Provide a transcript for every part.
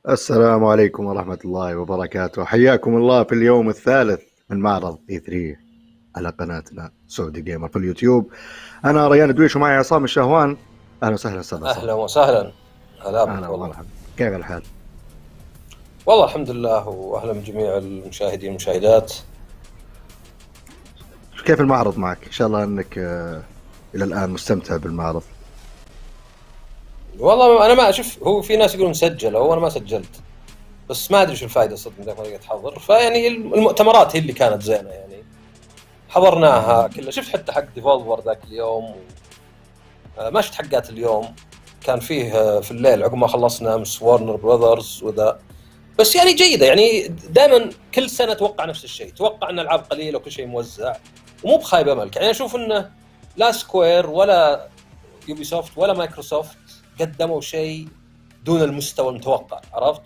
السلام عليكم ورحمة الله وبركاته. حياكم الله في اليوم الثالث من معرض E3 على قناتنا سعودي جيمر في اليوتيوب. أنا ريان دويش ومعي عصام الشهوان. أهلا وسهلا أستاذ عصام. اهلا وسهلا. هلا أهلا بك والله. ومرحبا، كيف الحال؟ والله الحمد لله، واهلا بجميع المشاهدين والمشاهدات. كيف المعرض معك؟ إن شاء الله أنك إلى الآن مستمتع بالمعرض. والله انا ما اشوف، هو في ناس يقولون سجل، هو انا ما سجلت، بس ما ادري شو الفائده صدق من ذاك ما لقيت حظر. فيعني المؤتمرات هي اللي كانت زينه، يعني حضرناها كلها. شفت حتى حق ديفولفر ذاك اليوم ما شفت حقات اليوم. كان فيه في الليل عقب ما خلصنا امس وارنر براذرز وذا. بس يعني جيده، يعني دائما كل سنه اتوقع نفس الشيء، اتوقع ان العاب قليله وكل شيء موزع ومو بخايب املك. يعني اشوف انه لا سكوير ولا يوبي سوفت ولا مايكروسوفت قدموا شيء دون المستوى المتوقع، عرفت؟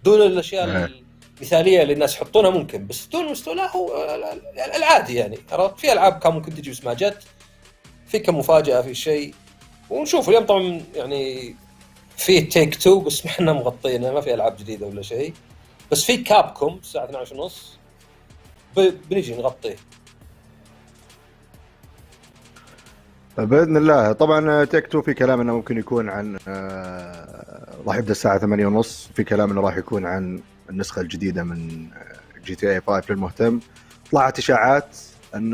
دون الاشياء المثاليه اللي الناس يحطونها ممكن، بس دون المستوى لا هو العادي يعني، عرفت؟ في العاب كان ممكن تجي بس ما جت، في كم مفاجاه في شيء. ونشوف اليوم طبعا يعني في تيك تو، بس ما احنا مغطينه، ما في العاب جديده ولا شيء. بس في كابكوم الساعه 12:30 بنجي نغطيه بإذن الله. طبعا تيك تو في كلام انه ممكن يكون عن راح يبدأ الساعة 8:30. في كلام انه راح يكون عن النسخة الجديدة من جي تي اي 5 للمهتم. طلعت اشاعات ان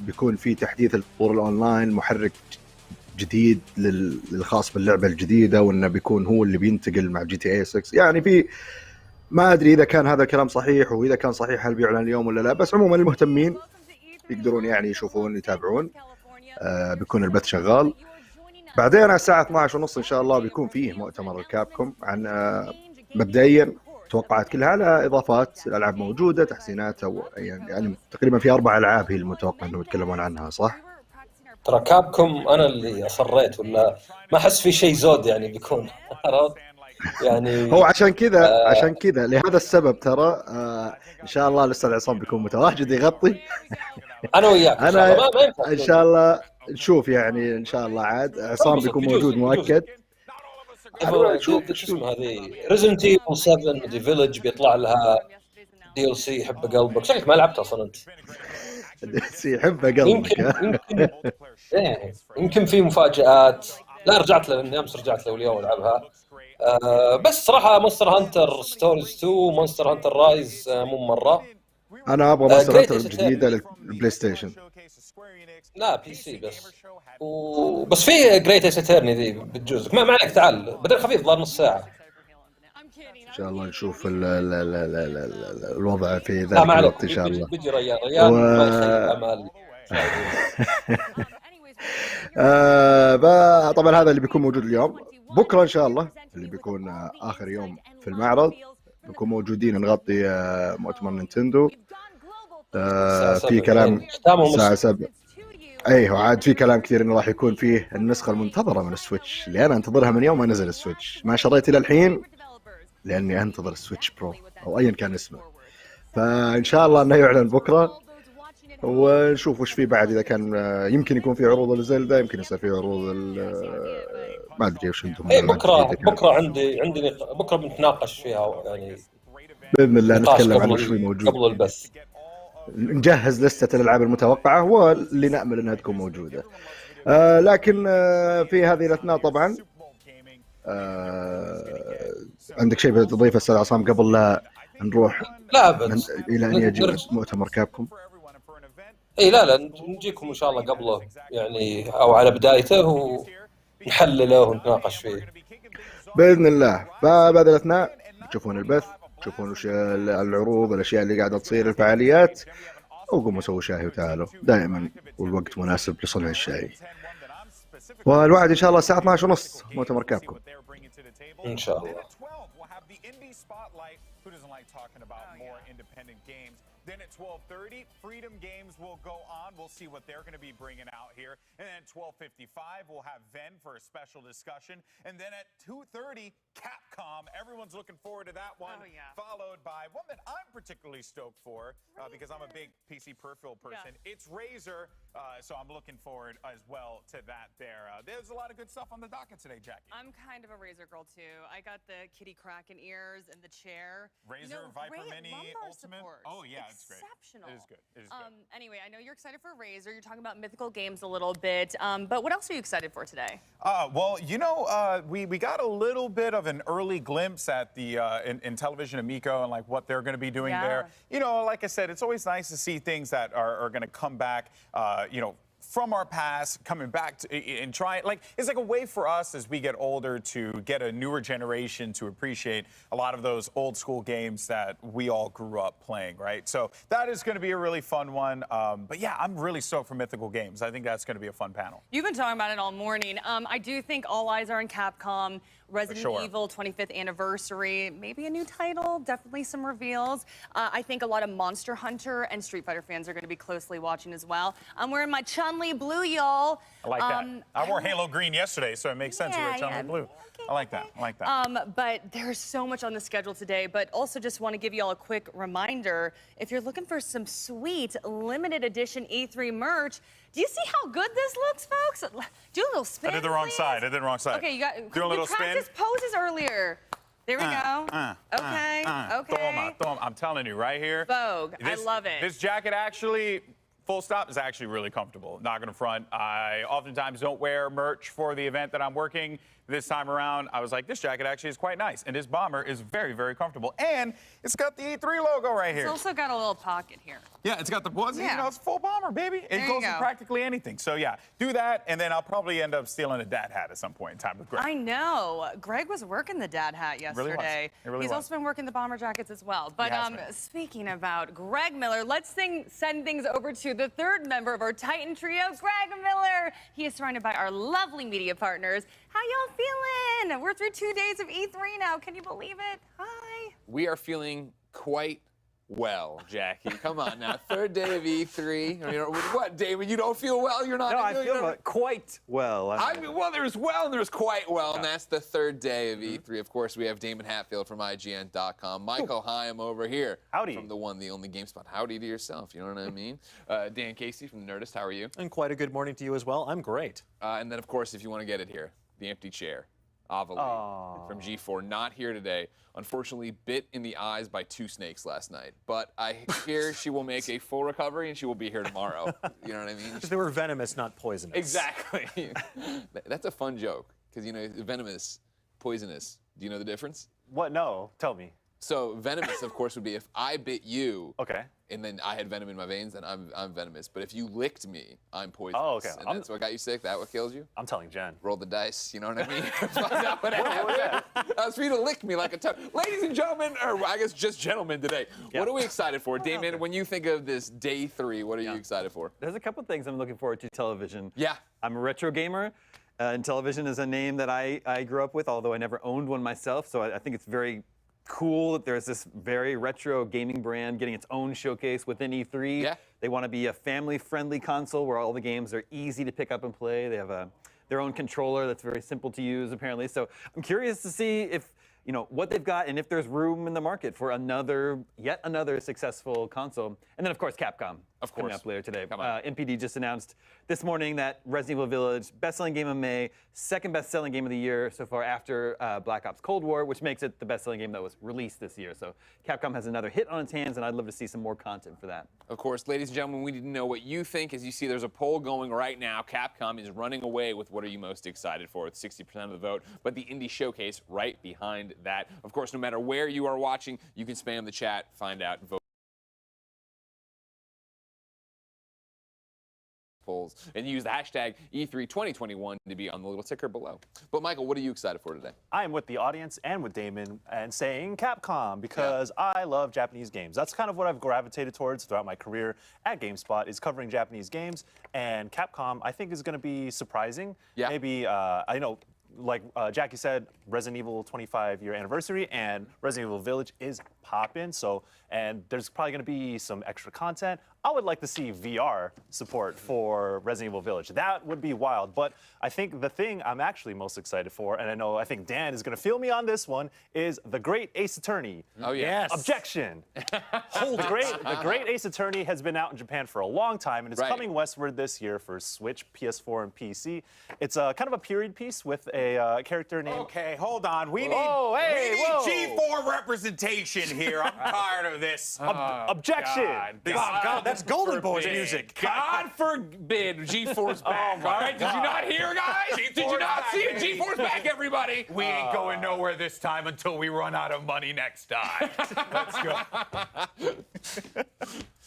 بيكون في تحديث الطور الاونلاين، محرك جديد للخاص باللعبة الجديدة، وانه بيكون هو اللي بينتقل مع جي تي اي 6. يعني في ما ادري اذا كان هذا الكلام صحيح، واذا كان صحيح هل بيعلن اليوم ولا لا. بس عموما المهتمين يقدرون يعني يشوفون يتابعون. بيكون البث شغال. بعدين على الساعة 12:30 إن شاء الله بيكون فيه مؤتمر الكابكوم عن مبدئيا توقعات كلها على إضافات الألعاب موجودة، تحسينات، أو يعني تقريبا في 4 ألعاب هي المتوقع أنهم يتكلمون عنها، صح؟ ترى كابكوم انا اللي اصريت، ولا ما احس في شيء زود يعني بيكون عرفت هو يعني. عشان كذا لهذا السبب ترى إن شاء الله الأستاذ عصام بيكون متواجد يغطي. انا وياك ان شاء الله، أنا ما ينفع إن بدون. شاء الله نشوف، يعني إن شاء الله عاد عصام بيجوز بيكون موجود بيجوز مؤكد. نشوف شو. اسمه هذه ريزنت ايفل 7 دي فيلج بيطلع لها دي ال سي. حب قلبك، شكلك ما لعبتها اصلا انت. يحب قلبك. يمكن إيه، يمكن في مفاجآت. لا رجعت له من امس، رجعت له اليوم العبها. بس صراحه مونستر هانتر ستوريز 2 مونستر هانتر رايز مو مره. انا ابغى مونستر جريت هانتر ايس الجديده اترني. للبلاي ستيشن. لا بي سي بس. بس في جريت ايس اترني ذي بتجوز. ما عليك، تعال بدل خفيف ظهر نص ساعه. ان شاء الله نشوف الوضع في لا ما ذلك عليك، الوقت ان شاء الله. بيجي ريان و... ما يخيب امال مشاهدينا. طبعا هذا اللي بيكون موجود اليوم. بكره ان شاء الله اللي بيكون اخر يوم في المعرض بنكون موجودين نغطي مؤتمر نينتندو. في كلام الساعه 7. ايوه عاد في كلام كثير انه راح يكون فيه النسخه المنتظره من السويتش اللي انا انتظرها من يوم ما نزل السويتش. ما شريت الى الحين لاني انتظر السويتش برو او ايا كان اسمه. فان شاء الله انه يعلن بكره، ونشوف وش فيه بعد. اذا كان يمكن يكون في عروض الزلدة، يمكن يصير في عروض ما ادري وش عندهم من اي العاب جديده كانت. بكره عندي بكره بنتناقش فيها يعني. باذن الله نقاش نتكلم عن وش فيه موجود، قبل البث. نجهز لستة الالعاب المتوقعه واللي نامل انها تكون موجوده. لكن في هذه الاثناء طبعا عندك شيء تضيفه استاذ عصام قبل لا نروح لا ابد. الى ان يجي مؤتمر كابكوم؟ اي لا نجيكم ان شاء الله قبله يعني، او على بدايته، ونحلله ونتناقش فيه باذن الله. فبهذه الاثناء تشوفون البث، تشوفون وش العروض، الاشياء اللي قاعده تصير، الفعاليات. وقوموا سووا شاي وتعالوا، دائما والوقت مناسب لصنع الشاي. والوعد ان شاء الله الساعه 12:30 مؤتمر كابكوم ان شاء الله. Who doesn't like talking about more independent games? Then at 12:30, Freedom Games will go on. We'll see what they're going to be bringing out here. And then at 12:55, we'll have Ven for a special discussion. And then at 2:30, Capcom. Everyone's looking forward to that one. Followed by one that I'm particularly stoked for because I'm a big PC peripheral person. It's Razer, so I'm looking forward as well to that there. There's a lot of good stuff on the docket today, Jackie. I'm kind of a Razer girl, too. I got the Kitty Kraken ears and the chair. Razer Viper Mini Ultimate. Support. Oh, yeah, it's great. Exceptional. It is good. It is good. Anyway, I know you're excited for Razer. You're talking about mythical games a little bit. But what else are you excited for today? Well, you know, we got a little bit of an early glimpse at the in Television Amico and like what they're going to be doing there. You know, like I said, it's always nice to see things that are going to come back, you know, from our past, coming back to, and trying, like, it's like a way for us as we get older to get a newer generation to appreciate a lot of those old school games that we all grew up playing, right? So that is going to be a really fun one. But yeah, I'm really stoked for Mythical Games. I think that's going to be a fun panel. You've been talking about it all morning. I do think all eyes are on Capcom. Resident Evil 25th anniversary, maybe a new title, definitely some reveals. I think a lot of Monster Hunter and Street Fighter fans are going to be closely watching as well. I'm wearing my Chun-Li blue, y'all. I like that. I wore Halo green yesterday, so it makes sense to wear Chun-Li blue. I like that. I like that. But there's so much on the schedule today, but also just want to give you all a quick reminder. If you're looking for some sweet limited edition E3 merch, do you see how good this looks, folks? Do a little spin. I did the wrong side. I did the wrong side. Okay, you got do a little spin. Practice poses earlier. There we go. Okay. Okay. I'm telling you right here. Vogue. I love it. This jacket actually, full stop, is actually really comfortable. Not gonna front. I oftentimes don't wear merch for the event that I'm working. This time around, I was like, this jacket actually is quite nice. And this bomber is very, very comfortable. And it's got the E3 logo right here. It's also got a little pocket here. Yeah, it's got the, you know, it's full bomber, baby. It goes with practically anything. So yeah, do that, and then I'll probably end up stealing a dad hat at some point in time with Greg. I know. Greg was working the dad hat yesterday. He's also been working the bomber jackets as well. But speaking about Greg Miller, let's send things over to the third member of our Titan trio, Greg Miller. He is surrounded by our lovely media partners. How y'all feeling? We're through 2 days of E3 now. Can you believe it? Hi. We are feeling quite well, Jackie. Come on now. Third day of E3. I mean, what, David? You don't feel well? You're not. No, I feel quite well. I mean, well, there's well and there's quite well, and that's the third day of E3. Of course, we have Damon Hatfield from IGN.com. Michael Hyam over here. Howdy. From the one, the only GameSpot. Howdy to yourself. You know what I mean? Dan Casey from The Nerdist. How are you? And quite a good morning to you as well. I'm great. And then, of course, if you want to get it here, the empty chair. Avalee from G4, not here today. Unfortunately, bit in the eyes by 2 snakes last night. But I hear she will make a full recovery and she will be here tomorrow. You know what I mean? They were venomous, not poisonous. Exactly. That's a fun joke because, you know, venomous, poisonous. Do you know the difference? What? No. Tell me. So venomous, of course, would be if I bit you. Okay. And then I had venom in my veins, then I'm venomous. But if you licked me, I'm poisonous. Oh, okay. And that's what got you sick? That what kills you? I'm telling Jen. Roll the dice, you know what I mean? Find out what happened. That was for you to lick me like a toad. Ladies and gentlemen, or I guess just gentlemen today, what are we excited for? Damon, when you think of this day 3, what are you excited for? There's a couple things I'm looking forward to television. Yeah. I'm a retro gamer, and television is a name that I grew up with, although I never owned one myself, so I think it's very cool that there's this very retro gaming brand getting its own showcase within E3. Yeah. They want to be a family-friendly console where all the games are easy to pick up and play. They have their own controller that's very simple to use, apparently. So I'm curious to see if, you know, what they've got and if there's room in the market for yet another successful console. And then, of course, Capcom. Of course. Coming up later today. Come on. NPD just announced this morning that Resident Evil Village, best-selling game of May, second best-selling game of the year so far after Black Ops Cold War, which makes it the best-selling game that was released this year. So Capcom has another hit on its hands, and I'd love to see some more content for that. Of course, ladies and gentlemen, we need to know what you think. As you see, there's a poll going right now. Capcom is running away with what are you most excited for with 60% of the vote, but the Indie Showcase right behind that. Of course, no matter where you are watching, you can spam the chat, find out, vote. And use the hashtag E32021 to be on the little ticker below. But Michael, what are you excited for today? I am with the audience and with Damon and saying Capcom because I love Japanese games. That's kind of what I've gravitated towards throughout my career at GameSpot is covering Japanese games. And Capcom, I think, is going to be surprising. Yeah. Maybe, I know like Jackie said, Resident Evil 25-year anniversary, and Resident Evil Village is popping. So, and there's probably going to be some extra content. I would like to see VR support for Resident Evil Village. That would be wild. But I think the thing I'm actually most excited for, and I think Dan is going to feel me on this one, is the Great Ace Attorney. Oh, yes. Objection. The Great Ace Attorney has been out in Japan for a long time, and it's coming westward this year for Switch, PS4, and PC. It's kind of a period piece with a character named... Okay, hold on. We need G4 representation here. I'm tired of this. Objection. God, that's Golden Boy's music. God forbid G4's back. All right, did you not hear, guys? Did you not see it? G4's back, everybody. We ain't going nowhere this time until we run out of money next time. Let's go.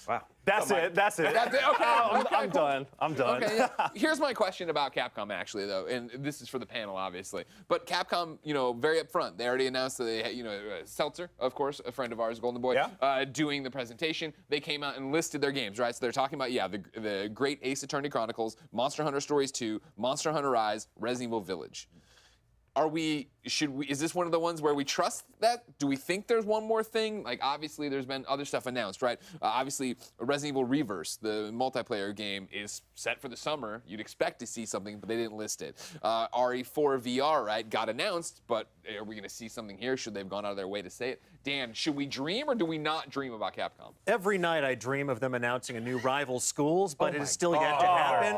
Wow. That's it. That's it. Okay. I'm done. I'm done. Okay. Yeah. Here's my question about Capcom, actually, though, and this is for the panel, obviously. But Capcom, very upfront. They already announced that they, Seltzer, of course, a friend of ours, Golden Boy, doing the presentation. They came out and listed their games, right? So they're talking about, the Great Ace Attorney Chronicles, Monster Hunter Stories 2, Monster Hunter Rise, Resident Evil Village. Is this one of the ones where we trust that? Do we think there's one more thing? Like, obviously, there's been other stuff announced, right? Obviously, Resident Evil Reverse, the multiplayer game, is set for the summer. You'd expect to see something, but they didn't list it. RE4 VR, right, got announced, but are we going to see something here? Should they have gone out of their way to say it? Dan, should we dream or do we not dream about Capcom? Every night I dream of them announcing a new rival schools, but it is still yet to happen.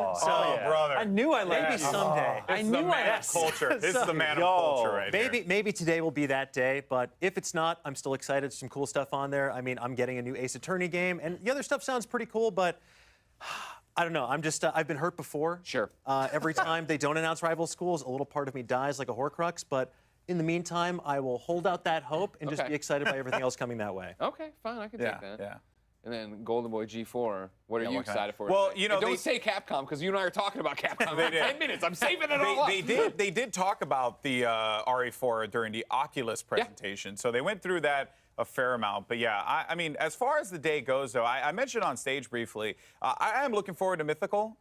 Brother. I knew I liked maybe someday. This is the man of culture. This is the man of culture right here. Maybe today will be that day, but if it's not, I'm still excited. There's some cool stuff on there. I mean, I'm getting a new Ace Attorney game, and the other stuff sounds pretty cool, but I don't know. I'm just, I've been hurt before. Sure. Every time they don't announce rival schools, a little part of me dies like a Horcrux, but in the meantime, I will hold out that hope and just be excited by everything else coming that way. Okay, fine. I can take that. Yeah. And then Golden Boy G4, what are you excited for? Well, and don't say Capcom, because you and I are talking about Capcom in 10 minutes. I'm saving it all up. They did talk about the RE4 during the Oculus presentation, so they went through that a fair amount. But yeah, I mean, as far as the day goes, though, I mentioned on stage briefly, I am looking forward to Mythical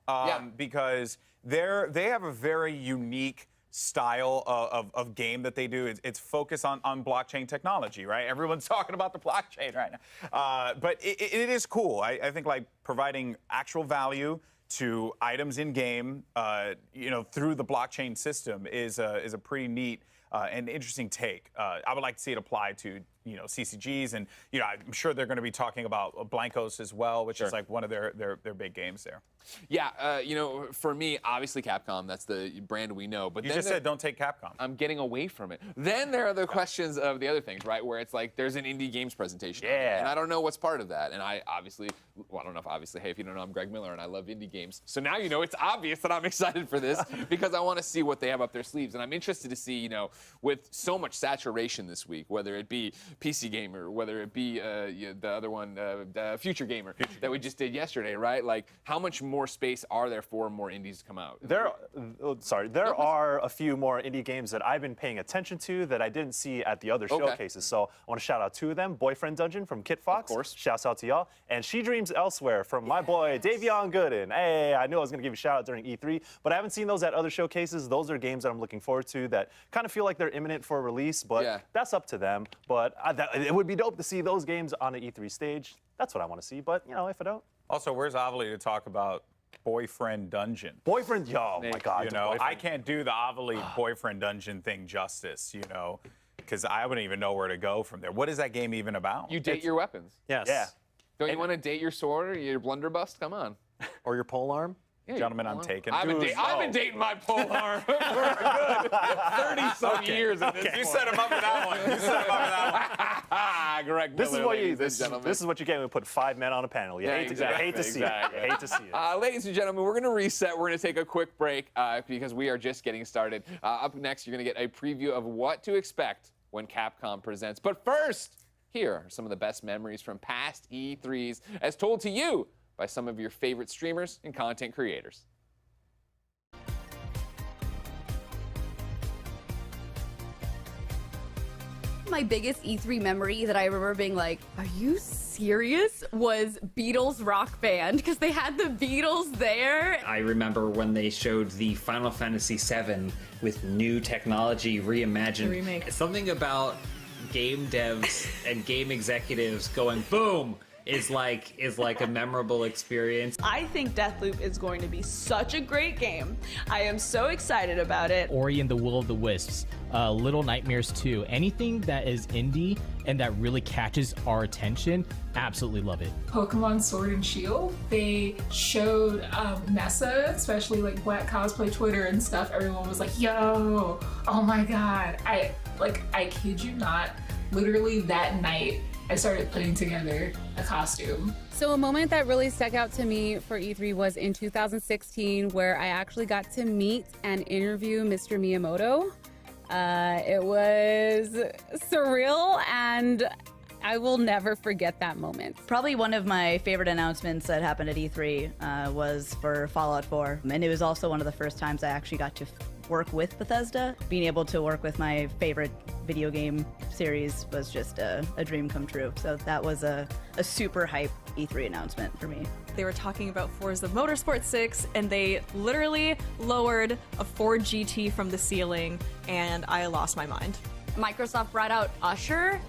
because they have a very unique style of game that they do. It's focused on blockchain technology, right? Everyone's talking about the blockchain right now. But it is cool. I think like providing actual value to items in game, through the blockchain system is a pretty neat and interesting take. I would like to see it applied to CCGs, and I'm sure they're going to be talking about Blancos as well, which is like one of their big games there. Yeah, for me, obviously Capcom, that's the brand we know. But you just said don't take Capcom. I'm getting away from it. Then there are the questions of the other things, right? Where it's like there's an indie games presentation. Yeah. And I don't know what's part of that. And I obviously, I don't know if obviously, hey, if you don't know, I'm Greg Miller and I love indie games. So now it's obvious that I'm excited for this because I want to see what they have up their sleeves. And I'm interested to see, with so much saturation this week, whether it be PC Gamer, whether it be the other one, Future Gamer, that we just did yesterday, right? Like, how much more space are there for more indies to come out? There are a few more indie games that I've been paying attention to that I didn't see at the other showcases. So I want to shout out two of them. Boyfriend Dungeon from Kit Fox. Of course. Shouts out to y'all. And She Dreams Elsewhere from my boy Davion Gooden. Hey, I knew I was going to give you a shout out during E3, but I haven't seen those at other showcases. Those are games that I'm looking forward to that kind of feel like they're imminent for release, but that's up to them. But it would be dope to see those games on an E3 stage. That's what I want to see, but if I don't. Also, where's Avali to talk about Boyfriend Dungeon? Boyfriend, oh my God. I can't do the Avali Boyfriend Dungeon thing justice, because I wouldn't even know where to go from there. What is that game even about? You date your weapons. Yes. Yeah. Don't you want to date your sword or your blunderbuss? Come on. Or your polearm? Yeah, Gentlemen, I'm taken. I've been dating my polearm for a good 30-some years. You set him up with that one. Greg This Miller, is what you get when we put 5 men on a panel. You hate to see it. Ladies and gentlemen, we're going to reset. We're going to take a quick break because we are just getting started. Up next, you're going to get a preview of what to expect when Capcom presents. But first, here are some of the best memories from past E3s as told to you by some of your favorite streamers and content creators. my biggest E3 memory that I remember being like, are you serious? Was Beatles Rock Band, because they had the Beatles there. I remember when they showed the Final Fantasy VII with new technology reimagined. The remake. Something about game devs and game executives going boom is like a memorable experience. I think Deathloop is going to be such a great game. I am so excited about it. Ori and the Will of the Wisps, Little Nightmares 2, anything that is indie and that really catches our attention, absolutely love it. Pokemon Sword and Shield, they showed Nessa, especially like Black Cosplay Twitter and stuff. Everyone was like, yo, oh my god. I kid you not, literally that night I started putting together a costume. So a moment that really stuck out to me for E3 was in 2016, where I actually got to meet and interview Mr. Miyamoto. It was surreal, and I will never forget that moment. Probably one of my favorite announcements that happened at E3 was for Fallout 4. And it was also one of the first times I actually got to work with Bethesda. Being able to work with my favorite video game series was just a dream come true. So that was a super hype E3 announcement for me. They were talking about Forza Motorsport 6, and they literally lowered a Ford GT from the ceiling, and I lost my mind. Microsoft brought out Usher.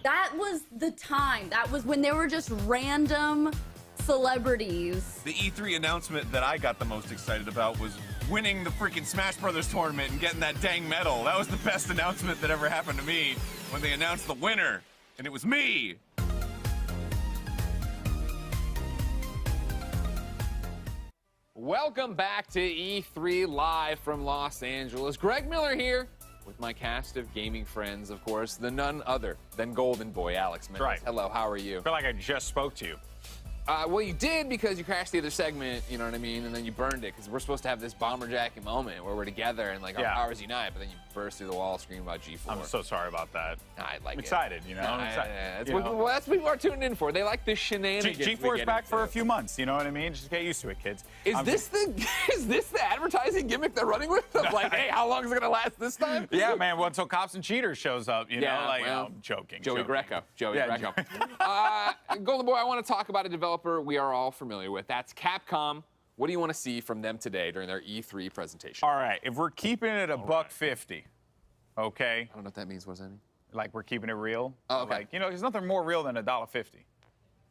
That was the time. That was when there were just random celebrities. The E3 announcement that I got the most excited about was winning the freaking Smash Brothers tournament and getting that dang medal. That was the best announcement that ever happened to me, when they announced the winner, and it was me. Welcome back to E3 Live from Los Angeles. Greg Miller here with my cast of gaming friends, of course, the none other than Golden Boy Alex Mendes. Right. Hello, how are you? I feel like I just spoke to you. Well, you did, because you crashed the other segment, you know what I mean, and then you burned it, because we're supposed to have this bomber jacket moment where we're together and like our powers unite, but then you burst through the wall screaming about G4. I'm so sorry about that. I like I'm it. excited, you know. I'm excited. That's what people are tuning in for. They like the shenanigans. G4 is back for a few months, you know what I mean? Just get used to it, kids. Is this the advertising gimmick they're running with? Of like, hey, how long is it gonna last this time? Yeah, man. Well, until Cops and Cheaters shows up, you know, like, well, I'm joking. Joey Greco. Joey Greco. Joey. Golden Boy, I want to talk about a developer we are all familiar with. That's Capcom. What do you want to see from them today during their E3 presentation? All right, if we're keeping it a $1.50, okay? I don't know what that means. What does that mean? Like we're keeping it real. Oh, okay. Like, you know, there's nothing more real than $1.50.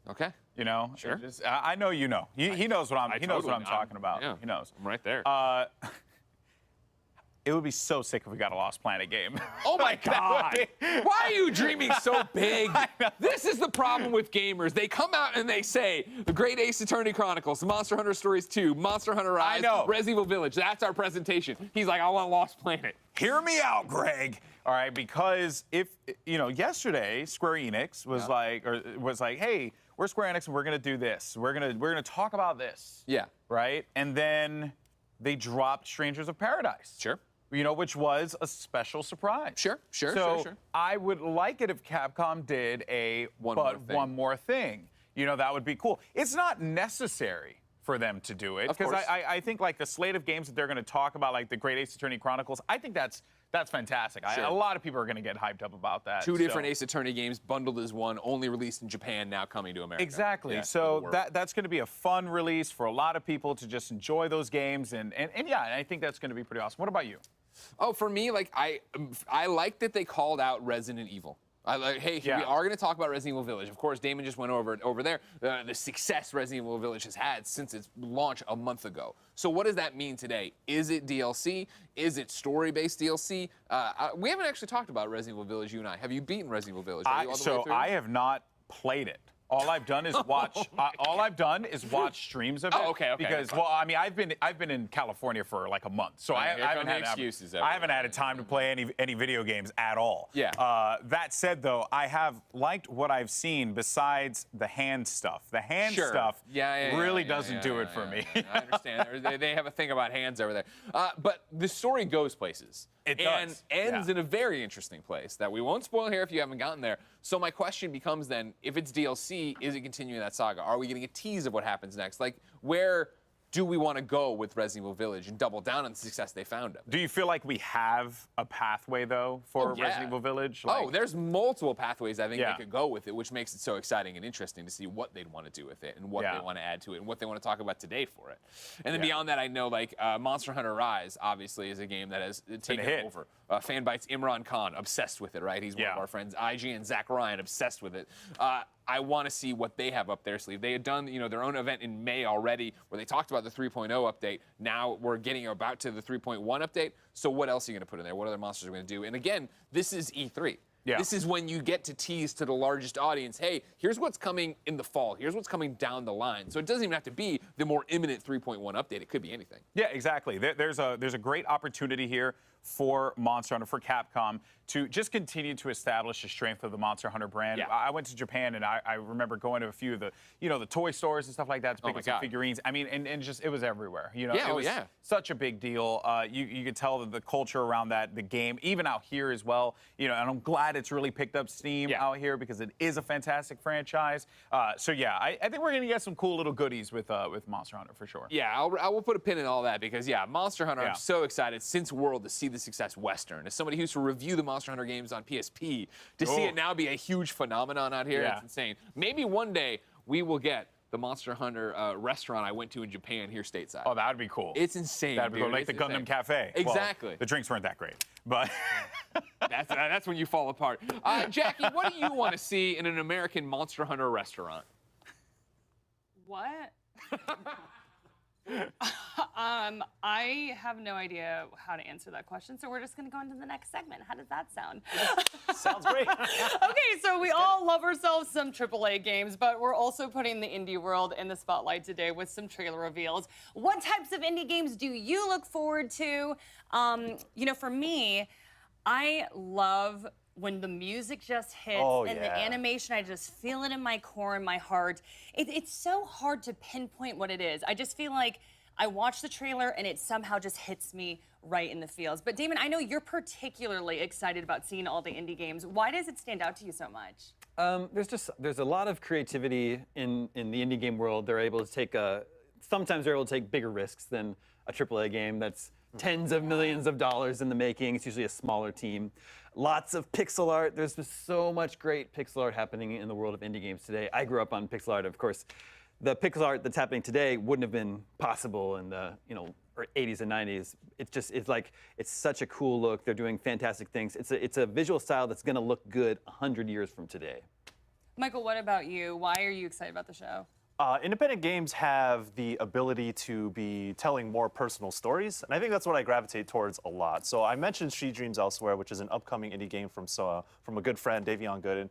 Okay. You know? Sure. I know you know. He knows what I'm talking about. Yeah, he knows. I'm right there. It would be so sick if we got a Lost Planet game. Oh my God! Why are you dreaming so big? This is the problem with gamers. They come out and they say the Great Ace Attorney Chronicles, Monster Hunter Stories 2, Monster Hunter Rise, Resident Evil Village. That's our presentation. He's like, I want Lost Planet. Hear me out, Greg. All right, because if you know, yesterday Square Enix was like, hey, we're Square Enix and we're gonna do this. We're gonna talk about this. Yeah. Right. And then they dropped Strangers of Paradise. Sure. You know, which was a special surprise. Sure. So I would like it if Capcom did one more thing. You know, that would be cool. It's not necessary for them to do it, because I think like the slate of games that they're going to talk about, like the Great Ace Attorney Chronicles, I think that's fantastic. Sure. A lot of people are going to get hyped up about that. Two different Ace Attorney games bundled as one, only released in Japan, now coming to America. Exactly. Yeah, so that's going to be a fun release for a lot of people to just enjoy those games, and yeah, I think that's going to be pretty awesome. What about you? Oh, for me, like I like that they called out Resident Evil. Hey, we are going to talk about Resident Evil Village. Of course, Damon just went over there. The success Resident Evil Village has had since its launch a month ago. So what does that mean today? Is it DLC? Is it story-based DLC? We haven't actually talked about Resident Evil Village, you and I. Have you beaten Resident Evil Village? I have not played it. All I've done is watch. All I've done is watch streams of it. Oh, okay. Because, well, I mean, I've been in California for like a month, so I haven't had time to play any video games at all. Yeah. That said, though, I have liked what I've seen besides the hand stuff. The hand stuff really doesn't do it for me. I understand. They have a thing about hands over there. But the story goes places. It does. And ends in a very interesting place that we won't spoil here if you haven't gotten there. So my question becomes then, if it's DLC, is it continuing that saga? Are we getting a tease of what happens next? Like, where do we want to go with Resident Evil Village and double down on the success they found of it? Do you feel like we have a pathway, though, for Resident Evil Village? Like, there's multiple pathways I think they could go with it, which makes it so exciting and interesting to see what they'd want to do with it and what they want to add to it and what they want to talk about today for it. And then beyond that, I know like Monster Hunter Rise, obviously, is a game that has taken over. Fanbytes Imran Khan, obsessed with it, right? He's one of our friends. IG and Zach Ryan, obsessed with it. I want to see what they have up their sleeve. They had done, you know, their own event in May already where they talked about the 3.0 update. Now we're getting about to the 3.1 update. So what else are you going to put in there? What other monsters are going to do? And again, this is E3. Yeah. This is when you get to tease to the largest audience, hey, here's what's coming in the fall. Here's what's coming down the line. So it doesn't even have to be the more imminent 3.1 update. It could be anything. Yeah, exactly. There's a great opportunity here for Monster Hunter, for Capcom, to just continue to establish the strength of the Monster Hunter brand. Yeah. I went to Japan, and I remember going to a few of the, you know, the toy stores and stuff like that to pick up some figurines. I mean, and just, it was everywhere. You know, it was such a big deal. You could tell that the culture around that, the game, even out here as well, you know, and I'm glad it's really picked up steam out here because it is a fantastic franchise. So yeah, I think we're gonna get some cool little goodies with Monster Hunter for sure. Yeah, I will put a pin in all that because Monster Hunter, I'm so excited since World to see the success Western. As somebody who used to review the Monster Hunter games on PSP, to see it now be a huge phenomenon out here, it's insane. Maybe one day we will get the Monster Hunter restaurant I went to in Japan here stateside. Oh, that would be cool. It's insane, That'd be cool. Like it's the Gundam Cafe. Exactly. Well, the drinks weren't that great, but... that's when you fall apart. Jackie, what do you want to see in an American Monster Hunter restaurant? What? I have no idea how to answer that question, so we're just going to go into the next segment. How does that sound? Sounds great. Okay, so we all love ourselves some AAA games, but we're also putting the indie world in the spotlight today with some trailer reveals. What types of indie games do you look forward to? You know, for me, I love when the music just hits and the animation, I just feel it in my core and my heart. It's so hard to pinpoint what it is. I just feel like I watch the trailer and it somehow just hits me right in the feels. But Damon, I know you're particularly excited about seeing all the indie games. Why does it stand out to you so much? There's a lot of creativity in the indie game world. They're able to take sometimes they're able to take bigger risks than a AAA game that's tens of millions of dollars in the making. It's usually a smaller team. Lots of pixel art. There's just so much great pixel art happening in the world of indie games today. I grew up on pixel art, of course. The pixel art that's happening today wouldn't have been possible in the 80s and 90s. It's such a cool look. They're doing fantastic things. It's a visual style that's going to look good 100 years from today. Michael, what about you? Why are you excited about the show? Independent games have the ability to be telling more personal stories, and I think that's what I gravitate towards a lot. So I mentioned She Dreams Elsewhere, which is an upcoming indie game from a good friend, Davion Gooden,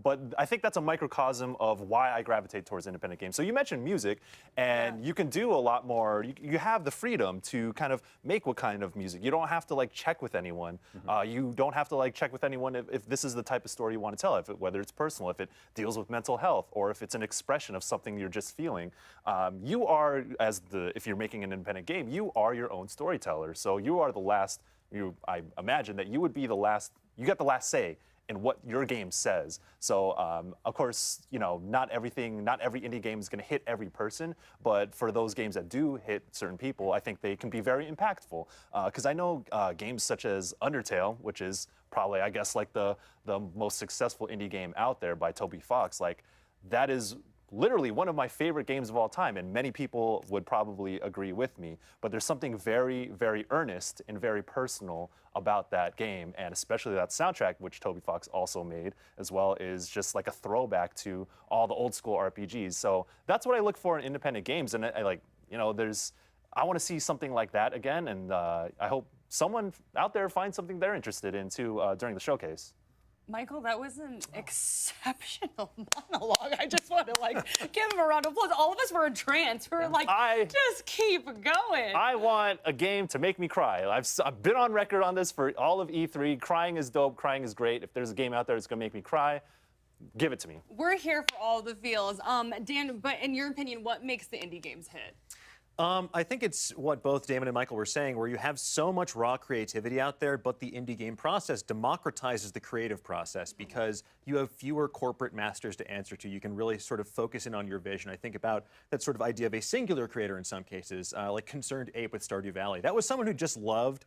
but I think that's a microcosm of why I gravitate towards independent games. So you mentioned music, and you can do a lot more. You have the freedom to kind of make what kind of music. You don't have to check with anyone. You don't have to check with anyone if this is the type of story you want to tell, whether it's personal, if it deals with mental health, or if it's an expression of something you're just feeling. You are, if you're making an independent game, you are your own storyteller. So you are the last, I imagine that you would be the last, you get the last say in what your game says. So of course, not every indie game is going to hit every person, but for those games that do hit certain people, I think they can be very impactful. Because I know games such as Undertale, which is probably, I guess, the most successful indie game out there by Toby Fox, that is literally one of my favorite games of all time, and many people would probably agree with me. But there's something very, very earnest and very personal about that game, and especially that soundtrack, which Toby Fox also made, as well, is just like a throwback to all the old school RPGs. So that's what I look for in independent games, and I want to see something like that again, and I hope someone out there finds something they're interested in too during the showcase. Michael, that was an exceptional monologue. I just want to give him a round of applause. All of us were entranced. We were just keep going. I want a game to make me cry. I've been on record on this for all of E3. Crying is dope. Crying is great. If there's a game out there that's going to make me cry, give it to me. We're here for all the feels. Dan, but in your opinion, what makes the indie games hit? I think it's what both Damon and Michael were saying, where you have so much raw creativity out there, but the indie game process democratizes the creative process because you have fewer corporate masters to answer to. You can really sort of focus in on your vision. I think about that sort of idea of a singular creator in some cases, like Concerned Ape with Stardew Valley. That was someone who just loved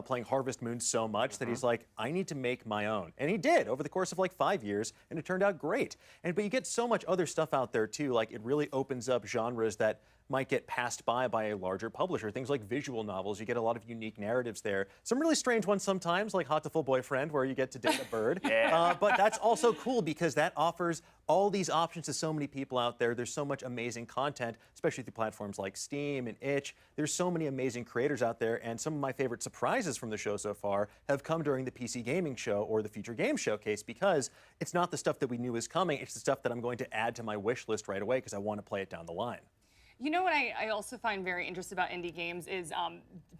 playing Harvest Moon so much that he's like, I need to make my own. And he did over the course of like 5 years, and it turned out great. But you get so much other stuff out there too, like it really opens up genres that might get passed by a larger publisher. Things like visual novels, you get a lot of unique narratives there. Some really strange ones sometimes, like Hot to Full Boyfriend, where you get to date a bird. But that's also cool because that offers all these options to so many people out there. There's so much amazing content, especially through platforms like Steam and Itch. There's so many amazing creators out there, and some of my favorite surprises from the show so far have come during the PC Gaming Show or the Future Games Showcase, because it's not the stuff that we knew was coming, it's the stuff that I'm going to add to my wish list right away because I want to play it down the line. You know what I also find very interesting about indie games is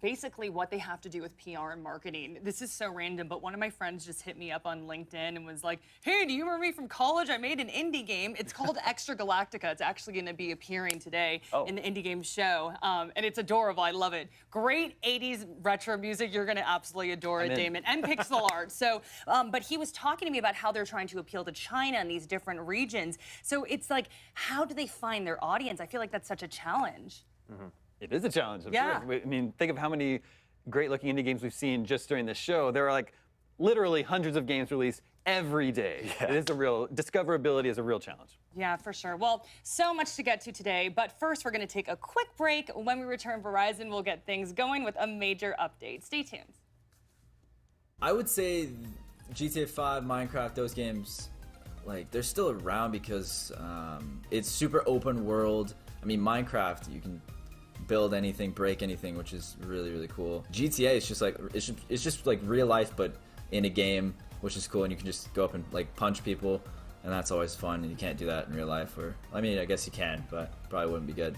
basically what they have to do with PR and marketing. This is so random, but one of my friends just hit me up on LinkedIn and was like, hey, do you remember me from college? I made an indie game. It's called Extra Galactica. It's actually going to be appearing today in the Indie Game Show. And it's adorable. I love it. Great 80s retro music. You're going to absolutely adore it, Damon. And pixel art. So, but he was talking to me about how they're trying to appeal to China and these different regions. So it's like, how do they find their audience? I feel like that's such a challenge. It is a challenge. Yeah. Sure. I mean, think of how many great-looking indie games we've seen just during this show. There are like literally hundreds of games released every day. It is a real, discoverability is a real challenge. Yeah, for sure. Well, so much to get to today, but first we're going to take a quick break. When we return, Verizon will get things going with a major update. Stay tuned. I would say GTA 5, Minecraft, those games, like, they're still around because it's super open world. I mean, Minecraft, you can build anything, break anything, which is really, really cool. GTA is just like, it's just like real life, but in a game, which is cool, and you can just go up and like punch people, and that's always fun, and you can't do that in real life. Or, I mean, I guess you can, but probably wouldn't be good.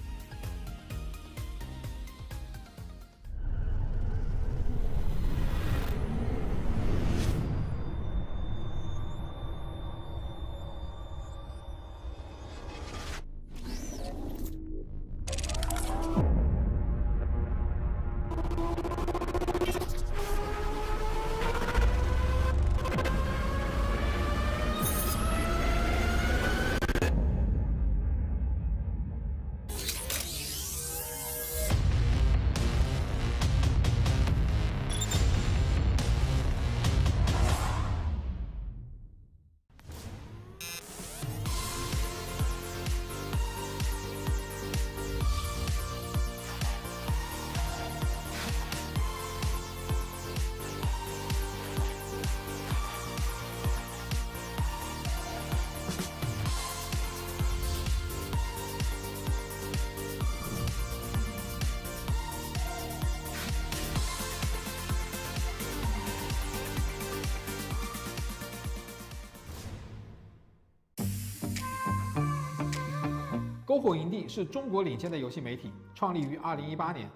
篝火营地是中国领先的游戏媒体，创立于2018年，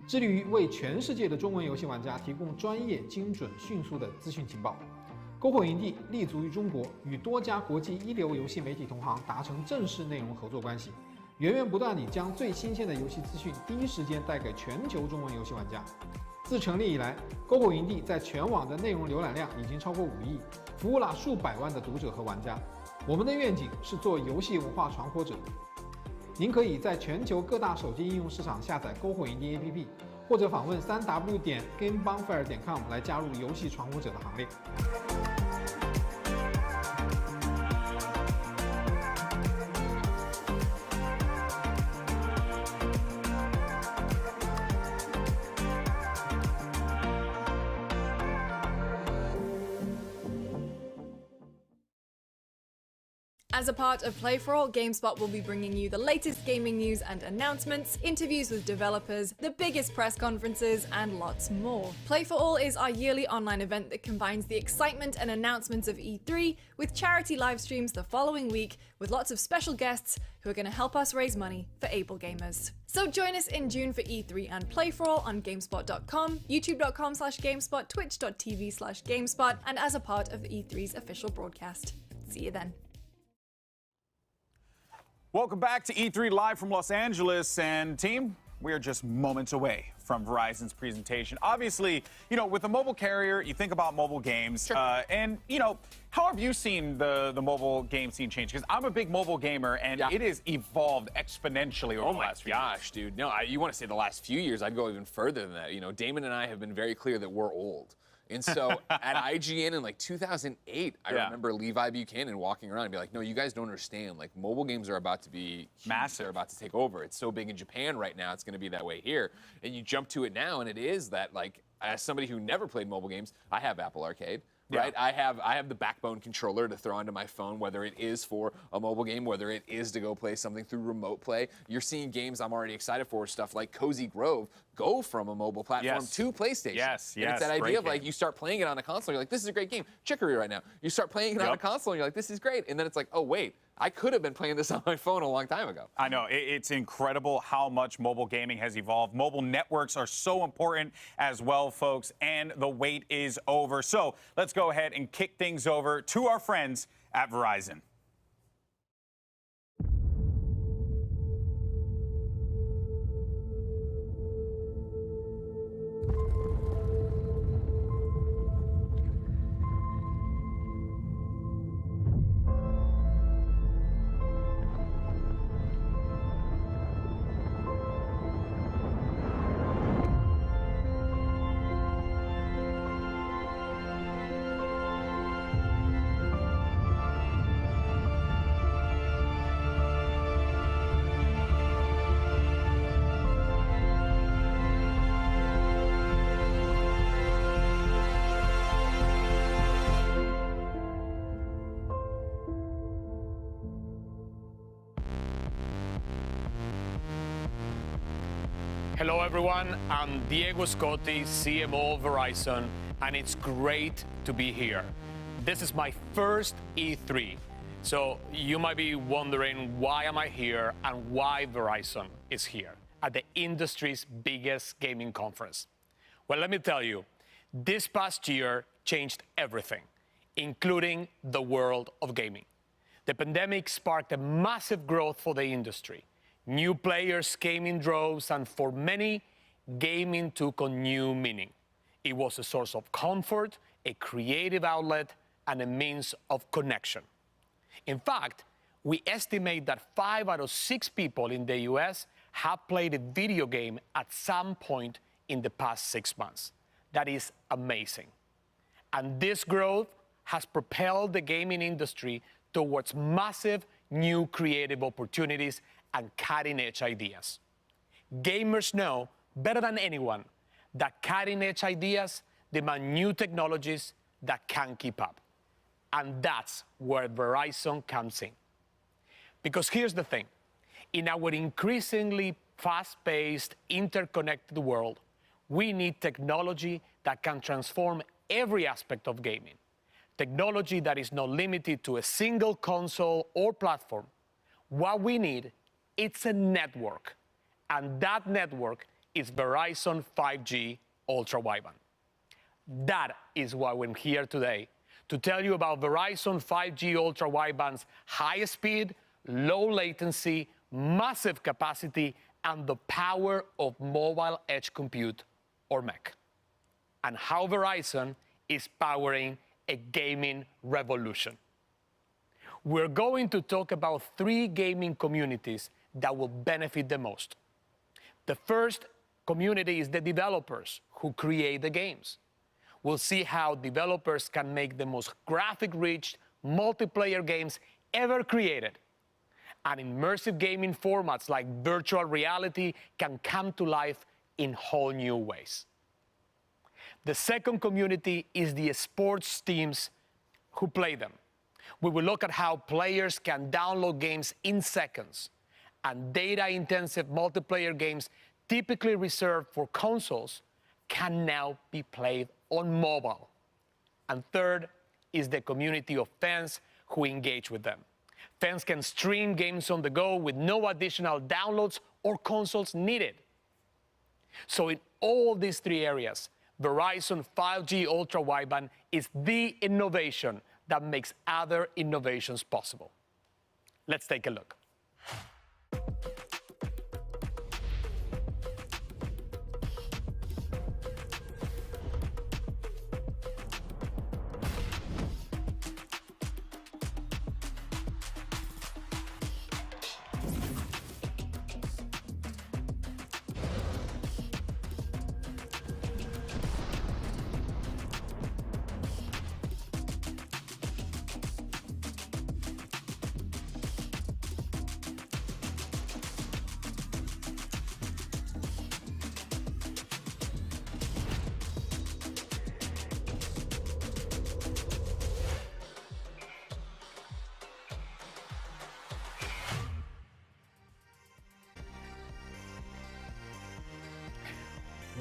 致力于为全世界的中文游戏玩家提供专业、精准、迅速的资讯情报。篝火营地立足于中国，与多家国际一流游戏媒体同行达成正式内容合作关系，源源不断地将最新鲜的游戏资讯第一时间带给全球中文游戏玩家。自成立以来，篝火营地在全网的内容浏览量已经超过5亿，服务了数百万的读者和玩家。我们的愿景是做游戏文化传播者。您可以在全球各大手机应用市场下载篝火营地 APP， 或者访问3w.gamebonfire.com 来加入游戏传播者的行列。As a part of Play For All, GameSpot will be bringing you the latest gaming news and announcements, interviews with developers, the biggest press conferences, and lots more. Play For All is our yearly online event that combines the excitement and announcements of E3 with charity live streams the following week with lots of special guests who are going to help us raise money for able gamers. So join us in June for E3 and Play For All on GameSpot.com, YouTube.com/GameSpot, Twitch.tv/GameSpot, and as a part of the E3's official broadcast. See you then. Welcome back to E3 Live from Los Angeles. And team, we are just moments away from Verizon's presentation. Obviously, you know, with a mobile carrier, you think about mobile games. And, you know, how have you seen the mobile game scene change? Because I'm a big mobile gamer, and it has evolved exponentially over the last few years. Oh my gosh, dude. No, you want to say the last few years, I'd go even further than that. You know, Damon and I have been very clear that we're old. And so at IGN in like 2008, I remember Levi Buchanan walking around and be like, no, you guys don't understand. Like, mobile games are about to be massive. They're about to take over. It's so big in Japan right now. It's going to be that way here. And you jump to it now, and it is that, like, as somebody who never played mobile games, I have Apple Arcade. Right, I have the Backbone controller to throw onto my phone, whether it is for a mobile game, whether it is to go play something through remote play. You're seeing games I'm already excited for, stuff like Cozy Grove, go from a mobile platform to PlayStation. And it's that idea of, like, you start playing it on a console, you're like, this is a great game. Chicory right now. You start playing it on a console, and you're like, this is great. And then it's like, oh, wait, I could have been playing this on my phone a long time ago. I know. It's incredible how much mobile gaming has evolved. Mobile networks are so important as well, folks, and the wait is over. So let's go ahead and kick things over to our friends at Verizon. Hello everyone, I'm Diego Scotti, CMO of Verizon, and it's great to be here. This is my first E3, so you might be wondering why am I here and why Verizon is here at the industry's biggest gaming conference. Well, let me tell you, this past year changed everything, including the world of gaming. The pandemic sparked a massive growth for the industry. New players came in droves, and for many, gaming took on new meaning. It was a source of comfort, a creative outlet, and a means of connection. In fact, we estimate that 5 out of 6 people in the US have played a video game at some point in the past 6 months. That is amazing. And this growth has propelled the gaming industry towards massive new creative opportunities and cutting-edge ideas. Gamers know better than anyone that cutting-edge ideas demand new technologies that can keep up. And that's where Verizon comes in. Because here's the thing, in our increasingly fast-paced, interconnected world, we need technology that can transform every aspect of gaming. Technology that is not limited to a single console or platform. What we need, it's a network, and that network is Verizon 5G Ultra Wideband. That is why we're here today, to tell you about Verizon 5G Ultra Wideband's high speed, low latency, massive capacity, and the power of mobile edge compute, or MEC, and how Verizon is powering a gaming revolution. We're going to talk about 3 gaming communities that will benefit the most. The first community is the developers who create the games. We'll see how developers can make the most graphic-rich multiplayer games ever created. And immersive gaming formats like virtual reality can come to life in whole new ways. The second community is the sports teams who play them. We will look at how players can download games in seconds, and data-intensive multiplayer games typically reserved for consoles can now be played on mobile. And third is the community of fans who engage with them. Fans can stream games on the go with no additional downloads or consoles needed. So in all these 3 areas, Verizon 5G Ultra Wideband is the innovation that makes other innovations possible. Let's take a look.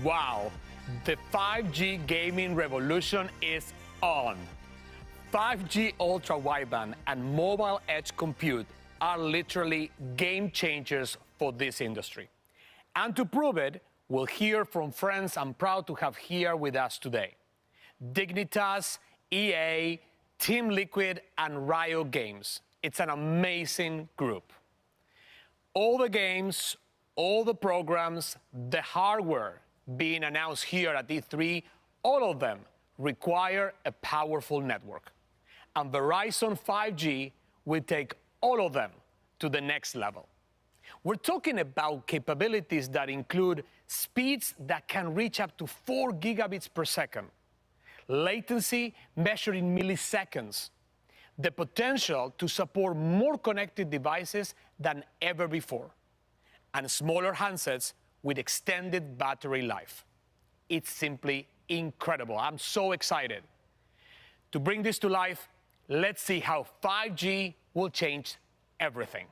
Wow, the 5G gaming revolution is on. 5G ultra-wideband and mobile edge compute are literally game changers for this industry. And to prove it, we'll hear from friends I'm proud to have here with us today. Dignitas, EA, Team Liquid, and Riot Games. It's an amazing group. All the games, all the programs, the hardware being announced here at E3, all of them require a powerful network. And Verizon 5G will take all of them to the next level. We're talking about capabilities that include speeds that can reach up to 4 gigabits per second, latency measured in milliseconds, the potential to support more connected devices than ever before, and smaller handsets with extended battery life. It's simply incredible. I'm so excited. To bring this to life, let's see how 5G will change everything.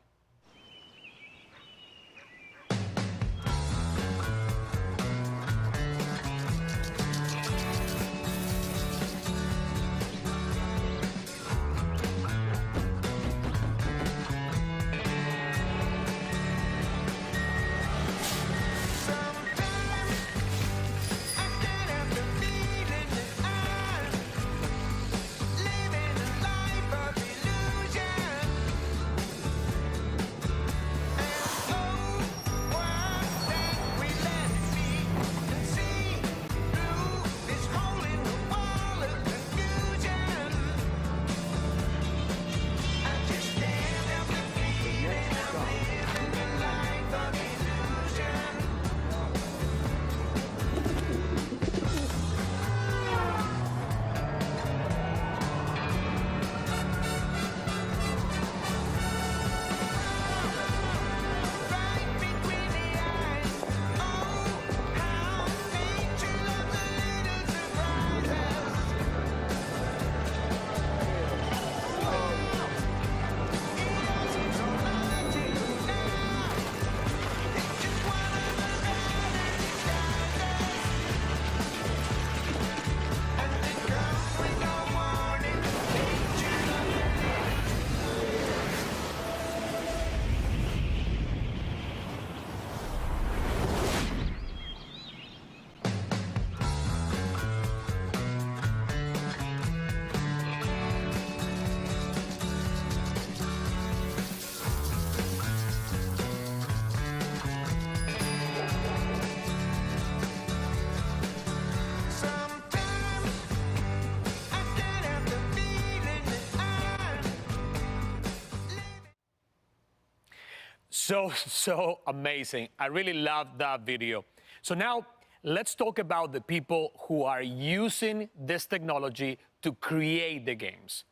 So amazing. I really loved that video. So now let's talk about the people who are using this technology to create the games,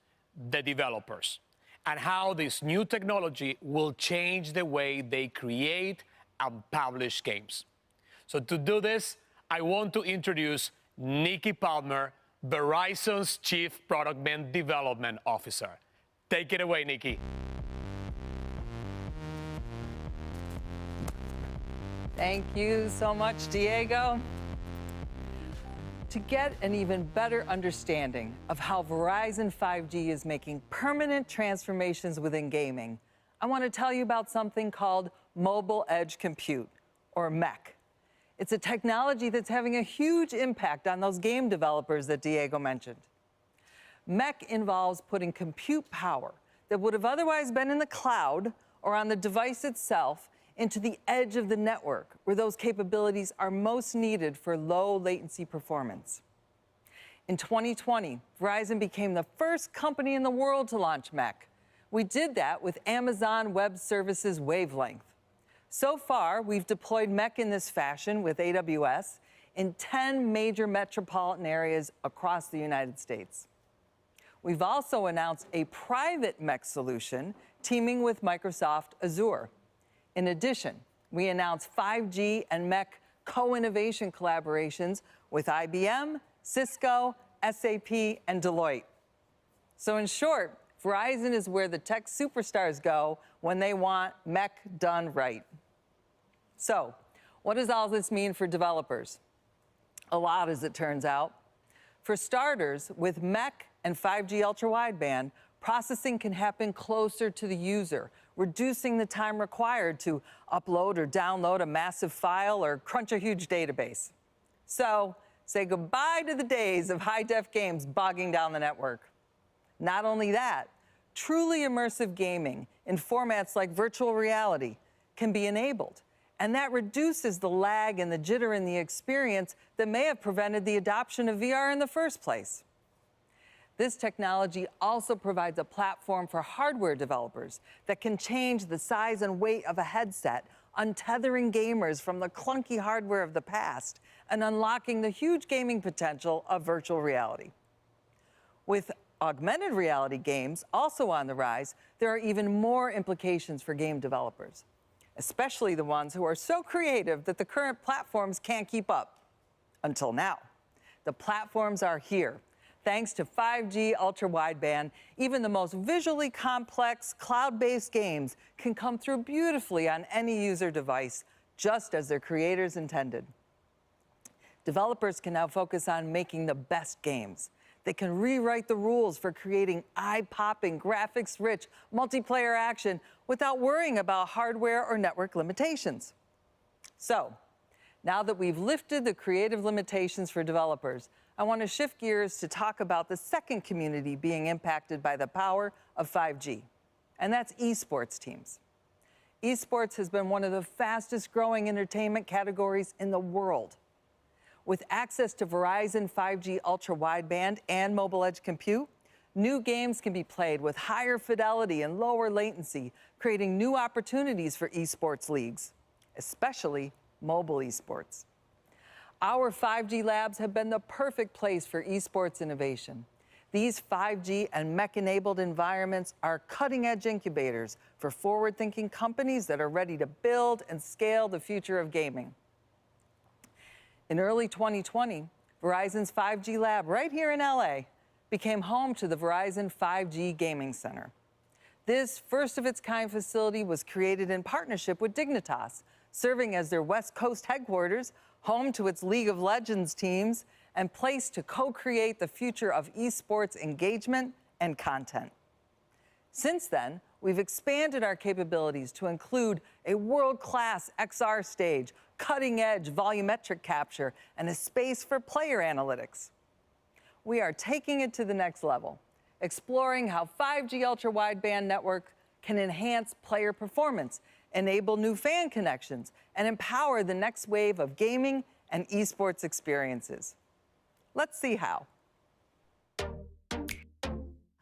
the developers, and how this new technology will change the way they create and publish games. So to do this, I want to introduce Nikki Palmer, Verizon's Chief Product and Development Officer. Take it away, Nikki. Thank you so much, Diego. To get an even better understanding of how Verizon 5G is making permanent transformations within gaming, I want to tell you about something called Mobile Edge Compute, or MEC. It's a technology that's having a huge impact on those game developers that Diego mentioned. MEC involves putting compute power that would have otherwise been in the cloud or on the device itself into the edge of the network, where those capabilities are most needed for low latency performance. In 2020, Verizon became the first company in the world to launch MEC. We did that with Amazon Web Services Wavelength. So far, we've deployed MEC in this fashion with AWS in 10 major metropolitan areas across the United States. We've also announced a private MEC solution teaming with Microsoft Azure. In addition, we announced 5G and MEC co-innovation collaborations with IBM, Cisco, SAP, and Deloitte. So in short, Verizon is where the tech superstars go when they want MEC done right. So what does all this mean for developers? A lot, as it turns out. For starters, with MEC and 5G ultra-wideband, processing can happen closer to the user, reducing the time required to upload or download a massive file or crunch a huge database. So, say goodbye to the days of high-def games bogging down the network. Not only that, truly immersive gaming in formats like virtual reality can be enabled, and that reduces the lag and the jitter in the experience that may have prevented the adoption of VR in the first place. This technology also provides a platform for hardware developers that can change the size and weight of a headset, untethering gamers from the clunky hardware of the past and unlocking the huge gaming potential of virtual reality. With augmented reality games also on the rise, there are even more implications for game developers, especially the ones who are so creative that the current platforms can't keep up. Until now. The platforms are here. Thanks to 5G ultra-wideband, even the most visually complex cloud-based games can come through beautifully on any user device, just as their creators intended. Developers can now focus on making the best games. They can rewrite the rules for creating eye-popping, graphics-rich multiplayer action without worrying about hardware or network limitations. So, now that we've lifted the creative limitations for developers, I want to shift gears to talk about the second community being impacted by the power of 5G, and that's esports teams. Esports has been one of the fastest growing entertainment categories in the world. With access to Verizon 5G ultra-wideband and mobile edge compute, new games can be played with higher fidelity and lower latency, creating new opportunities for esports leagues, especially mobile esports. Our 5G labs have been the perfect place for esports innovation. These 5G and MEC-enabled environments are cutting-edge incubators for forward-thinking companies that are ready to build and scale the future of gaming. In early 2020, Verizon's 5G lab right here in LA became home to the Verizon 5G Gaming Center. This first-of-its-kind facility was created in partnership with Dignitas, serving as their West Coast headquarters, home to its League of Legends teams, and place to co-create the future of esports engagement and content. Since then, we've expanded our capabilities to include a world-class XR stage, cutting-edge volumetric capture, and a space for player analytics. We are taking it to the next level, exploring how 5G ultra-wideband network can enhance player performance, enable new fan connections, and empower the next wave of gaming and esports experiences. Let's see how.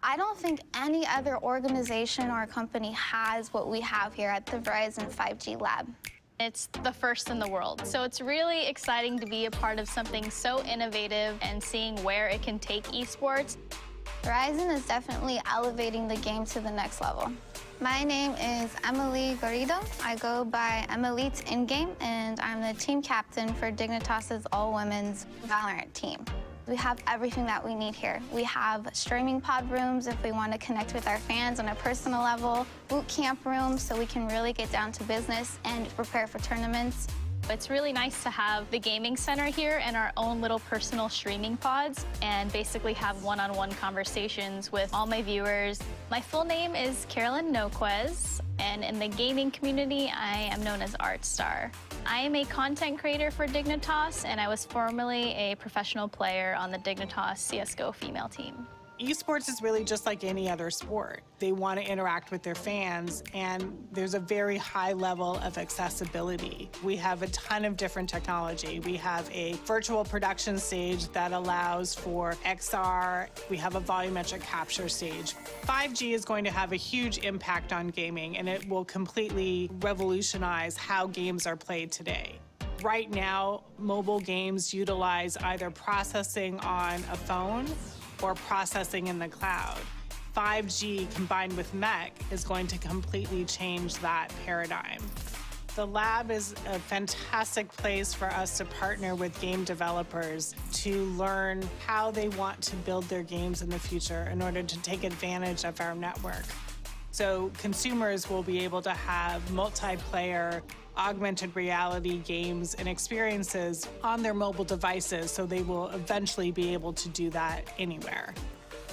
I don't think any other organization or company has what we have here at the Verizon 5G Lab. It's the first in the world, so it's really exciting to be a part of something so innovative and seeing where it can take esports. Verizon is definitely elevating the game to the next level. My name is Emily Garrido. I go by Emilite in-game, and I'm the team captain for Dignitas' all-women's Valorant team. We have everything that we need here. We have streaming pod rooms if we want to connect with our fans on a personal level, boot camp rooms so we can really get down to business and prepare for tournaments. It's really nice to have the gaming center here and our own little personal streaming pods and basically have one-on-one conversations with all my viewers. My full name is Carolyn Noquez, and in the gaming community, I am known as ArtStar. I am a content creator for Dignitas, and I was formerly a professional player on the Dignitas CSGO female team. Esports is really just like any other sport. They want to interact with their fans, and there's a very high level of accessibility. We have a ton of different technology. We have a virtual production stage that allows for XR. We have a volumetric capture stage. 5G is going to have a huge impact on gaming, and it will completely revolutionize how games are played today. Right now, mobile games utilize either processing on a phone or processing in the cloud. 5G combined with MEC is going to completely change that paradigm. The lab is a fantastic place for us to partner with game developers to learn how they want to build their games in the future in order to take advantage of our network. So consumers will be able to have multiplayer, augmented reality games and experiences on their mobile devices, so they will eventually be able to do that anywhere.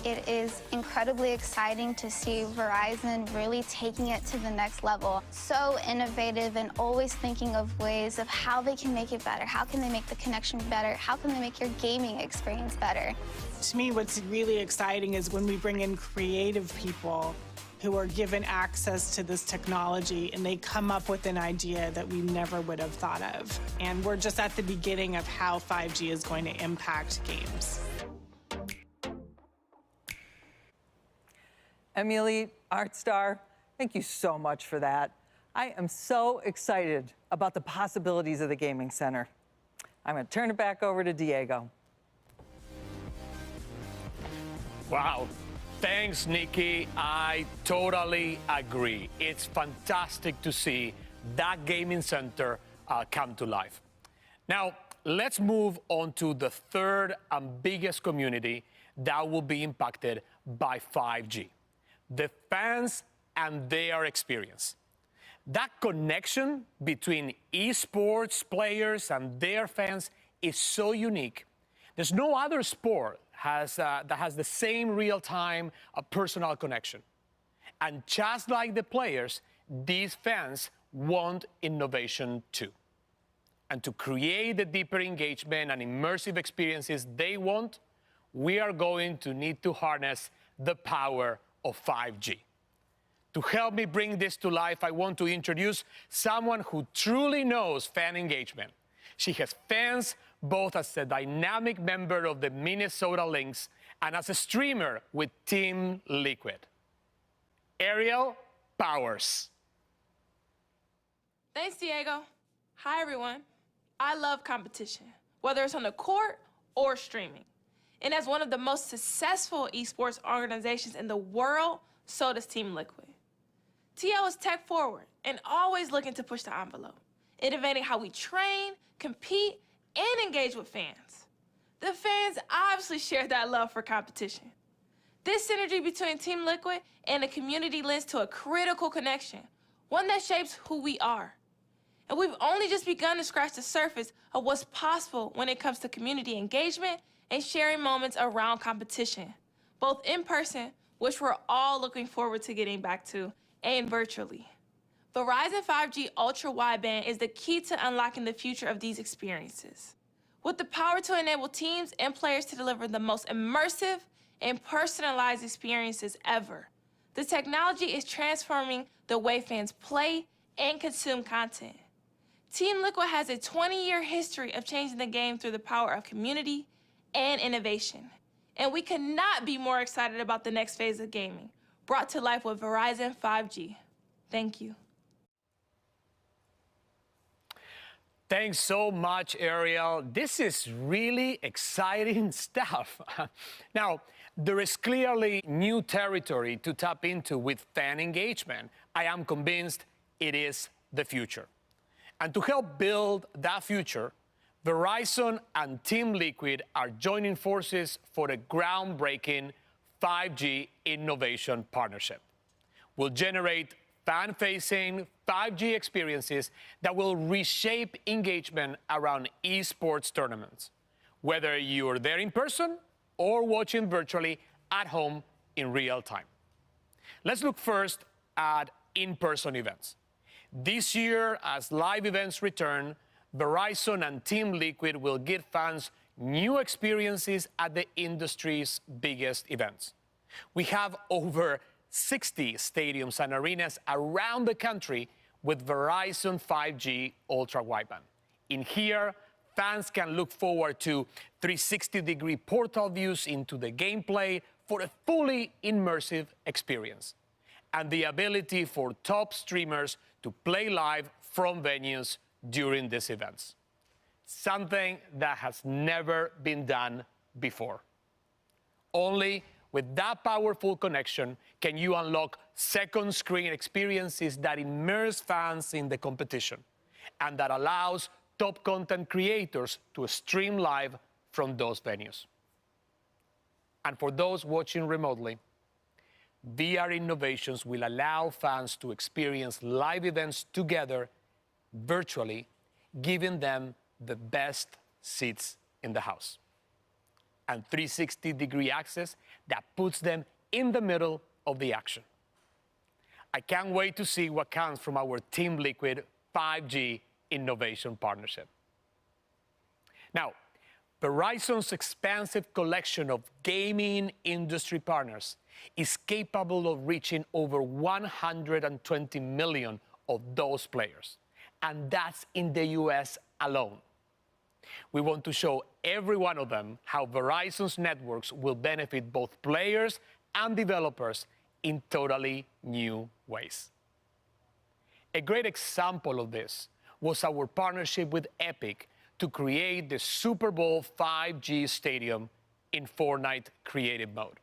It is incredibly exciting to see Verizon really taking it to the next level. So innovative and always thinking of ways of how they can make it better. How can they make the connection better? How can they make your gaming experience better? To me, what's really exciting is when we bring in creative people who are given access to this technology and they come up with an idea that we never would have thought of. And we're just at the beginning of how 5G is going to impact games. Emily, art star, thank you so much for that. I am so excited about the possibilities of the Gaming Center. I'm going to turn it back over to Diego. Wow. Thanks, Nikki. I totally agree. It's fantastic to see that gaming center come to life. Now, let's move on to the third and biggest community that will be impacted by 5G. The fans and their experience. That connection between esports players and their fans is so unique. There's no other sport that has the same real-time personal connection. And just like the players, these fans want innovation too. And to create the deeper engagement and immersive experiences they want, we are going to need to harness the power of 5G. To help me bring this to life, I want to introduce someone who truly knows fan engagement. She has fans both as a dynamic member of the Minnesota Lynx and as a streamer with Team Liquid. Ariel Powers. Thanks, Diego. Hi, everyone. I love competition, whether it's on the court or streaming. And as one of the most successful esports organizations in the world, so does Team Liquid. TL is tech forward and always looking to push the envelope, innovating how we train, compete, and engage with fans. The fans obviously share that love for competition. This synergy between Team Liquid and the community lends to a critical connection, one that shapes who we are. And we've only just begun to scratch the surface of what's possible when it comes to community engagement and sharing moments around competition, both in person, which we're all looking forward to getting back to, and virtually. Verizon 5G Ultra Wideband is the key to unlocking the future of these experiences. With the power to enable teams and players to deliver the most immersive and personalized experiences ever, the technology is transforming the way fans play and consume content. Team Liquid has a 20-year history of changing the game through the power of community and innovation. And we could not be more excited about the next phase of gaming, brought to life with Verizon 5G. Thank you. Thanks so much, Ariel. This is really exciting stuff. Now, there is clearly new territory to tap into with fan engagement. I am convinced it is the future. And to help build that future, Verizon and Team Liquid are joining forces for a groundbreaking 5G innovation partnership. We'll generate fan-facing 5G experiences that will reshape engagement around esports tournaments, whether you're there in person or watching virtually at home in real time. Let's look first at in-person events. This year, as live events return, Verizon and Team Liquid will give fans new experiences at the industry's biggest events. We have over 60 stadiums and arenas around the country with Verizon 5G Ultra Wideband. In here, fans can look forward to 360-degree portal views into the gameplay for a fully immersive experience, and the ability for top streamers to play live from venues during these events. Something that has never been done before. Only with that powerful connection can you unlock second screen experiences that immerse fans in the competition and that allows top content creators to stream live from those venues. And for those watching remotely, VR innovations will allow fans to experience live events together virtually, giving them the best seats in the house. And 360-degree access that puts them in the middle of the action. I can't wait to see what comes from our Team Liquid 5G innovation partnership. Now, Verizon's expansive collection of gaming industry partners is capable of reaching over 120 million of those players, and that's in the US alone. We want to show every one of them how Verizon's networks will benefit both players and developers in totally new ways. A great example of this was our partnership with Epic to create the Super Bowl 5G stadium in Fortnite creative mode.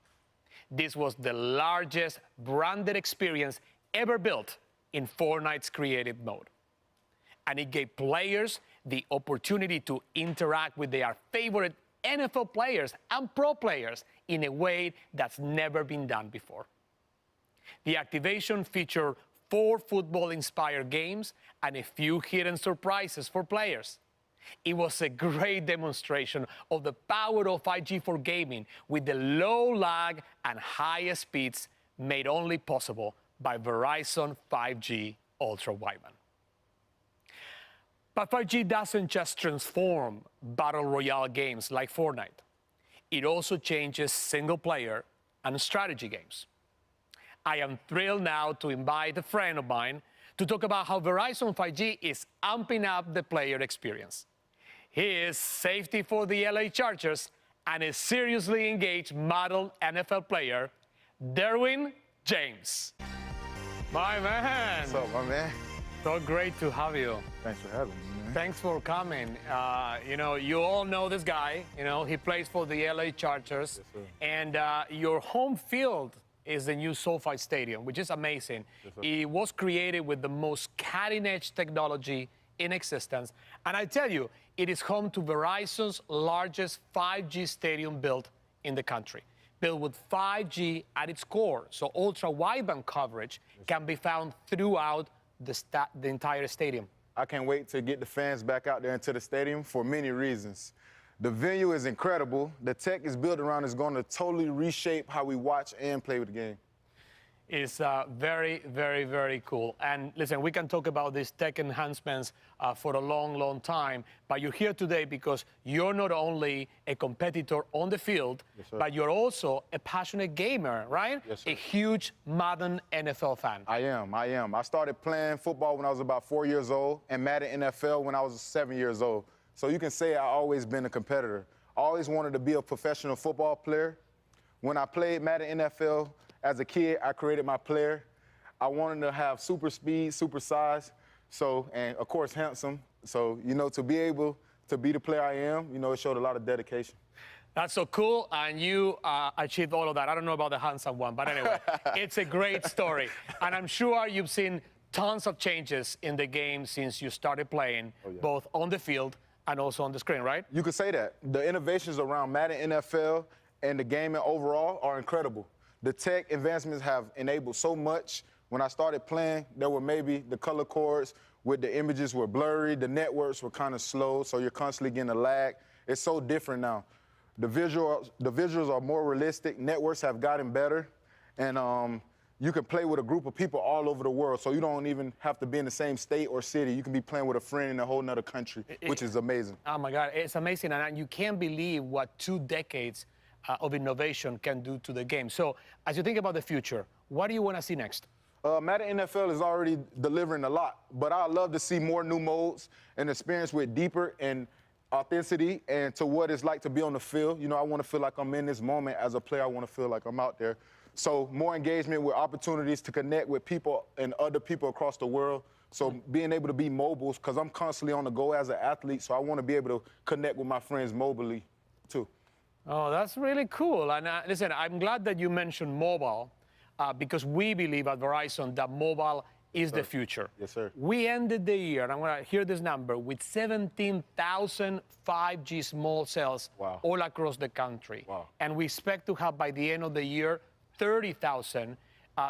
This was the largest branded experience ever built in Fortnite's creative mode. And it gave players the opportunity to interact with their favorite NFL players and pro players in a way that's never been done before. The activation featured 4 football-inspired games and a few hidden surprises for players. It was a great demonstration of the power of 5G for gaming with the low lag and high speeds made only possible by Verizon 5G Ultra Wideband. But 5G doesn't just transform battle royale games like Fortnite. It also changes single-player and strategy games. I am thrilled now to invite a friend of mine to talk about how Verizon 5G is amping up the player experience. He is safety for the LA Chargers and a seriously engaged model NFL player, Derwin James. My man. What's up, my man? So great to have you. Thanks for having me, man. Thanks for coming. You know, you all know this guy. You know, he plays for the LA Chargers. Yes, and your home field is the new SoFi Stadium, which is amazing. Yes, it was created with the most cutting-edge technology in existence. And I tell you, it is home to Verizon's largest 5G stadium built in the country, built with 5G at its core. So ultra-wideband coverage can be found throughout the entire stadium. I can't wait to get the fans back out there into the stadium for many reasons. The venue is incredible. The tech is built around is going to totally reshape how we watch and play with the game. It's very, very, very cool. And listen, we can talk about these tech enhancements for a long, long time, but you're here today because you're not only a competitor on the field, yes, but you're also a passionate gamer, right? Yes, sir. A huge Madden NFL fan. I am. I started playing football when I was about 4 years old and Madden NFL when I was 7 years old. So you can say I've always been a competitor. I always wanted to be a professional football player. When I played Madden NFL, as a kid, I created my player. I wanted to have super speed, super size, and of course, handsome. So, you know, to be able to be the player I am, you know, it showed a lot of dedication. That's so cool, and you achieved all of that. I don't know about the handsome one, but anyway, it's a great story. And I'm sure you've seen tons of changes in the game since you started playing, both on the field and also on the screen, right? You could say that. The innovations around Madden NFL and the gaming overall are incredible. The tech advancements have enabled so much. When I started playing, there were maybe the color cords with the images were blurry, the networks were kind of slow, so you're constantly getting a lag. It's so different now. The visuals are more realistic, networks have gotten better, and you can play with a group of people all over the world, so you don't even have to be in the same state or city. You can be playing with a friend in a whole nother country, which is amazing. Oh my God, it's amazing, and you can't believe what 2 decades of innovation can do to the game. So as you think about the future, what do you want to see next? Madden NFL is already delivering a lot, but I'd love to see more new modes and experience with deeper and authenticity and to what it's like to be on the field. You know, I want to feel like I'm in this moment as a player. I want to feel like I'm out there. So more engagement with opportunities to connect with people and other people across the world. So being able to be mobile, because I'm constantly on the go as an athlete, so I want to be able to connect with my friends mobilely, too. Oh, that's really cool. And listen, I'm glad that you mentioned mobile because we believe at Verizon that mobile is the future. Yes, sir. We ended the year, and I'm going to hear this number, with 17,000 5G small cells all across the country. Wow. And we expect to have, by the end of the year, 30,000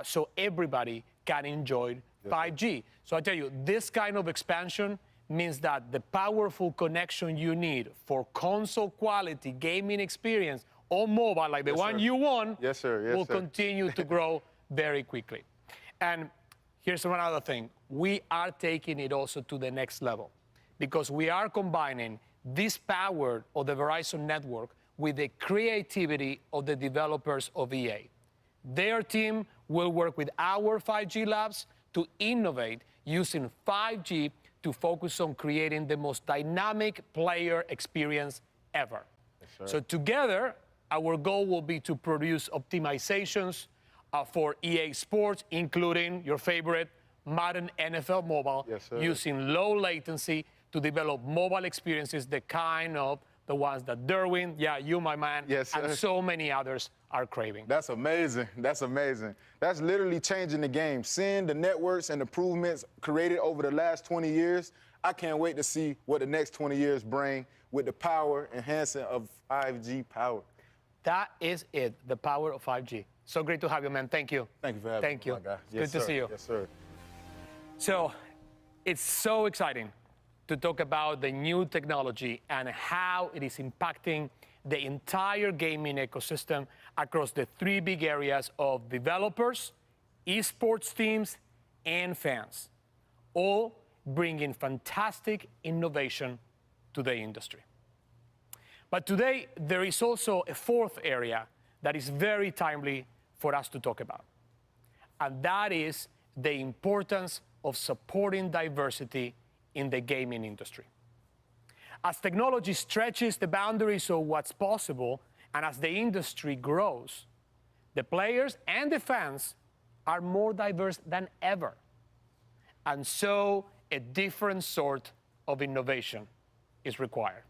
so everybody can enjoy 5G. So I tell you, this kind of expansion means that the powerful connection you need for console quality gaming experience on mobile, like the one you want, will continue to grow very quickly. And here's one other thing. We are taking it also to the next level because we are combining this power of the Verizon network with the creativity of the developers of EA. Their team will work with our 5G labs to innovate using 5G to focus on creating the most dynamic player experience ever. So together, our goal will be to produce optimizations for EA Sports, including your favorite Madden NFL Mobile, using low latency to develop mobile experiences, the kind of the ones that Derwin, you, my man, and so many others are craving. That's amazing. That's amazing. That's literally changing the game. Seeing the networks and improvements created over the last 20 years, I can't wait to see what the next 20 years bring with the power enhancing of 5G power. That is it, the power of 5G. So great to have you, man. Thank you. Thank you for having me. Thank you. My guy. Good to see you. Yes, sir. So it's so exciting to talk about the new technology and how it is impacting the entire gaming ecosystem across the three big areas of developers, esports teams, and fans, all bringing fantastic innovation to the industry. But today, there is also a fourth area that is very timely for us to talk about, and that is the importance of supporting diversity in the gaming industry. As technology stretches the boundaries of what's possible, and as the industry grows, the players and the fans are more diverse than ever. And so a different sort of innovation is required.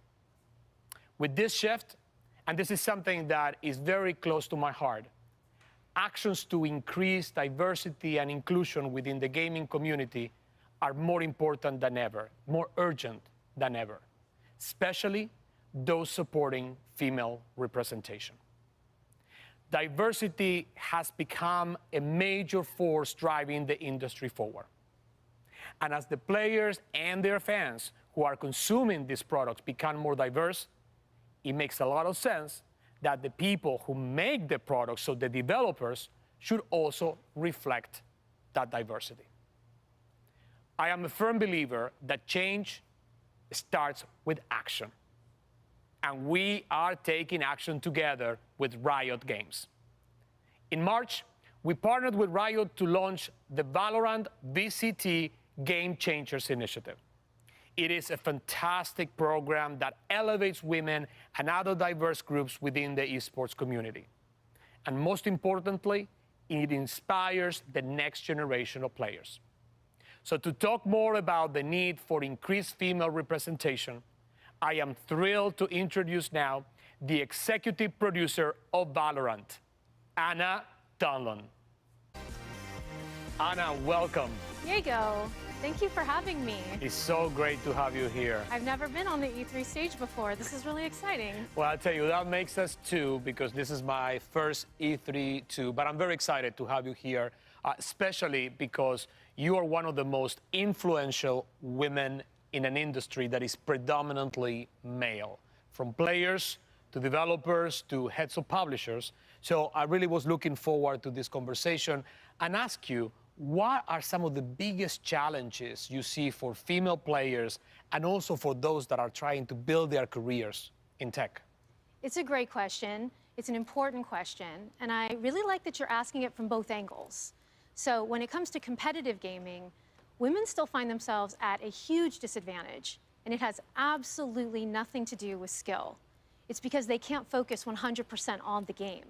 With this shift, and this is something that is very close to my heart, actions to increase diversity and inclusion within the gaming community are more important than ever, more urgent than ever, especially those supporting female representation. Diversity has become a major force driving the industry forward. And as the players and their fans who are consuming these products become more diverse, it makes a lot of sense that the people who make the products, so the developers, should also reflect that diversity. I am a firm believer that change starts with action. And we are taking action together with Riot Games. In March, we partnered with Riot to launch the Valorant VCT Game Changers Initiative. It is a fantastic program that elevates women and other diverse groups within the esports community. And most importantly, it inspires the next generation of players. So to talk more about the need for increased female representation, I am thrilled to introduce now the executive producer of Valorant, Anna Dunlon. Anna, welcome. Diego, thank you for having me. It's so great to have you here. I've never been on the E3 stage before. This is really exciting. Well, I'll tell you, that makes us two because this is my first E3 too. But I'm very excited to have you here, especially because you are one of the most influential women in an industry that is predominantly male, from players to developers to heads of publishers. So I really was looking forward to this conversation and ask you, what are some of the biggest challenges you see for female players and also for those that are trying to build their careers in tech? It's a great question. It's an important question. And I really like that you're asking it from both angles. So when it comes to competitive gaming, women still find themselves at a huge disadvantage. And it has absolutely nothing to do with skill. It's because they can't focus 100% on the game.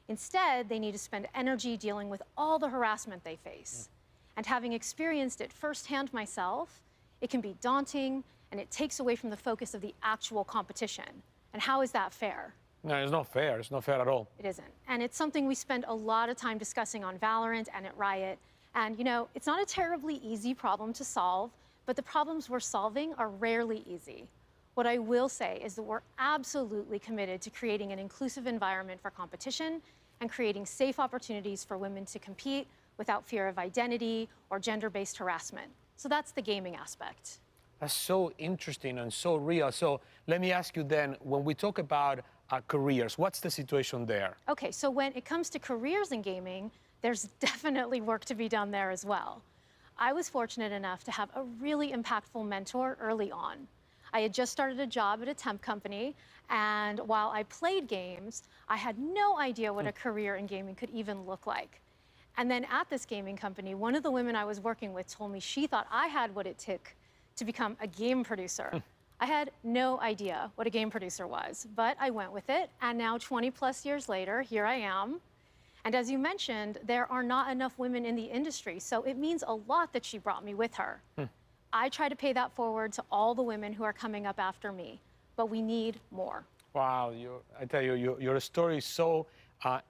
Instead, they need to spend energy dealing with all the harassment they face. And having experienced it firsthand myself, it can be daunting and it takes away from the focus of the actual competition. And how is that fair? No, it's not fair. It's not fair at all. It isn't. And it's something we spend a lot of time discussing on Valorant and at Riot. And, you know, it's not a terribly easy problem to solve, but the problems we're solving are rarely easy. What I will say is that we're absolutely committed to creating an inclusive environment for competition and creating safe opportunities for women to compete without fear of identity or gender-based harassment. So that's the gaming aspect. That's so interesting and so real. So let me ask you then, when we talk about careers, what's the situation there? Okay, so when it comes to careers in gaming, there's definitely work to be done there as well. I was fortunate enough to have a really impactful mentor early on. I had just started a job at a temp company, and while I played games, I had no idea what a career in gaming could even look like. And then at this gaming company, one of the women I was working with told me she thought I had what it took to become a game producer. I had no idea what a game producer was, but I went with it, and now 20 plus years later, here I am. And as you mentioned, there are not enough women in the industry, so it means a lot that she brought me with her. I try to pay that forward to all the women who are coming up after me, but we need more. Wow, I tell you, your story is so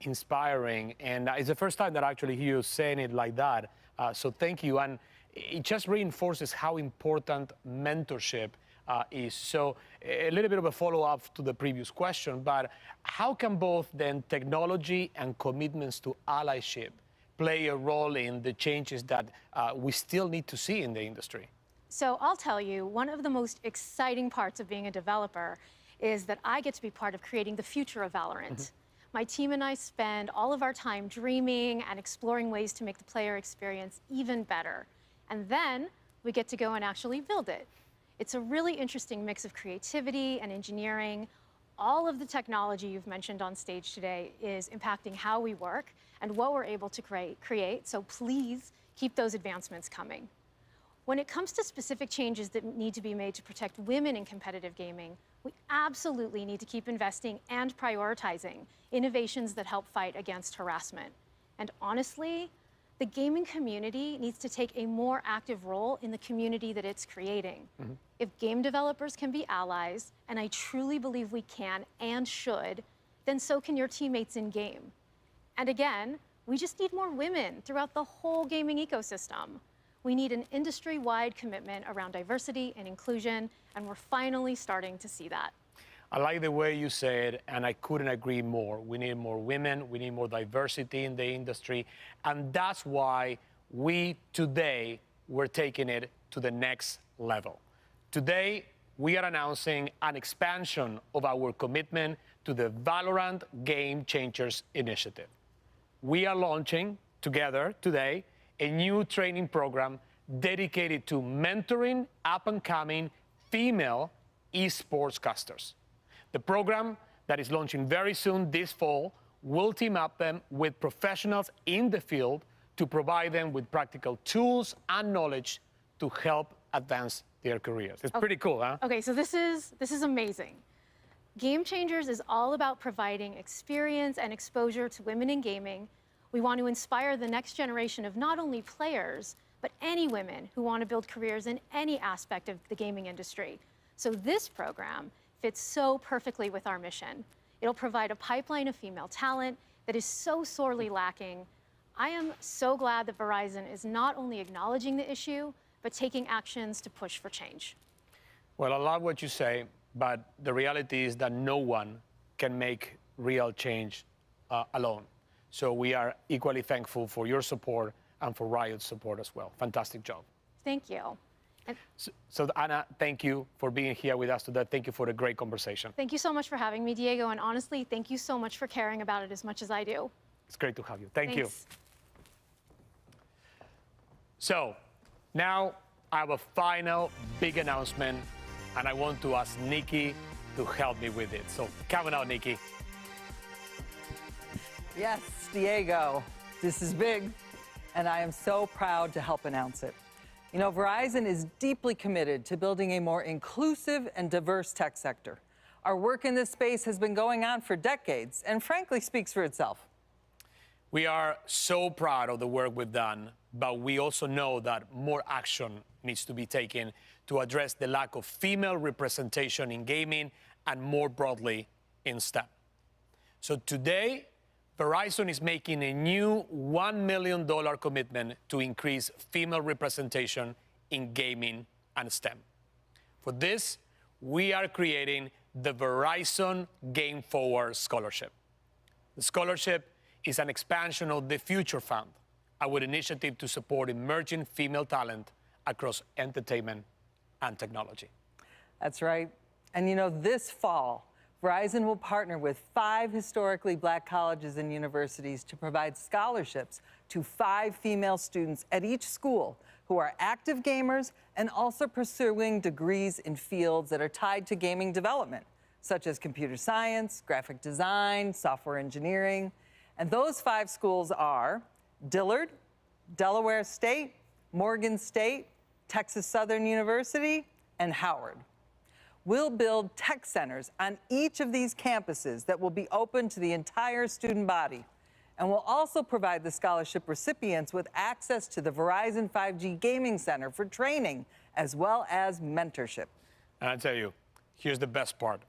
inspiring, and it's the first time that I actually hear you saying it like that. So thank you, and it just reinforces how important mentorship is. So a little bit of a follow-up to the previous question, but how can both then technology and commitments to allyship play a role in the changes that we still need to see in the industry? So I'll tell you, one of the most exciting parts of being a developer is that I get to be part of creating the future of Valorant. My team and I spend all of our time dreaming and exploring ways to make the player experience even better. And then we get to go and actually build it. It's a really interesting mix of creativity and engineering. All of the technology you've mentioned on stage today is impacting how we work and what we're able to create. So please keep those advancements coming. When it comes to specific changes that need to be made to protect women in competitive gaming, we absolutely need to keep investing and prioritizing innovations that help fight against harassment. And honestly, the gaming community needs to take a more active role in the community that it's creating. If game developers can be allies, and I truly believe we can and should, then so can your teammates in game. And again, we just need more women throughout the whole gaming ecosystem. We need an industry-wide commitment around diversity and inclusion, and we're finally starting to see that. I like the way you say it, and I couldn't agree more. We need more women, we need more diversity in the industry, and that's why we're taking it to the next level. Today, we are announcing an expansion of our commitment to the Valorant Game Changers Initiative. We are launching together today a new training program dedicated to mentoring up-and-coming female esports casters. The program that is launching very soon this fall will team up them with professionals in the field to provide them with practical tools and knowledge to help advance their careers. It's pretty cool, huh? Okay, so this is amazing. Game Changers is all about providing experience and exposure to women in gaming. We want to inspire the next generation of not only players, but any women who want to build careers in any aspect of the gaming industry. So this program fits so perfectly with our mission. It'll provide a pipeline of female talent that is so sorely lacking. I am so glad that Verizon is not only acknowledging the issue, but taking actions to push for change. Well, I love what you say, but the reality is that no one can make real change alone. So we are equally thankful for your support and for Riot's support as well. Fantastic job. Thank you. So Anna, thank you for being here with us today. Thank you for the great conversation. Thank you so much for having me, Diego. And honestly, thank you so much for caring about it as much as I do. It's great to have you. Thank you. Thanks. So now I have a final big announcement, and I want to ask Nikki to help me with it. So come on out, Nikki. Yes, Diego, this is big, and I am so proud to help announce it. You know, Verizon is deeply committed to building a more inclusive and diverse tech sector. Our work in this space has been going on for decades and frankly speaks for itself. We are so proud of the work we've done, but we also know that more action needs to be taken to address the lack of female representation in gaming and more broadly in STEM. So today, Verizon is making a new $1 million commitment to increase female representation in gaming and STEM. For this, we are creating the Verizon Game Forward Scholarship. The scholarship is an expansion of the Future Fund, our initiative to support emerging female talent across entertainment and technology. That's right. And you know, this fall, Verizon will partner with 5 historically black colleges and universities to provide scholarships to 5 female students at each school who are active gamers and also pursuing degrees in fields that are tied to gaming development, such as computer science, graphic design, software engineering. And those 5 schools are Dillard, Delaware State, Morgan State, Texas Southern University, and Howard. We'll build tech centers on each of these campuses that will be open to the entire student body. And we'll also provide the scholarship recipients with access to the Verizon 5G Gaming Center for training, as well as mentorship. And I tell you, here's the best part.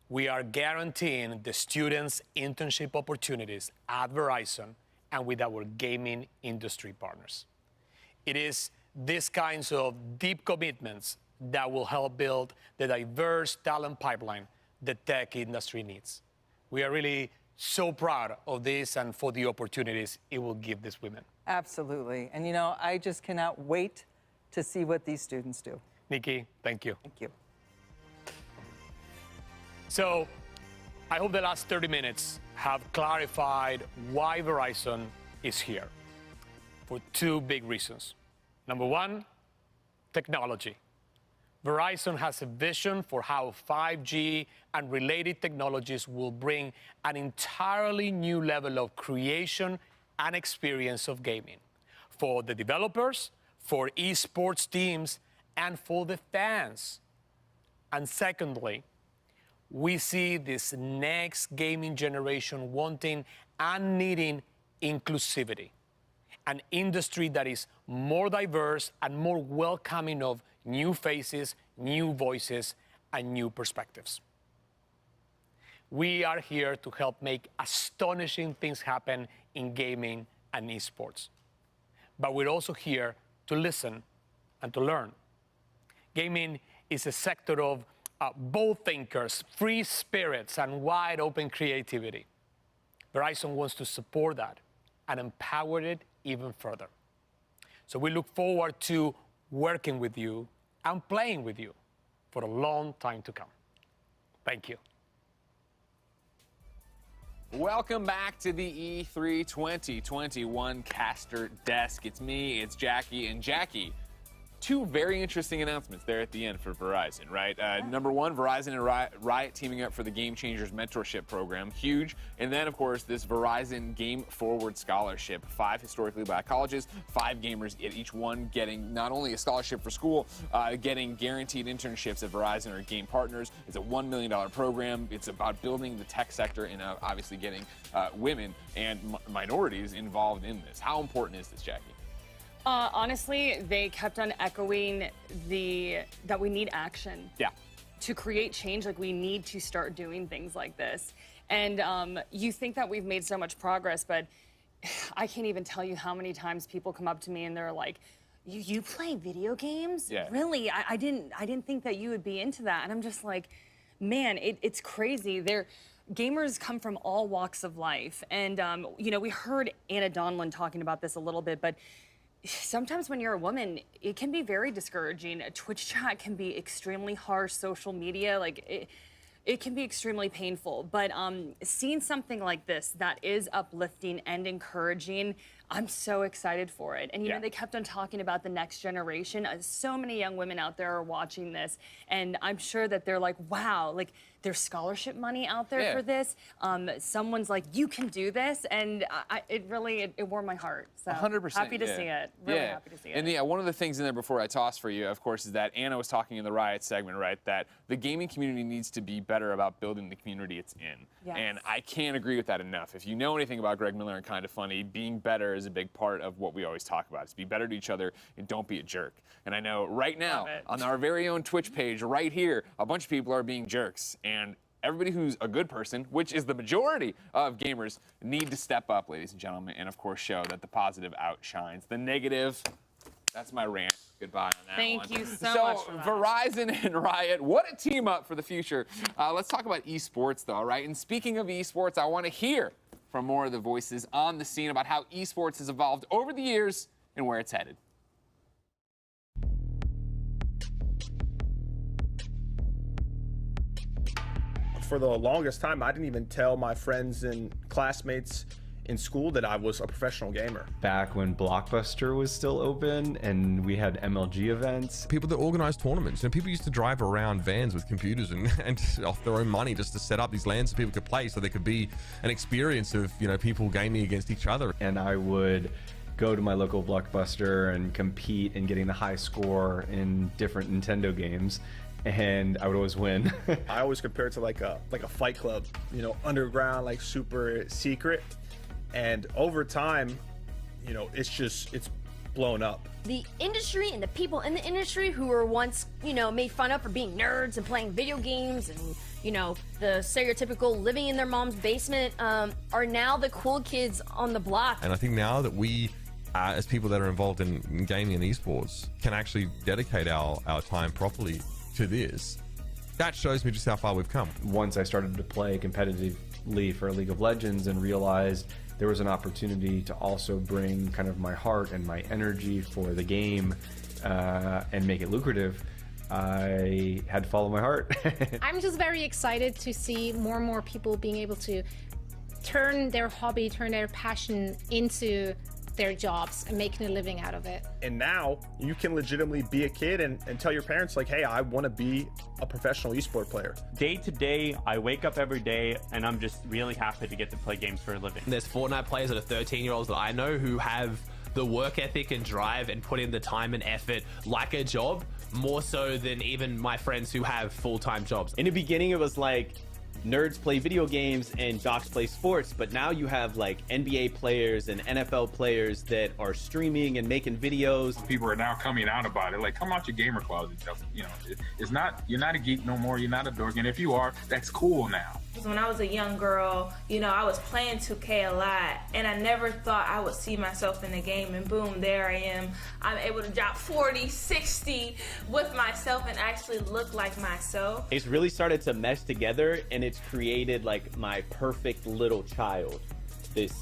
We are guaranteeing the students internship opportunities at Verizon and with our gaming industry partners. It is these kinds of deep commitments that will help build the diverse talent pipeline the tech industry needs. We are really so proud of this and for the opportunities it will give these women. Absolutely. And you know, I just cannot wait to see what these students do. Nikki, thank you. Thank you. So, I hope the last 30 minutes have clarified why Verizon is here for 2 big reasons. Number 1, technology. Verizon has a vision for how 5G and related technologies will bring an entirely new level of creation and experience of gaming for the developers, for esports teams, and for the fans. And secondly, we see this next gaming generation wanting and needing inclusivity, an industry that is more diverse and more welcoming of new faces, new voices, and new perspectives. We are here to help make astonishing things happen in gaming and esports. But we're also here to listen and to learn. Gaming is a sector of bold thinkers, free spirits, and wide open creativity. Verizon wants to support that and empower it even further. So we look forward to working with you and playing with you for a long time to come. Thank you. Welcome back to the E3 2021 caster desk. It's me, it's Jackie, and Jackie, 2 very interesting announcements there at the end for Verizon, right? Number 1, Verizon and Riot teaming up for the Game Changers Mentorship Program, huge. And then, of course, this Verizon Game Forward Scholarship, 5 historically black colleges, 5 gamers at each one getting not only a scholarship for school, getting guaranteed internships at Verizon or game partners. It's a $1 million program. It's about building the tech sector and obviously getting women and minorities involved in this. How important is this, Jackie? Honestly, they kept on echoing that we need action. Yeah. To create change, like we need to start doing things like this. And you think that we've made so much progress, but I can't even tell you how many times people come up to me and they're like, you play video games? Yeah. Really? I didn't think that you would be into that. And I'm just like, man, it's crazy. Gamers come from all walks of life. And, you know, we heard Anna Donlan talking about this a little bit, but sometimes when you're a woman, it can be very discouraging. A Twitch chat can be extremely harsh. Social media, like it can be extremely painful. But seeing something like this that is uplifting and encouraging, I'm so excited for it. And you know, they kept on talking about the next generation. So many young women out there are watching this, and I'm sure that they're like, wow, like there's scholarship money out there for this. Someone's like, you can do this, and it really warmed my heart. So 100%. happy to see it. Really happy to see it. And yeah, one of the things in there before I toss for you, of course, is that Anna was talking in the Riot segment, right, that the gaming community needs to be better about building the community it's in. Yes. And I can't agree with that enough. If you know anything about Greg Miller and Kind of Funny, being better is a big part of what we always talk about. It's be better to each other and don't be a jerk. And I know right now on our very own Twitch page right here, a bunch of people are being jerks. And everybody who's a good person, which is the majority of gamers, need to step up, ladies and gentlemen, and of course show that the positive outshines the negative. That's my rant. Goodbye on that one. Thank you so much for that. Verizon and Riot, what a team up for the future. Let's talk about esports, though, right? And speaking of esports, I want to hear from more of the voices on the scene about how esports has evolved over the years and where it's headed. For the longest time, I didn't even tell my friends and classmates in school that I was a professional gamer. Back when Blockbuster was still open and we had MLG events. People that organize tournaments, and people used to drive around vans with computers and off their own money just to set up these LANs so people could play, so there could be an experience of, you know, people gaming against each other. And I would go to my local Blockbuster and compete in getting the high score in different Nintendo games. And I would always win. I always compare it to like a fight club, you know, underground, like super secret. And over time, you know, it's blown up. The industry and the people in the industry who were once, you know, made fun of for being nerds and playing video games and, you know, the stereotypical living in their mom's basement are now the cool kids on the block. And I think now that we, as people that are involved in gaming and esports, can actually dedicate our time properly to this, that shows me just how far we've come. Once I started to play competitively for League of Legends and realized there was an opportunity to also bring kind of my heart and my energy for the game and make it lucrative, I had to follow my heart. I'm just very excited to see more and more people being able to turn their hobby, turn their passion into their jobs and making a living out of it. And now you can legitimately be a kid and tell your parents like, hey, I want to be a professional esport player. Day to day, I wake up every day and I'm just really happy to get to play games for a living. There's Fortnite players that are 13-year-olds that I know who have the work ethic and drive and put in the time and effort like a job, more so than even my friends who have full-time jobs. In the beginning, it was like, nerds play video games and jocks play sports, but now you have like NBA players and NFL players that are streaming and making videos. People are now coming out about it, like, come out your gamer closet. You know, it's not, you're not a geek no more, you're not a dork, and if you are, that's cool now. When I was a young girl, you know, I was playing 2K a lot, and I never thought I would see myself in the game, and boom, there I am. I'm able to drop 40, 60 with myself and actually look like myself. It's really started to mesh together, and it's created like my perfect little child. This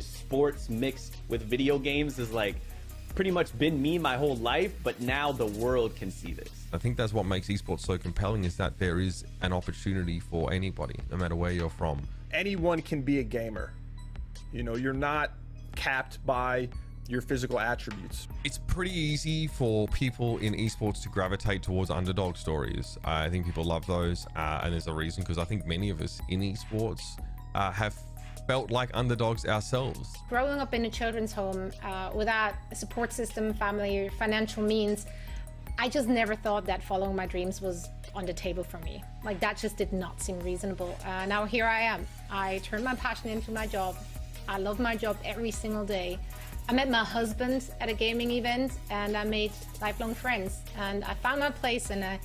sports mixed with video games is like pretty much been me my whole life, but now the world can see this. I think that's what makes esports so compelling, is that there is an opportunity for anybody, no matter where you're from. Anyone can be a gamer. You know, you're not capped by your physical attributes. It's pretty easy for people in esports to gravitate towards underdog stories. I think people love those, and there's a reason, because I think many of us in esports have felt like underdogs ourselves. Growing up in a children's home without a support system, family, financial means, I just never thought that following my dreams was on the table for me. Like, that just did not seem reasonable. Now here I am. I turned my passion into my job. I love my job every single day. I met my husband at a gaming event, and I made lifelong friends. And I found my place, and I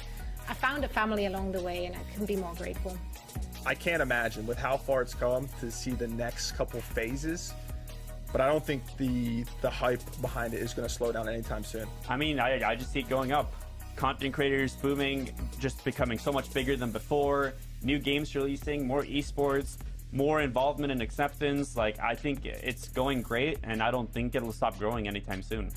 found a family along the way, and I couldn't be more grateful. I can't imagine with how far it's come to see the next couple phases, but I don't think the hype behind it is going to slow down anytime soon. I mean, I just see it going up. Content creators booming, just becoming so much bigger than before. New games releasing, more esports, more involvement and acceptance. Like, I think it's going great, and I don't think it'll stop growing anytime soon.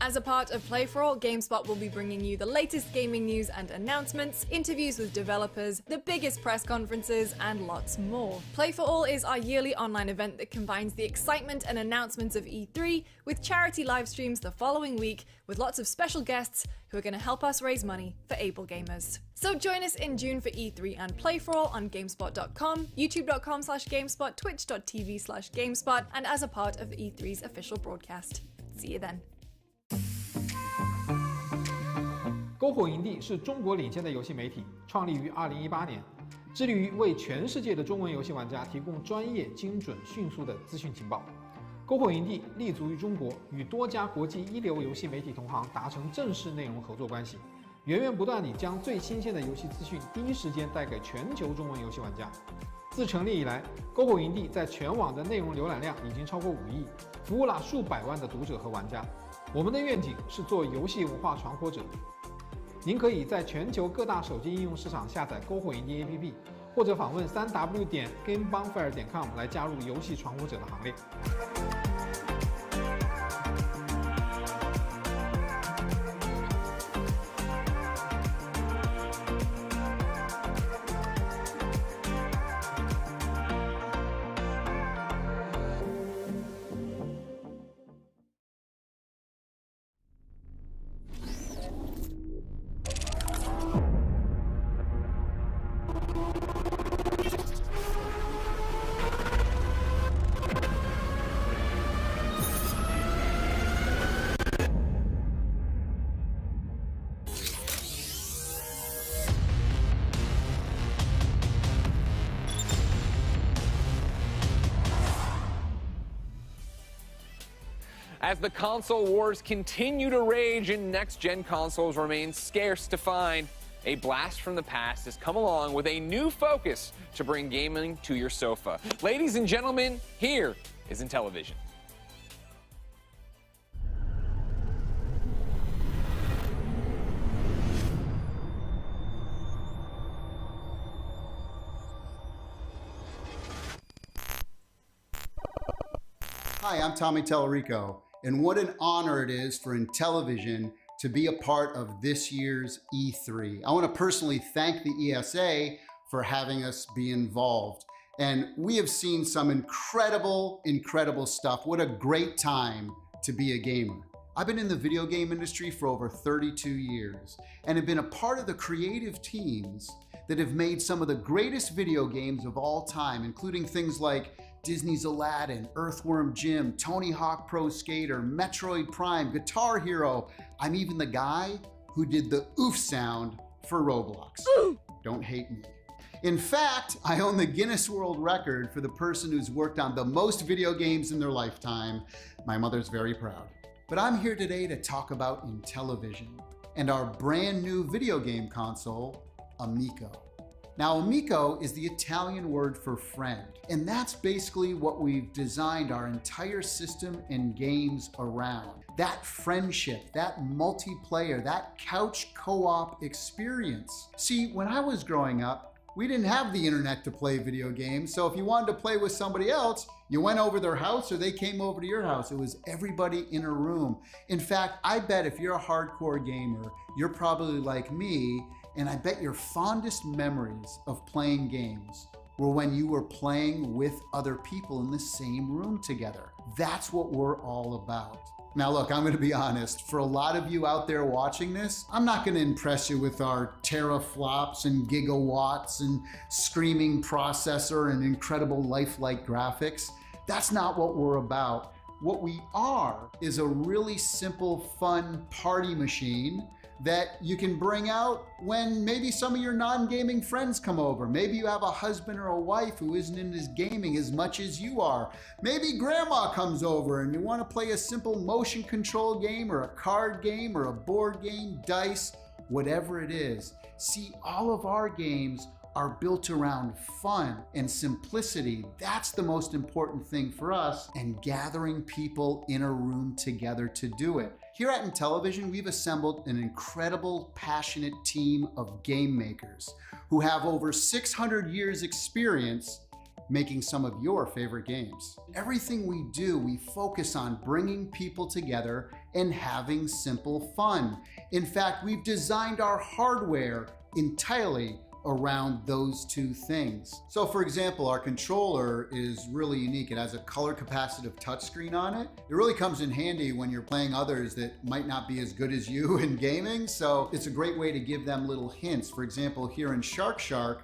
As a part of Play For All, GameSpot will be bringing you the latest gaming news and announcements, interviews with developers, the biggest press conferences, and lots more. Play For All is our yearly online event that combines the excitement and announcements of E3 with charity live streams the following week, with lots of special guests who are going to help us raise money for able gamers. So join us in June for E3 and Play For All on GameSpot.com, YouTube.com/GameSpot, Twitch.tv/GameSpot, and as a part of the E3's official broadcast. See you then. 篝火营地是中国领先的游戏媒体，创立于2018年，致力于为全世界的中文游戏玩家提供专业、精准、迅速的资讯情报。篝火营地立足于中国，与多家国际一流游戏媒体同行达成正式内容合作关系，源源不断地将最新鲜的游戏资讯第一时间带给全球中文游戏玩家。自成立以来，篝火营地在全网的内容浏览量已经超过5亿，服务了数百万的读者和玩家。我们的愿景是做游戏文化传播者。您可以在全球各大手机应用市场下载篝火营地 APP， 或者访问3w.gamebonfire.com 来加入游戏传播者的行列。As the console wars continue to rage and next-gen consoles remain scarce to find, a blast from the past has come along with a new focus to bring gaming to your sofa. Ladies and gentlemen, here is Intellivision. Hi, I'm Tommy Tellerico, and what an honor it is for Intellivision to be a part of this year's E3. I want to personally thank the ESA for having us be involved. And we have seen some incredible stuff. What a great time to be a gamer. I've been in the video game industry for over 32 years and have been a part of the creative teams that have made some of the greatest video games of all time, including things like Disney's Aladdin, Earthworm Jim, Tony Hawk Pro Skater, Metroid Prime, Guitar Hero. I'm even the guy who did the oof sound for Roblox. Don't hate me. In fact, I own the Guinness World Record for the person who's worked on the most video games in their lifetime. My mother's very proud. But I'm here today to talk about Intellivision and our brand new video game console, Amico. Now, amico is the Italian word for friend, and that's basically what we've designed our entire system and games around. That friendship, that multiplayer, that couch co-op experience. See, when I was growing up, we didn't have the internet to play video games, so if you wanted to play with somebody else, you went over their house or they came over to your house. It was everybody in a room. In fact, I bet if you're a hardcore gamer, you're probably like me, and I bet your fondest memories of playing games were when you were playing with other people in the same room together. That's what we're all about. Now look, I'm gonna be honest, for a lot of you out there watching this, I'm not gonna impress you with our teraflops and gigawatts and screaming processor and incredible lifelike graphics. That's not what we're about. What we are is a really simple, fun party machine that you can bring out when maybe some of your non-gaming friends come over. Maybe you have a husband or a wife who isn't into gaming as much as you are. Maybe grandma comes over and you want to play a simple motion control game or a card game or a board game, dice, whatever it is. See, all of our games are built around fun and simplicity. That's the most important thing for us, and gathering people in a room together to do it. Here at Intellivision, we've assembled an incredible, passionate team of game makers who have over 600 years experience making some of your favorite games. Everything we do, we focus on bringing people together and having simple fun. In fact, we've designed our hardware entirely around those two things. So for example, our controller is really unique. It has a color capacitive touchscreen on it. It really comes in handy when you're playing others that might not be as good as you in gaming. So it's a great way to give them little hints. For example, here in Shark,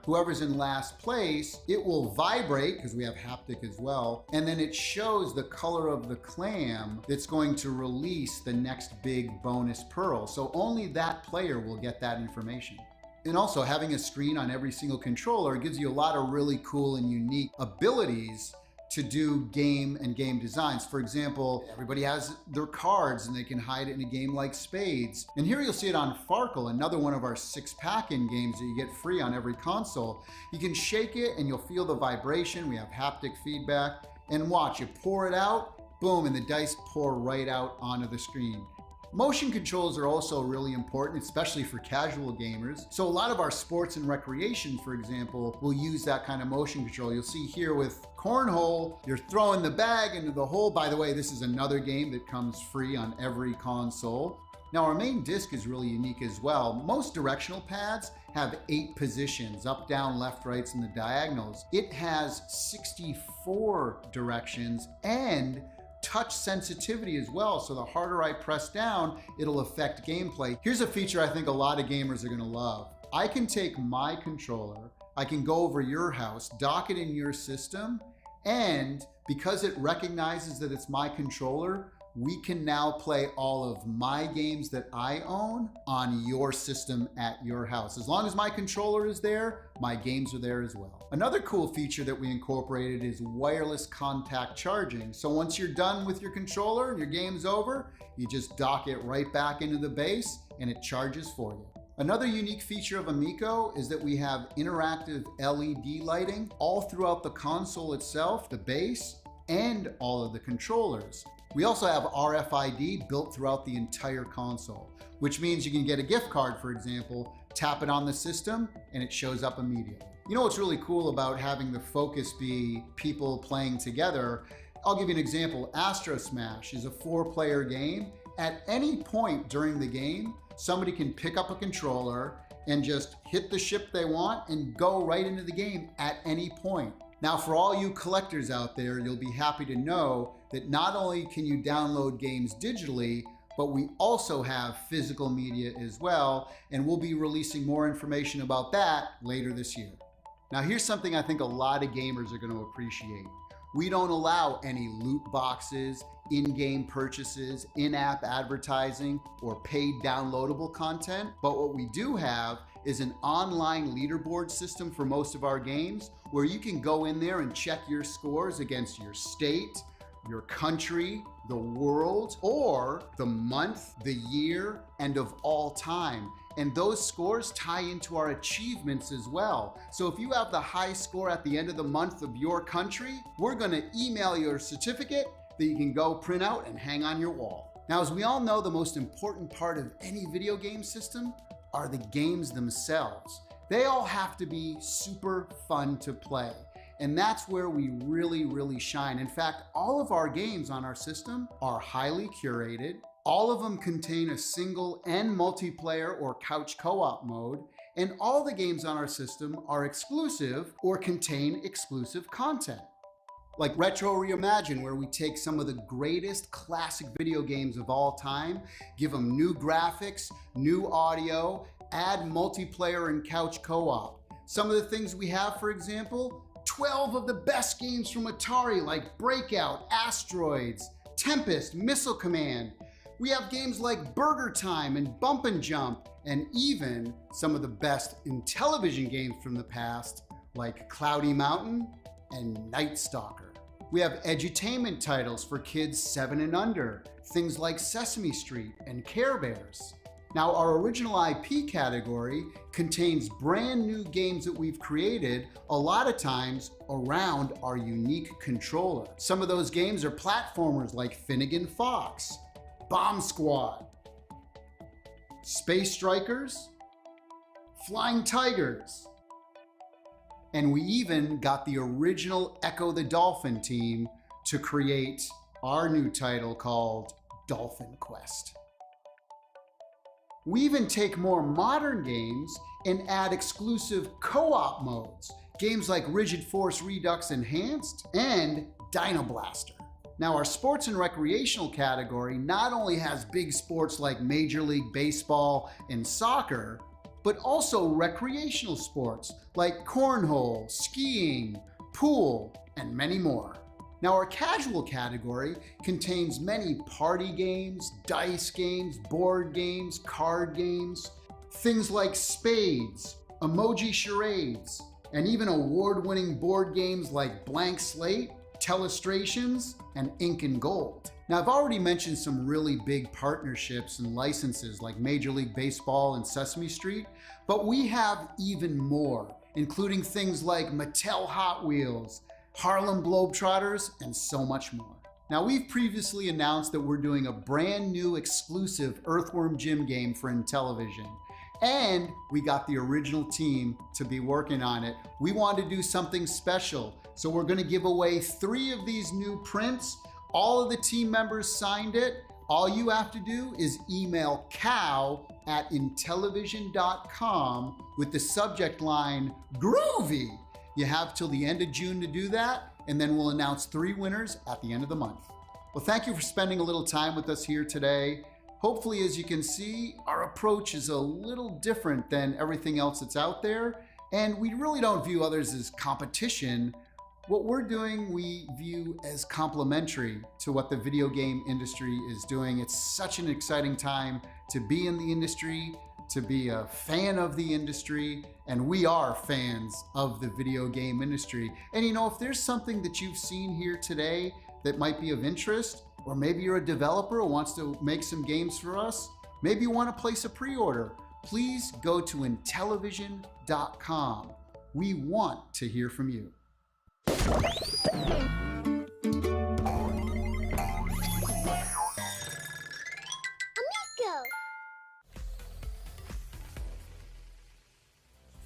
whoever's in last place, it will vibrate because we have haptic as well. And then it shows the color of the clam that's going to release the next big bonus pearl. So only that player will get that information. And also having a screen on every single controller gives you a lot of really cool and unique abilities to do game and game designs. For example, everybody has their cards and they can hide it in a game like Spades. And here you'll see it on Farkle, another one of our 6-pack-in games that you get free on every console. You can shake it and you'll feel the vibration. We have haptic feedback. And watch, you pour it out, boom, and the dice pour right out onto the screen. Motion controls are also really important, especially for casual gamers. So a lot of our sports and recreation, for example, will use that kind of motion control. You'll see here with cornhole, you're throwing the bag into the hole. By the way, this is another game that comes free on every console. Now our main disc is really unique as well. Most directional pads have 8 positions, up, down, left, rights, and the diagonals. It has 64 directions and touch sensitivity as well, so the harder I press down, it'll affect gameplay. Here's a feature I think a lot of gamers are gonna love. I can take my controller, I can go over your house, dock it in your system, and because it recognizes that it's my controller, we can now play all of my games that I own on your system at your house. As long as my controller is there, my games are there as well. Another cool feature that we incorporated is wireless contact charging. So once you're done with your controller and your game's over, you just dock it right back into the base and it charges for you. Another unique feature of Amico is that we have interactive LED lighting all throughout the console itself, the base, and all of the controllers. We also have RFID built throughout the entire console, which means you can get a gift card, for example, tap it on the system, and it shows up immediately. You know what's really cool about having the focus be people playing together? I'll give you an example. Astro Smash is a 4-player game. At any point during the game, somebody can pick up a controller and just hit the ship they want and go right into the game at any point. Now, for all you collectors out there, you'll be happy to know that not only can you download games digitally, but we also have physical media as well, and we'll be releasing more information about that later this year. Now, here's something I think a lot of gamers are going to appreciate. We don't allow any loot boxes, in-game purchases, in-app advertising, or paid downloadable content, but what we do have is an online leaderboard system for most of our games where you can go in there and check your scores against your state, your country, the world, or the month, the year, and of all time. And those scores tie into our achievements as well. So if you have the high score at the end of the month of your country, we're gonna email your certificate that you can go print out and hang on your wall. Now, as we all know, the most important part of any video game system are the games themselves. They all have to be super fun to play. And that's where we really shine. In fact, all of our games on our system are highly curated. All of them contain a single and multiplayer or couch co-op mode. And all the games on our system are exclusive or contain exclusive content. Like Retro Reimagine, where we take some of the greatest classic video games of all time, give them new graphics, new audio, add multiplayer and couch co-op. Some of the things we have, for example, 12 of the best games from Atari like Breakout, Asteroids, Tempest, Missile Command. We have games like Burger Time and Bump and Jump, and even some of the best in television games from the past like Cloudy Mountain and Night Stalker. We have edutainment titles for kids 7 and under, things like Sesame Street and Care Bears. Now, our original IP category contains brand new games that we've created, a lot of times around our unique controller. Some of those games are platformers like Finnegan Fox, Bomb Squad, Space Strikers, Flying Tigers, And we even got the original Echo the Dolphin team to create our new title called Dolphin Quest. We even take more modern games and add exclusive co-op modes, games like Rigid Force Redux Enhanced and Dino Blaster. Now, our sports and recreational category not only has big sports like Major League Baseball and soccer, but also recreational sports like cornhole, skiing, pool, and many more. Now, our casual category contains many party games, dice games, board games, card games, things like spades, emoji charades, and even award-winning board games like Blank Slate, Telestrations, and Ink and Gold. Now, I've already mentioned some really big partnerships and licenses like Major League Baseball and Sesame Street, but we have even more, including things like Mattel Hot Wheels, Harlem Globetrotters, and so much more. Now, we've previously announced that we're doing a brand new exclusive Earthworm Jim game for Intellivision, and we got the original team to be working on it. We wanted to do something special, so we're gonna give away 3 of these new prints. All of the team members signed it. All you have to do is email cow@intellivision.com with the subject line, Groovy. You have till the end of June to do that, and then we'll announce 3 winners at the end of the month. Well, thank you for spending a little time with us here today. Hopefully, as you can see, our approach is a little different than everything else that's out there, and we really don't view others as competition. What we're doing, we view as complementary to what the video game industry is doing. It's such an exciting time to be in the industry, to be a fan of the industry, and we are fans of the video game industry. And you know, if there's something that you've seen here today that might be of interest, or maybe you're a developer who wants to make some games for us, maybe you want to place a pre-order, please go to Intellivision.com. We want to hear from you.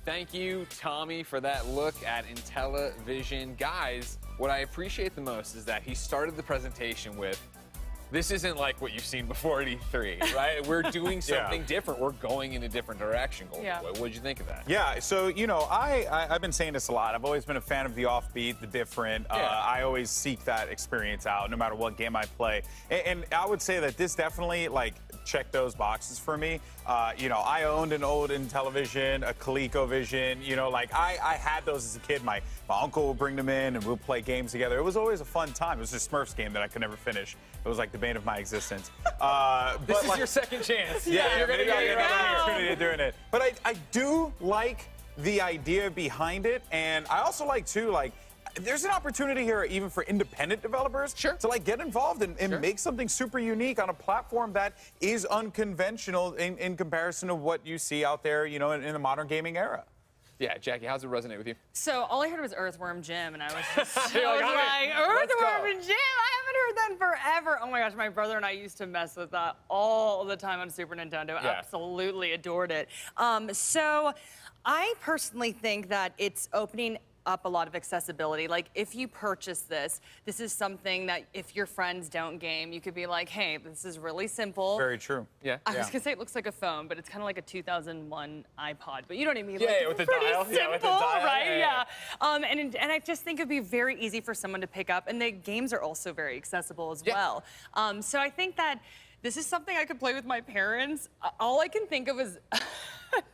Thank you, Tommy, for that look at Intellivision. Guys, what I appreciate the most is that he started the presentation with, this isn't like what you've seen before at E3, right? We're doing something different. We're going in a different direction. What did you think of that? Yeah, so, you know, I've been saying this a lot. I've always been a fan of the offbeat, the different. I always seek that experience out no matter what game I play. And I would say that this definitely, like, checked those boxes for me. You know, I owned an old Intellivision, a ColecoVision. You know, like, I had those as a kid. My uncle would bring them in and we'd play games together. It was always a fun time. It was a Smurfs game that I could never finish. It was like the bane of my existence. This is your second chance. Yeah, you're gonna get another opportunity of doing it. But I do like the idea behind it, and I also like too, like, there's an opportunity here even for independent developers to like get involved and make something super unique on a platform that is unconventional in comparison to what you see out there, you know, in the modern gaming era. Yeah, Jackie, how's it resonate with you? So all I heard was Earthworm Jim, and I was just You're like, Earthworm Jim? I haven't heard that in forever. Oh my gosh, my brother and I used to mess with that all the time on Super Nintendo. Yeah. Absolutely adored it. So I personally think that it's opening up a lot of accessibility. Like, if you purchase this is something that if your friends don't game, you could be like, hey, this is really simple. Very true. Yeah. I was gonna say it looks like a phone, but it's kind of like a 2001 iPod. But you know what I mean? Yeah, like, with the pretty dial. simple, Yeah, with the dial. right? Yeah. And I just think it'd be very easy for someone to pick up, and the games are also very accessible as well. So I think that this is something I could play with my parents. All I can think of is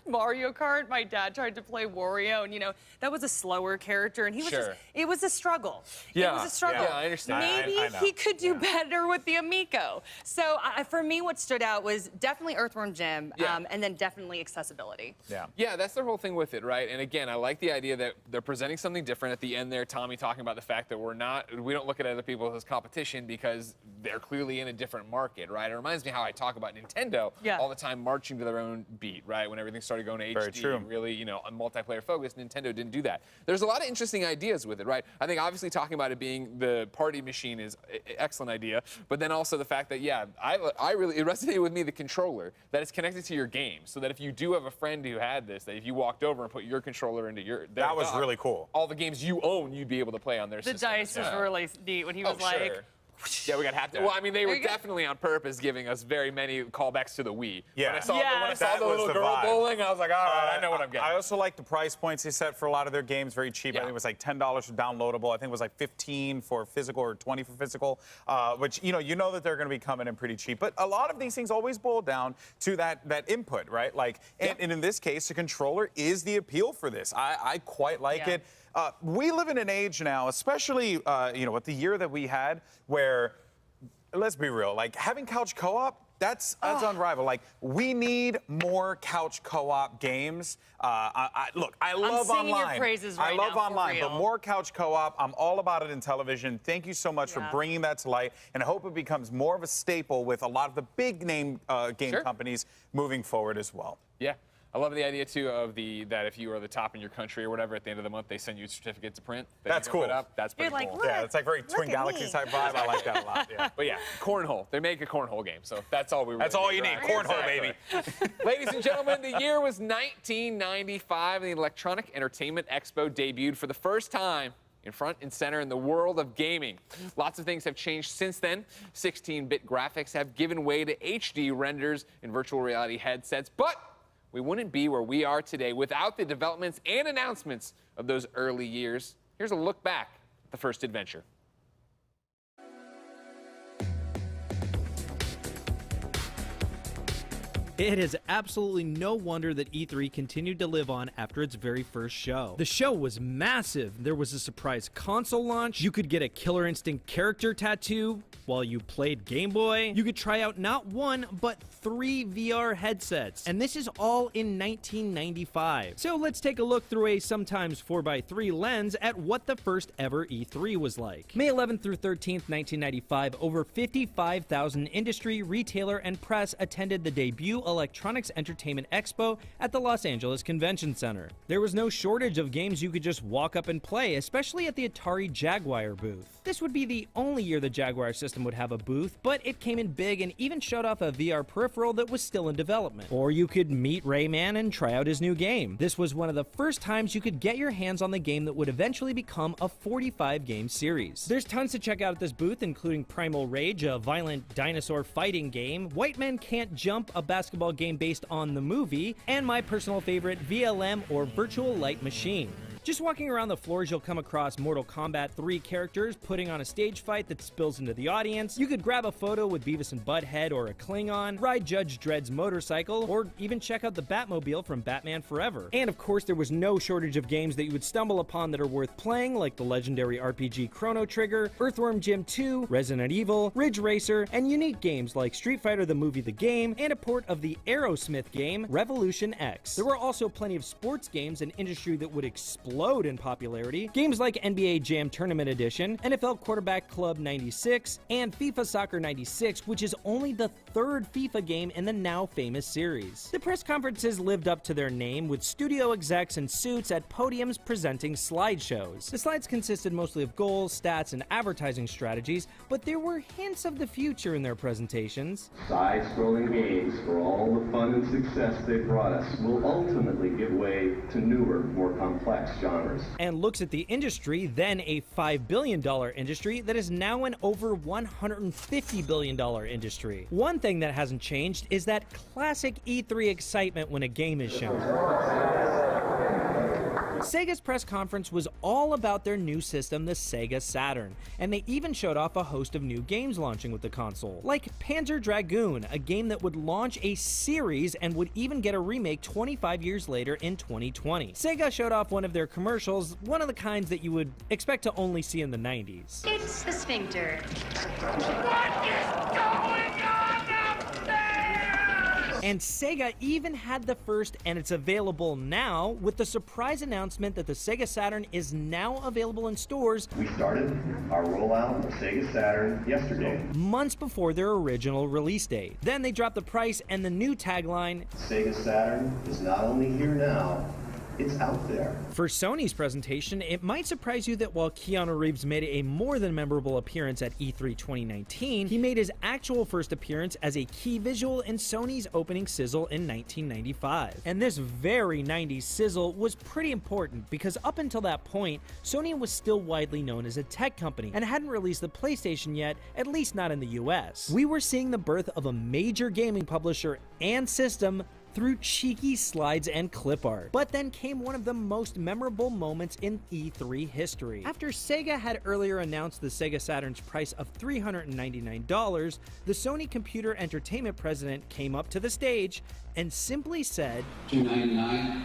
Mario Kart. My dad tried to play Wario, and you know, that was a slower character, and he was just, it was a struggle. Yeah. It was a struggle. Yeah, I understand. Maybe I know. he could do better with the Amico. So for me, what stood out was definitely Earthworm Jim, and then definitely accessibility. Yeah, that's the whole thing with it, right? And again, I like the idea that they're presenting something different at the end there. Tommy talking about the fact that we don't look at other people as competition because they're clearly in a different market, right? It reminds me how I talk about Nintendo all the time marching to their own beat, right? Whenever everything started going to Very HD, true. really, you know, multiplayer focused. Nintendo didn't do that. There's a lot of interesting ideas with it, right? I think obviously talking about it being the party machine is an excellent idea, but then also the fact that, yeah, it resonated with me, the controller, that it's connected to your game, so that if you do have a friend who had this, that if you walked over and put your controller into that was really cool. All the games you own, you'd be able to play on their The system. dice was really neat when he was like, sure. Yeah, we got half. Well, I mean, they were definitely on purpose giving us very many callbacks to the Wii. Yeah. When I saw the little girl vibe. bowling, I was like, all right, I know what I'm getting. I also like the price points they set for a lot of their games, very cheap. I think it was like $10 for downloadable. I think it was like $15 for physical or $20 for physical, which, you know that they're going to be coming in pretty cheap. But a lot of these things always boil down to that input, right? Like, and in this case, the controller is the appeal for this. I quite like it. We live in an age now, especially, with the year that we had, where, let's be real, like having couch co-op, that's unrivaled. Like, we need more couch co-op games. Look, I love singing online. your praises right I love now, for online, but real. more couch co-op. I'm all about it in television. Thank you so much for bringing that to light, and I hope it becomes more of a staple with a lot of the big name game companies moving forward as well. Yeah. I love the idea, too, of that if you are the top in your country or whatever, at the end of the month, they send you a certificate to print. That's cool. Put up. That's pretty You're like, cool. look, Yeah, it's like very Twin Galaxies type vibe. I like that a lot. Yeah. But yeah, cornhole. They make a cornhole game, so that's all we really That's all you need. right? Cornhole, baby. Ladies and gentlemen, the year was 1995, and the Electronic Entertainment Expo debuted for the first time in front and center in the world of gaming. Lots of things have changed since then. 16-bit graphics have given way to HD renders in virtual reality headsets, but we wouldn't be where we are today without the developments and announcements of those early years. Here's a look back at the first adventure. It is absolutely no wonder that E3 continued to live on after its very first show. The show was massive. There was a surprise console launch. You could get a Killer Instinct character tattoo while you played Game Boy. You could try out not one, but 3 VR headsets. And this is all in 1995. So let's take a look through a sometimes 4x3 lens at what the first ever E3 was like. May 11th through 13th, 1995, over 55,000 industry, retailer, and press attended the debut Electronics Entertainment Expo at the Los Angeles Convention Center. There was no shortage of games you could just walk up and play, especially at the Atari Jaguar booth. This would be the only year the Jaguar system would have a booth, but it came in big and even showed off a VR peripheral that was still in development. Or you could meet Rayman and try out his new game. This was one of the first times you could get your hands on the game that would eventually become a 45-game series. There's tons to check out at this booth, including Primal Rage, a violent dinosaur fighting game, White Men Can't Jump, a basketball game based on the movie, and my personal favorite, VLM, or Virtual Light Machine. Just walking around the floors, you'll come across Mortal Kombat 3 characters putting on a stage fight that spills into the audience. You could grab a photo with Beavis and Butthead or a Klingon, ride Judge Dredd's motorcycle, or even check out the Batmobile from Batman Forever. And of course, there was no shortage of games that you would stumble upon that are worth playing, like the legendary RPG Chrono Trigger, Earthworm Jim 2, Resident Evil, Ridge Racer, and unique games like Street Fighter the movie The Game, and a port of the Aerosmith game, Revolution X. There were also plenty of sports games, an industry that would explode in popularity. Games like NBA Jam Tournament Edition, NFL Quarterback Club 96, and FIFA Soccer 96, which is only the 3rd FIFA game in the now famous series. The press conferences lived up to their name, with studio execs in suits at podiums presenting slideshows. The slides consisted mostly of goals, stats, and advertising strategies, but there were hints of the future in their presentations. Side-scrolling games, for all the fun and success they brought us, will ultimately give way to newer, more complex genres. And looks at the industry, then a $5 billion industry that is now an over $150 billion industry. One thing that hasn't changed is that classic E3 excitement when a game is shown. Sega's press conference was all about their new system, the Sega Saturn, and they even showed off a host of new games launching with the console, like Panzer Dragoon, a game that would launch a series and would even get a remake 25 years later in 2020. Sega showed off one of their commercials, one of the kinds that you would expect to only see in the 90s. It's the sphincter. What is going on upstairs? And Sega even had the first, and it's available now, with the surprise announcement that the Sega Saturn is now available in stores. We started our rollout of Sega Saturn yesterday. Months before their original release date. Then they dropped the price and the new tagline, Sega Saturn is not only here now, it's out there. For Sony's presentation, it might surprise you that while Keanu Reeves made a more than memorable appearance at E3 2019, he made his actual first appearance as a key visual in Sony's opening sizzle in 1995. And this very 90s sizzle was pretty important because up until that point, Sony was still widely known as a tech company and hadn't released the PlayStation yet, at least not in the US. We were seeing the birth of a major gaming publisher and system through cheeky slides and clip art. But then came one of the most memorable moments in E3 history. After Sega had earlier announced the Sega Saturn's price of $399, the Sony Computer Entertainment president came up to the stage and simply said, $299.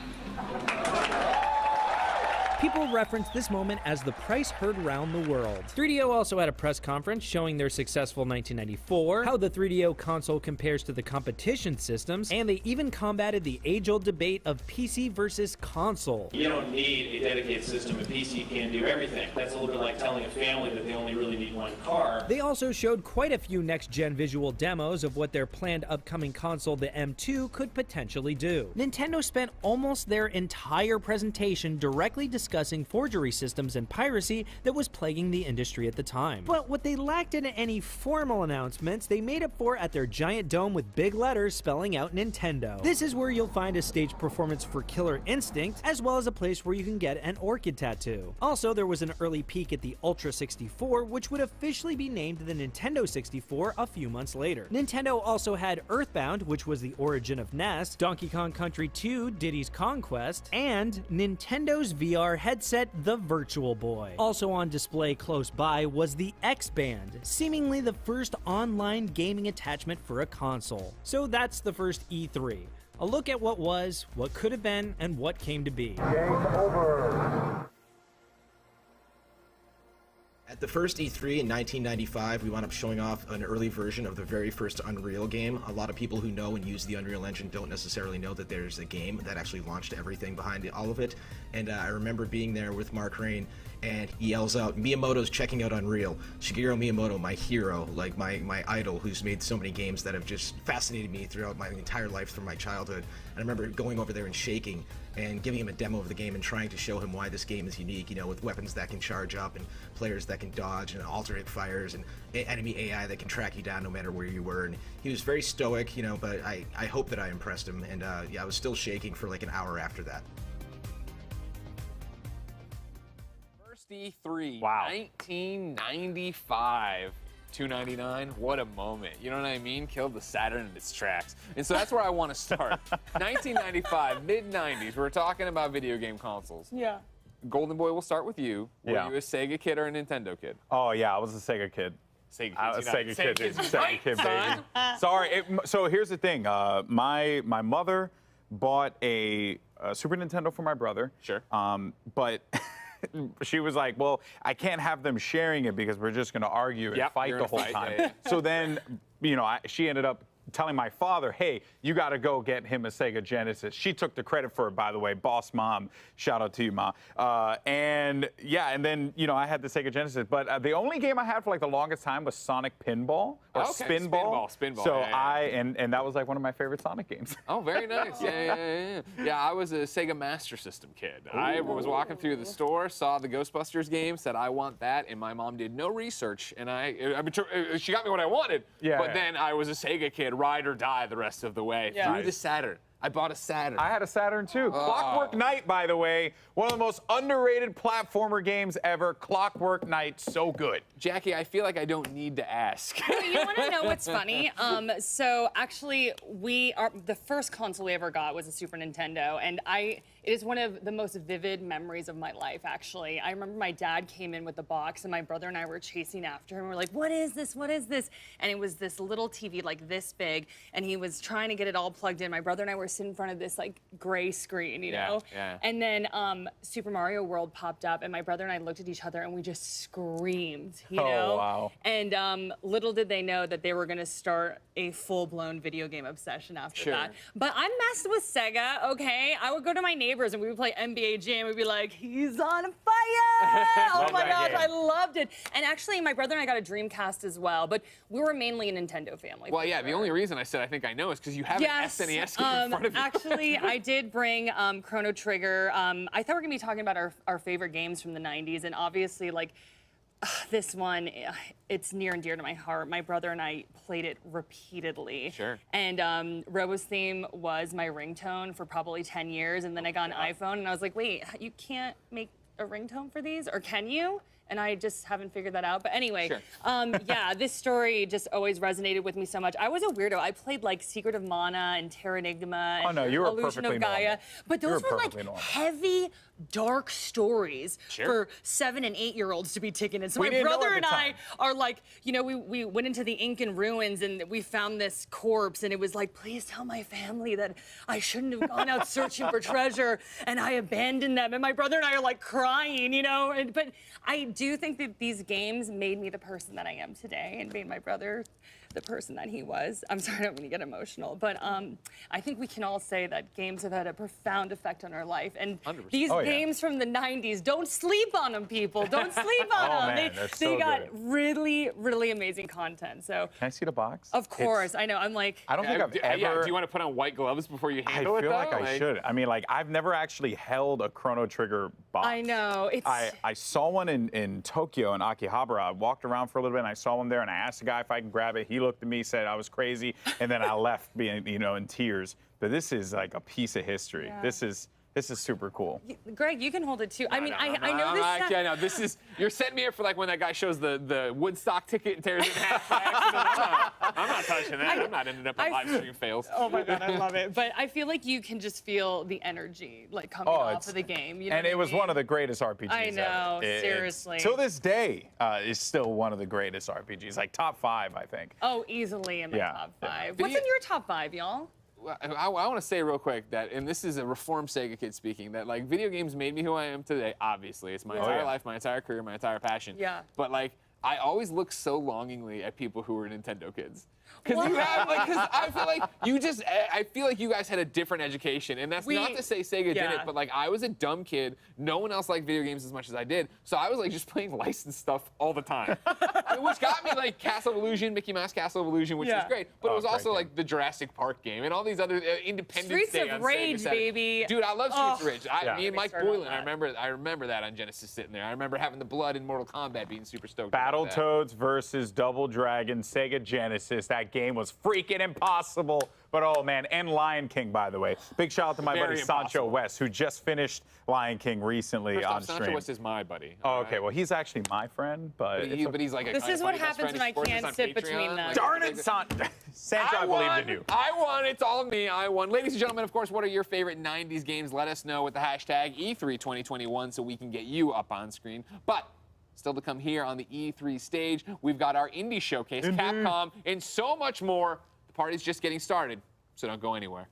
People reference this moment as the price heard round the world. 3DO also had a press conference showing their successful 1994, how the 3DO console compares to the competition systems, and they even combated the age-old debate of PC versus console. You don't need a dedicated system. A PC can do everything. That's a little bit like telling a family that they only really need one car. They also showed quite a few next-gen visual demos of what their planned upcoming console, the M2, could potentially do. Nintendo spent almost their entire presentation directly discussing forgery systems and piracy that was plaguing the industry at the time. But what they lacked in any formal announcements, they made up for at their giant dome with big letters spelling out Nintendo. This is where you'll find a stage performance for Killer Instinct, as well as a place where you can get an orchid tattoo. Also, there was an early peek at the Ultra 64, which would officially be named the Nintendo 64 a few months later. Nintendo also had Earthbound, which was the origin of NES, Donkey Kong Country 2, Diddy's Conquest, and Nintendo's VR headset, the Virtual Boy. Also on display close by was the X-Band, seemingly the first online gaming attachment for a console. So that's the first E3. A look at what was, what could have been, and what came to be. Game over. At the first E3 in 1995, we wound up showing off an early version of the very first Unreal game. A lot of people who know and use the Unreal Engine don't necessarily know that there's a game that actually launched everything behind all of it. And I remember being there with Mark Rain, and he yells out, "Miyamoto's checking out Unreal." Shigeru Miyamoto, my hero, like my idol, who's made so many games that have just fascinated me throughout my entire life from my childhood. And I remember going over there and shaking and giving him a demo of the game and trying to show him why this game is unique, you know, with weapons that can charge up and players that can dodge and alternate fires and enemy AI that can track you down no matter where you were. And he was very stoic, you know, but I hope that I impressed him. And yeah, I was still shaking for like an hour after that. First E3, wow. 1995. $299, what a moment. You know what I mean? Killed the Saturn in its tracks. And so that's where I want to start. 1995, mid-90s, we're talking about video game consoles. Yeah. Golden Boy, we'll start with you. Were Yeah. you a Sega kid or a Nintendo kid? Oh, yeah, I was a Sega kid. Sega kid. I was a Sega kid, dude. Sega Right, kid, son. baby. Sorry. So here's the thing. My mother bought a Super Nintendo for my brother. Sure. But she was like, well, I can't have them sharing it because we're just going to argue and fight the whole time. Yeah. So then, you know, she ended up telling my father, hey, you got to go get him a Sega Genesis. She took the credit for it, by the way. Boss mom. Shout out to you, Ma. And yeah, and then, you know, I had the Sega Genesis. But the only game I had for like the longest time was Sonic Pinball or Spinball. Spinball. So yeah. And that was like one of my favorite Sonic games. Oh, very nice. Yeah. Yeah, I was a Sega Master System kid. Ooh. I was walking through the store, saw the Ghostbusters game, said, I want that. And my mom did no research. And she got me what I wanted. Yeah. But then I was a Sega kid, ride or die the rest of the way. Yeah. Through the Saturn. I bought a Saturn. I had a Saturn too. Clockwork Knight, by the way, one of the most underrated platformer games ever. Clockwork Knight, so good. Jackie, I feel like I don't need to ask. You want to know what's funny? So actually, the first console we ever got was a Super Nintendo, and It is one of the most vivid memories of my life, actually. I remember my dad came in with the box, and my brother and I were chasing after him. We're like, what is this? What is this? And it was this little TV, like this big, and he was trying to get it all plugged in. My brother and I were sitting in front of this, like, gray screen, you know? Yeah. And then Super Mario World popped up, and my brother and I looked at each other, and we just screamed, you know? Wow. And little did they know that they were going to start a full-blown video game obsession after that. But I messed with Sega, okay? I would go to my neighbors and we would play NBA Jam. We'd be like, he's on fire! Oh my gosh, I loved it. And actually, my brother and I got a Dreamcast as well, but we were mainly a Nintendo family. Well, yeah, the only reason I said I think I know is because you have an SNES game in front of you. Actually, I did bring Chrono Trigger. I thought we were going to be talking about our favorite games from the 90s, and obviously, like, this one, it's near and dear to my heart. My brother and I played it repeatedly. Sure. And Robo's theme was my ringtone for probably 10 years. And then I got an iPhone and I was like, wait, you can't make a ringtone for these? Or can you? And I just haven't figured that out. But anyway, yeah, this story just always resonated with me so much. I was a weirdo. I played like Secret of Mana and Terra Enigma and Illusion of Gaia. Normal. But those were like heavy, dark stories for 7- and 8-year-olds to be taken in. So my brother and I are like, you know, we went into the Incan ruins and we found this corpse and it was like, please tell my family that I shouldn't have gone out searching for treasure and I abandoned them. And my brother and I are like crying, you know, but I do think that these games made me the person that I am today and made my brother the person that he was. I'm sorry, I don't mean to get emotional, but I think we can all say that games have had a profound effect on our life. And 100%. these games from the 90s, don't sleep on them, people. Don't sleep on them. They got really, really amazing content. So can I see the box? Of course, I know. I'm like, I don't think I've ever. Yeah, do you want to put on white gloves before you handle it? I feel like I should. I mean, like I've never actually held a Chrono Trigger box. I know. It's. I saw one in Tokyo in Akihabara. I walked around for a little bit and I saw one there and I asked the guy if I could grab it. He looked at me, said I was crazy, and then I left being, you know, in tears. But this is like a piece of history. Yeah. This is super cool. Greg, you can hold it too. I mean, I know this. Yeah, no, this is. You're setting me up for like when that guy shows the Woodstock ticket and tears it in half by accident. I'm not touching that. I'm not ending up on live stream fails. Oh my God, I love it. But I feel like you can just feel the energy like coming off of the game. You know and it was one of the greatest RPGs I know, ever. seriously. Till this day, is still one of the greatest RPGs. Like top 5, I think. Oh, easily in my top 5. What's in your top 5, y'all? I want to say real quick that, and this is a reformed Sega kid speaking, that like video games made me who I am today. Obviously, it's my entire life, my entire career, my entire passion. Yeah. But like, I always look so longingly at people who were Nintendo kids. Because you have, like, because I feel like I feel like you guys had a different education, and that's not to say Sega didn't, but like I was a dumb kid. No one else liked video games as much as I did, so I was like just playing licensed stuff all the time, which got me like Castle of Illusion, Mickey Mouse Castle of Illusion, which was great. But it was also like the Jurassic Park game and all these other Independence Day Streets of Rage, baby. Dude, I love Streets of Rage. Me and Mike Boylan, I remember that on Genesis sitting there. I remember having the blood in Mortal Kombat, being super stoked. Battletoads versus Double Dragon, Sega Genesis. That game was freaking impossible. But oh man, and Lion King, by the way. Big shout out to my buddy Sancho West, who just finished Lion King recently on stream. Sancho West is my buddy. Oh, okay, well he's actually my friend, but he's like a this is what happens when I can't sit between them. Darn it, Sancho, I believed in you. I won. It's all me. I won. Ladies and gentlemen, of course, what are your favorite 90s games? Let us know with the hashtag E3 2021 so we can get you up on screen. But still to come here on the E3 stage, we've got our indie showcase, Capcom, and so much more. The party's just getting started, so don't go anywhere.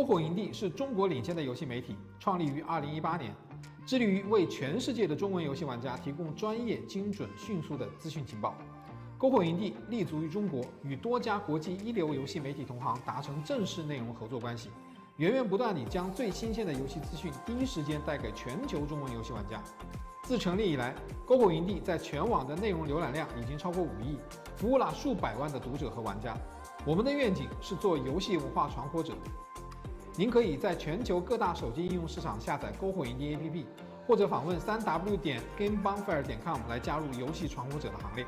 篝火营地是中国领先的游戏媒体，创立于2018年，致力于为全世界的中文游戏玩家提供专业、精准、迅速的资讯情报。篝火营地立足于中国，与多家国际一流游戏媒体同行达成正式内容合作关系，源源不断地将最新鲜的游戏资讯第一时间带给全球中文游戏玩家。自成立以来，篝火营地在全网的内容浏览量已经超过5亿，服务了数百万的读者和玩家。我们的愿景是做游戏文化传播者。您可以在全球各大手机应用市场下载篝火营地 APP， 或者访问3w.gamebonfire.com 来加入游戏传播者的行列。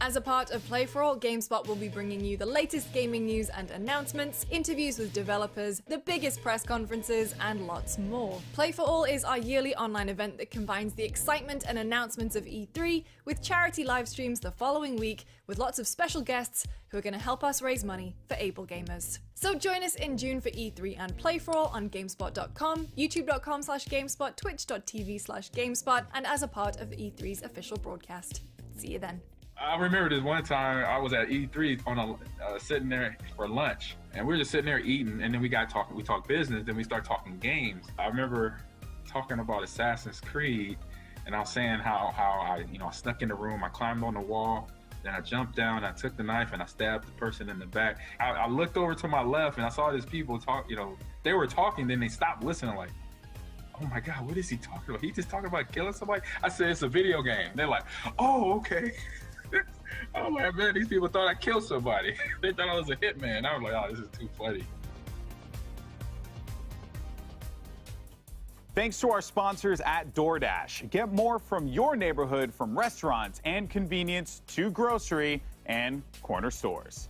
As a part of Play for All, GameSpot will be bringing you the latest gaming news and announcements, interviews with developers, the biggest press conferences, and lots more. Play for All is our yearly online event that combines the excitement and announcements of E3 with charity live streams the following week, with lots of special guests who are going to help us raise money for able gamers. So join us in June for E3 and Play for All on GameSpot.com, YouTube.com/GameSpot, Twitch.tv/GameSpot, and as a part of E3's official broadcast. See you then. I remember this one time I was at E3 on sitting there for lunch, and we were just sitting there eating, and then we got talking. We talked business, then we started talking games. I remember talking about Assassin's Creed, and I was saying how I snuck in the room, I climbed on the wall, then I jumped down, I took the knife, and I stabbed the person in the back. I looked over to my left, and I saw these people talk. They were talking, then they stopped listening, like, oh my God, what is he talking about? He just talking about killing somebody? I said, it's a video game. They're like, oh, okay. Oh my man, these people thought I killed somebody. They thought I was a hitman. I was like, oh, this is too funny. Thanks to our sponsors at DoorDash. Get more from your neighborhood, from restaurants and convenience to grocery and corner stores.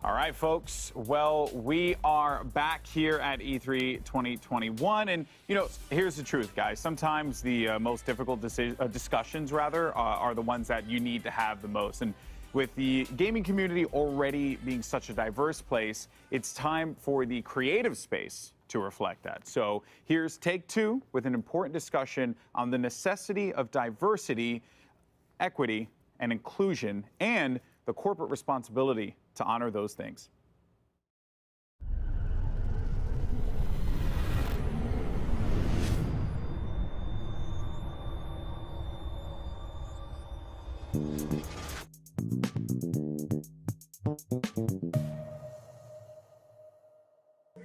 All right, folks. Well, we are back here at E3 2021. And, here's the truth, guys. Sometimes the most difficult discussions, are the ones that you need to have the most. And with the gaming community already being such a diverse place, it's time for the creative space to reflect that. So here's take 2 with an important discussion on the necessity of diversity, equity, and inclusion, and the corporate responsibility to honor those things.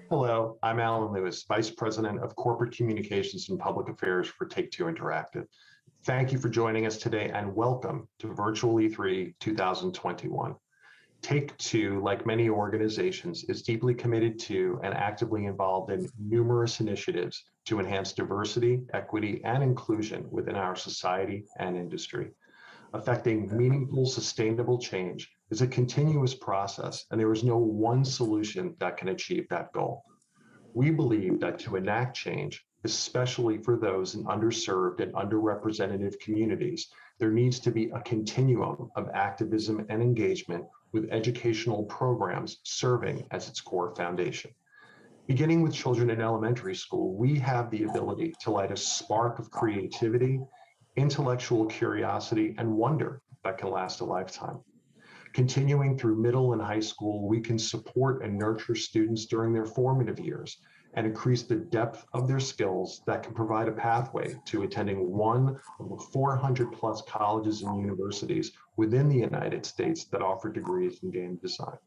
Hello, I'm Alan Lewis, Vice President of Corporate Communications and Public Affairs for Take-Two Interactive. Thank you for joining us today, and welcome to Virtual E3 2021. Take-Two, like many organizations, is deeply committed to and actively involved in numerous initiatives to enhance diversity, equity, and inclusion within our society and industry. Affecting meaningful, sustainable change is a continuous process, and there is no one solution that can achieve that goal. We believe that to enact change, especially for those in underserved and underrepresented communities, there needs to be a continuum of activism and engagement with educational programs serving as its core foundation. Beginning with children in elementary school, we have the ability to light a spark of creativity, intellectual curiosity, and wonder that can last a lifetime. Continuing through middle and high school, we can support and nurture students during their formative years and increase the depth of their skills that can provide a pathway to attending one of the 400 plus colleges and universities within the United States that offer degrees in game design.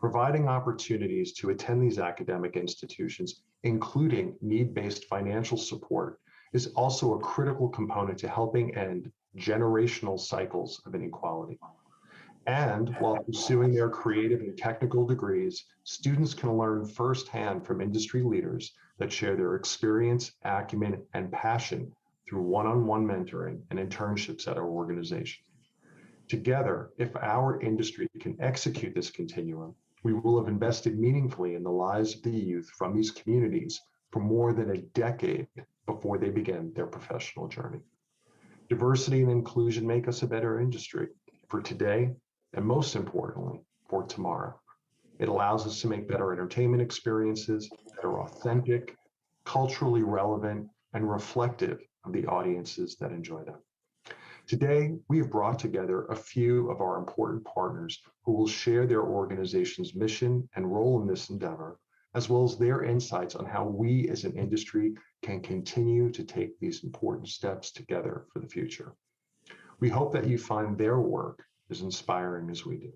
Providing opportunities to attend these academic institutions, including need-based financial support, is also a critical component to helping end generational cycles of inequality. And while pursuing their creative and technical degrees, students can learn firsthand from industry leaders that share their experience, acumen, and passion through one-on-one mentoring and internships at our organization. Together, if our industry can execute this continuum, we will have invested meaningfully in the lives of the youth from these communities for more than a decade before they begin their professional journey. Diversity and inclusion make us a better industry for today and most importantly, for tomorrow. It allows us to make better entertainment experiences that are authentic, culturally relevant, and reflective of the audiences that enjoy them. Today, we have brought together a few of our important partners who will share their organization's mission and role in this endeavor, as well as their insights on how we as an industry can continue to take these important steps together for the future. We hope that you find their work as inspiring as we do.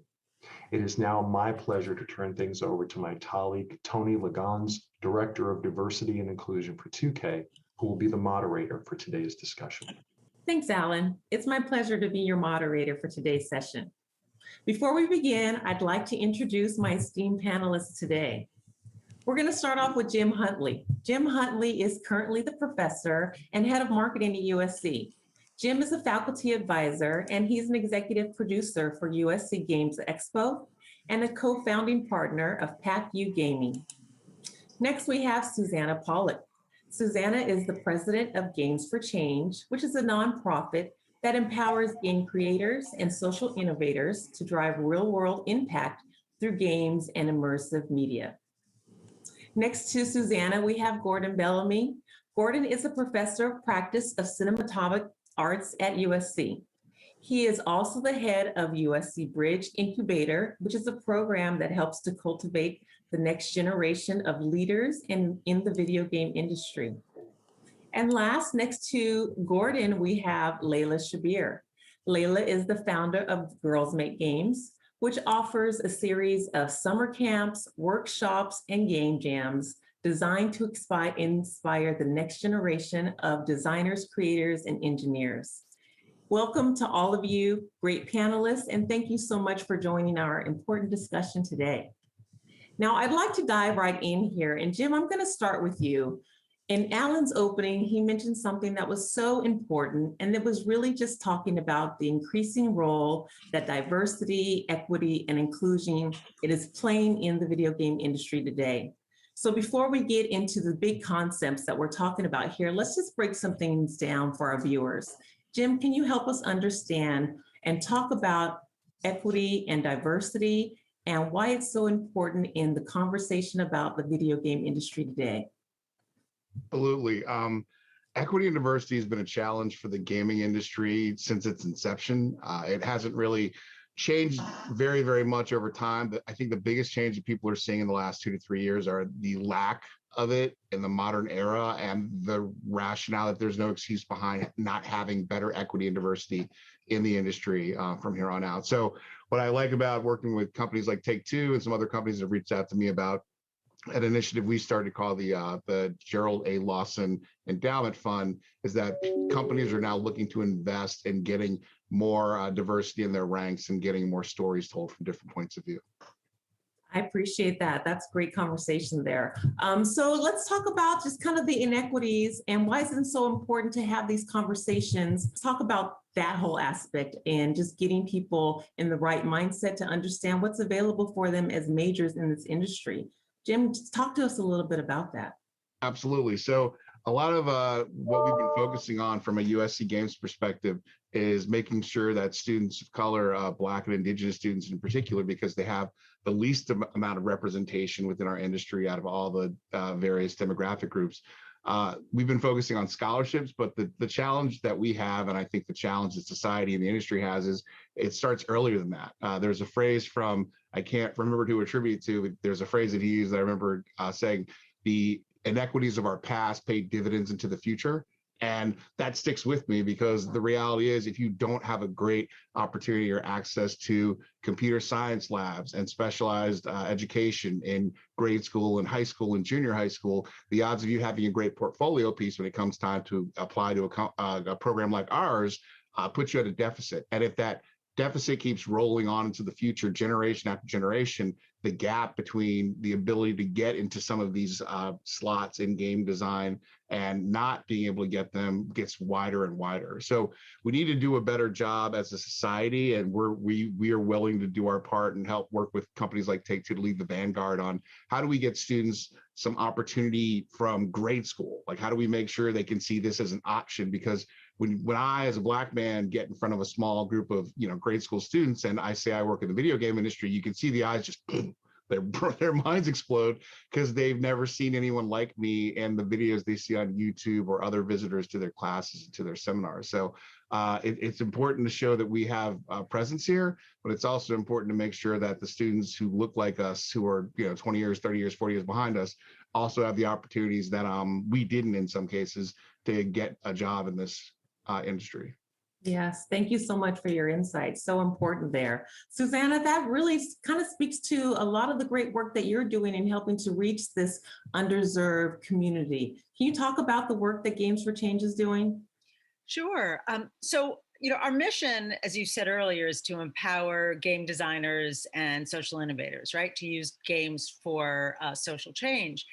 It is now my pleasure to turn things over to my colleague, Tony Lagans, Director of Diversity and Inclusion for 2K, who will be the moderator for today's discussion. Thanks, Alan. It's my pleasure to be your moderator for today's session. Before we begin, I'd like to introduce my esteemed panelists today. We're going to start off with Jim Huntley. Jim Huntley is currently the professor and head of marketing at USC. Jim is a faculty advisor, and he's an executive producer for USC Games Expo and a co-founding partner of PAC-U Gaming. Next, we have Susanna Pollock. Susanna is the president of Games for Change, which is a nonprofit that empowers game creators and social innovators to drive real-world impact through games and immersive media. Next to Susanna, we have Gordon Bellamy. Gordon is a professor of practice of cinematographic arts at USC. He is also the head of USC Bridge Incubator, which is a program that helps to cultivate the next generation of leaders in the video game industry. And last, next to Gordon, we have Layla Shabir. Layla is the founder of Girls Make Games, which offers a series of summer camps, workshops, and game jams designed to inspire the next generation of designers, creators, and engineers. Welcome to all of you, great panelists, and thank you so much for joining our important discussion today. Now, I'd like to dive right in here, and Jim, I'm going to start with you. In Alan's opening, he mentioned something that was so important, and it was really just talking about the increasing role that diversity, equity, and inclusion it is playing in the video game industry today. So before we get into the big concepts that we're talking about here, let's just break some things down for our viewers. Jim, can you help us understand and talk about equity and diversity and why it's so important in the conversation about the video game industry today? Absolutely. Equity and diversity has been a challenge for the gaming industry since its inception. It hasn't really changed very, very much over time, but I think the biggest change that people are seeing in the last 2 to 3 years are the lack of it in the modern era and the rationale that there's no excuse behind not having better equity and diversity in the industry from here on out. So what I like about working with companies like Take-Two and some other companies that have reached out to me about an initiative we started to call the Gerald A. Lawson Endowment Fund is that companies are now looking to invest in getting more diversity in their ranks and getting more stories told from different points of view. I appreciate that. That's great conversation there. So let's talk about just kind of the inequities and why is it so important to have these conversations. Let's talk about that whole aspect and just getting people in the right mindset to understand what's available for them as majors in this industry. Jim, just talk to us a little bit about that. Absolutely. So a lot of what we've been focusing on from a USC Games perspective is making sure that students of color, Black and Indigenous students in particular, because they have the least amount of representation within our industry out of all the various demographic groups. We've been focusing on scholarships, but the challenge that we have, and I think the challenge that society and the industry has, is it starts earlier than that. There's a phrase from, I can't remember who to attribute to, but there's a phrase that he used that I remember saying, the inequities of our past pay dividends into the future. And that sticks with me because the reality is if you don't have a great opportunity or access to computer science labs and specialized education in grade school and high school and junior high school, the odds of you having a great portfolio piece when it comes time to apply to a program like ours puts you at a deficit. And if that deficit keeps rolling on into the future, generation after generation, the gap between the ability to get into some of these slots in game design and not being able to get them gets wider and wider. So we need to do a better job as a society, and we are willing to do our part and help work with companies like Take-Two to lead the vanguard on how do we get students some opportunity from grade school? Like, how do we make sure they can see this as an option? Because when I, as a Black man, get in front of a small group of grade school students, and I say I work in the video game industry, you can see the eyes just boom, their minds explode because they've never seen anyone like me and the videos they see on YouTube or other visitors to their classes, to their seminars. So it's important to show that we have a presence here, but it's also important to make sure that the students who look like us, who are 20 years, 30 years, 40 years behind us, also have the opportunities that we didn't in some cases to get a job in this industry. Yes, thank you so much for your insights. So important there. Susanna, that really kind of speaks to a lot of the great work that you're doing in helping to reach this underserved community. Can you talk about the work that Games for Change is doing? Sure. Our mission, as you said earlier, is to empower game designers and social innovators, right? To use games for social change.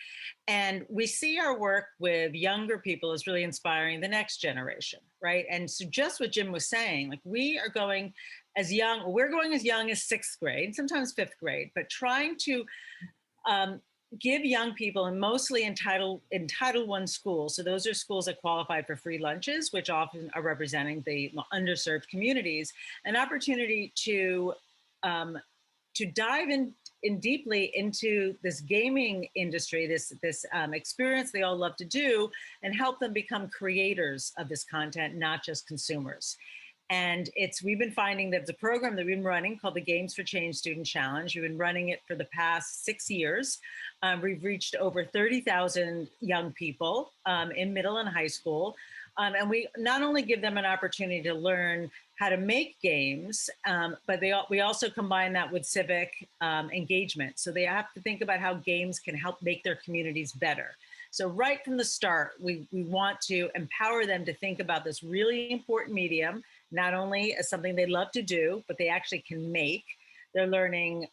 And we see our work with younger people as really inspiring the next generation, right? And so just what Jim was saying, like we're going as young as sixth grade, sometimes fifth grade, but trying to give young people, and mostly in Title I schools, so those are schools that qualify for free lunches, which often are representing the underserved communities, an opportunity to dive in deeply into this gaming industry, this experience they all love to do, and help them become creators of this content, not just consumers. And we've been finding that the program that we've been running called the Games for Change Student Challenge, we've been running it for the past 6 years. We've reached over 30,000 young people in middle and high school. And we not only give them an opportunity to learn how to make games, but we also combine that with civic engagement. So they have to think about how games can help make their communities better. So right from the start, we want to empower them to think about this really important medium, not only as something they love to do, but they actually can make. They're learning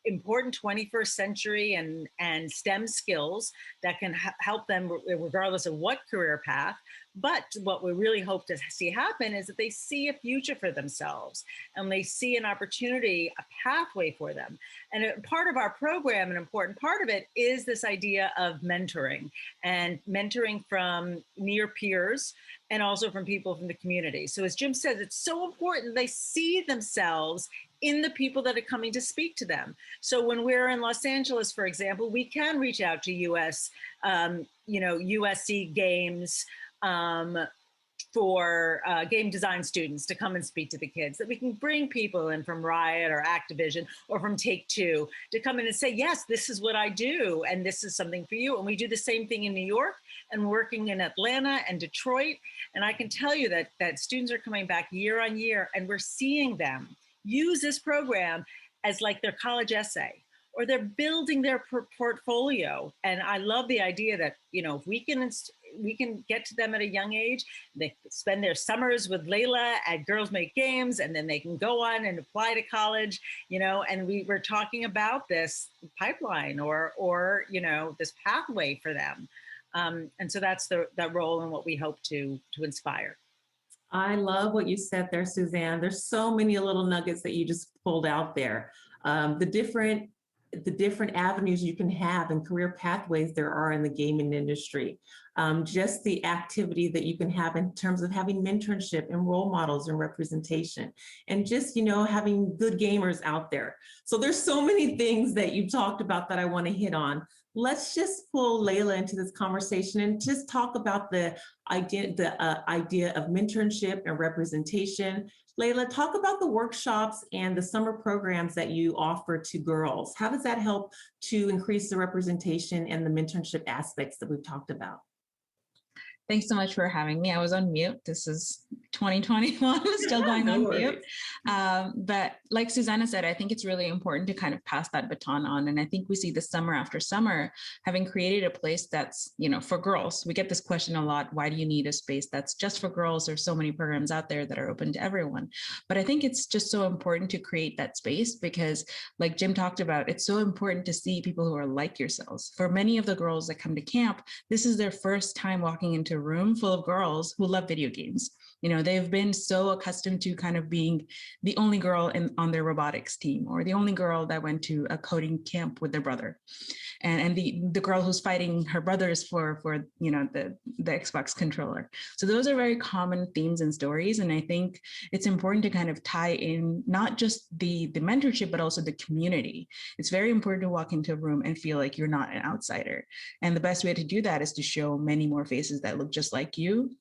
important 21st century and STEM skills that can help them regardless of what career path. But what we really hope to see happen is that they see a future for themselves and they see an opportunity, a pathway for them. And part of our program, an important part of it, is this idea of mentoring, and mentoring from near peers and also from people from the community. So as Jim says, it's so important they see themselves in the people that are coming to speak to them. So when we're in Los Angeles, for example, we can reach out to USC Games for game design students to come and speak to the kids, that we can bring people in from Riot or Activision or from Take-Two to come in and say, yes, this is what I do, and this is something for you. And we do the same thing in New York and working in Atlanta and Detroit. And I can tell you that students are coming back year on year, and we're seeing them use this program as like their college essay, or they're building their portfolio. And I love the idea that, if we can get to them at a young age, they spend their summers with Layla at Girls Make Games, and then they can go on and apply to college, and we were talking about this pipeline or this pathway for them. And so that's that role and what we hope to inspire. I love what you said there, Suzanne. There's so many little nuggets that you just pulled out there. The different avenues you can have and career pathways there are in the gaming industry. Just the activity that you can have in terms of having mentorship and role models and representation, and just, having good gamers out there. So there's so many things that you talked about that I want to hit on. Let's just pull Layla into this conversation and just talk about the idea of mentorship and representation. Layla, talk about the workshops and the summer programs that you offer to girls. How does that help to increase the representation and the mentorship aspects that we've talked about? Thanks so much for having me. I was on mute. This is 2021, still going No on worries. mute. But like Susanna said, I think it's really important to kind of pass that baton on. And I think we see this summer after summer, having created a place that's, you know, for girls. We get this question a lot. Why do you need a space that's just for girls? There's so many programs out there that are open to everyone. But I think it's just so important to create that space because, like Jim talked about, it's so important to see people who are like yourselves. For many of the girls that come to camp, this is their first time walking into a room full of girls who love video games. You know, they've been so accustomed to kind of being the only girl on their robotics team, or the only girl that went to a coding camp with their brother, and the girl who's fighting her brothers for you know the Xbox controller. So those are very common themes and stories, and I think it's important to kind of tie in not just the mentorship but also the community. It's very important to walk into a room and feel like you're not an outsider, and the best way to do that is to show many more faces that look just like you.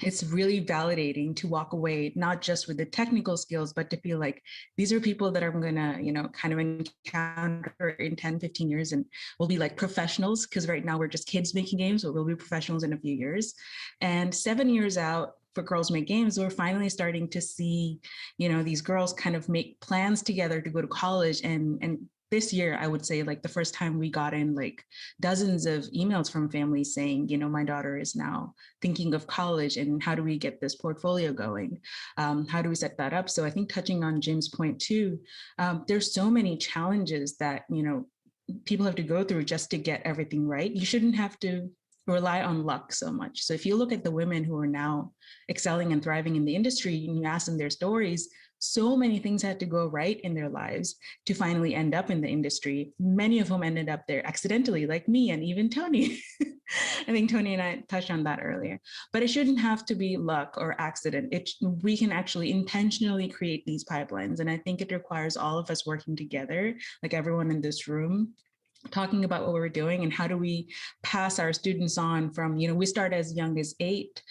It's really validating to walk away, not just with the technical skills, but to feel like these are people that I'm going to, you know, kind of encounter in 10, 15 years and we'll be like professionals, because right now we're just kids making games, but we'll be professionals in a few years. And 7 years out for Girls Make Games, we're finally starting to see, you know, these girls kind of make plans together to go to college. And this year, I would say, like, the first time we got in like dozens of emails from families saying, you know, my daughter is now thinking of college and how do we get this portfolio going? How do we set that up? So I think touching on Jim's point too, there's so many challenges that, you know, people have to go through just to get everything right. You shouldn't have to rely on luck so much. So if you look at the women who are now excelling and thriving in the industry and you ask them their stories, so many things had to go right in their lives to finally end up in the industry. Many of them ended up there accidentally, like me and even Tony. I think Tony and I touched on that earlier. But it shouldn't have to be luck or accident. We can actually intentionally create these pipelines. And I think it requires all of us working together, like everyone in this room, talking about what we're doing and how do we pass our students on from, you know, we start as young as 8,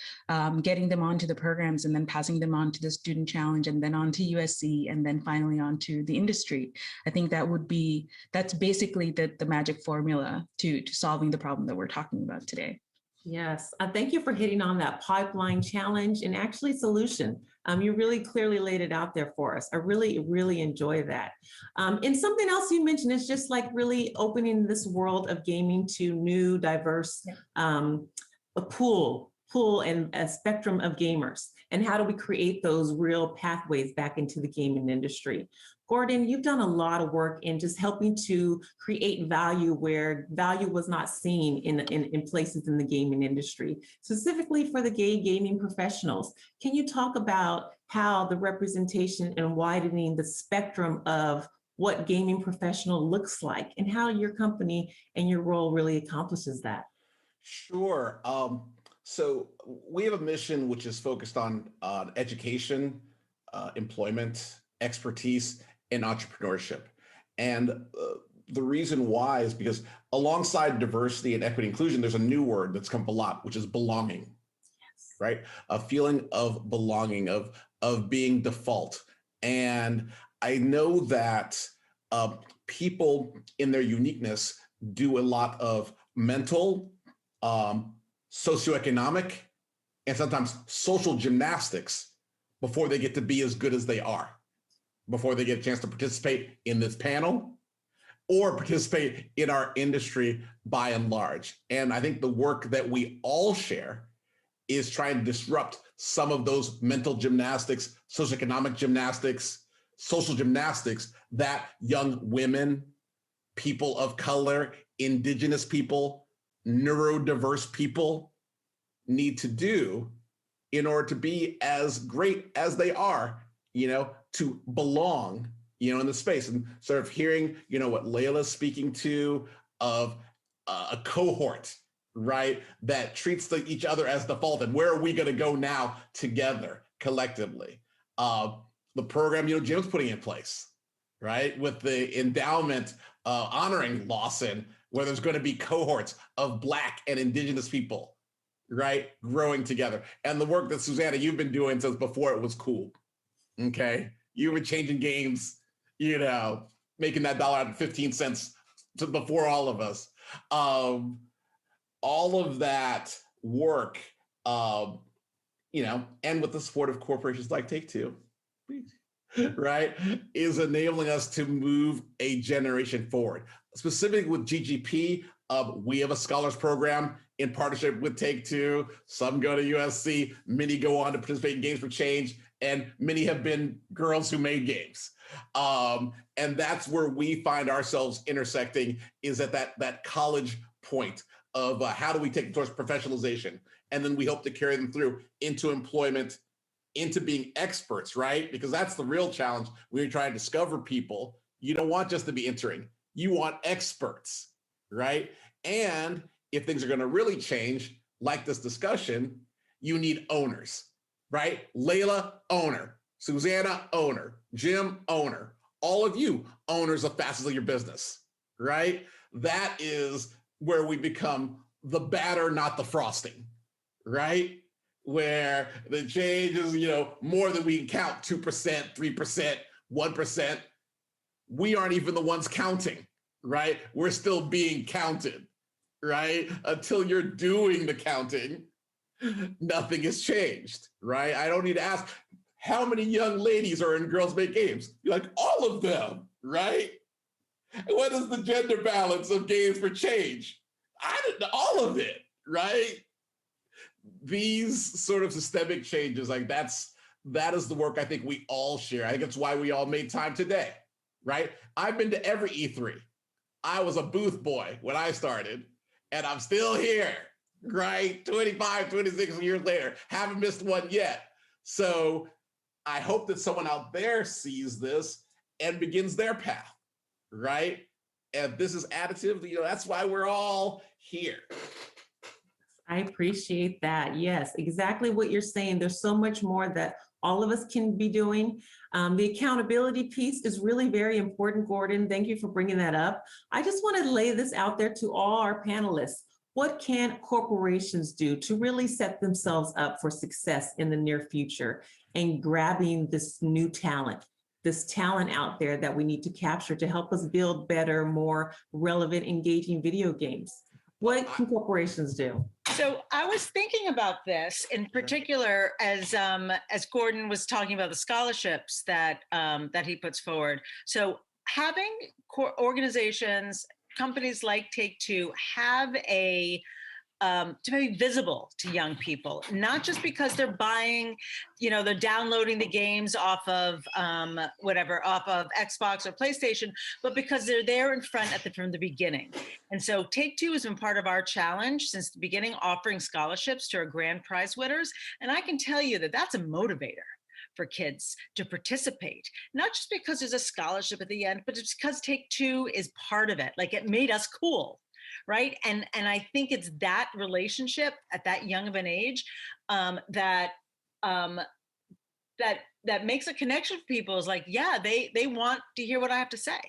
getting them onto the programs and then passing them on to the student challenge and then on to USC and then finally on to the industry. I think that's basically the magic formula to solving the problem that we're talking about today. Yes, thank you for hitting on that pipeline challenge and actually solution. You really clearly laid it out there for us. I really, really enjoy that. And something else you mentioned is just like really opening this world of gaming to new, diverse, a pool and a spectrum of gamers. And how do we create those real pathways back into the gaming industry? Gordon, you've done a lot of work in just helping to create value where value was not seen in places in the gaming industry, specifically for the gay gaming professionals. Can you talk about how the representation and widening the spectrum of what gaming professional looks like and how your company and your role really accomplishes that? Sure. So we have a mission which is focused on education, employment, expertise, and entrepreneurship. And the reason why is because alongside diversity and equity inclusion, there's a new word that's come up a lot, which is belonging, yes. Right? A feeling of belonging, of being default. And I know that people in their uniqueness do a lot of mental, socioeconomic, and sometimes social gymnastics before they get to be as good as they are, before they get a chance to participate in this panel or participate in our industry by and large. And I think the work that we all share is trying to disrupt some of those mental gymnastics, socioeconomic gymnastics, social gymnastics that young women, people of color, indigenous people, neurodiverse people need to do in order to be as great as they are, you know, to belong, you know, in the space. And sort of hearing, you know, what Layla's speaking to of a cohort, right, that treats each other as default, and where are we going to go now together collectively? The program, you know, Jim's putting in place, right, with the endowment honoring Lawson, where there's going to be cohorts of Black and Indigenous people, right, growing together. And the work that Susanna, you've been doing since before it was cool, okay? You were changing games, you know, making that dollar out of 15 cents to before all of us. All of that work and with the support of corporations like Take-Two, right, is enabling us to move a generation forward. Specifically with GGP, we have a scholars program in partnership with Take-Two. Some go to USC, many go on to participate in Games for Change, and many have been girls who made games. And that's where we find ourselves intersecting, is at that college point of how do we take them towards professionalization? And then we hope to carry them through into employment, into being experts, right? Because that's the real challenge when you're trying to discover people. You don't want just to be entering, you want experts, right? And if things are going to really change, like this discussion, you need owners, right? Layla, owner. Susanna, owner. Jim, owner. All of you, owners of facets of your business, right? That is where we become the batter, not the frosting, right? Where the change is, more than we can count, 2%, 3%, 1%. We aren't even the ones counting, right? We're still being counted, right? Until you're doing the counting, nothing has changed, right? I don't need to ask, how many young ladies are in Girls Make Games? You're like, all of them, right? What is the gender balance of Games for Change? I don't know, all of it, right? These sort of systemic changes, that is the work I think we all share. I think it's why we all made time today, right? I've been to every E3. I was a booth boy when I started, and I'm still here, right? 25, 26 years later, haven't missed one yet. So I hope that someone out there sees this and begins their path, right? And this is additive, that's why we're all here. I appreciate that. Yes, exactly what you're saying. There's so much more that all of us can be doing. The accountability piece is really very important, Gordon. Thank you for bringing that up. I just want to lay this out there to all our panelists. What can corporations do to really set themselves up for success in the near future and grabbing this new talent, this talent out there that we need to capture to help us build better, more relevant, engaging video games? What can corporations do? So I was thinking about this in particular as Gordon was talking about the scholarships that he puts forward. So having organizations, companies like Take-Two have to be visible to young people, not just because they're buying, they're downloading the games off of Xbox or PlayStation, but because they're there in front from the beginning. And so Take-Two has been part of our challenge since the beginning, offering scholarships to our grand prize winners. And I can tell you that that's a motivator for kids to participate, not just because there's a scholarship at the end, but it's because Take-Two is part of it. It made us cool. Right. And I think it's that relationship at that young of an age that makes a connection for people. Is they want to hear what I have to say.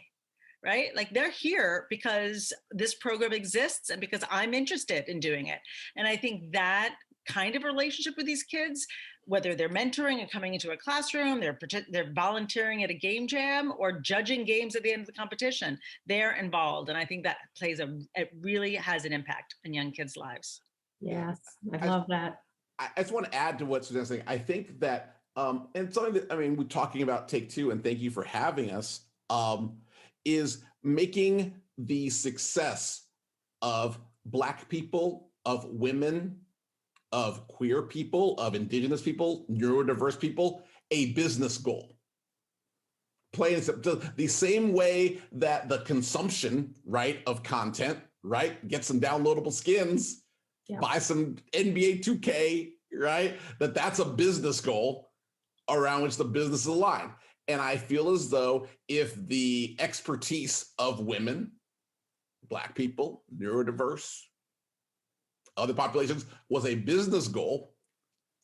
Right. They're here because this program exists and because I'm interested in doing it. And I think that kind of relationship with these kids, whether they're mentoring and coming into a classroom, they're volunteering at a game jam or judging games at the end of the competition, they're involved. And I think that it really has an impact on young kids' lives. Yes, I love that. I just want to add to what Suzanne's saying. I think that, and something that, we're talking about Take-Two, and thank you for having us, is making the success of Black people, of women, of queer people, of indigenous people, neurodiverse people, a business goal. Playing the same way that the consumption, right, of content, right, get some downloadable skins, buy some NBA 2K, right, that's a business goal around which the business is aligned. And I feel as though if the expertise of women, Black people, neurodiverse, other populations was a business goal,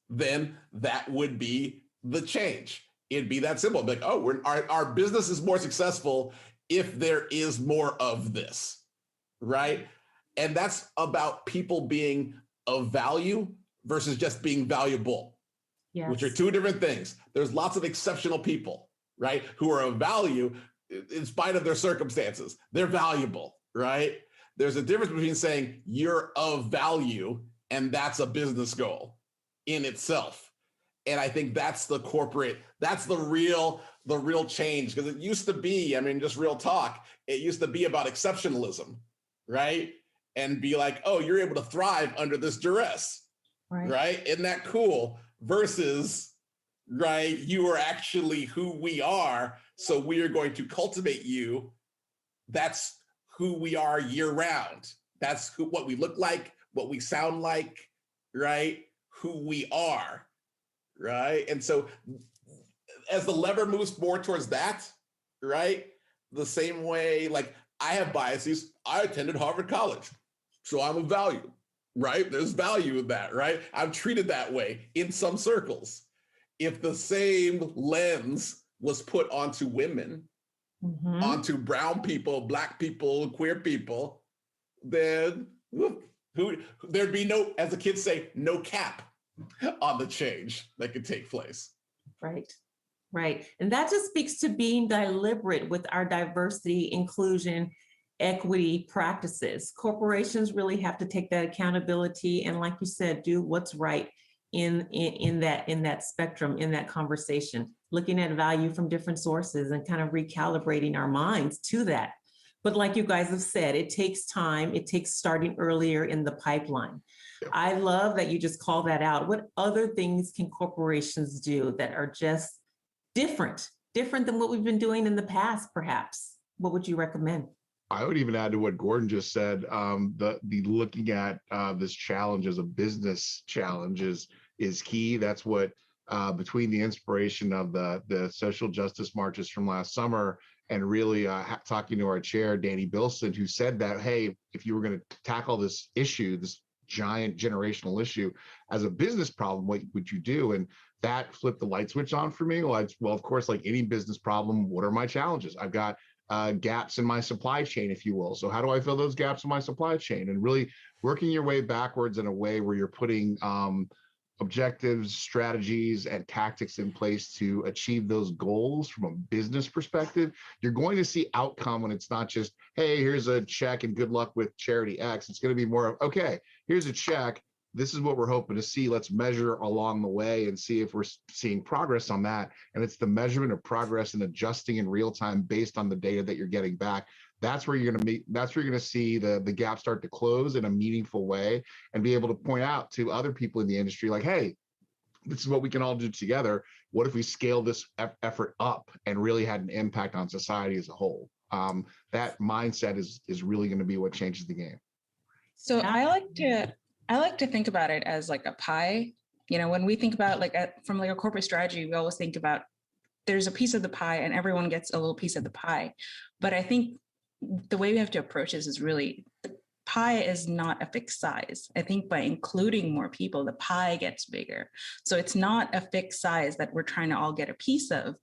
then that would be the change. It'd be that simple. Our business is more successful if there is more of this, right? And that's about people being of value versus just being valuable, which are two different things. There's lots of exceptional people, right, who are of value in spite of their circumstances. They're valuable, right? There's a difference between saying you're of value and that's a business goal in itself, And I think that's the real change, because it used to be, I mean, just real talk, it used to be about exceptionalism, right? And be like, oh, you're able to thrive under this duress, right? Isn't that cool? Versus, right, you are actually who we are, so we are going to cultivate you. That's who we are year round. That's what we look like, what we sound like, right? Who we are, right? And so as the lever moves more towards that, right? The same way, like, I have biases. I attended Harvard College, so I'm of value, right? There's value in that, right? I'm treated that way in some circles. If the same lens was put onto women, onto brown people, Black people, queer people, then there'd be no, as the kids say, no cap on the change that could take place. Right. Right. And that just speaks to being deliberate with our diversity, inclusion, equity practices. Corporations really have to take that accountability and, like you said, do what's right in that spectrum, in that conversation, looking at value from different sources and kind of recalibrating our minds to that. But like you guys have said, it takes time. It takes starting earlier in the pipeline. I love that you just call that out. What other things can corporations do that are just different than what we've been doing in the past, perhaps? What would you recommend? I would even add to what Gordon just said, the looking at this challenge as a business challenge is key. That's what, between the inspiration of the social justice marches from last summer and really talking to our chair, Danny Bilson, who said that, hey, if you were going to tackle this issue, this giant generational issue as a business problem, what would you do? And that flipped the light switch on for me. Well, of course, like any business problem, what are my challenges? I've got gaps in my supply chain, if you will. So how do I fill those gaps in my supply chain? And really working your way backwards in a way where you're putting objectives, strategies, and tactics in place to achieve those goals from a business perspective. You're going to see outcome when it's not just, hey, here's a check and good luck with charity X. It's going to be more of, okay, here's a check. This is what we're hoping to see. Let's measure along the way and see if we're seeing progress on that. And it's the measurement of progress and adjusting in real time based on the data that you're getting back. That's where you're going to meet. That's where you're going to see the gap start to close in a meaningful way and be able to point out to other people in the industry, like, hey, this is what we can all do together. What if we scale this effort up and really had an impact on society as a whole? That mindset is really going to be what changes the game. So I like to think about it as like a pie. You know, when we think about from like a corporate strategy, we always think about there's a piece of the pie and everyone gets a little piece of the pie. But I think the way we have to approach this is really, the pie is not a fixed size. I think by including more people, the pie gets bigger. So it's not a fixed size that we're trying to all get a piece of,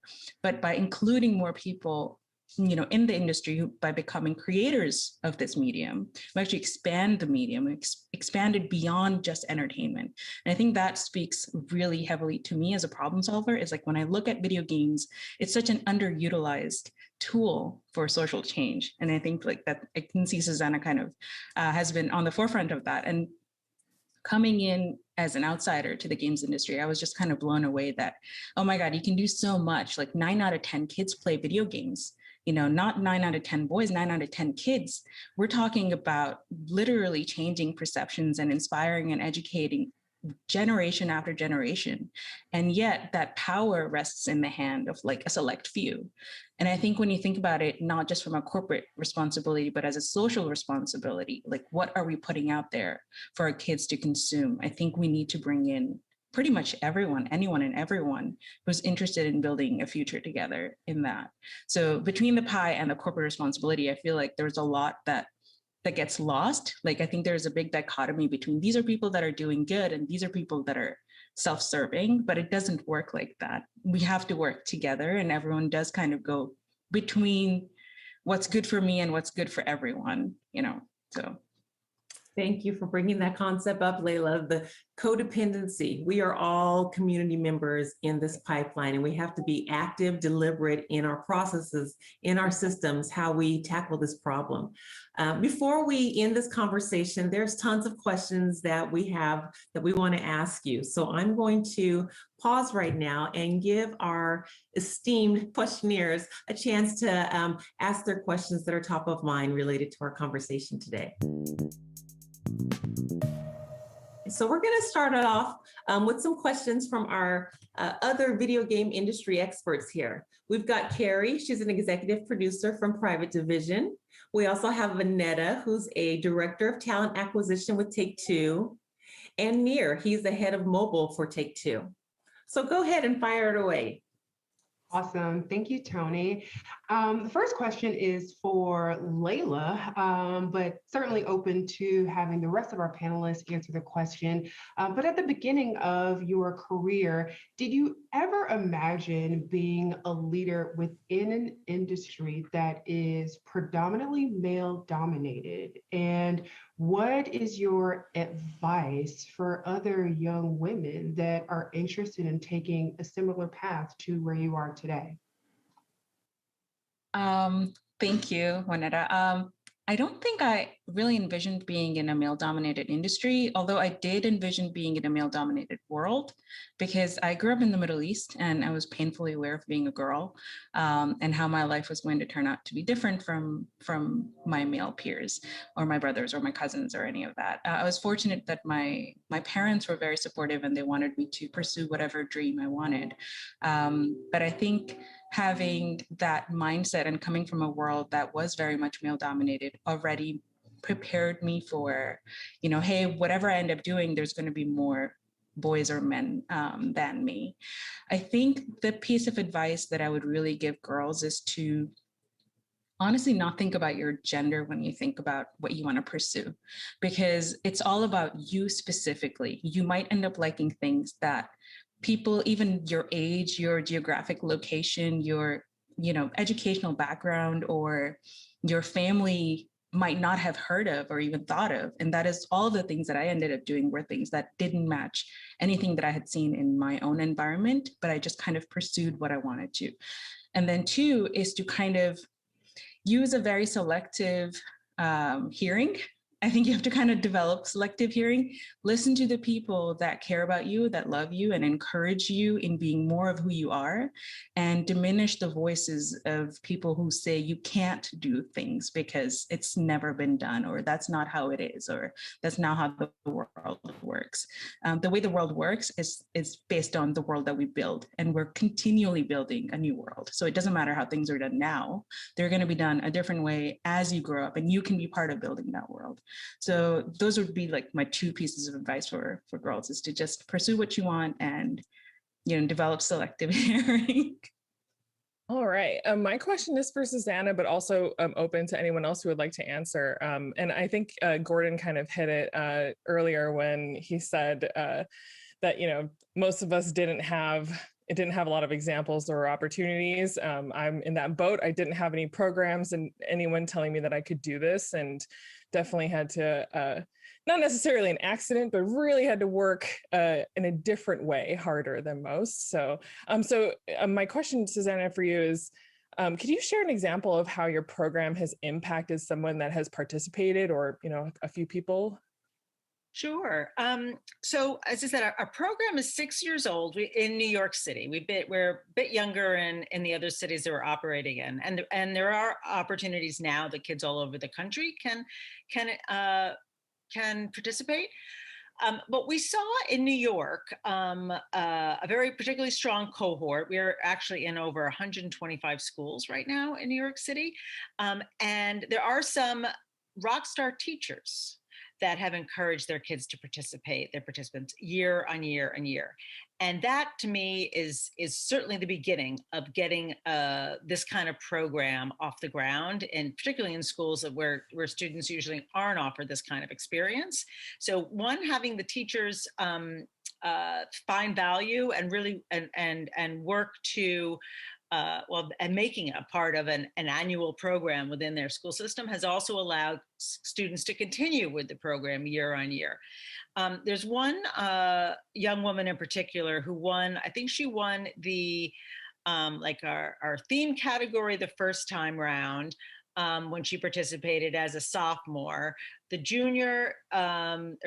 but by including more people, you know, in the industry, by becoming creators of this medium, we actually expand the medium, expand it beyond just entertainment. And I think that speaks really heavily to me as a problem solver. Is like, when I look at video games, it's such an underutilized tool for social change. And I think like that, I can see Susanna kind of has been on the forefront of that. And coming in as an outsider to the games industry, I was just kind of blown away that, oh my God, you can do so much. Like 9 out of 10 kids play video games. You know, not 9 out of 10 boys, 9 out of 10 kids. We're talking about literally changing perceptions and inspiring and educating generation after generation. And yet that power rests in the hand of like a select few. And I think when you think about it, not just from a corporate responsibility, but as a social responsibility, like what are we putting out there for our kids to consume? I think we need to bring in pretty much everyone, anyone and everyone who's interested in building a future together in that. So between the pie and the corporate responsibility, I feel like there's a lot that gets lost. Like, I think there's a big dichotomy between these are people that are doing good and these are people that are self-serving, but it doesn't work like that. We have to work together, and everyone does kind of go between what's good for me and what's good for everyone, you know, so. Thank you for bringing that concept up, Layla. The codependency. We are all community members in this pipeline, and we have to be active, deliberate in our processes, in our systems, how we tackle this problem. Before we end this conversation, there's tons of questions that we have that we want to ask you. So I'm going to pause right now and give our esteemed questionnaires a chance to ask their questions that are top of mind related to our conversation today. So we're going to start it off with some questions from our other video game industry experts here. We've got Carrie, she's an executive producer from Private Division. We also have Vanetta, who's a director of talent acquisition with Take-Two, and Nir, he's the head of mobile for Take-Two. So go ahead and fire it away. Awesome. Thank you, Tony. The first question is for Layla, but certainly open to having the rest of our panelists answer the question. But at the beginning of your career, did you ever imagine being a leader within an industry that is predominantly male-dominated? And what is your advice for other young women that are interested in taking a similar path to where you are today? Thank you, Juanita. I don't think I really envisioned being in a male-dominated industry, although I did envision being in a male-dominated world, because I grew up in the Middle East and I was painfully aware of being a girl and how my life was going to turn out to be different from my male peers or my brothers or my cousins or any of that. I was fortunate that my parents were very supportive and they wanted me to pursue whatever dream I wanted. But I think having that mindset and coming from a world that was very much male dominated already prepared me for, you know, hey, whatever I end up doing, there's going to be more boys or men than me. I think the piece of advice that I would really give girls is to honestly not think about your gender when you think about what you want to pursue, because it's all about you specifically. You might end up liking things that people, even your age, your geographic location, your, you know, educational background, or your family might not have heard of or even thought of. And that is all the things that I ended up doing were things that didn't match anything that I had seen in my own environment, but I just kind of pursued what I wanted to. And then two is to kind of use a very selective hearing. I think you have to kind of develop selective hearing, listen to the people that care about you, that love you and encourage you in being more of who you are, and diminish the voices of people who say you can't do things because it's never been done, or that's not how it is, or that's not how the world works. The way the world works is based on the world that we build, and we're continually building a new world. So it doesn't matter how things are done now, they're going to be done a different way as you grow up, and you can be part of building that world. So those would be like my two pieces of advice for girls, is to just pursue what you want and, you know, develop selective hearing. All right. My question is for Susanna, but also open to anyone else who would like to answer. And I think Gordon kind of hit it earlier when he said that, you know, most of us didn't have a lot of examples or opportunities. I'm in that boat. I didn't have any programs and anyone telling me that I could do this, and definitely had to, not necessarily an accident, but really had to work in a different way, harder than most. So, my question, Susanna, for you is, could you share an example of how your program has impacted someone that has participated, or, you know, a few people? Sure. So as I said, our program is 6 years old in New York City. We're a bit younger in the other cities that we're operating in, and there are opportunities now that kids all over the country can participate. But we saw in New York a very particularly strong cohort. We're actually in over 125 schools right now in New York City, and there are some rock star teachers that have encouraged their kids to participate, their participants, year on year and year. And that, to me, is certainly the beginning of getting this kind of program off the ground, and particularly in schools where students usually aren't offered this kind of experience. So one, having the teachers find value and really and work to and making it a part of an annual program within their school system has also allowed students to continue with the program year on year. There's one young woman in particular who won, I think she won the, like our theme category the first time round when she participated as a sophomore. The junior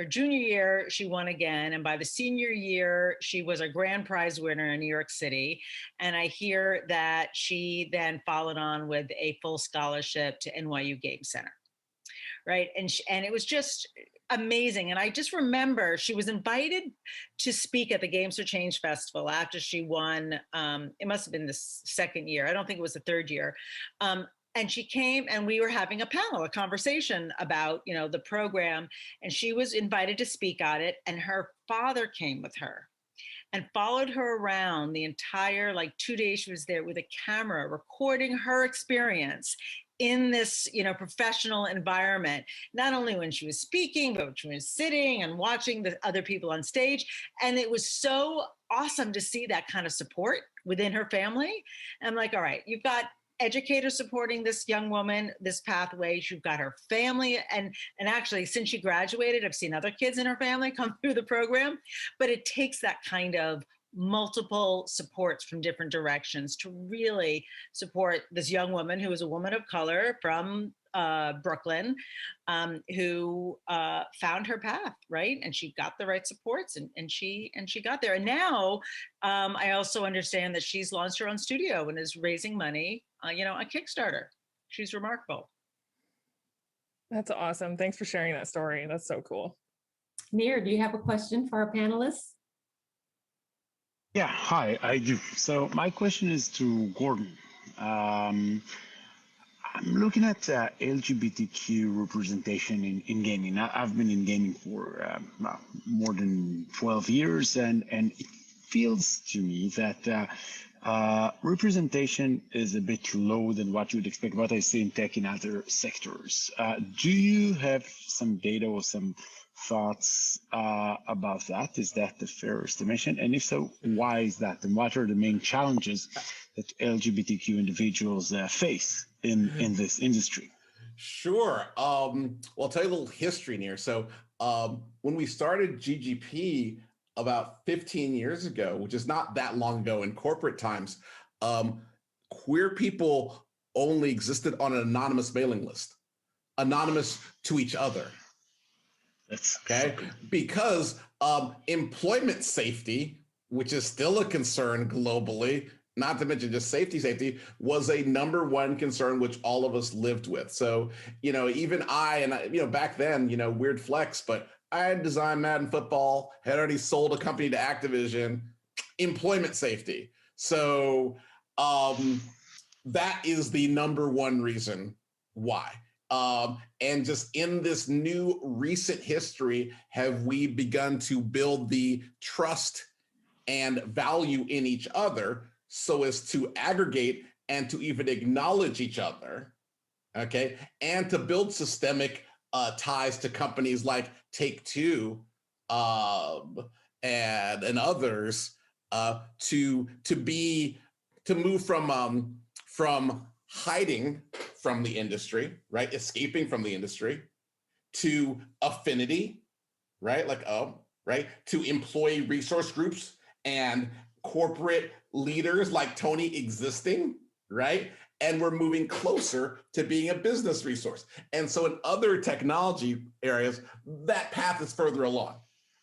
year, she won again. And by the senior year, she was a grand prize winner in New York City. And I hear that she then followed on with a full scholarship to NYU Game Center. Right. And it was just amazing. And I just remember she was invited to speak at the Games for Change Festival after she won. It must have been the second year. I don't think it was the third year. And she came and we were having a panel, a conversation about, you know, the program. And she was invited to speak on it. And her father came with her and followed her around the entire, like 2 days she was there with a camera recording her experience in this, you know, professional environment, not only when she was speaking, but when she was sitting and watching the other people on stage. And it was so awesome to see that kind of support within her family. And I'm like, all right, you've got educators supporting this young woman, this pathway. You've got her family. And actually, since she graduated, I've seen other kids in her family come through the program. But it takes that kind of multiple supports from different directions to really support this young woman who is a woman of color from Brooklyn, who found her path, right? And she got the right supports and she got there. And now I also understand that she's launched her own studio and is raising money, you know, on Kickstarter. She's remarkable. That's awesome. Thanks for sharing that story. That's so cool. Nir, do you have a question for our panelists? Yeah, hi, I do. So my question is to Gordon. I'm looking at LGBTQ representation in gaming. I've been in gaming for more than 12 years, and it feels to me that representation is a bit low than what you would expect, what I see in tech in other sectors. Do you have some data or some thoughts about that? Is that the fair estimation? And if so, why is that? And what are the main challenges that LGBTQ individuals face in this industry? Sure. Well, I'll tell you a little history here. So when we started GGP about 15 years ago, which is not that long ago in corporate times, queer people only existed on an anonymous mailing list, anonymous to each other. Okay, because employment safety, which is still a concern globally, not to mention just safety, was a #1 concern which all of us lived with. So, you know, even back then, you know, weird flex, but I had designed Madden Football, had already sold a company to Activision, employment safety. So that is the #1 reason why. And just in this new recent history, have we begun to build the trust and value in each other so as to aggregate and to even acknowledge each other, okay? And to build systemic ties to companies like Take-Two and others to move from hiding from the industry, right? Escaping from the industry, to affinity, right? Right? To employee resource groups and corporate leaders like Tony existing, right? And we're moving closer to being a business resource. And so in other technology areas, that path is further along,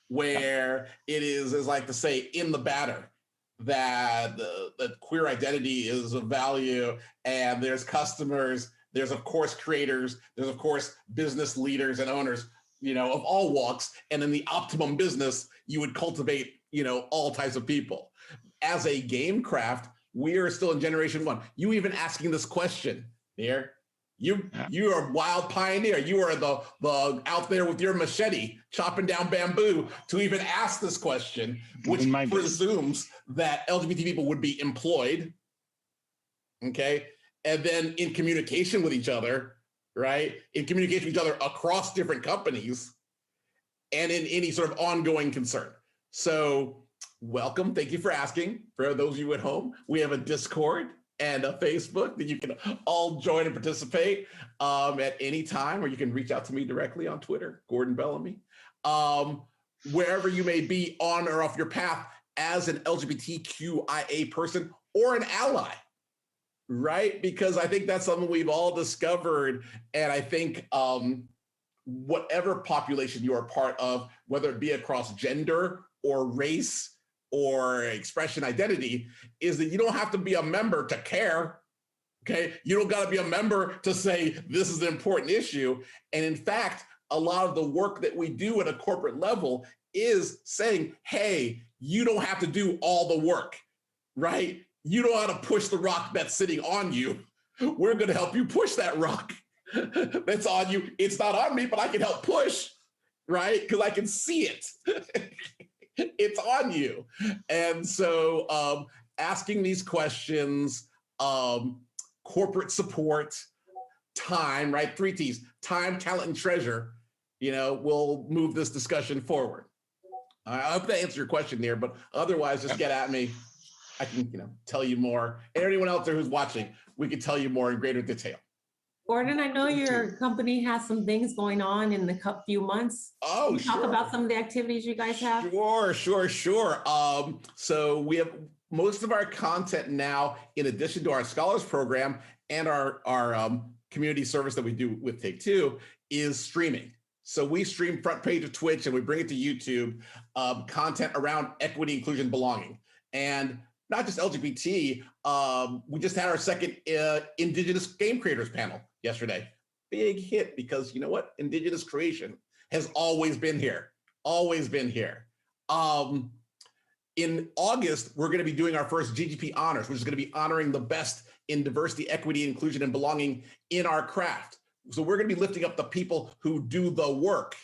where it is like to say, in the batter, that the queer identity is of value, and there's customers, there's of course creators, there's of course business leaders and owners, you know, of all walks. And in the optimum business, you would cultivate, you know, all types of people. As a game craft, we are still in generation 1. You even asking this question here, you are a wild pioneer. You are the out there with your machete chopping down bamboo to even ask this question, which presumes that LGBT people would be employed, okay, and then in communication with each other, right? In communication with each other across different companies, and in any sort of ongoing concern. So welcome. Thank you for asking. For those of you at home, we have a Discord. and Facebook that you can all join and participate at any time, or you can reach out to me directly on Twitter, Gordon Bellamy. Wherever you may be on or off your path as an LGBTQIA person or an ally, right? Because I think that's something we've all discovered. And I think whatever population you are part of, whether it be across gender or race or expression identity, is that you don't have to be a member to care. Okay, you don't got to be a member to say this is an important issue. And in fact, a lot of the work that we do at a corporate level is saying, hey, you don't have to do all the work, right? You don't have to push the rock that's sitting on you. We're going to help you push that rock that's on you. It's not on me, but I can help push, right? Because I can see it. It's on you. And so asking these questions, corporate support, time, right? 3 T's, time, talent, and treasure, will move this discussion forward. I hope that answers your question there, but otherwise just get at me. I can, tell you more. And anyone else there who's watching, we can tell you more in greater detail. Gordon, I know your company has some things going on in the few months. Oh, can you talk about some of the activities you guys have? Sure. So we have most of our content now, in addition to our Scholars Program and our community service that we do with Take-Two, is streaming. So we stream front page of Twitch and we bring it to YouTube, content around equity, inclusion, belonging. And not just LGBT, we just had our second Indigenous Game Creators panel yesterday. Big hit, because you know what? Indigenous creation has always been here. In August, we're going to be doing our first GGP honors, which is going to be honoring the best in diversity, equity, inclusion, and belonging in our craft. So we're going to be lifting up the people who do the work,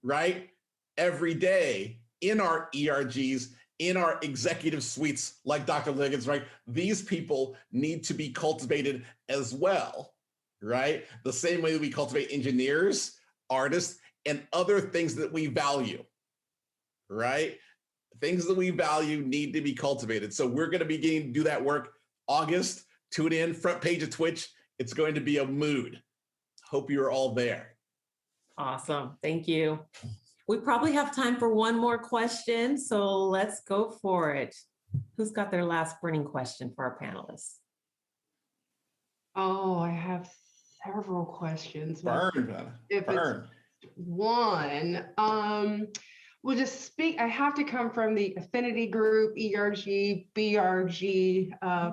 right? Every day in our ERGs, in our executive suites, like Dr. Liggins, right? These people need to be cultivated as well, right? The same way that we cultivate engineers, artists, and other things that we value, right? Things that we value need to be cultivated. So we're going to begin to do that work August. Tune in, front page of Twitch. It's going to be a mood. Hope you're all there. Awesome. Thank you. We probably have time for one more question, so let's go for it. Who's got their last burning question for our panelists? Oh, I have several questions. Burn. It's one, we'll just speak. I have to come from the affinity group, ERG, BRG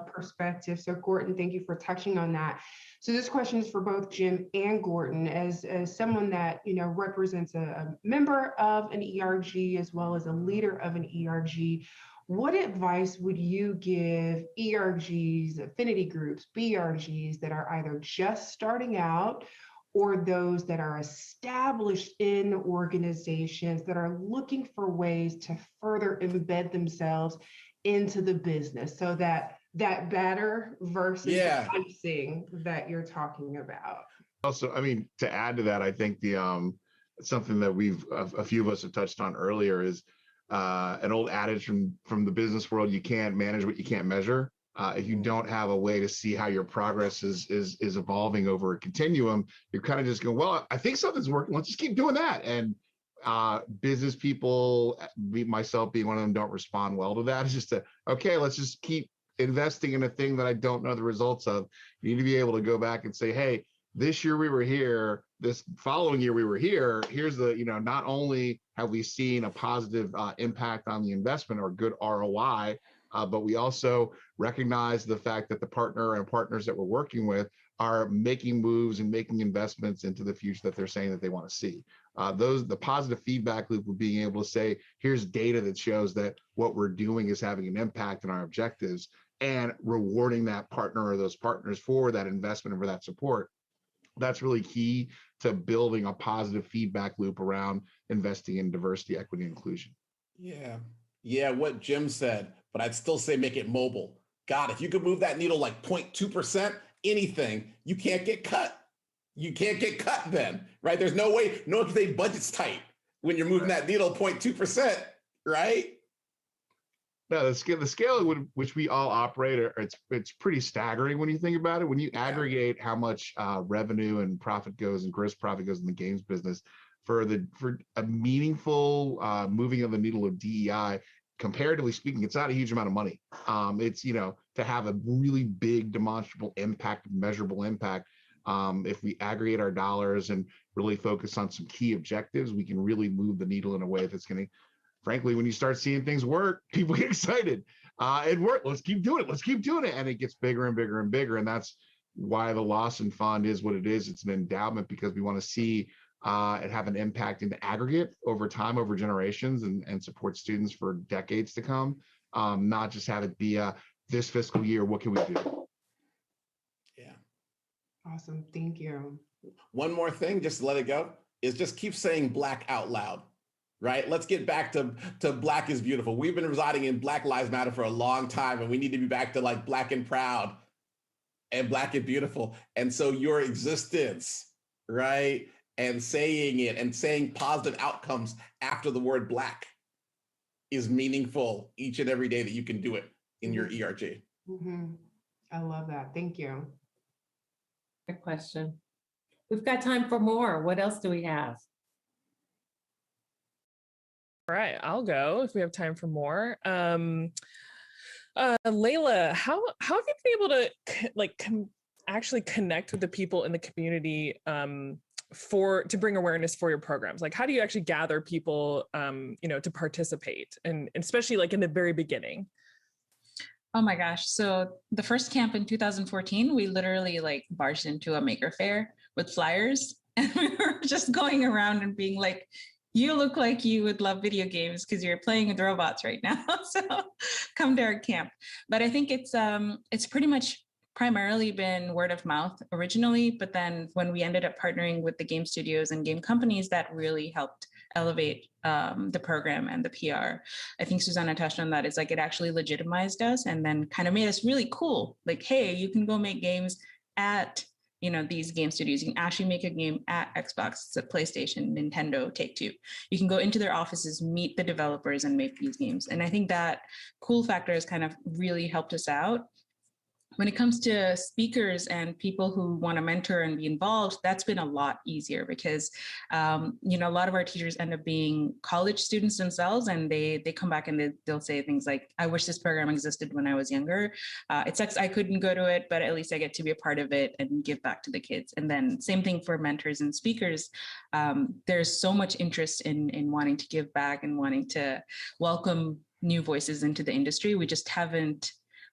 perspective. So Gordon, thank you for touching on that. So this question is for both Jim and Gordon, as someone that represents a member of an ERG as well as a leader of an ERG. What advice would you give ERGs, affinity groups, BRGs that are either just starting out or those that are established in organizations that are looking for ways to further embed themselves into the business, so that batter versus the icing that you're talking about? Also, I mean, to add to that, I think the something that a few of us have touched on earlier is an old adage from the business world: you can't manage what you can't measure. If you don't have a way to see how your progress is evolving over a continuum, you're kind of just going, well, I think something's working, let's just keep doing that. And business people, myself being one of them, don't respond well to that. It's just okay, let's just keep investing in a thing that I don't know the results of. You need to be able to go back and say, hey, this year we were here, this following year we were here. Here's the, not only have we seen a positive impact on the investment or good ROI, but we also recognize the fact that the partner and partners that we're working with are making moves and making investments into the future that they're saying that they want to see. The positive feedback loop of being able to say, here's data that shows that what we're doing is having an impact on our objectives, and rewarding that partner or those partners for that investment and for that support. That's really key to building a positive feedback loop around investing in diversity, equity, and inclusion. Yeah, what Jim said, but I'd still say make it mobile. God, if you could move that needle like 0.2%, anything, you can't get cut. You can't get cut then, right? There's no way, if the budget's tight when you're moving that needle 0.2%, right? No, the scale at which we all operate, it's pretty staggering when you think about it. When you aggregate how much revenue and profit goes and gross profit goes in the games business for a meaningful moving of the needle of DEI, comparatively speaking, it's not a huge amount of money. It's, to have a really big demonstrable impact, measurable impact. If we aggregate our dollars and really focus on some key objectives, we can really move the needle in a way that's going to, frankly, when you start seeing things work, people get excited. It worked. Let's keep doing it. Let's keep doing it. And it gets bigger and bigger and bigger. And that's why the Lawson Fund is what it is. It's an endowment because we want to see it have an impact in the aggregate over time, over generations, and support students for decades to come. Not just have it be this fiscal year, what can we do? Yeah. Awesome. Thank you. One more thing, just to let it go, is just keep saying Black out loud. Right? Let's get back to Black is beautiful. We've been residing in Black Lives Matter for a long time, and we need to be back to like Black and proud and Black and beautiful. And so your existence, right? And saying it and saying positive outcomes after the word Black is meaningful each and every day that you can do it in your ERG. Mm-hmm. I love that. Thank you. Good question. We've got time for more. What else do we have? All right, I'll go if we have time for more. Layla, how have you been able to actually connect with the people in the community to bring awareness for your programs? Like, how do you actually gather people, to participate, and especially like in the very beginning? Oh my gosh. So the first camp in 2014, we literally like barged into a maker fair with flyers, and we were just going around and being like, you look like you would love video games because you're playing with robots right now. So come to our camp. But I think it's pretty much primarily been word of mouth originally, but then when we ended up partnering with the game studios and game companies, that really helped elevate the program and the PR. I think Susanna touched on that. It's like it actually legitimized us and then kind of made us really cool. Like, hey, you can go make games at these game studios. You can actually make a game at Xbox, PlayStation, Nintendo, Take-Two. You can go into their offices, meet the developers, and make these games. And I think that cool factor has kind of really helped us out. When it comes to speakers and people who want to mentor and be involved, that's been a lot easier because, a lot of our teachers end up being college students themselves, and they come back and they'll say things like, I wish this program existed when I was younger. It sucks I couldn't go to it, but at least I get to be a part of it and give back to the kids. And then same thing for mentors and speakers. There's so much interest in wanting to give back and wanting to welcome new voices into the industry.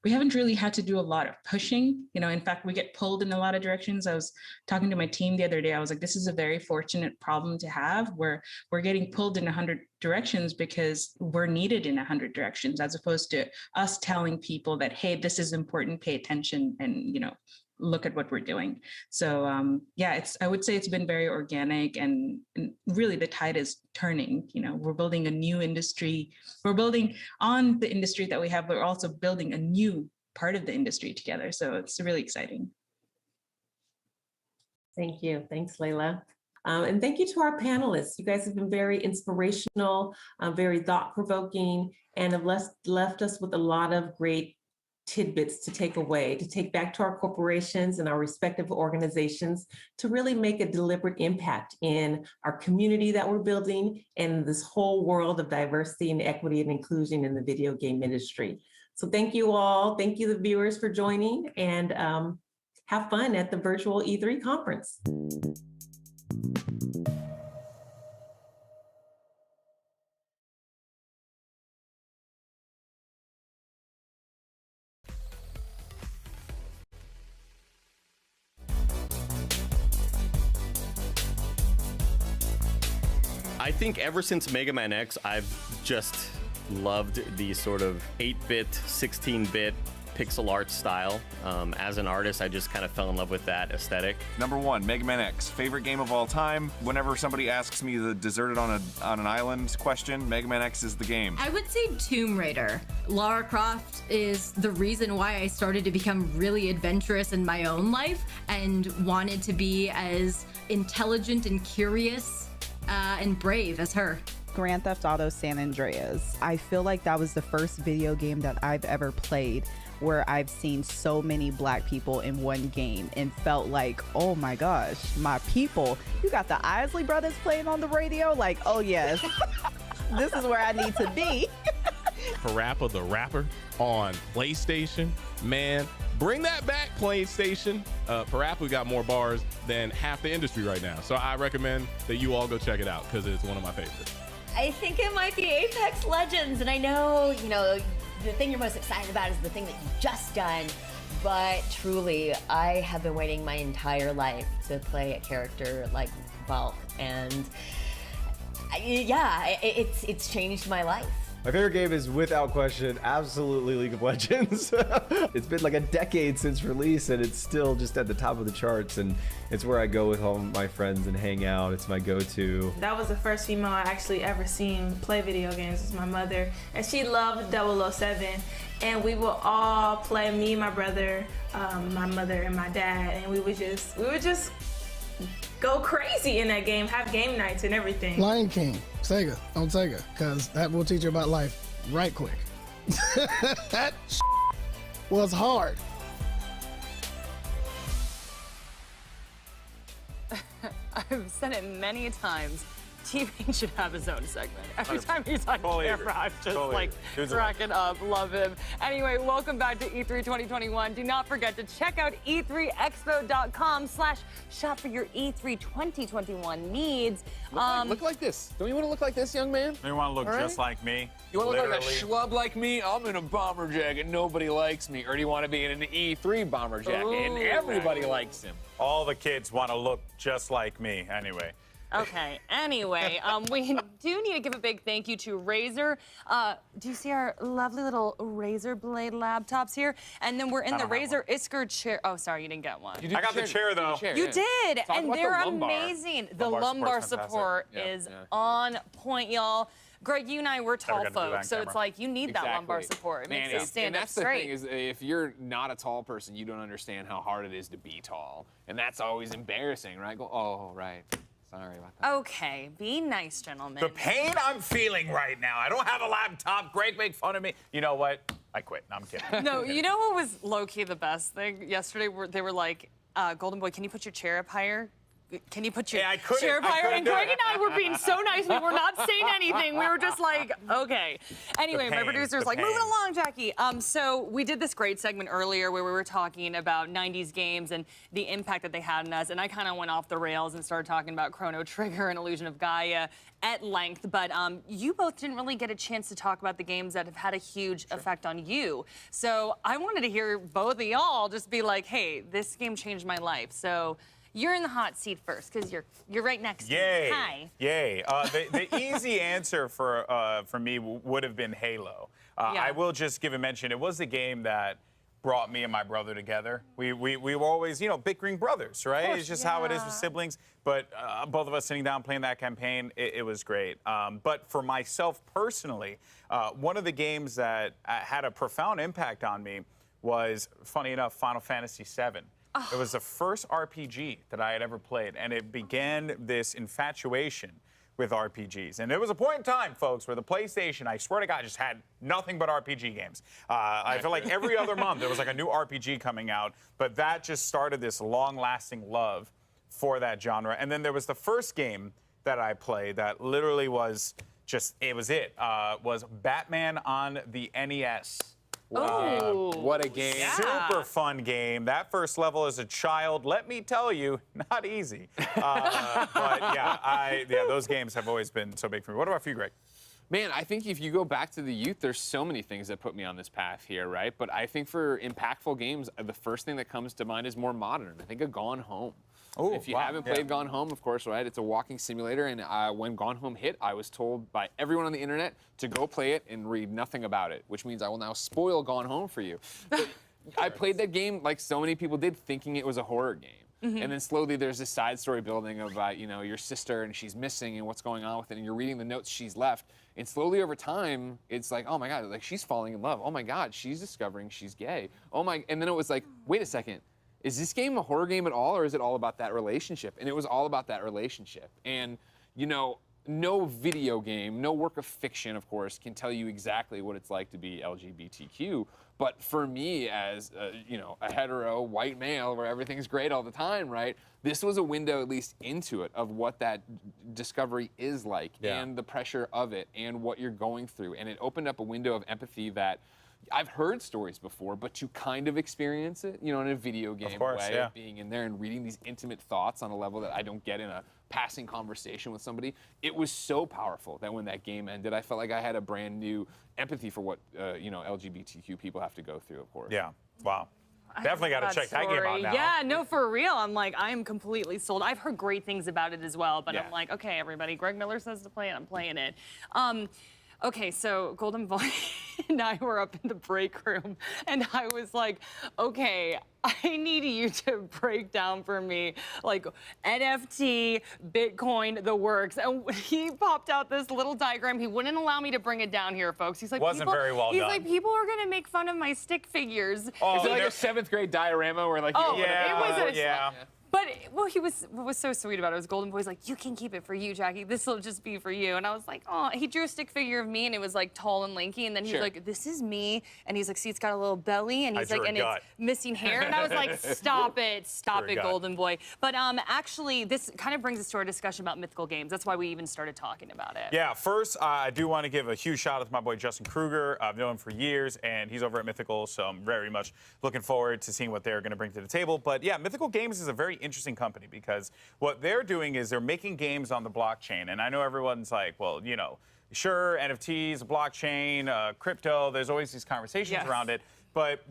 We haven't really had to do a lot of pushing. In fact, we get pulled in a lot of directions. I was talking to my team the other day. I was like, this is a very fortunate problem to have where we're getting pulled in 100 directions because we're needed in 100 directions, as opposed to us telling people that, hey, this is important, pay attention, and, look at what we're doing. So I would say it's been very organic, and really the tide is turning. We're building a new industry. We're building on the industry that we have, but we're also building a new part of the industry together. So it's really exciting. Thank you. Thanks, Layla. And thank you to our panelists. You guys have been very inspirational, very thought-provoking, and have left us with a lot of great tidbits to take away, to take back to our corporations and our respective organizations to really make a deliberate impact in our community that we're building and this whole world of diversity and equity and inclusion in the video game industry. So thank you all. Thank you, the viewers, for joining, and have fun at the virtual E3 conference. I think ever since Mega Man X, I've just loved the sort of 8-bit, 16-bit pixel art style. As an artist, I just kind of fell in love with that aesthetic. Number one, Mega Man X, favorite game of all time. Whenever somebody asks me the deserted on an island question, Mega Man X is the game. I would say Tomb Raider. Lara Croft is the reason why I started to become really adventurous in my own life and wanted to be as intelligent and curious and brave as her. Grand Theft Auto San Andreas. I feel like that was the first video game that I've ever played where I've seen so many Black people in one game and felt like, oh my gosh, my people. You got the Isley Brothers playing on the radio? Like, oh yes, this is where I need to be. Parappa the Rapper on PlayStation. Man, bring that back, PlayStation. Parappa got more bars than half the industry right now. So I recommend that you all go check it out because it's one of my favorites. I think it might be Apex Legends. And I know, the thing you're most excited about is the thing that you've just done. But truly, I have been waiting my entire life to play a character like Valk. And yeah, it's changed my life. My favorite game is, without question, absolutely League of Legends. It's been like a decade since release, and it's still just at the top of the charts, and it's where I go with all my friends and hang out. It's my go-to. That was the first female I actually ever seen play video games. It was my mother, and she loved 007, and we would all play, me, my brother, my mother, and my dad, and we would just go crazy in that game, have game nights and everything. Lion King, Sega, on Sega, because that will teach you about life right quick. That was hard. I've said it many times. TV should have his own segment. Every time he's on Totally camera, agree. I'm just Totally like agree. cracking up. Love him. Anyway, welcome back to E3 2021. Do not forget to check out e3expo.com/shop for your E3 2021 needs. Look like this. Don't you want to look like this, young man? You want to look All right. just like me? You want to look like a Literally. schlub like me? I'm in a bomber jacket. Nobody likes me. Or do you want to be in an E3 bomber jacket and everybody likes him? All the kids want to look just like me, anyway. Okay, anyway, we do need to give a big thank you to Razer. Do you see our lovely little Razer Blade laptops here? And then we're in the Razer Isker chair. Oh, sorry, you didn't get one. I got the chair, though. You did, Talk and about they're the lumbar. amazing. The Lumbar lumbar support's support fantastic. is on point, y'all. Greg, you and I, we're tall gonna do that on folks, so it's camera. like you need that lumbar support. It makes Man, us stand and up that's the straight. thing is, if you're not a tall person, you don't understand how hard it is to be tall, and that's always embarrassing, right? Go, oh, right. Sorry about that. Okay, be nice, gentlemen. The pain I'm feeling right now. I don't have a laptop. Greg make fun of me. You know what? I quit. No, I'm kidding. No, you know what was low-key the best thing? Yesterday, they were like, Golden Boy, can you put your chair up higher? Can you put your Yeah, I couldn't. chair up I higher? couldn't And do Greg it. and I were being so nice. We were not saying anything. We were just like, okay. Anyway, my pain, producer's the like, pain. moving along, Jackie. So we did this great segment earlier where we were talking about 90s games and the impact that they had on us. And I kind of went off the rails and started talking about Chrono Trigger and Illusion of Gaia at length. But you both didn't really get a chance to talk about the games that have had a huge effect on you. So I wanted to hear both of y'all just be like, hey, this game changed my life. So you're in the hot seat first because you're right next to me. Hi. Yay. The easy answer for me would have been Halo. Yeah. I will just give a mention. It was the game that brought me and my brother together. We were always, bickering brothers, right? course, It's just how it is with siblings. But both of us sitting down playing that campaign, it was great. But for myself personally, one of the games that had a profound impact on me was, funny enough, Final Fantasy VII. It was the first RPG that I had ever played, and it began this infatuation with RPGs. And there was a point in time, folks, where the PlayStation, I swear to God, just had nothing but RPG games. I feel like every other month there was like a new RPG coming out, but that just started this long-lasting love for that genre. And then there was the first game that I played that literally was just, was Batman on the NES. Wow. What a game. Super fun game. That first level as a child, let me tell you, not easy. But yeah, those games have always been so big for me. What about for you, Greg? Man, I think if you go back to the youth, there's so many things that put me on this path here, right? But I think for impactful games, the first thing that comes to mind is more modern. I think of Gone Home. Ooh, if you haven't played Gone Home, of course, right? It's a walking simulator, and when Gone Home hit, I was told by everyone on the internet to go play it and read nothing about it, which means I will now spoil Gone Home for you. But I played that game like so many people did, thinking it was a horror game. And then slowly there's this side story building about, your sister and she's missing and what's going on with it, and you're reading the notes she's left. And slowly over time, it's like, oh my God, like she's falling in love. Oh my God, she's discovering she's gay. Oh my, and then it was like, wait a second. Is this game a horror game at all, or is it all about that relationship? And it was all about that relationship. And, no video game, no work of fiction, of course, can tell you exactly what it's like to be LGBTQ. But for me, as a hetero white male, where everything's great all the time, right? This was a window, at least, into it of what that discovery is like, and the pressure of it, and what you're going through. And it opened up a window of empathy that I've heard stories before, but to kind of experience it, in a video game way, of being in there and reading these intimate thoughts on a level that I don't get in a passing conversation with somebody, it was so powerful that when that game ended, I felt like I had a brand new empathy for what LGBTQ people have to go through, of course. Yeah. Wow. Definitely got to check that game out now. Yeah, no, for real. I am completely sold. I've heard great things about it as well, but I'm like, okay, everybody, Greg Miller says to play it, I'm playing it. Okay, so Golden Boy and I were up in the break room, and I was like, okay, I need you to break down for me, like, NFT, Bitcoin, the works. And he popped out this little diagram. He wouldn't allow me to bring it down here, folks. He's like, wasn't very well done. He's like, people are going to make fun of my stick figures. Oh, is it like a 7th grade diorama where, like, you But what was so sweet about it was Golden Boy's like, you can keep it for you, Jackie. This will just be for you. And I was like, oh, he drew a stick figure of me, and it was like tall and lanky. And then he's like, this is me. And he's like, see, it's got a little belly. And he's like, and it's missing hair. And I was like, stop it, Golden Boy. But actually, this kind of brings us to our discussion about mythical games. That's why we even started talking about it. Yeah, first, I do want to give a huge shout out to my boy Justin Kruger. I've known him for years, and he's over at Mythical, so I'm very much looking forward to seeing what they're going to bring to the table. But yeah, Mythical Games is a very interesting company because what they're doing is they're making games on the blockchain. And I know everyone's like, well, sure, NFTs, blockchain, crypto, there's always these conversations around it. But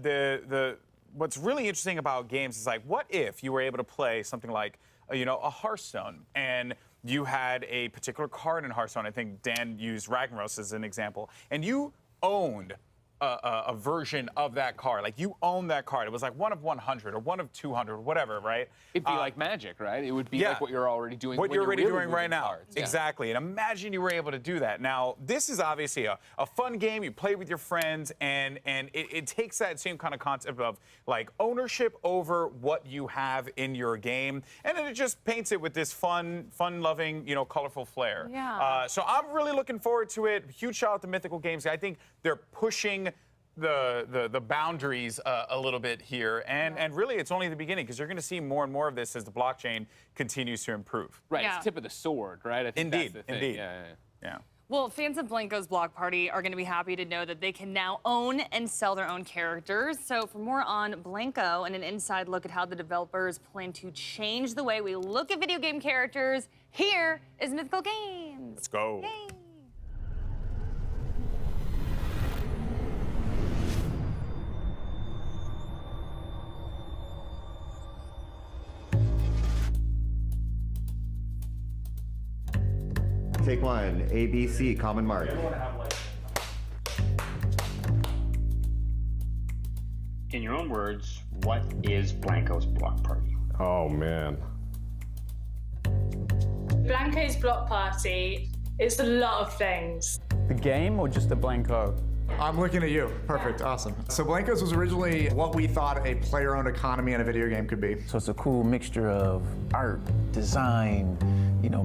what's really interesting about games is like, what if you were able to play something like, a Hearthstone, and you had a particular card in Hearthstone. I think Dan used Ragnaros as an example, and you owned a version of that card. Like, you own that card. It was like 1 of 100 or 1 of 200, whatever, right? It'd be like Magic, right? It would be like what you're already doing. What you're already doing right now. Cards. Exactly. And imagine you were able to do that. Now, this is obviously a fun game. You play with your friends, and it takes that same kind of concept of like ownership over what you have in your game, and then it just paints it with this fun-loving, colorful flair. Yeah. So I'm really looking forward to it. Huge shout out to Mythical Games. I think they're pushing the boundaries a little bit here, and really it's only the beginning, because you're going to see more and more of this as the blockchain continues to improve. Right, it's the tip of the sword, right? I think indeed, that's the thing. indeed. Yeah. Well, fans of Blanco's Block Party are going to be happy to know that they can now own and sell their own characters. So for more on Blanco and an inside look at how the developers plan to change the way we look at video game characters, here is Mythical Games. Let's go. Yay. Take one, ABC, common mark. In your own words, what is Blanco's Block Party? Oh, man. Blanco's Block Party is a lot of things. The game or just the Blanco? I'm looking at you. Perfect, awesome. So Blancos was originally what we thought a player-owned economy in a video game could be. So it's a cool mixture of art, design,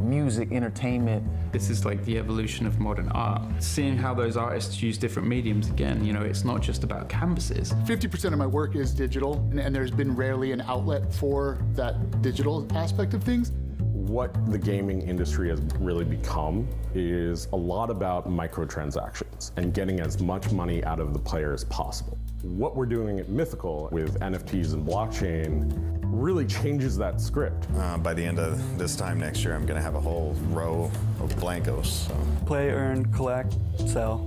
music, entertainment. This is like the evolution of modern art. Seeing how those artists use different mediums again, it's not just about canvases. 50% of my work is digital, and there's been rarely an outlet for that digital aspect of things. What the gaming industry has really become is a lot about microtransactions and getting as much money out of the player as possible. What we're doing at Mythical with NFTs and blockchain really changes that script. By the end of this time next year, I'm going to have a whole row of Blancos. So. Play, earn, collect, sell.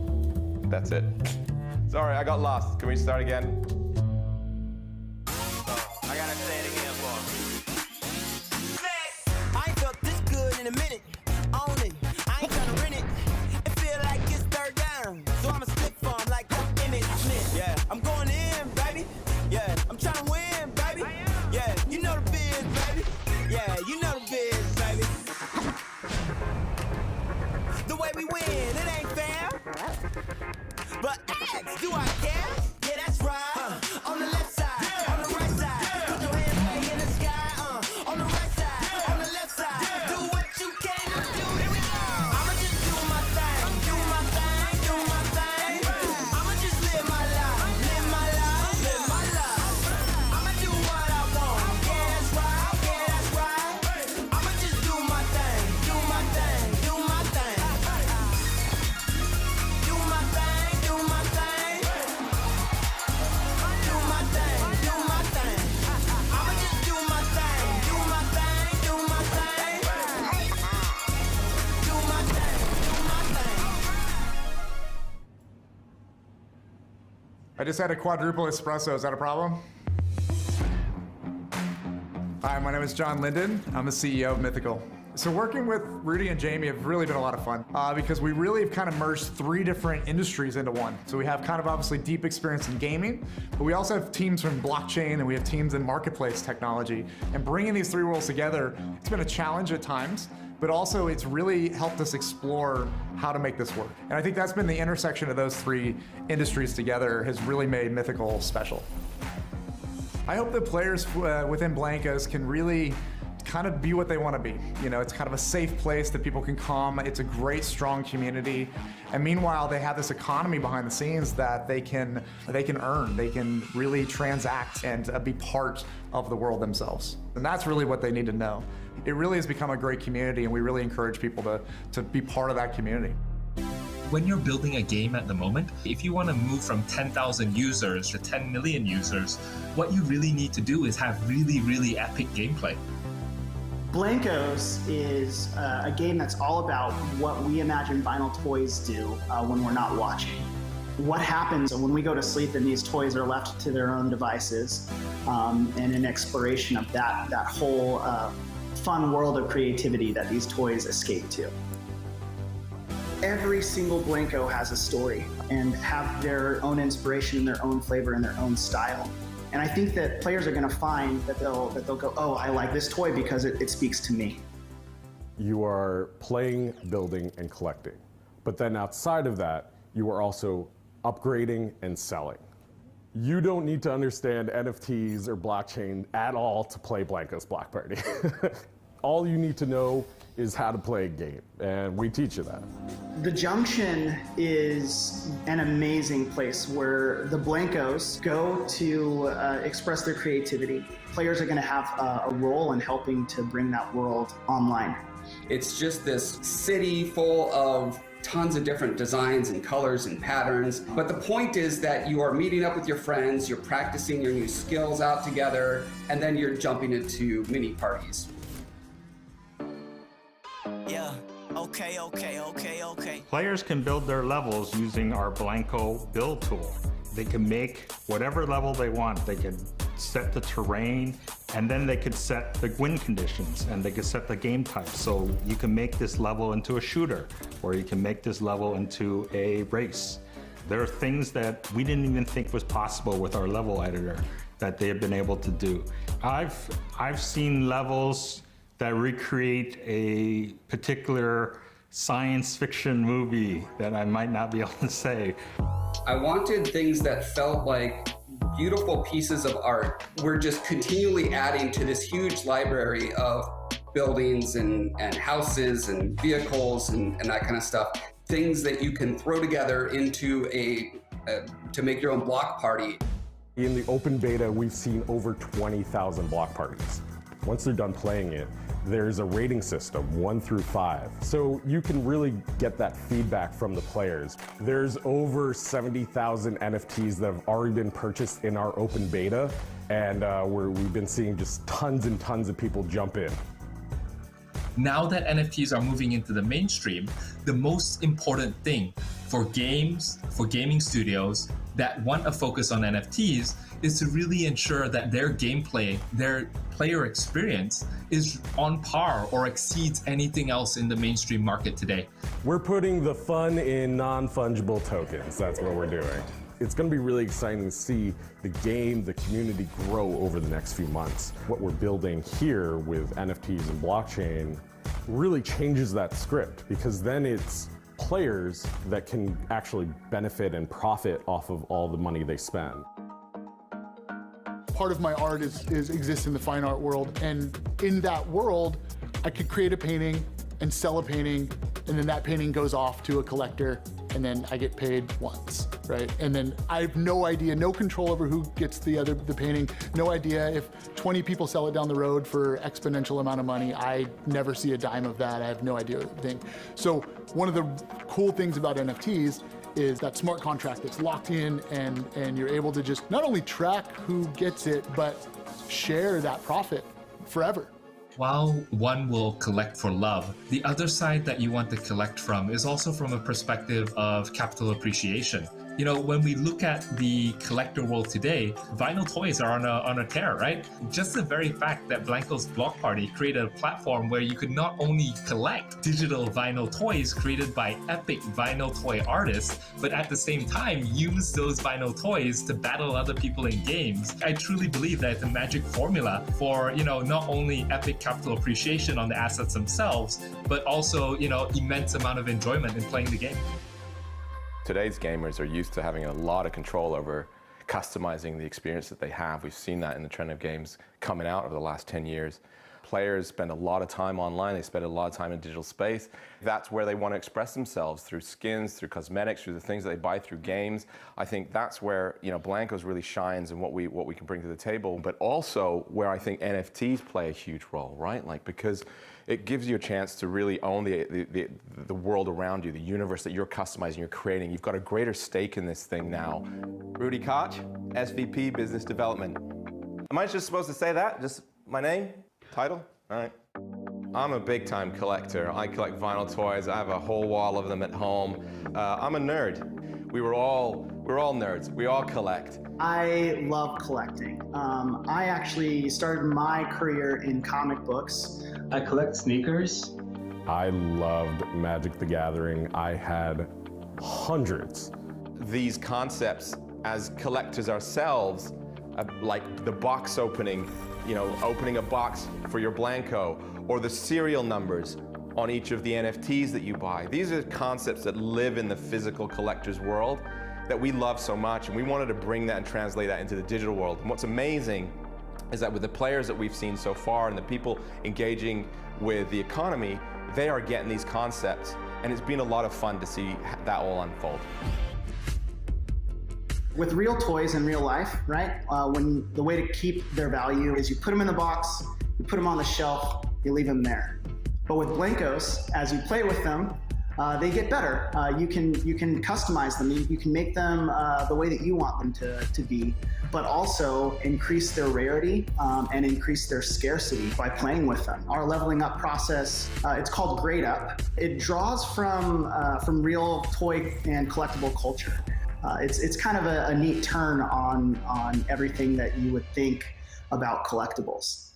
That's it. Sorry, I got lost. Can we start again? I gotta say it again for him. I ain't felt this good in a minute. Own it. I ain't trying to rent it. It feel like it's third down. So I'ma stick for him like Emmett Smith. Yeah, I'm going in, baby. Yeah, I'm trying to win, baby. Yeah, you know the biz, baby. Yeah, you know the biz, baby. The way we win, it ain't fair. But ask, do I care? Yeah, that's right. On the left side, on the right side. Put your hands way in the sky. On the right side, on the left side. Do what you can I just had a quadruple espresso. Is that a problem? Hi, my name is John Linden. I'm the CEO of Mythical. So working with Rudy and Jamie have really been a lot of fun because we really have kind of merged 3 different industries into one. So we have kind of obviously deep experience in gaming, but we also have teams from blockchain and we have teams in marketplace technology. And bringing these 3 worlds together, it's been a challenge at times, but also it's really helped us explore how to make this work. And I think that's been the intersection of those 3 industries together has really made Mythical special. I hope the players within Blankos can really kind of be what they want to be. You know, it's kind of a safe place that people can come. It's a great, strong community. And meanwhile, they have this economy behind the scenes that they can earn. They can really transact and be part of the world themselves. And that's really what they need to know. It really has become a great community, and we really encourage people to be part of that community. When you're building a game at the moment, if you want to move from 10,000 users to 10 million users, what you really need to do is have really, really epic gameplay. Blankos is a game that's all about what we imagine vinyl toys do when we're not watching. What happens when we go to sleep and these toys are left to their own devices, and an exploration of that whole fun world of creativity that these toys escape to. Every single Blanko has a story and have their own inspiration and their own flavor and their own style. And I think that players are going to find that they'll go, oh, I like this toy because it speaks to me. You are playing, building, and collecting. But then outside of that, you are also upgrading and selling. You don't need to understand NFTs or blockchain at all to play Blankos Block Party. All you need to know is how to play a game, and we teach you that. The Junction is an amazing place where the Blankos go to express their creativity. Players are going to have a role in helping to bring that world online. It's just this city full of tons of different designs and colors and patterns. But the point is that you are meeting up with your friends, you're practicing your new skills out together, and then you're jumping into mini parties. Yeah, okay. Players can build their levels using our Blanko build tool. They can make whatever level they want. They can set the terrain, and then they could set the win conditions, and they could set the game type. So you can make this level into a shooter, or you can make this level into a race. There are things that we didn't even think was possible with our level editor that they have been able to do. I've seen levels that recreate a particular science fiction movie that I might not be able to say. I wanted things that felt like beautiful pieces of art. We're just continually adding to this huge library of buildings and houses and vehicles and that kind of stuff. Things that you can throw together into to make your own block party. In the open beta, we've seen over 20,000 block parties. Once they're done playing it, there's a rating system, 1 through 5. So you can really get that feedback from the players. There's over 70,000 NFTs that have already been purchased in our open beta, and we've been seeing just tons and tons of people jump in. Now that NFTs are moving into the mainstream, the most important thing for games, for gaming studios that want to focus on NFTs is to really ensure that their gameplay, their player experience is on par or exceeds anything else in the mainstream market today. We're putting the fun in non-fungible tokens. That's what we're doing. It's going to be really exciting to see the game, the community grow over the next few months. What we're building here with NFTs and blockchain really changes that script, because then it's players that can actually benefit and profit off of all the money they spend. Part of my art exists in the fine art world, and in that world, I could create a painting and sell a painting, and then that painting goes off to a collector, and then I get paid once, right? And then I have no idea, no control over who gets the painting, no idea if 20 people sell it down the road for exponential amount of money. I never see a dime of that. I have no idea what the thing. So one of the cool things about NFTs is that smart contract that's locked in, and you're able to just not only track who gets it, but share that profit forever. While one will collect for love, the other side that you want to collect from is also from a perspective of capital appreciation. You know, when we look at the collector world today, vinyl toys are on a tear, right? Just the very fact that Blanco's Block Party created a platform where you could not only collect digital vinyl toys created by epic vinyl toy artists, but at the same time use those vinyl toys to battle other people in games. I truly believe that it's a magic formula for, you know, not only epic capital appreciation on the assets themselves, but also, you know, immense amount of enjoyment in playing the game. Today's gamers are used to having a lot of control over customizing the experience that they have. We've seen that in the trend of games coming out over the last 10 years. Players spend a lot of time online, they spend a lot of time in digital space. That's where they want to express themselves, through skins, through cosmetics, through the things that they buy through games. I think that's where, you know, Blancos really shines and what we can bring to the table, but also where I think NFTs play a huge role, right? Like, because it gives you a chance to really own the world around you, the universe that you're customizing, you're creating. You've got a greater stake in this thing now. Rudy Koch, SVP Business Development. Am I just supposed to say that? Just my name? Title? All right. I'm a big-time collector. I collect vinyl toys. I have a whole wall of them at home. I'm a nerd. We're all nerds. We all collect. I love collecting. I actually started my career in comic books. I collect sneakers. I loved Magic the Gathering. I had hundreds. These concepts as collectors ourselves, like the box opening, you know, opening a box for your Blanco, or the serial numbers on each of the NFTs that you buy. These are concepts that live in the physical collector's world that we love so much, and we wanted to bring that and translate that into the digital world. And what's amazing is that with the players that we've seen so far and the people engaging with the economy, they are getting these concepts, and it's been a lot of fun to see that all unfold. With real toys in real life, right? When the way to keep their value is you put them in the box, you put them on the shelf, you leave them there. But with Blancos, as you play with them, they get better. You can customize them. You can make them the way that you want them to be, but also increase their rarity and increase their scarcity by playing with them. Our leveling up process, it's called Grade Up. It draws from real toy and collectible culture. It's kind of a neat turn on everything that you would think about collectibles.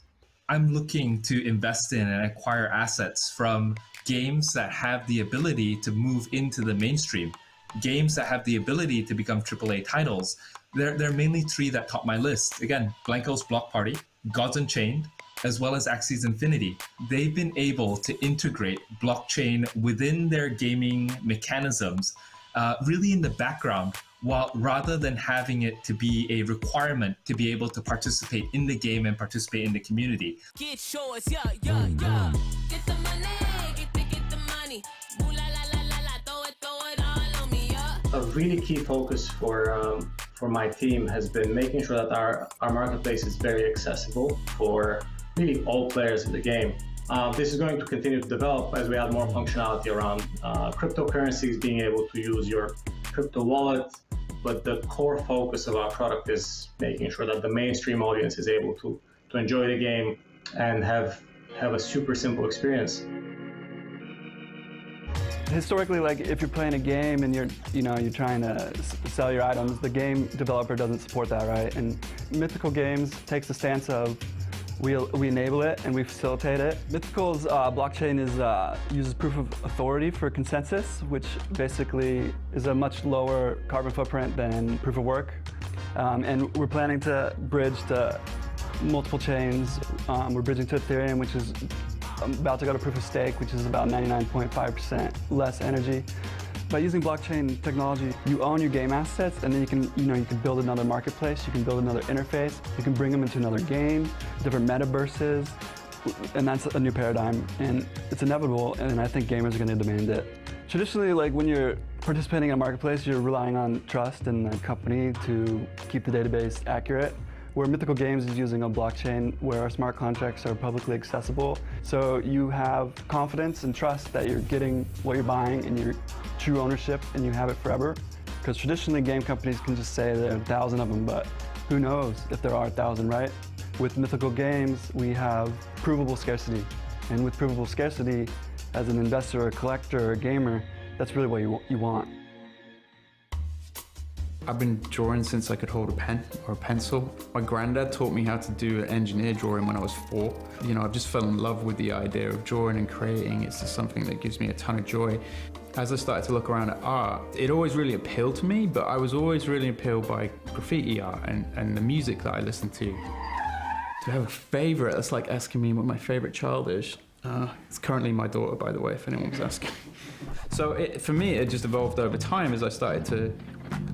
I'm looking to invest in and acquire assets from games that have the ability to move into the mainstream, games that have the ability to become AAA titles. There are mainly three that top my list. Again, Blanco's Block Party, Gods Unchained, as well as Axis Infinity. They've been able to integrate blockchain within their gaming mechanisms, really in the background, while rather than having it to be a requirement to be able to participate in the game and participate in the community. Get yours, yeah. Get the money, get the money. Ooh la la la la la, throw it all on me, yeah. A really key focus for my team has been making sure that our marketplace is very accessible for really all players in the game. This is going to continue to develop as we add more functionality around cryptocurrencies, being able to use your crypto wallet, but the core focus of our product is making sure that the mainstream audience is able to enjoy the game and have a super simple experience. Historically, like if you're playing a game and you're trying to sell your items, the game developer doesn't support that, right? And Mythical Games takes the stance of we enable it and we facilitate it. Mythical's blockchain uses proof of authority for consensus, which basically is a much lower carbon footprint than proof of work. And we're planning to bridge to multiple chains. We're bridging to Ethereum, which is about to go to proof of stake, which is about 99.5% less energy. By using blockchain technology, you own your game assets, and then you can build another marketplace, you can build another interface, you can bring them into another game, different metaverses, and that's a new paradigm, and it's inevitable, and I think gamers are going to demand it. Traditionally, like when you're participating in a marketplace, you're relying on trust in the company to keep the database accurate. Where Mythical Games is using a blockchain where our smart contracts are publicly accessible. So you have confidence and trust that you're getting what you're buying and your true ownership, and you have it forever. Because traditionally game companies can just say there are 1,000 of them, but who knows if there are 1,000, right? With Mythical Games, we have provable scarcity. And with provable scarcity, as an investor, a collector, or a gamer, that's really what you want. I've been drawing since I could hold a pen or a pencil. My granddad taught me how to do engineer drawing when I was 4. You know, I've just fell in love with the idea of drawing and creating. It's just something that gives me a ton of joy. As I started to look around at art, it always really appealed to me, but I was always really appealed by graffiti art and the music that I listened to. Do I have a favorite? That's like asking me what my favorite child is. It's currently my daughter, by the way, if anyone was asking. So for me, it just evolved over time as I started to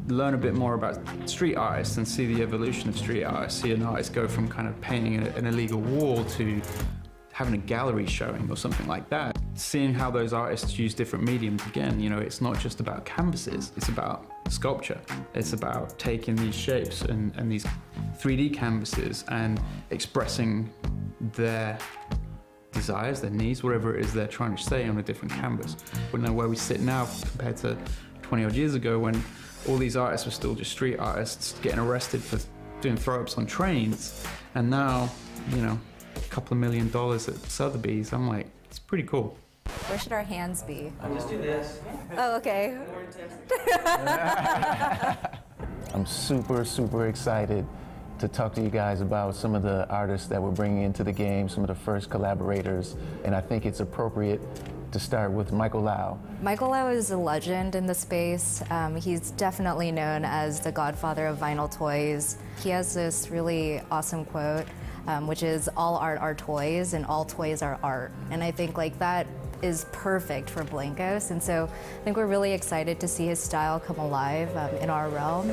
learn a bit more about street artists and see the evolution of street artists, see an artist go from kind of painting an illegal wall to having a gallery showing or something like that. Seeing how those artists use different mediums again, you know, it's not just about canvases, it's about sculpture. It's about taking these shapes and these 3D canvases and expressing their desires, their needs, whatever it is they're trying to say on a different canvas. We know where we sit now compared to 20 odd years ago when all these artists were still just street artists getting arrested for doing throw-ups on trains. And now, you know, a couple of $1 million at Sotheby's, I'm like, it's pretty cool. Where should our hands be? Just do this. Oh, okay. I'm super excited to talk to you guys about some of the artists that we're bringing into the game, some of the first collaborators, and I think it's appropriate to start with Michael Lau. Michael Lau is a legend in the space. He's definitely known as the godfather of vinyl toys. He has this really awesome quote, which is, all art are toys and all toys are art. And I think like that is perfect for Blankos. And so I think we're really excited to see his style come alive in our realm.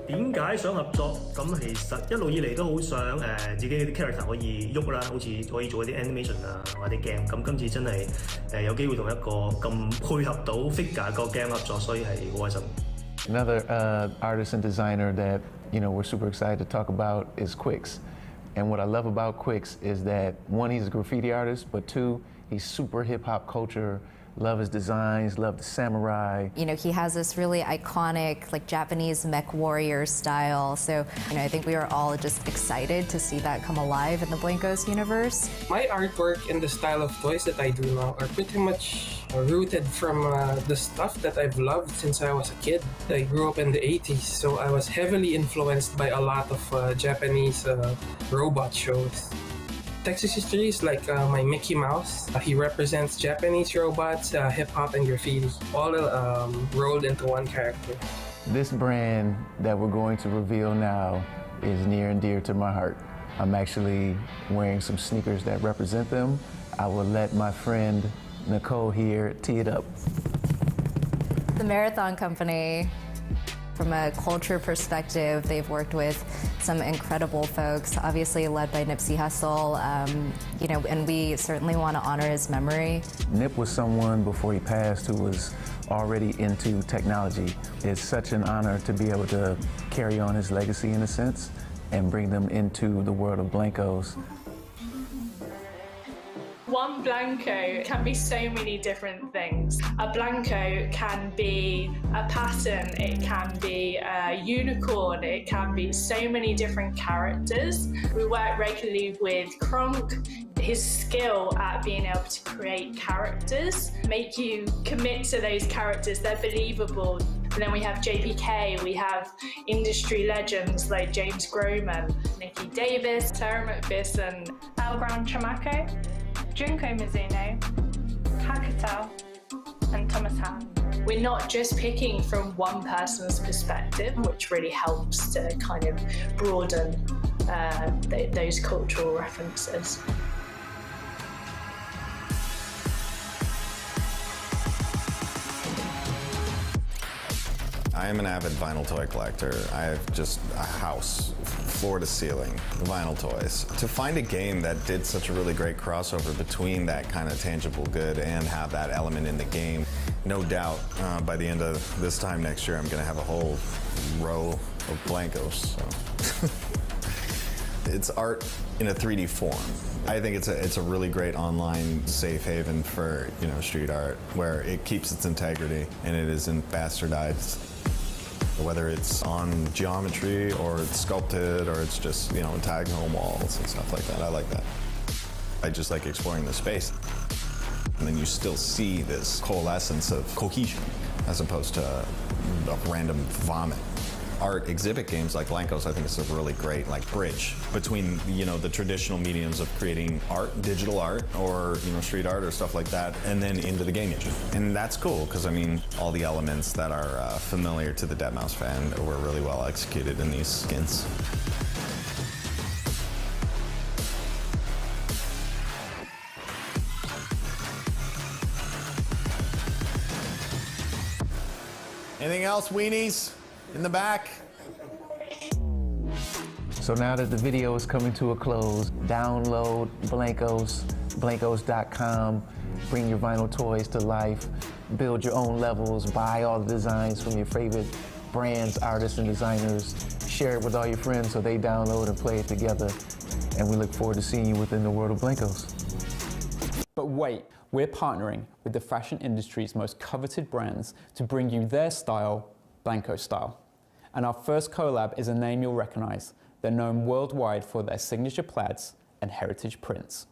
點解想合作？咁其實一路以嚟都好想自己啲 character 可以喐啦，好似可以做一啲 animation 啊或者 game。咁今次真係有機會同一個咁配合到 figure 個 game 合作，所以係好開心。Another artist and designer that we're super excited to talk about is Quix. And what I love about Quix is that one, he's a graffiti artist, but two, he's super hip hop culture. Love his designs, love the samurai. You know, he has this really iconic, like Japanese mech warrior style. So, I think we are all just excited to see that come alive in the Blankos universe. My artwork and the style of toys that I do now are pretty much rooted from the stuff that I've loved since I was a kid. I grew up in the 80s, so I was heavily influenced by a lot of Japanese robot shows. Texas history is like my Mickey Mouse. He represents Japanese robots, hip-hop, and graffiti, all rolled into one character. This brand that we're going to reveal now is near and dear to my heart. I'm actually wearing some sneakers that represent them. I will let my friend Nicole here tee it up. The Marathon Company, from a culture perspective, they've worked with some incredible folks, obviously led by Nipsey Hussle, and we certainly want to honor his memory. Nip was someone before he passed who was already into technology. It's such an honor to be able to carry on his legacy in a sense and bring them into the world of Blankos. One Blanco can be so many different things. A Blanco can be a pattern, it can be a unicorn, it can be so many different characters. We work regularly with Kronk. His skill at being able to create characters, make you commit to those characters, they're believable. And then we have JPK, we have industry legends like James Groman, Nikki Davis, Sarah McPherson, Algran Chamako, Junko Mizuno, Hakutel, and Thomas Han. We're not just picking from one person's perspective, which really helps to kind of broaden those cultural references. I am an avid vinyl toy collector. I have just a house, floor to ceiling, vinyl toys. To find a game that did such a really great crossover between that kind of tangible good and have that element in the game, no doubt by the end of this time next year, I'm going to have a whole row of Blankos. So. It's art in a 3D form. I think it's a really great online safe haven for street art where it keeps its integrity and it isn't bastardized. Whether it's on geometry or it's sculpted or it's just tagged on walls and stuff like that. I like that. I just like exploring the space. And then you still see this coalescence of cohesion as opposed to a random vomit art exhibit games like Blankos, I think it's a really great like bridge between the traditional mediums of creating art, digital art, or street art or stuff like that, and then into the game engine. And that's cool because I mean all the elements that are familiar to the deadmau5 fan were really well executed in these skins. Anything else, weenies, in the back? So now that the video is coming to a close, download Blankos, blankos.com, bring your vinyl toys to life, build your own levels, buy all the designs from your favorite brands, artists, and designers, share it with all your friends so they download and play it together. And we look forward to seeing you within the world of Blankos. But wait, we're partnering with the fashion industry's most coveted brands to bring you their style, Blanko style. And our first collab is a name you'll recognize. They're known worldwide for their signature plaids and heritage prints.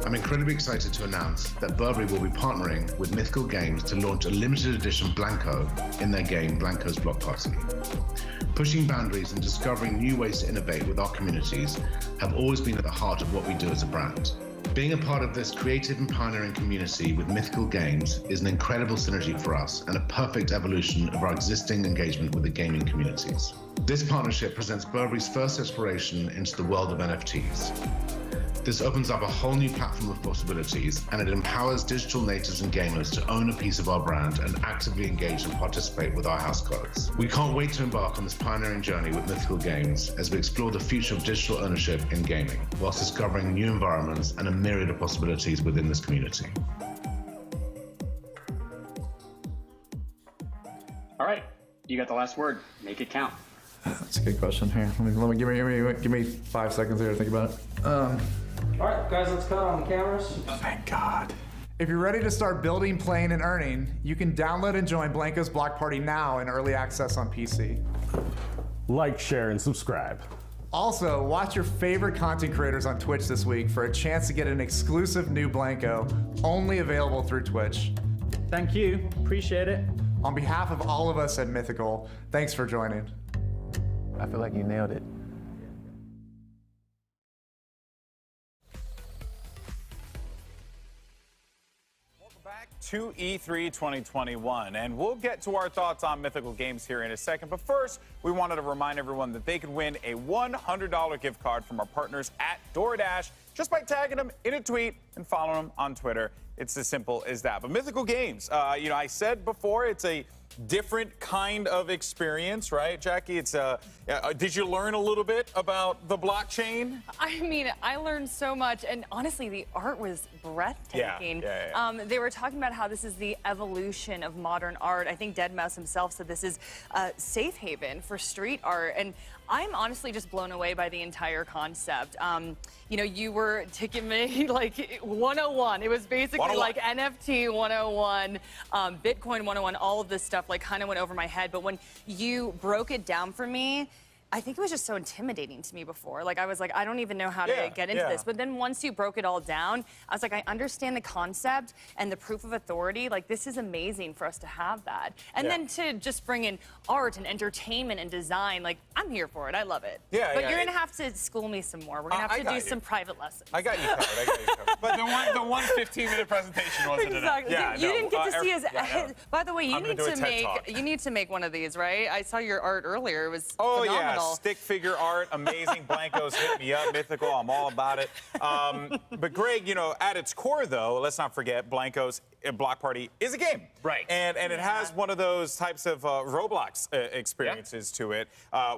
I'm incredibly excited to announce that Burberry will be partnering with Mythical Games to launch a limited edition Blanko in their game Blanko's Block Party. Pushing boundaries and discovering new ways to innovate with our communities have always been at the heart of what we do as a brand. Being a part of this creative and pioneering community with Mythical Games is an incredible synergy for us and a perfect evolution of our existing engagement with the gaming communities. This partnership presents Burberry's first exploration into the world of NFTs. This opens up a whole new platform of possibilities, and it empowers digital natives and gamers to own a piece of our brand and actively engage and participate with our house codes. We can't wait to embark on this pioneering journey with Mythical Games as we explore the future of digital ownership in gaming, whilst discovering new environments and a myriad of possibilities within this community. All right, you got the last word. Make it count. That's a good question. Here, give me 5 seconds here to think about it. All right, guys, let's cut on the cameras. Thank God. If you're ready to start building, playing, and earning, you can download and join Blanko's Block Party now in early access on PC. Like, share, and subscribe. Also, watch your favorite content creators on Twitch this week for a chance to get an exclusive new Blanko, only available through Twitch. Thank you. Appreciate it. On behalf of all of us at Mythical, thanks for joining. I feel like you nailed it. To E3 2021, and we'll get to our thoughts on Mythical Games here in a second. But first, we wanted to remind everyone that they could win a $100 gift card from our partners at DoorDash just by tagging them in a tweet and following them on Twitter. It's as simple as that. But Mythical Games, I said before, it's a different kind of experience, right, Jackie? It's did you learn a little bit about the blockchain? I mean, I learned so much, and honestly, the art was breathtaking. Yeah. They were talking about how this is the evolution of modern art. I think deadmau5 himself said this is a safe haven for street art, and I'm honestly just blown away by the entire concept. You were taking me like 101. It was basically like NFT 101, Bitcoin 101, all of this stuff like kind of went over my head. But when you broke it down for me, I think it was just so intimidating to me before. Like, I was like, I don't even know how to get into this. But then once you broke it all down, I was like, I understand the concept and the proof of authority. Like, this is amazing for us to have that. And then to just bring in art and entertainment and design, like, I'm here for it. I love it. But you're going to have to school me some more. We're going to have to do some private lessons. I got you covered. But the one 15-minute presentation wasn't enough. Yeah, you didn't get to see his... By the way, you need to make one of these, right? I saw your art earlier. It was phenomenal. Stick figure art, amazing. Blankos, hit me up. Mythical, I'm all about it. But Greg, at its core, though, let's not forget, Blankos Block Party is a game. Right. And it has one of those types of Roblox experiences to it,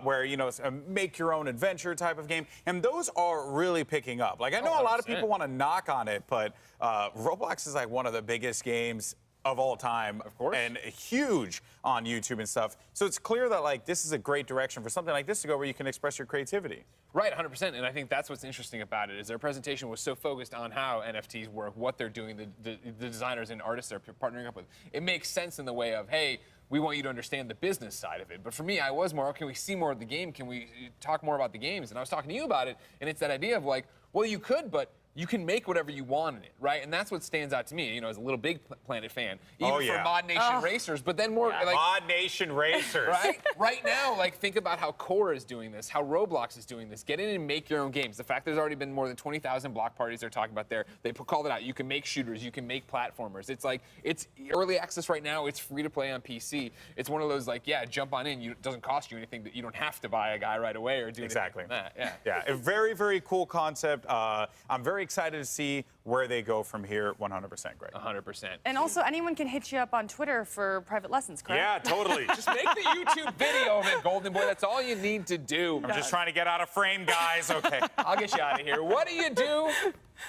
where, it's a make your own adventure type of game. And those are really picking up. Like, I know a lot of people want to knock on it, but Roblox is like one of the biggest games of all time, of course, and huge on YouTube and stuff. So it's clear that like this is a great direction for something like this to go, where you can express your creativity. Right, 100%. And I think that's what's interesting about it is their presentation was so focused on how NFTs work, what they're doing, the designers and artists they're partnering up with. It makes sense in the way of, hey, we want you to understand the business side of it. But for me, I was more, can we see more of the game? Can we talk more about the games? And I was talking to you about it, and it's that idea of like, well, you could, but you can make whatever you want in it, right? And that's what stands out to me, you know, as a Little Big Planet fan, even for Mod Nation racers, but then more like Mod Nation racers, right? Right now, like think about how Core is doing this, how Roblox is doing this. Get in and make your own games. The fact there's already been more than 20,000 block parties they're talking about there. They called it out. You can make shooters, you can make platformers. It's like it's early access right now. It's free to play on PC. It's one of those like, yeah, jump on in. It doesn't cost you anything. That you don't have to buy a guy right away or do exactly anything like that. Yeah, a very, very cool concept. I'm very excited to see where they go from here. 100%, Greg. 100%. And also, anyone can hit you up on Twitter for private lessons, correct? Yeah, totally. Just make the YouTube video of it, Golden Boy. That's all you need to do. I'm just trying to get out of frame, guys. Okay. I'll get you out of here. What do you do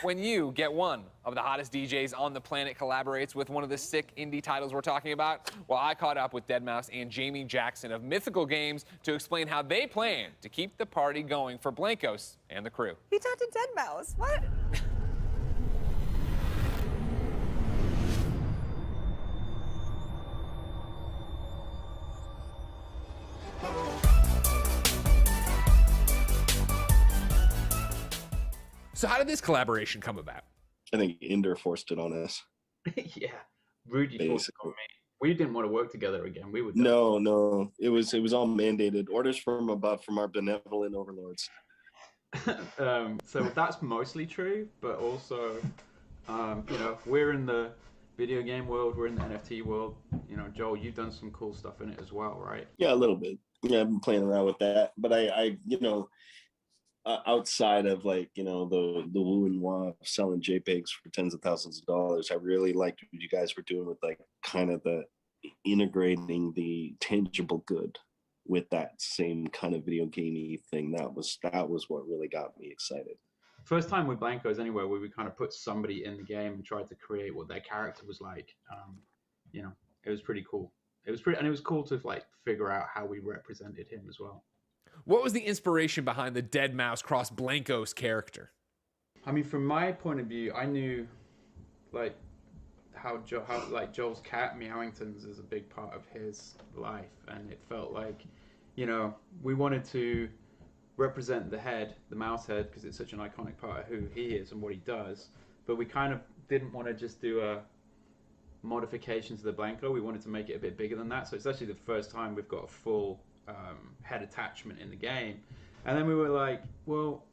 when you get one of the hottest DJs on the planet collaborates with one of the sick indie titles we're talking about? Well, I caught up with deadmau5 and Jamie Jackson of Mythical Games to explain how they plan to keep the party going for Blankos and the crew. He talked to deadmau5. What? So how did this collaboration come about? I think Inder forced it on us. Yeah, Rudy forced it on me. We didn't want to work together again. We would. No. It was all mandated. Orders from above, from our benevolent overlords. So that's mostly true, but also, you know, we're in the video game world, we're in the NFT world. You know, Joel, you've done some cool stuff in it as well, right? Yeah, a little bit. Yeah, I've been playing around with that, but I you know, outside of like, you know, the woo and wah of selling JPEGs for tens of thousands of dollars, I really liked what you guys were doing with like kind of the integrating the tangible good with that same kind of video gamey thing. That was what really got me excited. First time with Blankos anyway, where we kind of put somebody in the game and tried to create what their character was like. You know, it was pretty cool. It was cool to like figure out how we represented him as well. What was the inspiration behind the deadmau5 cross Blankos character? I mean, from my point of view, I knew like how Joel's cat Meowingtons is a big part of his life, and it felt like, you know, we wanted to represent the head, the mouse head, because it's such an iconic part of who he is and what he does, but we kind of didn't want to just do a modification to the Blanco. We wanted to make it a bit bigger than that, so it's actually the first time we've got a full head attachment in the game. And then we were like, well,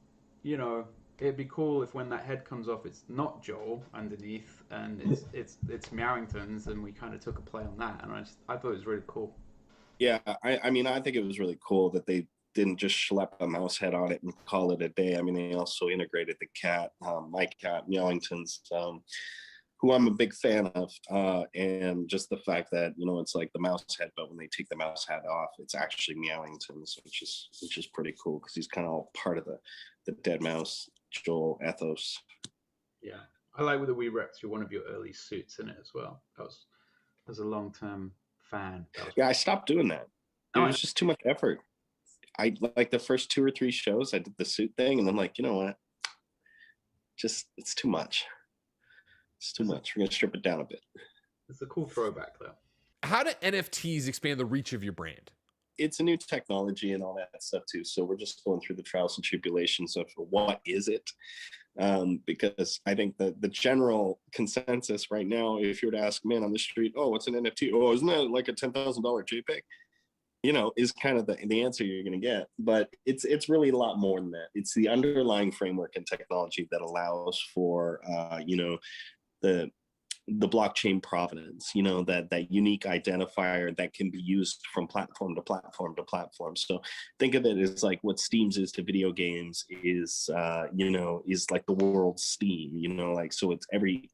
you know, it'd be cool if when that head comes off, it's not Joel underneath, and it's Meowingtons, and we kind of took a play on that, and I thought it was really cool. Yeah, I mean, I think it was really cool that they didn't just schlep a mouse head on it and call it a day. I mean, they also integrated the cat, my cat, Meowingtons, who I'm a big fan of, and just the fact that, you know, it's like the mouse head, but when they take the mouse head off, it's actually Meowingtons, which is pretty cool because he's kind of all part of the deadmau5 Joel ethos. Yeah, I like that we repped through one of your early suits in it as well. I was a long-term fan. Yeah, I stopped doing that. It was just too much effort. I like the first 2 or 3 shows, I did the suit thing, and I'm like, you know what? Just, it's too much. It's too much. We're going to strip it down a bit. It's a cool throwback, though. How do NFTs expand the reach of your brand? It's a new technology and all that stuff, too. So we're just going through the trials and tribulations of what is it? Because I think that the general consensus right now, if you were to ask a man on the street, oh, what's an NFT? Oh, isn't that like a $10,000 JPEG? You know, is kind of the answer you're going to get. But it's really a lot more than that. It's the underlying framework and technology that allows for, you know, the blockchain provenance, you know, that unique identifier that can be used from platform to platform to platform. So think of it as like what Steam's is to video games is, you know, is like the world's Steam, you know, like, so it's every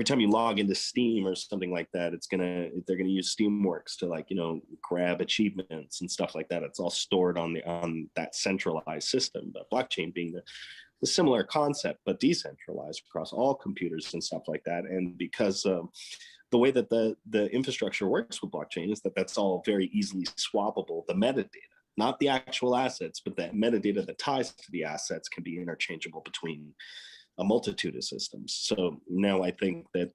time you log into Steam or something like that, they're gonna use Steamworks to, like, you know, grab achievements and stuff like that. It's all stored on that centralized system, but blockchain being the similar concept, but decentralized across all computers and stuff like that. And because the way that the infrastructure works with blockchain is that's all very easily swappable. The metadata, not the actual assets, but the metadata that ties to the assets can be interchangeable between a multitude of systems. So now I think that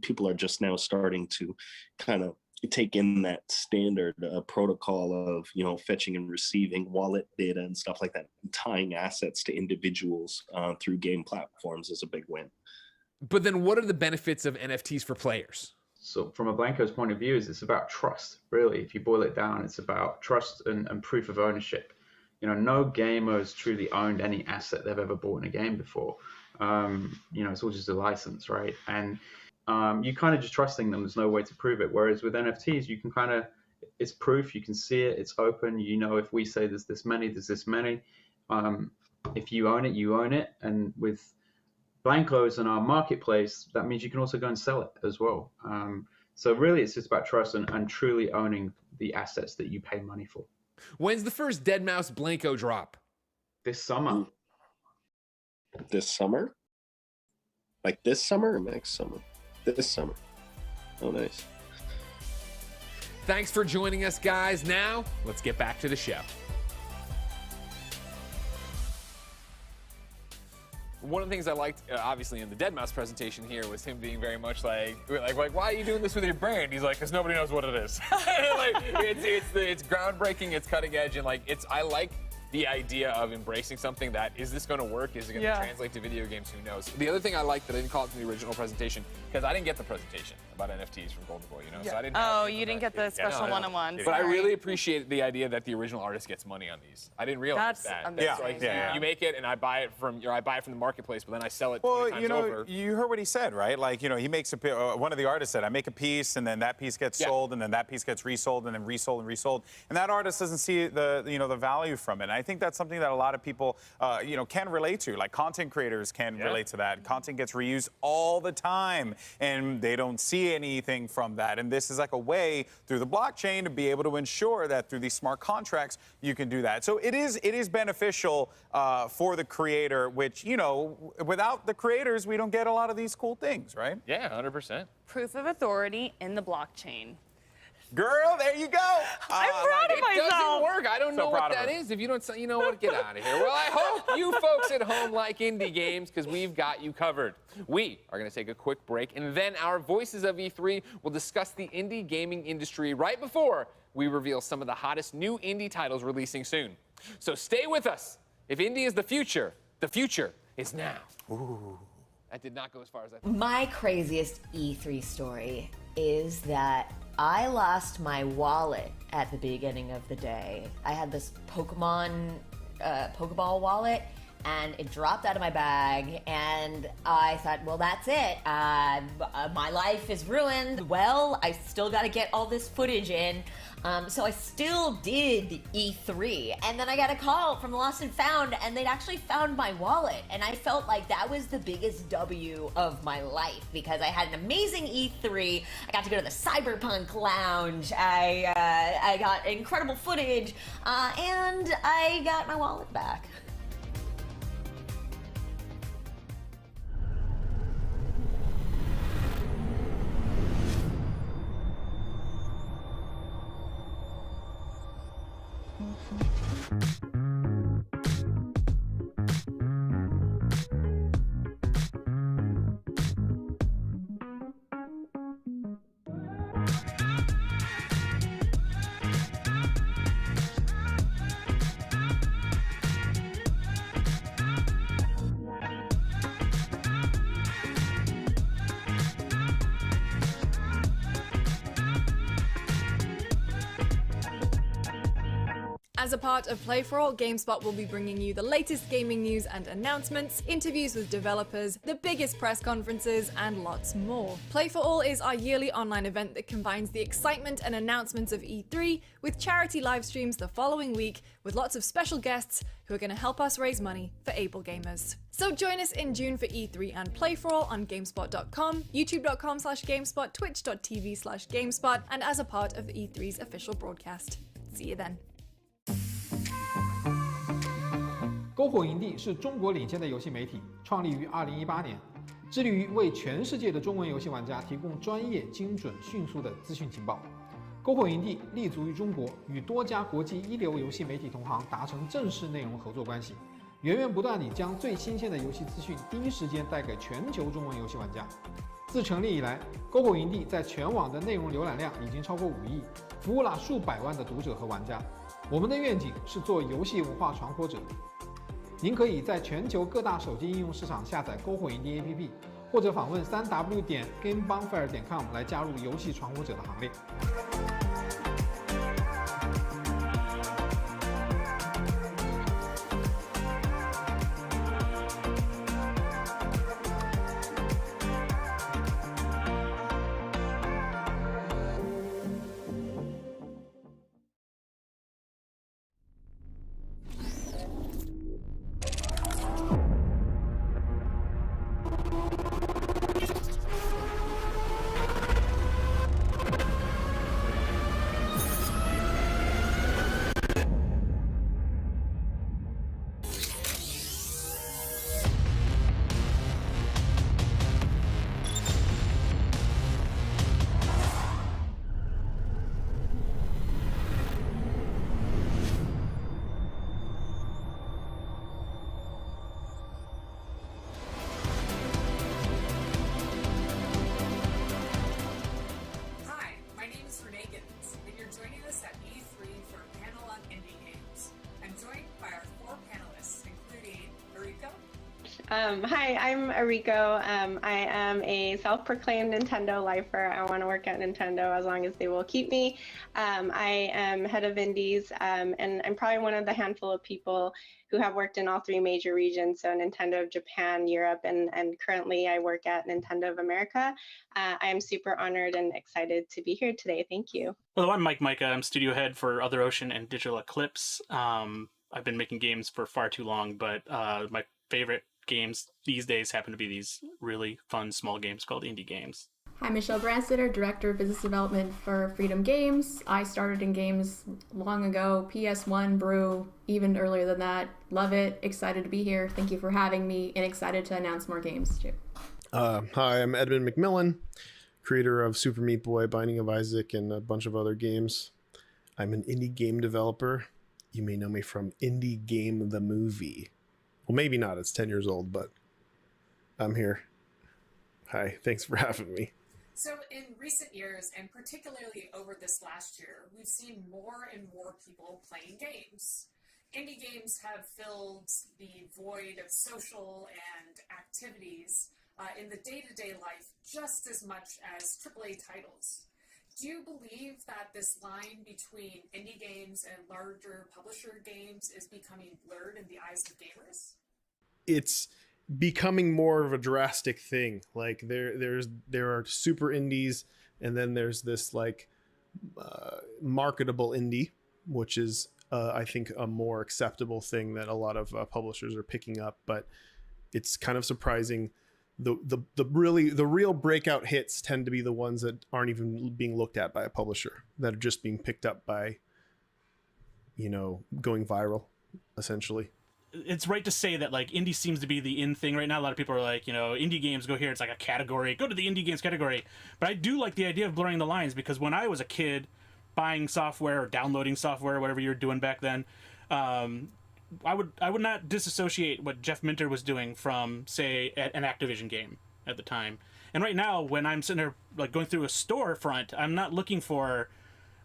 people are just now starting to kind of take in that standard protocol of fetching and receiving wallet data and stuff like that, and tying assets to individuals through game platforms is a big win. But then what are the benefits of NFTs for players? So from a Blanco's point of view, it's about trust, really. If you boil it down, it's about trust and proof of ownership. No gamer has truly owned any asset they've ever bought in a game before. It's all just a license, right? And you kind of just trusting them. There's no way to prove it. Whereas with NFTs, you can it's proof. You can see it. It's open. If we say there's this many, there's this many. If you own it, you own it. And with Blancos and our marketplace, that means you can also go and sell it as well. So really, it's just about trust and truly owning the assets that you pay money for. When's the first Deadmau5 Blanco drop? This summer. This summer? Like this summer or next summer? This summer. Oh, nice. Thanks for joining us, guys. Now, let's get back to the show. One of the things I liked, obviously, in the Deadmau5 presentation here was him being very much like, why are you doing this with your brand? He's like, because nobody knows what it is. It's groundbreaking, it's cutting edge, and I like the idea of embracing something that, is this going to work? Is it going to translate to video games? Who knows? The other thing I liked that I didn't call it in the original presentation, because I didn't get the presentation about NFTs from Golden Boy, So I didn't you didn't get the special one-on-ones. But I really appreciate the idea that the original artist gets money on these. I didn't realize that. You make it, and I buy it from the marketplace, but then I sell it 20 times over. You heard what he said, right? He makes one of the artists said, I make a piece, and then that piece gets sold, and then that piece gets resold, and then resold and resold, and that artist doesn't see the value from it. And I think that's something that a lot of people can relate to. Like content creators can relate to that. Content gets reused all the time, and they don't see anything from that. And this is like a way through the blockchain to be able to ensure that through these smart contracts you can do that. So it is beneficial for the creator, which without the creators we don't get a lot of these cool things, right? Yeah, 100%. Proof of authority in the blockchain. Girl, there you go. I'm proud of myself. It doesn't work. I don't know what that is. If you don't, you know what? Get out of here. Well, I hope you folks at home like indie games, because we've got you covered. We are going to take a quick break, and then our Voices of E3 will discuss the indie gaming industry right before we reveal some of the hottest new indie titles releasing soon. So stay with us. If indie is the future is now. Ooh. That did not go as far as I thought. My craziest E3 story is that I lost my wallet at the beginning of the day. I had this Pokeball wallet, and it dropped out of my bag, and I thought, well, that's it. My life is ruined. Well, I still got to get all this footage in. So I still did the E3, and then I got a call from Lost and Found, and they'd actually found my wallet, and I felt like that was the biggest W of my life, because I had an amazing E3. I got to go to the Cyberpunk Lounge. I got incredible footage, and I got my wallet back. As a part of Play For All, GameSpot will be bringing you the latest gaming news and announcements, interviews with developers, the biggest press conferences, and lots more. Play For All is our yearly online event that combines the excitement and announcements of E3 with charity live streams the following week, with lots of special guests who are going to help us raise money for able gamers. So join us in June for E3 and Play For All on GameSpot.com, YouTube.com/GameSpot, Twitch.tv/GameSpot, and as a part of the E3's official broadcast. See you then. 篝火营地是中国领先的游戏媒体，创立于2018年，致力于为全世界的中文游戏玩家提供专业、精准、迅速的资讯情报。篝火营地立足于中国，与多家国际一流游戏媒体同行达成正式内容合作关系，源源不断地将最新鲜的游戏资讯第一时间带给全球中文游戏玩家。自成立以来，篝火营地在全网的内容浏览量已经超过5亿，服务了数百万的读者和玩家。我们的愿景是做游戏文化传播者。您可以在全球各大手机应用市场下载篝火营地 APP， 或者访问3w.gamebonfire.com 来加入游戏传播者的行列。Hi, I'm Ariko. I am a self-proclaimed Nintendo lifer. I want to work at Nintendo as long as they will keep me. I am head of indies, and I'm probably one of the handful of people who have worked in all 3 major regions, so Nintendo of Japan, Europe, and currently I work at Nintendo of America. I am super honored and excited to be here today. Thank you. Hello, I'm Mike Micah. I'm studio head for Other Ocean and Digital Eclipse. I've been making games for far too long, but my favorite games these days happen to be these really fun small games called indie games. Hi, Michelle Branstetter, Director of Business Development for Freedom Games. I started in games long ago, PS1, Brew, even earlier than that. Love it, excited to be here. Thank you for having me, and excited to announce more games too. Hi, I'm Edmund McMillan, creator of Super Meat Boy, Binding of Isaac, and a bunch of other games. I'm an indie game developer. You may know me from Indie Game the Movie. Well, maybe not. It's 10 years old, but I'm here. Hi, thanks for having me. So in recent years, and particularly over this last year, we've seen more and more people playing games. Indie games have filled the void of social and activities in the day-to-day life just as much as AAA titles. Do you believe that this line between indie games and larger publisher games is becoming blurred in the eyes of gamers? It's becoming more of a drastic thing. Like there are super indies, and then there's this like marketable indie, which is I think a more acceptable thing that a lot of publishers are picking up. But it's kind of surprising. The real breakout hits tend to be the ones that aren't even being looked at by a publisher, that are just being picked up by, you know, going viral, essentially. It's right to say that like indie seems to be the in thing right now. A lot of people are like, you know, indie games, go here. It's like a category. Go to the indie games category. But I do like the idea of blurring the lines, because when I was a kid buying software or downloading software, whatever you were doing back then, I would not disassociate what Jeff Minter was doing from, say, an Activision game at the time. And right now, when I'm sitting there like going through a storefront, I'm not looking for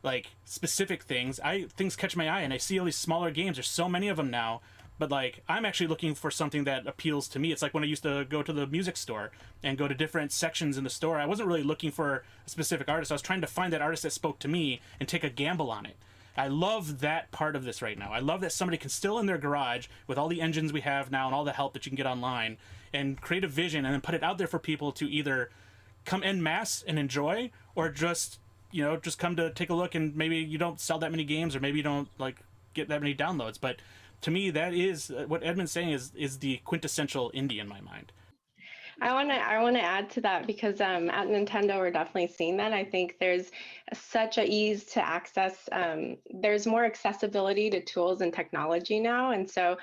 like specific things. Things catch my eye, and I see all these smaller games. There's so many of them now. But like, I'm actually looking for something that appeals to me. It's like when I used to go to the music store and go to different sections in the store. I wasn't really looking for a specific artist. I was trying to find that artist that spoke to me and take a gamble on it. I love that part of this right now. I love that somebody can still in their garage with all the engines we have now and all the help that you can get online and create a vision and then put it out there for people to either come en masse and enjoy, or just, you know, just come to take a look, and maybe you don't sell that many games, or maybe you don't like get that many downloads. But to me, that is what Edmund's saying is the quintessential indie in my mind. I want to add to that, because at Nintendo we're definitely seeing that. I think there's such a ease to access. There's more accessibility to tools and technology now, and so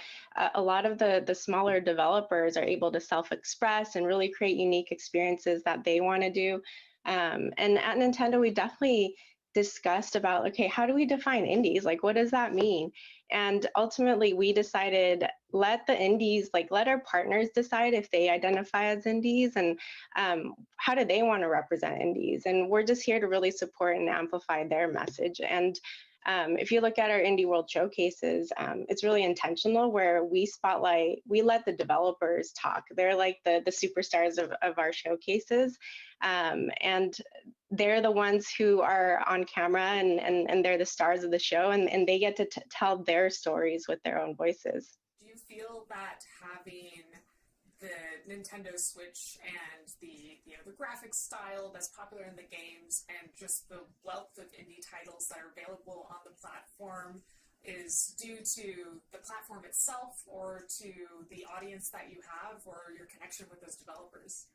a lot of the smaller developers are able to self-express and really create unique experiences that they want to do. And at Nintendo, we definitely discussed about, okay, how do we define indies? Like, what does that mean? And ultimately, we decided let the indies, like let our partners decide if they identify as indies and how do they want to represent indies. And we're just here to really support and amplify their message. And if you look at our Indie World showcases, it's really intentional where we let the developers talk. They're like the superstars of our showcases. And they're the ones who are on camera and they're the stars of the show, and they get to tell their stories with their own voices. Do you feel that having the Nintendo Switch and the graphics style that's popular in the games and just the wealth of indie titles that are available on the platform is due to the platform itself or to the audience that you have or your connection with those developers?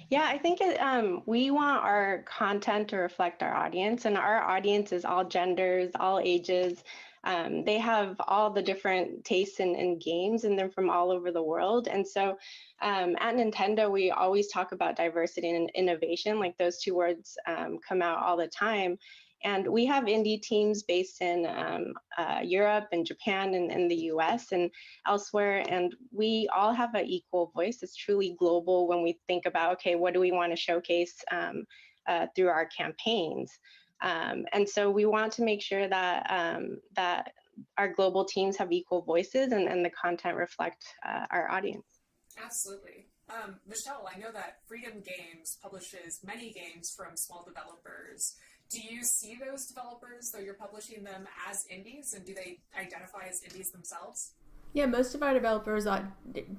Yeah, I think we want our content to reflect our audience, and our audience is all genders, all ages. They have all the different tastes in games, and they're from all over the world. And so at Nintendo, we always talk about diversity and innovation, like those two words come out all the time. And we have indie teams based in Europe and Japan and the US and elsewhere. And we all have an equal voice. It's truly global when we think about, okay, what do we want to showcase through our campaigns? And so we want to make sure that that our global teams have equal voices and the content reflect our audience. Absolutely. Michelle, I know that Freedom Games publishes many games from small developers. Do you see those developers, though you're publishing them, as indies, and do they identify as indies themselves? Yeah, most of our developers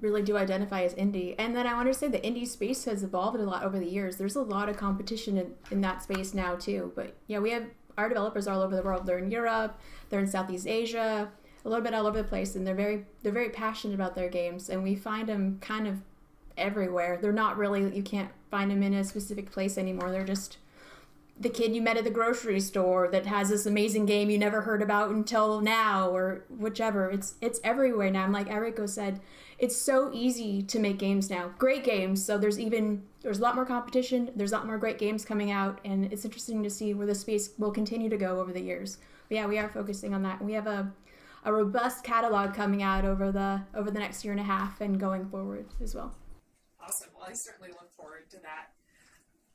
really do identify as indie. And then I want to say the indie space has evolved a lot over the years. There's a lot of competition in that space now too. But yeah, we have our developers all over the world. They're in Europe, they're in Southeast Asia, a little bit all over the place, and they're very passionate about their games, and we find them kind of everywhere. They're not really, you can't find them in a specific place anymore. They're just the kid you met at the grocery store that has this amazing game you never heard about until now, or whichever. It's everywhere now. And like Eriko said, it's so easy to make games now. Great games. So there's a lot more competition. There's a lot more great games coming out, and it's interesting to see where the space will continue to go over the years. But yeah, we are focusing on that. We have a robust catalog coming out over the next year and a half and going forward as well. Awesome. Well, I certainly look forward to that.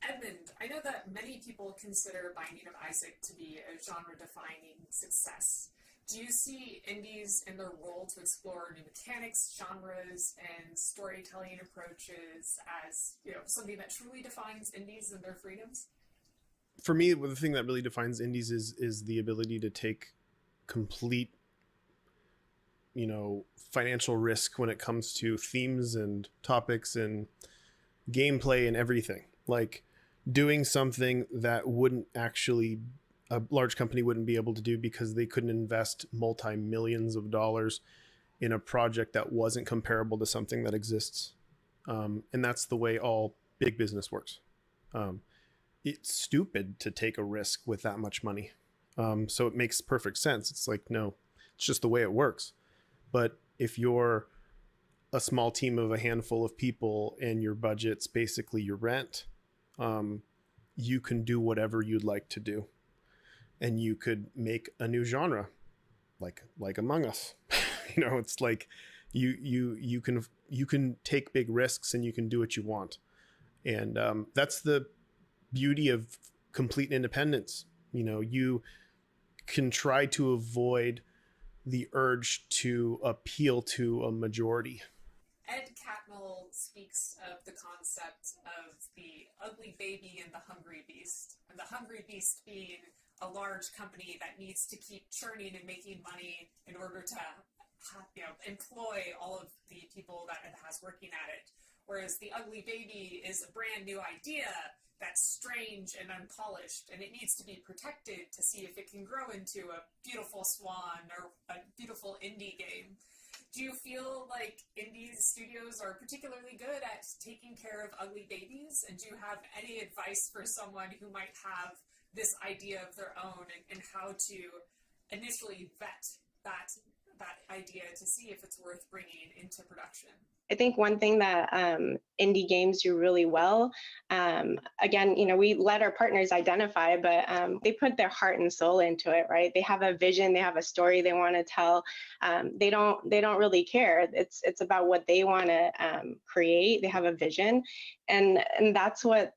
Edmund, I know that many people consider Binding of Isaac to be a genre-defining success. Do you see indies in their role to explore new mechanics, genres, and storytelling approaches as, something that truly defines indies and their freedoms? For me, the thing that really defines indies is the ability to take complete, financial risk when it comes to themes and topics and gameplay and everything. Like doing something that a large company wouldn't be able to do because they couldn't invest multi-millions of dollars in a project that wasn't comparable to something that exists. And that's the way all big business works. It's stupid to take a risk with that much money. So it makes perfect sense. It's like, no, it's just the way it works. But if you're a small team of a handful of people and your budget's basically your rent, you can do whatever you'd like to do. And you could make a new genre, like Among Us. It's like you can take big risks and you can do what you want. And that's the beauty of complete independence. You can try to avoid the urge to appeal to a majority. Ed Catmull speaks of the concept of the ugly baby and the hungry beast, and the hungry beast being a large company that needs to keep churning and making money in order to employ all of the people that it has working at it. Whereas the ugly baby is a brand new idea that's strange and unpolished, and it needs to be protected to see if it can grow into a beautiful swan or a beautiful indie game. Do you feel like indie studios are particularly good at taking care of ugly babies? And do you have any advice for someone who might have this idea of their own and how to initially vet that idea to see if it's worth bringing into production? I think one thing that indie games do really well, again, we let our partners identify, but they put their heart and soul into it, right? They have a vision, they have a story they want to tell. They don't really care. It's about what they want to create. They have a vision, and that's what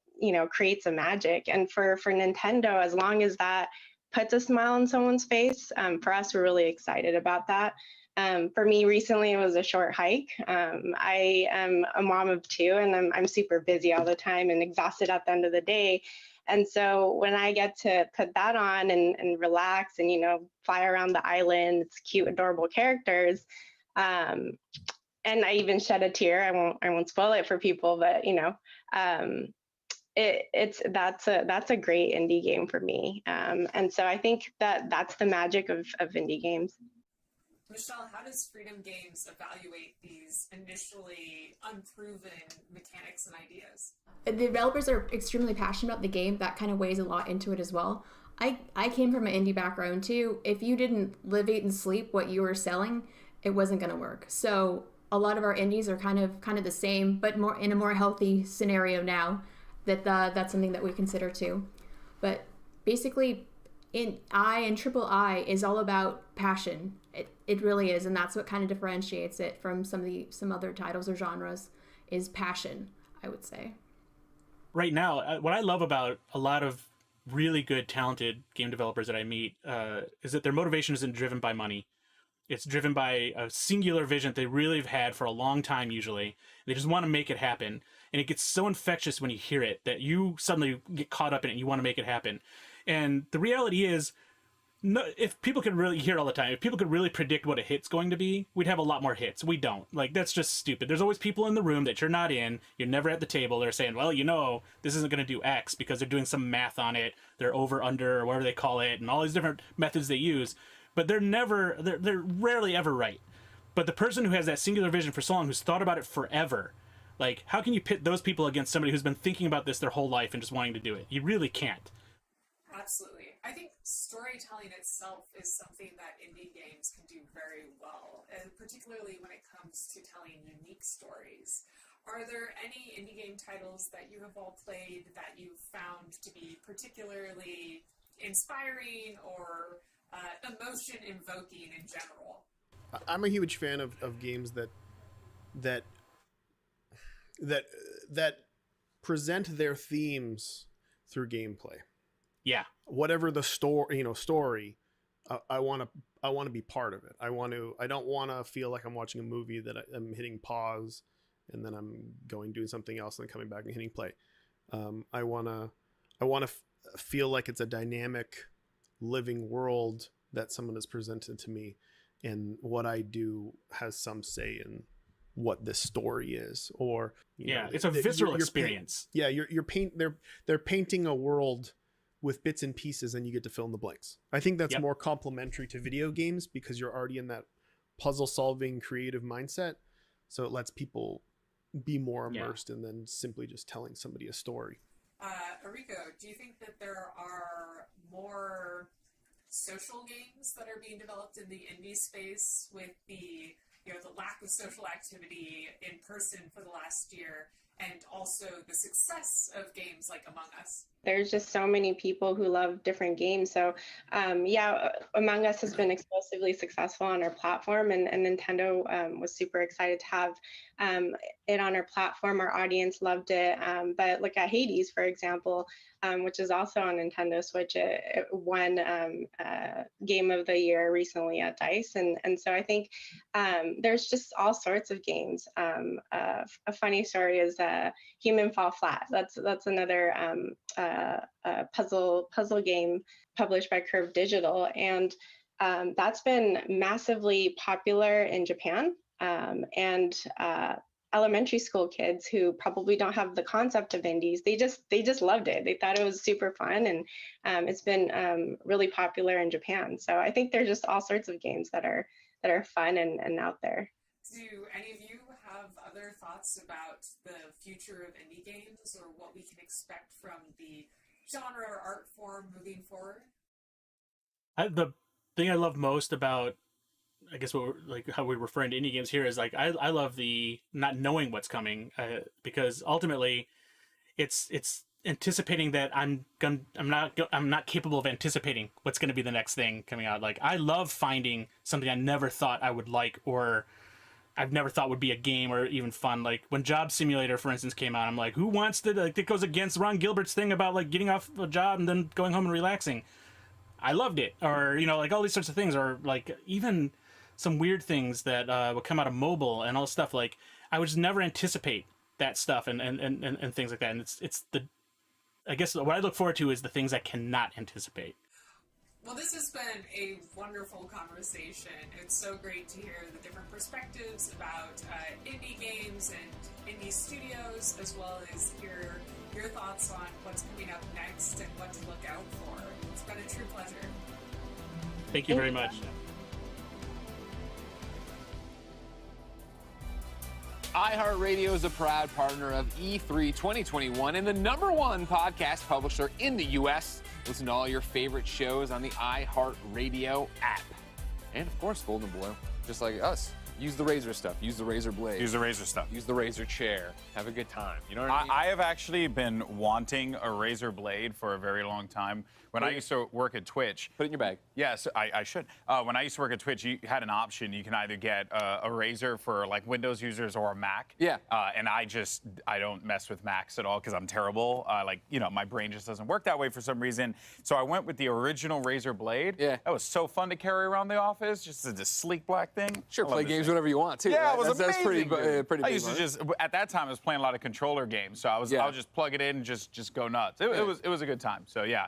creates a magic. And for Nintendo, as long as that puts a smile on someone's face, for us, we're really excited about that. For me, recently it was a short hike. I am a mom of 2, and I'm super busy all the time and exhausted at the end of the day. And so when I get to put that on and relax and, fly around the island, it's cute, adorable characters. And I even shed a tear. I won't spoil it for people, but that's a great indie game for me. And so I think that's the magic of indie games. Michelle, how does Freedom Games evaluate these initially unproven mechanics and ideas? The developers are extremely passionate about the game. That kind of weighs a lot into it as well. I came from an indie background too. If you didn't live, eat, and sleep what you were selling, it wasn't going to work. So a lot of our indies are kind of the same, but more in a more healthy scenario now. That's something that we consider too. But basically, Triple I is all about passion. It really is, and that's what kind of differentiates it from some other titles or genres, is passion, I would say. Right now, what I love about a lot of really good, talented game developers that I meet is that their motivation isn't driven by money. It's driven by a singular vision that they really have had for a long time, usually. They just want to make it happen. And it gets so infectious when you hear it that you suddenly get caught up in it and you want to make it happen. And the reality is, no, if people could really hear all the time, if people could really predict what a hit's going to be, we'd have a lot more hits. We don't. That's just stupid. There's always people in the room that you're not in. You're never at the table. They're saying, well, this isn't going to do X because they're doing some math on it. They're over, under, or whatever they call it, and all these different methods they use. But they're rarely ever right. But the person who has that singular vision for so long, who's thought about it forever, how can you pit those people against somebody who's been thinking about this their whole life and just wanting to do it? You really can't. Absolutely. I think storytelling itself is something that indie games can do very well, and particularly when it comes to telling unique stories. Are there any indie game titles that you have all played that you've found to be particularly inspiring or emotion invoking in general? I'm a huge fan of games that present their themes through gameplay. Yeah. Whatever the story, I want to be part of it. I don't want to feel like I'm watching a movie that I'm hitting pause and then I'm doing something else and then coming back and hitting play. I want to feel like it's a dynamic, living world that someone has presented to me, and what I do has some say in what this story is. Or it's a visceral experience. They're painting a world with bits and pieces, and you get to fill in the blanks. I think that's more complementary to video games because you're already in that puzzle solving creative mindset. So it lets people be more immersed in than simply just telling somebody a story. Eriko, do you think that there are more social games that are being developed in the indie space with the lack of social activity in person for the last year, and also the success of games like Among Us? There's just so many people who love different games. So Among Us has been explosively successful on our platform, and Nintendo was super excited to have it on our platform. Our audience loved it. But look at Hades, for example, which is also on Nintendo Switch. It won Game of the Year recently at DICE. And so I think there's just all sorts of games. A funny story is Human Fall Flat. That's another puzzle game published by Curve Digital, and that's been massively popular in Japan. And elementary school kids who probably don't have the concept of indies, they just loved it. They thought it was super fun, and it's been really popular in Japan. So I think there's just all sorts of games that are fun and out there. Do any of you have other thoughts about the future of indie games, or what we can expect from the genre or art form moving forward? The thing I love most about I guess like how we're referring to indie games here is like I love the not knowing what's coming because ultimately it's anticipating that I'm not capable of anticipating what's going to be the next thing coming out. Like I love finding something I never thought I would like or I've never thought would be a game or even fun. Like when Job Simulator, for instance, came out, I'm like, who wants to, like, it goes against Ron Gilbert's thing about like getting off a job and then going home and relaxing. I loved it. Or, you know, like all these sorts of things, or like even some weird things that would come out of mobile and all this stuff. Like I would just never anticipate that stuff and things like that. And it's the, I guess what I look forward to is the things I cannot anticipate. Well, this has been a wonderful conversation. It's so great to hear the different perspectives about indie games and indie studios, as well as hear your thoughts on what's coming up next and what to look out for. It's been a true pleasure. Thank you very much. iHeartRadio is a proud partner of E3 2021 and the #1 podcast publisher in the U.S. Listen to all your favorite shows on the iHeartRadio app. And, of course, Golden Boy, just like us. Use the razor stuff. Use the razor blade. Use the razor stuff. Use the razor chair. Have a good time. You know what I mean? I have actually been wanting a razor blade for a very long time. When I used to work at Twitch. Put it in your bag. Yes, I should. When I used to work at Twitch, you had an option. You can either get a razor for like Windows users or a Mac. Yeah. And I don't mess with Macs at all because I'm terrible. Like, you know, my brain just doesn't work that way for some reason. So I went with the original razor blade. Yeah. That was so fun to carry around the office. Just a sleek black thing. Sure, play games whenever you want, too. Yeah, right? it was amazing. That's pretty I big, used to just, at that time, I was playing a lot of controller games. So I would just plug it in and just go nuts. It was a good time. So, yeah.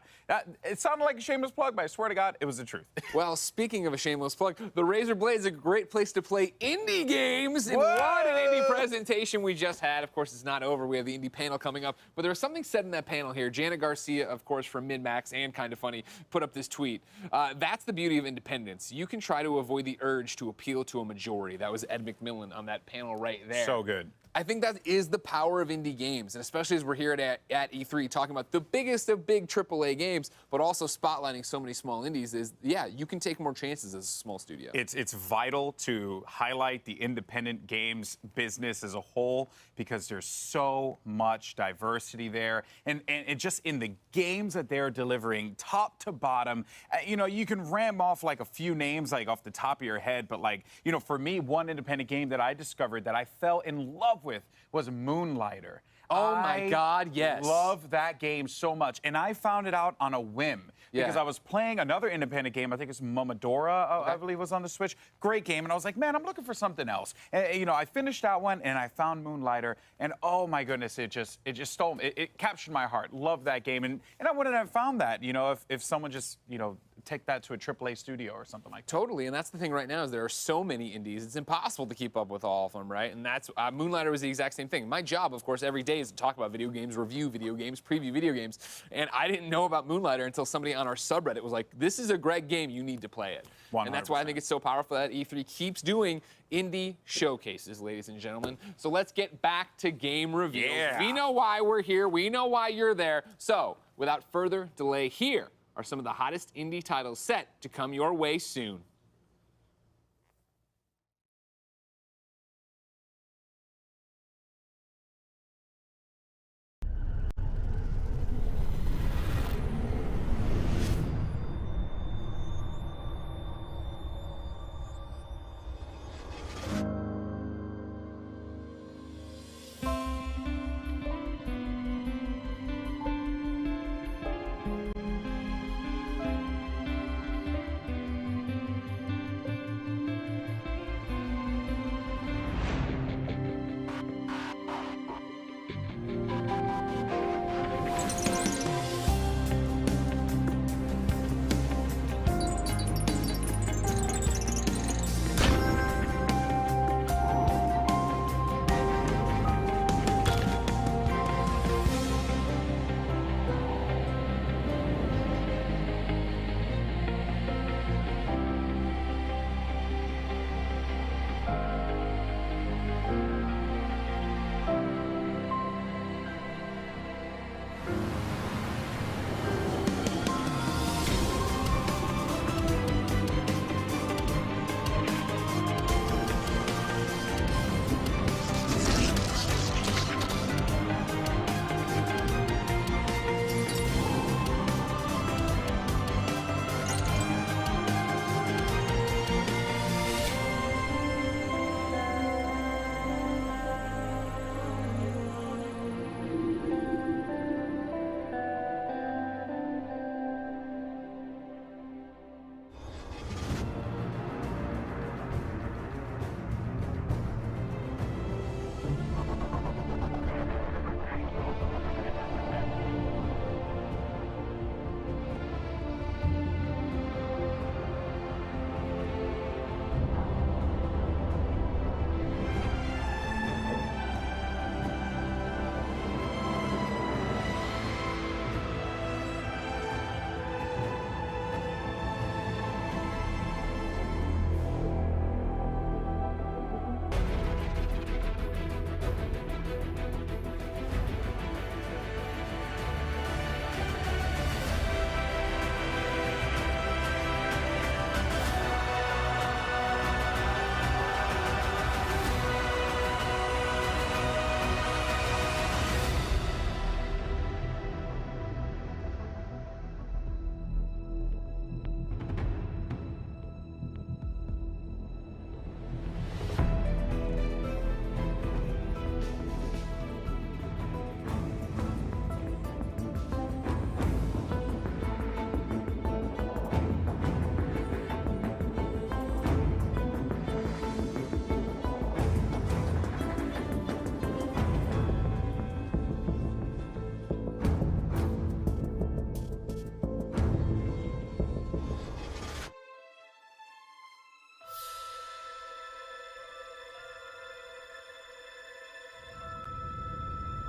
It sounded like a shameless plug, but I swear to God, it was the truth. Well, speaking of a shameless plug, the Razer Blade is a great place to play indie games. And what an indie presentation we just had. Of course, it's not over. We have the indie panel coming up. But there was something said in that panel here. Janet Garcia, of course, from MidMax and Kind of Funny, put up this tweet. That's the beauty of independence. You can try to avoid the urge to appeal to a majority. That was Ed McMillan on that panel right there. So good. I think that is the power of indie games, and especially as we're here at E3 talking about the biggest of big AAA games, but also spotlighting so many small indies is, yeah, you can take more chances as a small studio. It's vital to highlight the independent games business as a whole because there's so much diversity there. And it just in the games that they're delivering, top to bottom, you know, you can ram off like a few names like off the top of your head, but like, you know, for me, one independent game that I discovered that I fell in love with was Moonlighter. Oh my God, yes. Love that game so much. And I found it out on a whim because I was playing another independent game. I think it's Momodora, I believe was on the Switch. Great game. And I was like, man, I'm looking for something else. And, you know, I finished that one and I found Moonlighter. And oh my goodness, it just stole me. It captured my heart. Love that game. And I wouldn't have found that, you know, if someone just, you know, take that to a AAA studio or something like that. Totally, and that's the thing right now is there are so many indies, it's impossible to keep up with all of them, right? And that's, Moonlighter was the exact same thing. My job, of course, every day is to talk about video games, review video games, preview video games, and I didn't know about Moonlighter until somebody on our subreddit was like, this is a great game, you need to play it. 100%. And that's why I think it's so powerful that E3 keeps doing indie showcases, ladies and gentlemen. So let's get back to game reveals. Yeah. We know why we're here, we know why you're there, so without further delay, here are some of the hottest indie titles set to come your way soon.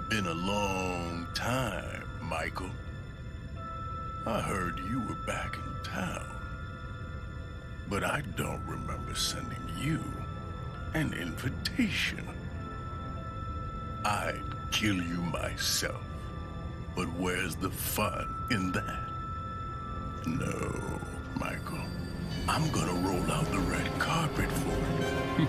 Been a long time, Michael. I heard you were back in town. But I don't remember sending you an invitation. I'd kill you myself. But where's the fun in that? No, Michael. I'm gonna roll out the red carpet for you.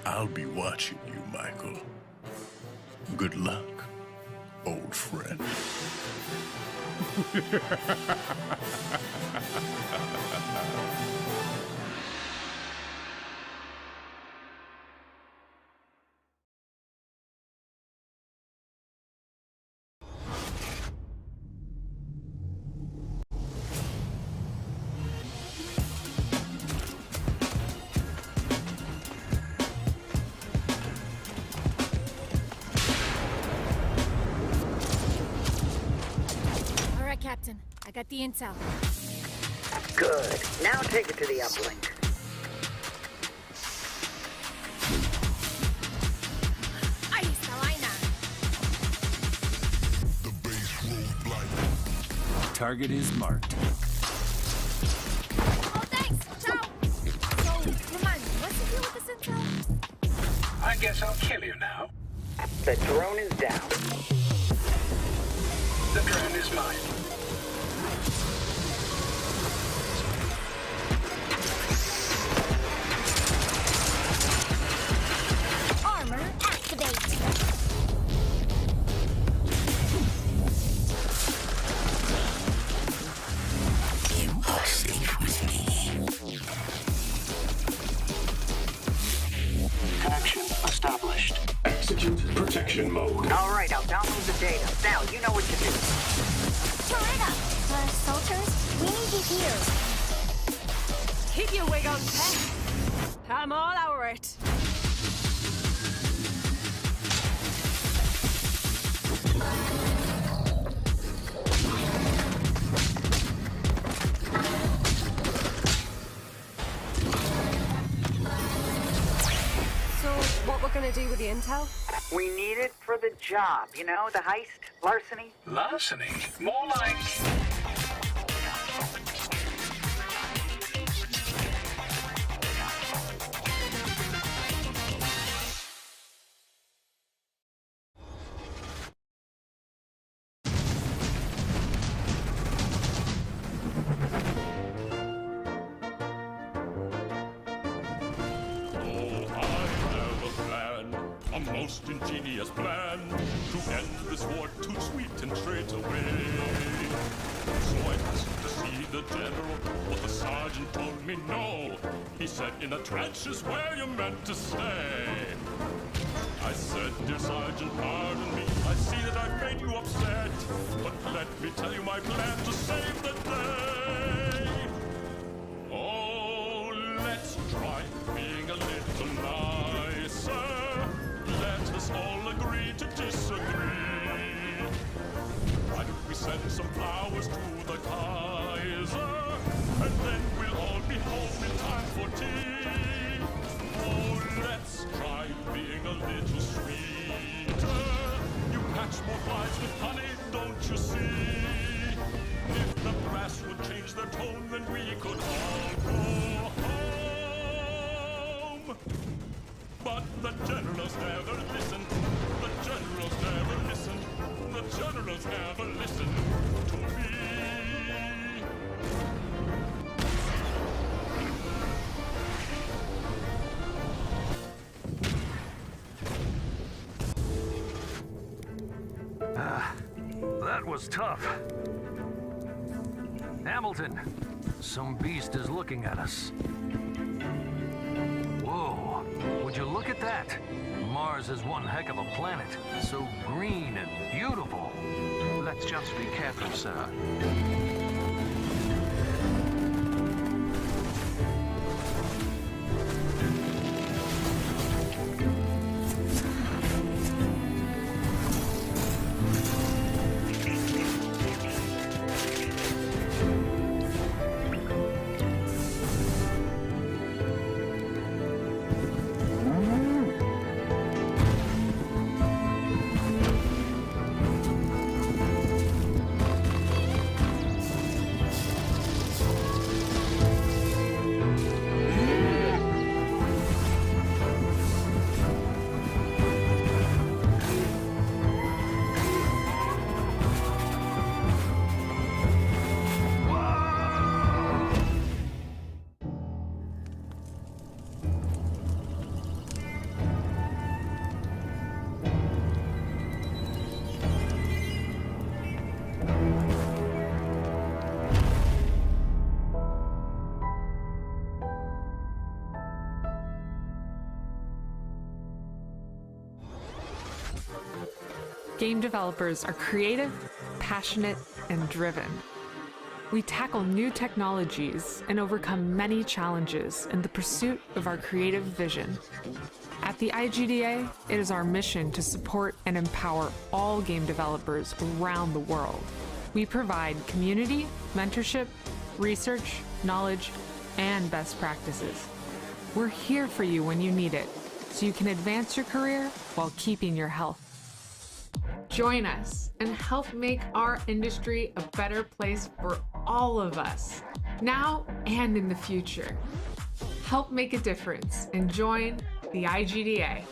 I'll be watching you, Michael. Good luck, old friend. Captain, I got the intel. Good. Now take it to the uplink. Ahí está vaina. The base road blind. Target is marked. Oh, thanks. Ciao. So, remind me, what's the deal with this intel? I guess I'll kill you now. The drone is down. The drone is mine. Armor activate. You are safe with me. Connection established. Execute protection mode. All right, I'll download the data. Now, you know what to do. Toretta! Soldiers, we need you here. Keep your wig on tight. I'm all over it. So, what we're gonna do with the intel? We need it for the job. You know, the heist, larceny. Larceny? More like... most ingenious plan to end this war too sweet and straight away. So I asked to see the general, but the sergeant told me no. He said, in the trenches where you're meant to stay. I said, dear sergeant, pardon me, I see that I've made you upset, but let me tell you my plan to save the day. Oh, let's try being a little nicer. Let us all agree to disagree. Why don't we send some flowers to the Kaiser, and then we'll all be home in time for tea. Oh, let's try being a little sweeter. You catch more flies with honey, don't you see? If the brass would change their tone, then we could all go home. But the generals never listen. The generals never listen. The generals never listen to me. That was tough. Hamilton, some beast is looking at us. Whoa, would you look at that? Mars is one heck of a planet, so green and beautiful. Let's just be careful, sir. Game developers are creative, passionate, and driven. We tackle new technologies and overcome many challenges in the pursuit of our creative vision. At the IGDA, it is our mission to support and empower all game developers around the world. We provide community, mentorship, research, knowledge, and best practices. We're here for you when you need it, so you can advance your career while keeping your health. Join us and help make our industry a better place for all of us, now and in the future. Help make a difference and join the IGDA.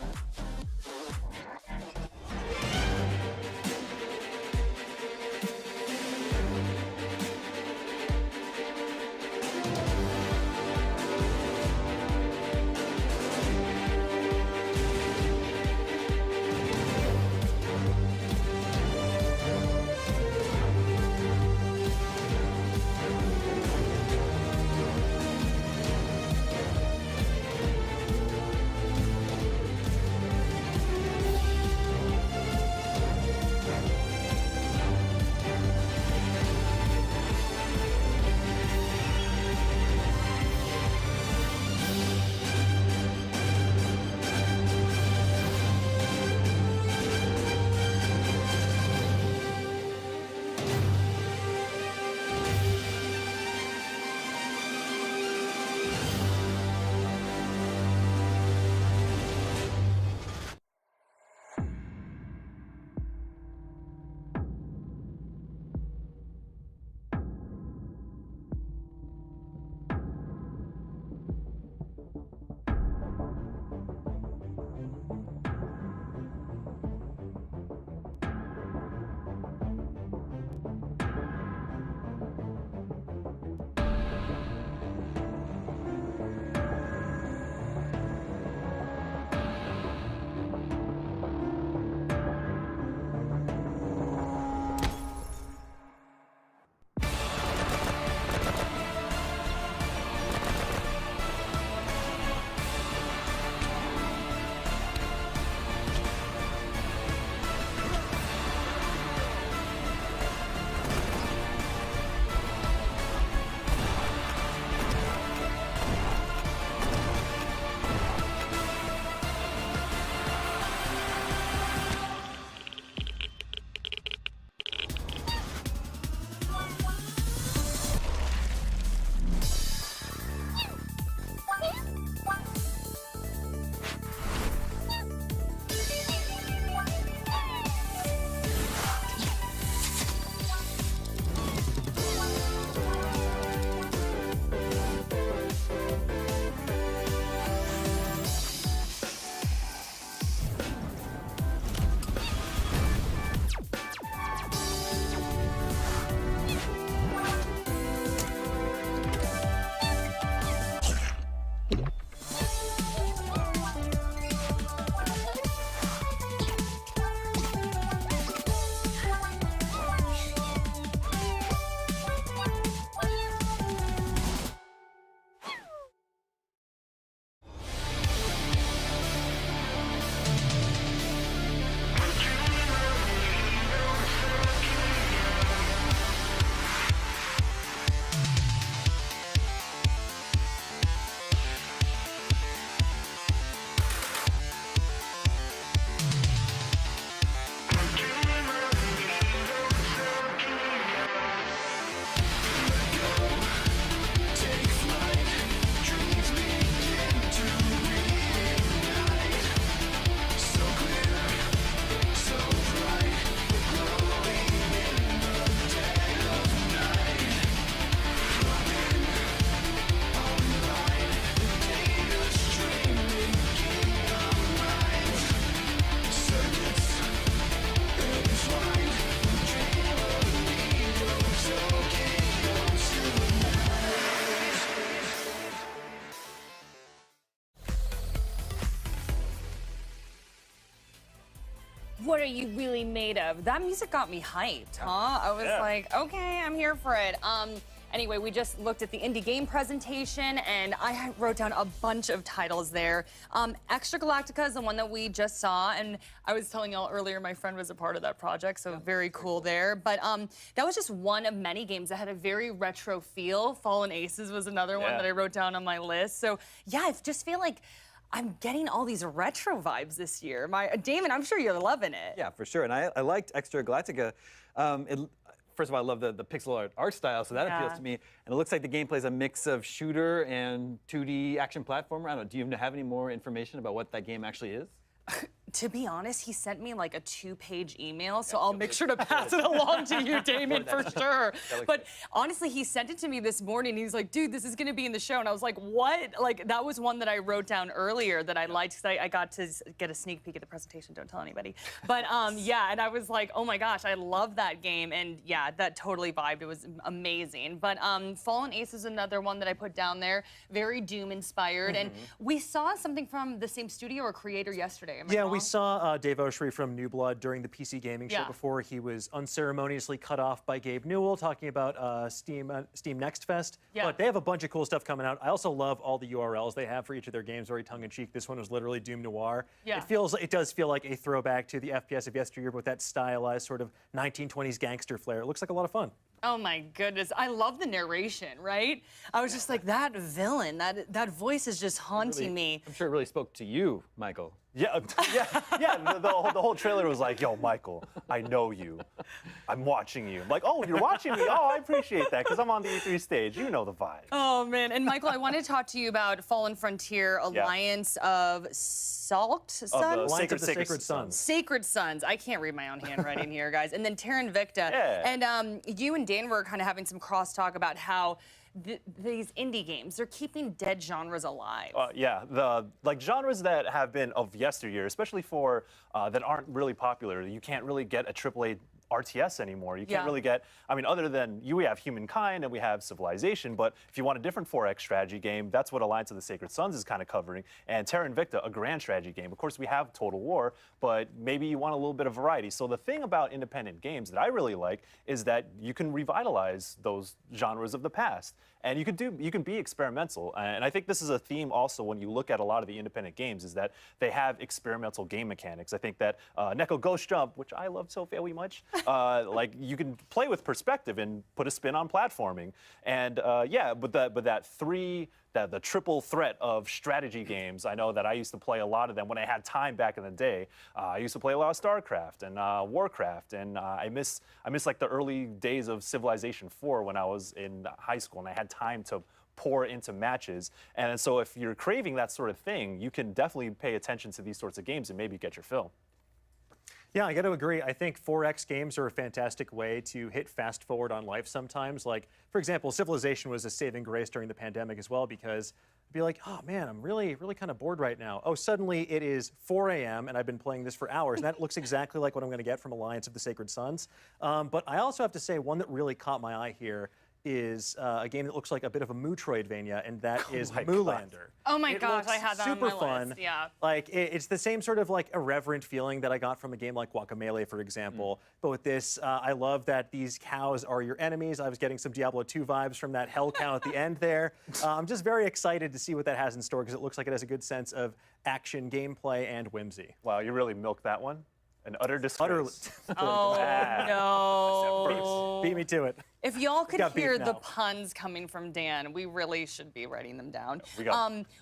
what are you really made of? That music got me hyped, huh? I was like, okay, I'm here for it. Anyway, we just looked at the indie game presentation, and I wrote down a bunch of titles there. Extra Galactica is the one that we just saw, and I was telling y'all earlier my friend was a part of that project, so very cool there. But that was just one of many games that had a very retro feel. Fallen Aces was another one that I wrote down on my list. So yeah, I just feel like I'm getting all these retro vibes this year. Damon, I'm sure you're loving it. Yeah, for sure. And I liked Extra Galactica. First of all, I love the pixel art style, so that appeals to me. And it looks like the gameplay is a mix of shooter and 2D action platformer. I don't know, do you have any more information about what that game actually is? To be honest, he sent me like a 2-page email, so I'll make sure to pass it along to you, Damon, for sure. But honestly, he sent it to me this morning. He's like, dude, this is going to be in the show. And I was like, what? Like, that was one that I wrote down earlier that I liked because I got to get a sneak peek at the presentation. Don't tell anybody. But yeah, and I was like, oh my gosh, I love that game. And yeah, that totally vibed. It was amazing. But Fallen Ace is another one that I put down there. Very Doom-inspired. And we saw something from the same studio or creator yesterday. Am I wrong? We saw Dave Oshry from New Blood during the PC Gaming Show before he was unceremoniously cut off by Gabe Newell talking about Steam Next Fest. But they have a bunch of cool stuff coming out. I also love all the URLs they have for each of their games, very tongue-in-cheek. This one was literally Doom Noir. It does feel like a throwback to the FPS of yesteryear with that stylized sort of 1920s gangster flair. It looks like a lot of fun. Oh my goodness, I love the narration, right? I was just like, that villain, that voice is just haunting me. I'm sure it really spoke to you, Michael. Yeah. The whole trailer was like, yo, Michael, I know you. I'm watching you. I'm like, oh, you're watching me. Oh, I appreciate that because I'm on the E3 stage. You know the vibe. Oh, man. And Michael, I want to talk to you about Fallen Frontier Alliance of Salt Sons? Sacred Sons. Sacred Sons. I can't read my own handwriting here, guys. And then Terra Invicta. And you and Dan were kind of having some crosstalk about how these indie games, they're keeping dead genres alive. The genres that have been of yesteryear, especially for that aren't really popular. You can't really get a AAA RTS anymore. You can't really get, I mean, other than we have Humankind and we have Civilization, but if you want a different 4X strategy game, that's what Alliance of the Sacred Sons is kind of covering. And Terra Invicta, a grand strategy game. Of course, we have Total War, but maybe you want a little bit of variety. So the thing about independent games that I really like is that you can revitalize those genres of the past. And you can be experimental. And I think this is a theme also when you look at a lot of the independent games is that they have experimental game mechanics. I think that Neko Ghost Jump, which I love so very much, like you can play with perspective and put a spin on platforming. And but the triple threat of strategy games, I know that I used to play a lot of them when I had time back in the day. I used to play a lot of StarCraft and Warcraft, and I miss like the early days of Civilization 4 when I was in high school and I had time to pour into matches. And so if you're craving that sort of thing, you can definitely pay attention to these sorts of games and maybe get your fill. Yeah, I got to agree. I think 4X games are a fantastic way to hit fast forward on life sometimes. Like, for example, Civilization was a saving grace during the pandemic as well because I'd be like, oh man, I'm really kind of bored right now. Oh, suddenly it is 4 a.m. and I've been playing this for hours. And that looks exactly like what I'm going to get from Alliance of the Sacred Sons. But I also have to say one that really caught my eye here is a game that looks like a bit of a Mootroidvania, and that is Moolander. Oh my gosh, I had that on my fun. list. Yeah. Like it's the same sort of like irreverent feeling that I got from a game like Guacamelee, for example. But with this, I love that these cows are your enemies. I was getting some Diablo 2 vibes from that hell cow at the end there. I'm just very excited to see what that has in store because it looks like it has a good sense of action, gameplay, and whimsy. Wow, you really milked that one. An utter disgrace. Oh no! Beat me to it. If y'all could hear the puns coming from Dan, we really should be writing them down.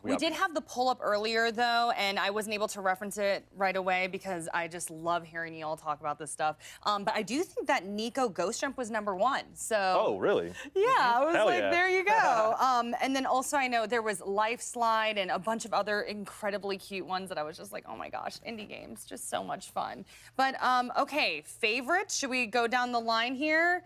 We did have the poll up earlier, though, and I wasn't able to reference it right away because I just love hearing y'all talk about this stuff. But I do think that Neko Ghost Jump was #1. So. Oh, really? Yeah, I was there you go. And then also I know there was Life Slide and a bunch of other incredibly cute ones that I was just like, oh my gosh, indie games, just so much fun. But okay, favorites? Should we go down the line here?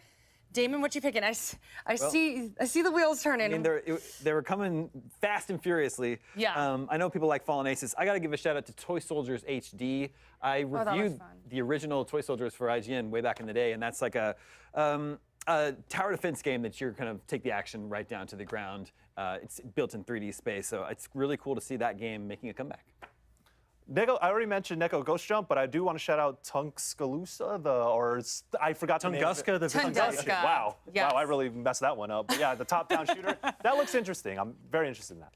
Damon, what you picking? I see the wheels turning. I mean, they were coming fast and furiously. Yeah. I know people like Fallen Aces. I got to give a shout out to Toy Soldiers HD. I reviewed the original Toy Soldiers for IGN way back in the day, and that's like a tower defense game that you're kind of take the action right down to the ground. It's built in 3D space, so it's really cool to see that game making a comeback. Neko, I already mentioned Neko Ghost Jump, but I do want to shout out Tuscaloosa, I forgot the name of it. Tunguska, the Tunguska. Wow. Yes. Wow, I really messed that one up. But yeah, the top-down shooter, that looks interesting. I'm very interested in that.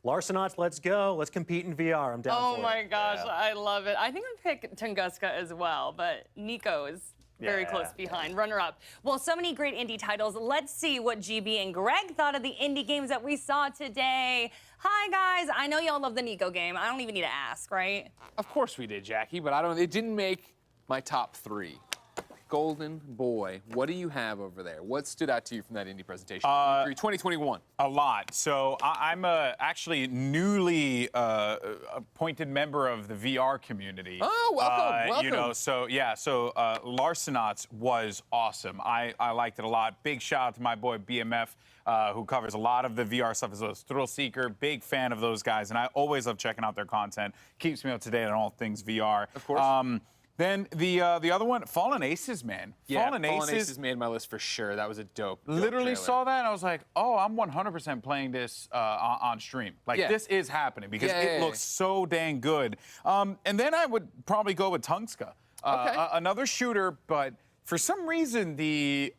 Larcenauts, let's go. Let's compete in VR. I'm down for it. Oh my gosh, I love it. I think I pick Tunguska as well, but Nico is very close behind, runner-up. Well, so many great indie titles. Let's see what GB and Greg thought of the indie games that we saw today. Hi, guys. I know y'all love the Nico game. I don't even need to ask, right? Of course we did, Jackie, but it didn't make my top 3. Golden Boy, what do you have over there? What stood out to you from that indie presentation? 2021. A lot. So I'm actually newly appointed member of the VR community. Oh, welcome, welcome. You know, so Larcenauts was awesome. I liked it a lot. Big shout out to my boy BMF, who covers a lot of the VR stuff as well as Thrill Seeker. Big fan of those guys, and I always love checking out their content. Keeps me up to date on all things VR. Of course. Then the other one, Fallen Aces, man. Yeah, Fallen Aces made my list for sure. That was a dope Literally trailer. saw that and I was like, oh, I'm 100% playing this on stream. Like, this is happening because it looks so dang good. And then I would probably go with Tunguska. Another shooter, but for some reason the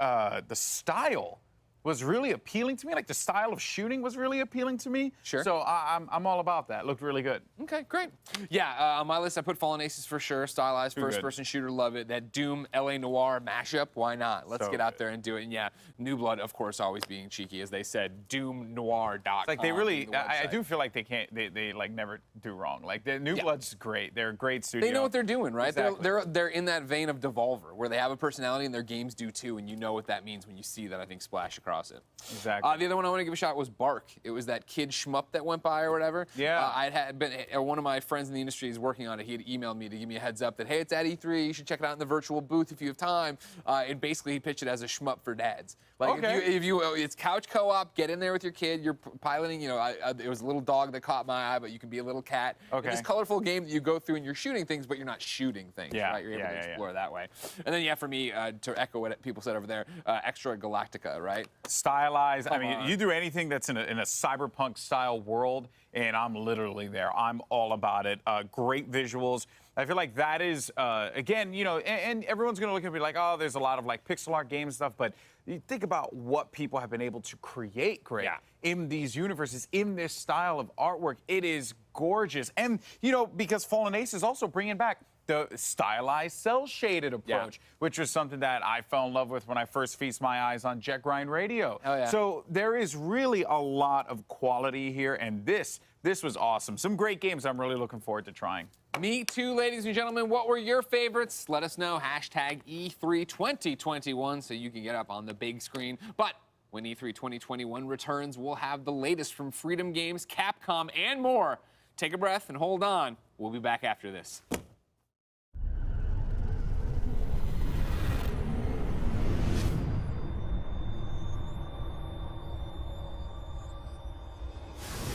style was really appealing to me. Like, the style of shooting was really appealing to me. Sure. So I'm all about that. Looked really good. Okay, great. Yeah, on my list, I put Fallen Aces for sure. Stylized first-person shooter, love it. That Doom LA Noire mashup, why not? Let's get out there and do it. And yeah, New Blood, of course, always being cheeky, as they said, doomnoir.com. Like, they really, I do feel like they like never do wrong. Like, the New Blood's great. They're a great studio. They know what they're doing, right? Exactly. They're in that vein of Devolver, where they have a personality and their games do too, and you know what that means when you see that, I think, splash across it. Exactly. The other one I want to give a shot was Bark. It was that kid shmup that went by or whatever. Yeah. I had been one of my friends in the industry is working on it. He had emailed me to give me a heads up that, hey, it's at E3. You should check it out in the virtual booth if you have time. And basically, he pitched it as a shmup for dads. Like, it's couch co-op. Get in there with your kid. You're piloting. You know, it was a little dog that caught my eye, but you can be a little cat. Okay. It's this colorful game that you go through and you're shooting things, but you're not shooting things. Yeah. Right? You're able to explore that way. And then, for me, to echo what people said over there, Extra Galactica, right? Stylized. I mean, you do anything that's in a cyberpunk style world, and I'm literally there. I'm all about it. Great visuals. I feel like that is, again, you know, and everyone's going to look at me like, oh, there's a lot of like pixel art game stuff, but you think about what people have been able to create, Greg, in these universes, in this style of artwork. It is gorgeous. And, you know, because Fallen Ace is also bringing back the stylized cel-shaded approach, which was something that I fell in love with when I first feast my eyes on Jet Grind Radio. So there is really a lot of quality here, and this was awesome. Some great games I'm really looking forward to trying. Me too, ladies and gentlemen. What were your favorites? Let us know. Hashtag E3 2021 so you can get up on the big screen. But when E3 2021 returns, we'll have the latest from Freedom Games, Capcom, and more. Take a breath and hold on. We'll be back after this.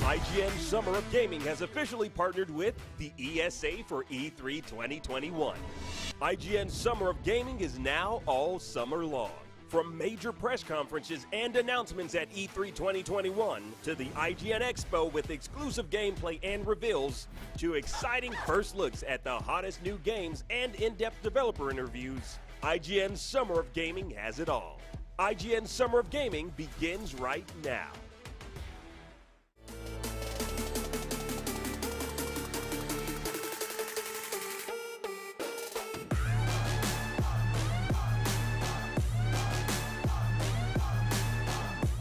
IGN Summer of Gaming has officially partnered with the ESA for E3 2021. IGN Summer of Gaming is now all summer long. From major press conferences and announcements at E3 2021 to the IGN Expo with exclusive gameplay and reveals to exciting first looks at the hottest new games and in-depth developer interviews, IGN Summer of Gaming has it all. IGN Summer of Gaming begins right now.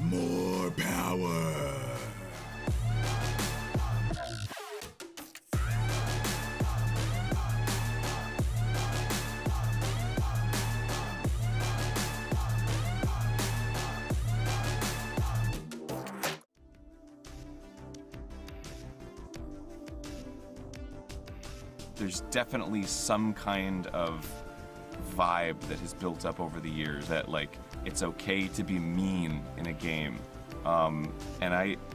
More power. There's definitely some kind of vibe that has built up over the years that, like, it's okay to be mean in a game. And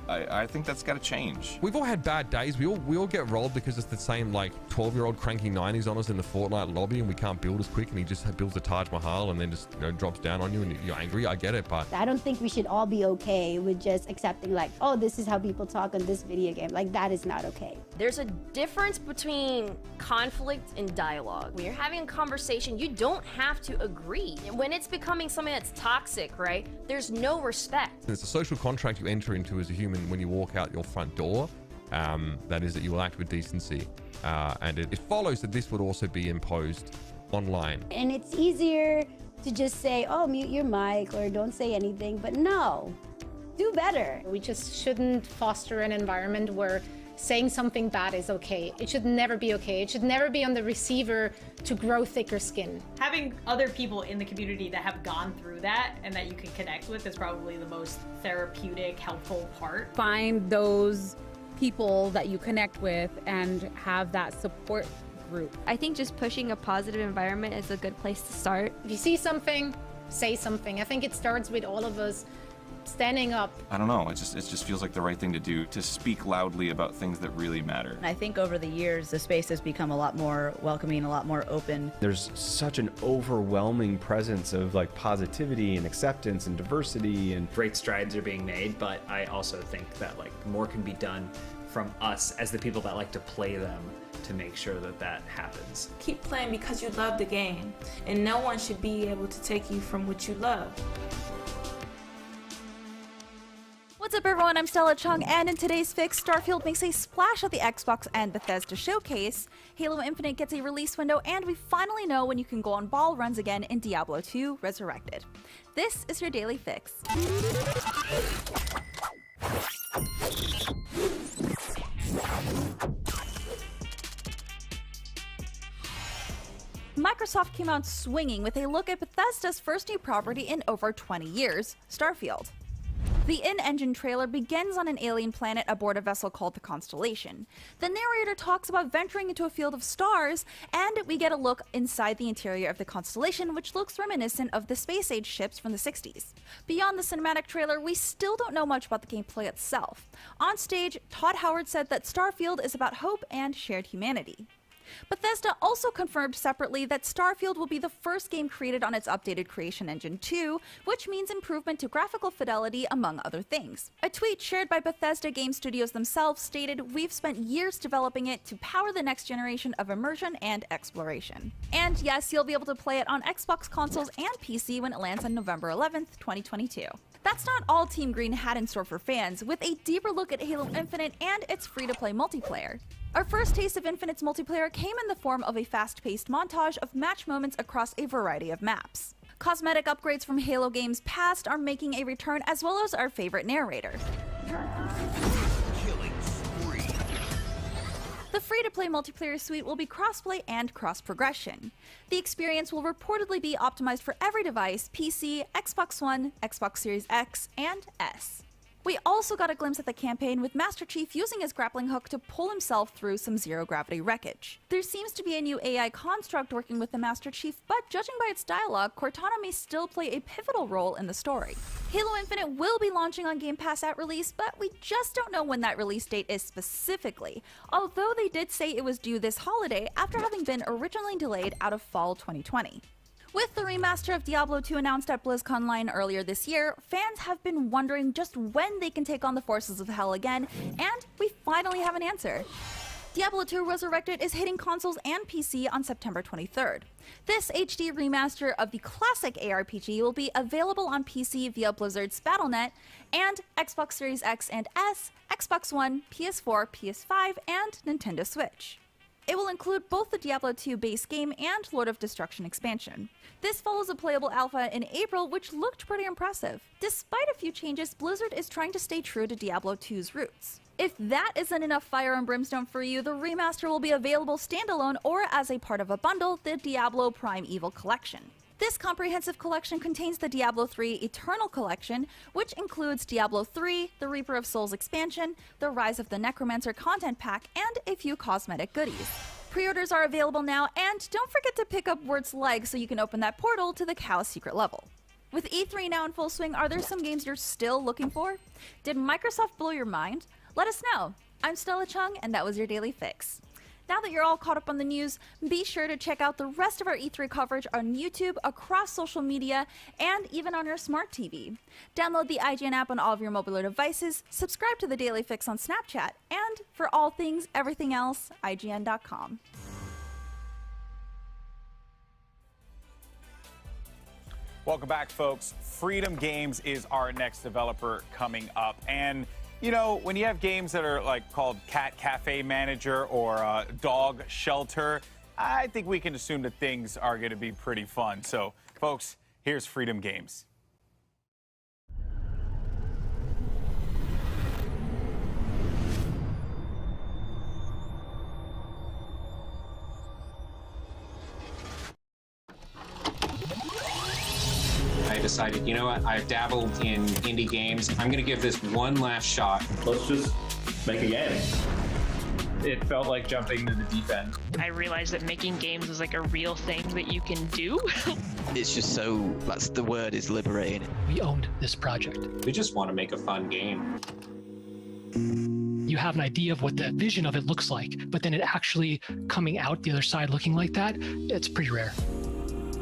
I think that's got to change. We've all had bad days. We all get rolled because it's the same like 12-year-old cranky 90s on us in the Fortnite lobby, and we can't build as quick, and he just builds a Taj Mahal and then just drops down on you and you're angry. I get it, but I don't think we should all be okay with just accepting like, oh, this is how people talk on this video game. Like, that is not okay. There's a difference between conflict and dialogue. When you're having a conversation, you don't have to agree. When it's becoming something that's toxic, right, there's no respect. It's a social contract you enter into as a human when you walk out your front door. That is that you will act with decency. And it follows that this would also be imposed online. And it's easier to just say, oh, mute your mic or don't say anything, but no, do better. We just shouldn't foster an environment where saying something bad is okay. It should never be okay. It should never be on the receiver to grow thicker skin. Having other people in the community that have gone through that and that you can connect with is probably the most therapeutic, helpful part. Find those people that you connect with and have that support group. I think just pushing a positive environment is a good place to start. If you see something, say something. I think it starts with all of us standing up. I don't know, it just feels like the right thing to do, to speak loudly about things that really matter. I think over the years, the space has become a lot more welcoming, a lot more open. There's such an overwhelming presence of like positivity and acceptance and diversity, and great strides are being made, but I also think that like more can be done from us as the people that like to play them to make sure that that happens. Keep playing because you love the game, and no one should be able to take you from what you love. What's up, everyone? I'm Stella Chung, and in today's fix, Starfield makes a splash at the Xbox and Bethesda showcase, Halo Infinite gets a release window, and we finally know when you can go on ball runs again in Diablo 2 Resurrected. This is your daily fix. Microsoft came out swinging with a look at Bethesda's first new property in over 20 years, Starfield. The in-engine trailer begins on an alien planet aboard a vessel called the Constellation. The narrator talks about venturing into a field of stars, and we get a look inside the interior of the Constellation, which looks reminiscent of the space-age ships from the 60s. Beyond the cinematic trailer, we still don't know much about the gameplay itself. On stage, Todd Howard said that Starfield is about hope and shared humanity. Bethesda also confirmed separately that Starfield will be the first game created on its updated Creation Engine 2, which means improvement to graphical fidelity, among other things. A tweet shared by Bethesda Game Studios themselves stated, "We've spent years developing it to power the next generation of immersion and exploration." And yes, you'll be able to play it on Xbox consoles and PC when it lands on November 11th, 2022. That's not all Team Green had in store for fans, with a deeper look at Halo Infinite and its free-to-play multiplayer. Our first taste of Infinite's multiplayer came in the form of a fast-paced montage of match moments across a variety of maps. Cosmetic upgrades from Halo games past are making a return, as well as our favorite narrator. The free-to-play multiplayer suite will be crossplay and cross-progression. The experience will reportedly be optimized for every device: PC, Xbox One, Xbox Series X, and S. We also got a glimpse at the campaign with Master Chief using his grappling hook to pull himself through some zero-gravity wreckage. There seems to be a new AI construct working with the Master Chief, but judging by its dialogue, Cortana may still play a pivotal role in the story. Halo Infinite will be launching on Game Pass at release, but we just don't know when that release date is specifically, although they did say it was due this holiday after having been originally delayed out of fall 2020. With the remaster of Diablo 2 announced at BlizzConline earlier this year, fans have been wondering just when they can take on the forces of hell again, and we finally have an answer. Diablo 2 Resurrected is hitting consoles and PC on September 23rd. This HD remaster of the classic ARPG will be available on PC via Blizzard's Battle.net, and Xbox Series X and S, Xbox One, PS4, PS5, and Nintendo Switch. It will include both the Diablo 2 base game and Lord of Destruction expansion. This follows a playable alpha in April, which looked pretty impressive. Despite a few changes, Blizzard is trying to stay true to Diablo 2's roots. If that isn't enough fire and brimstone for you, the remaster will be available standalone or as a part of a bundle, the Diablo Primeval Collection. This comprehensive collection contains the Diablo 3 Eternal Collection, which includes Diablo 3, the Reaper of Souls expansion, the Rise of the Necromancer content pack, and a few cosmetic goodies. Pre-orders are available now, and don't forget to pick up Word's Leg so you can open that portal to the Chaos secret level. With E3 now in full swing, are there some games you're still looking for? Did Microsoft blow your mind? Let us know. I'm Stella Chung, and that was your Daily Fix. Now that you're all caught up on the news, be sure to check out the rest of our E3 coverage on YouTube, across social media, and even on your smart TV. Download the IGN app on all of your mobile devices, subscribe to the Daily Fix on Snapchat, and for all things, everything else, IGN.com. Welcome back, folks. Freedom Games is our next developer coming up. And, you know, when you have games that are like called Cat Cafe Manager or Dog Shelter, I think we can assume that things are going to be pretty fun. So, folks, here's Freedom Games. I decided, you know what, I've dabbled in indie games. I'm going to give this one last shot. Let's just make a game. It felt like jumping into the deep end. I realized that making games is like a real thing that you can do. It's just so, that's the word, is liberating. We owned this project. We just want to make a fun game. You have an idea of what the vision of it looks like, but then it actually coming out the other side looking like that, it's pretty rare.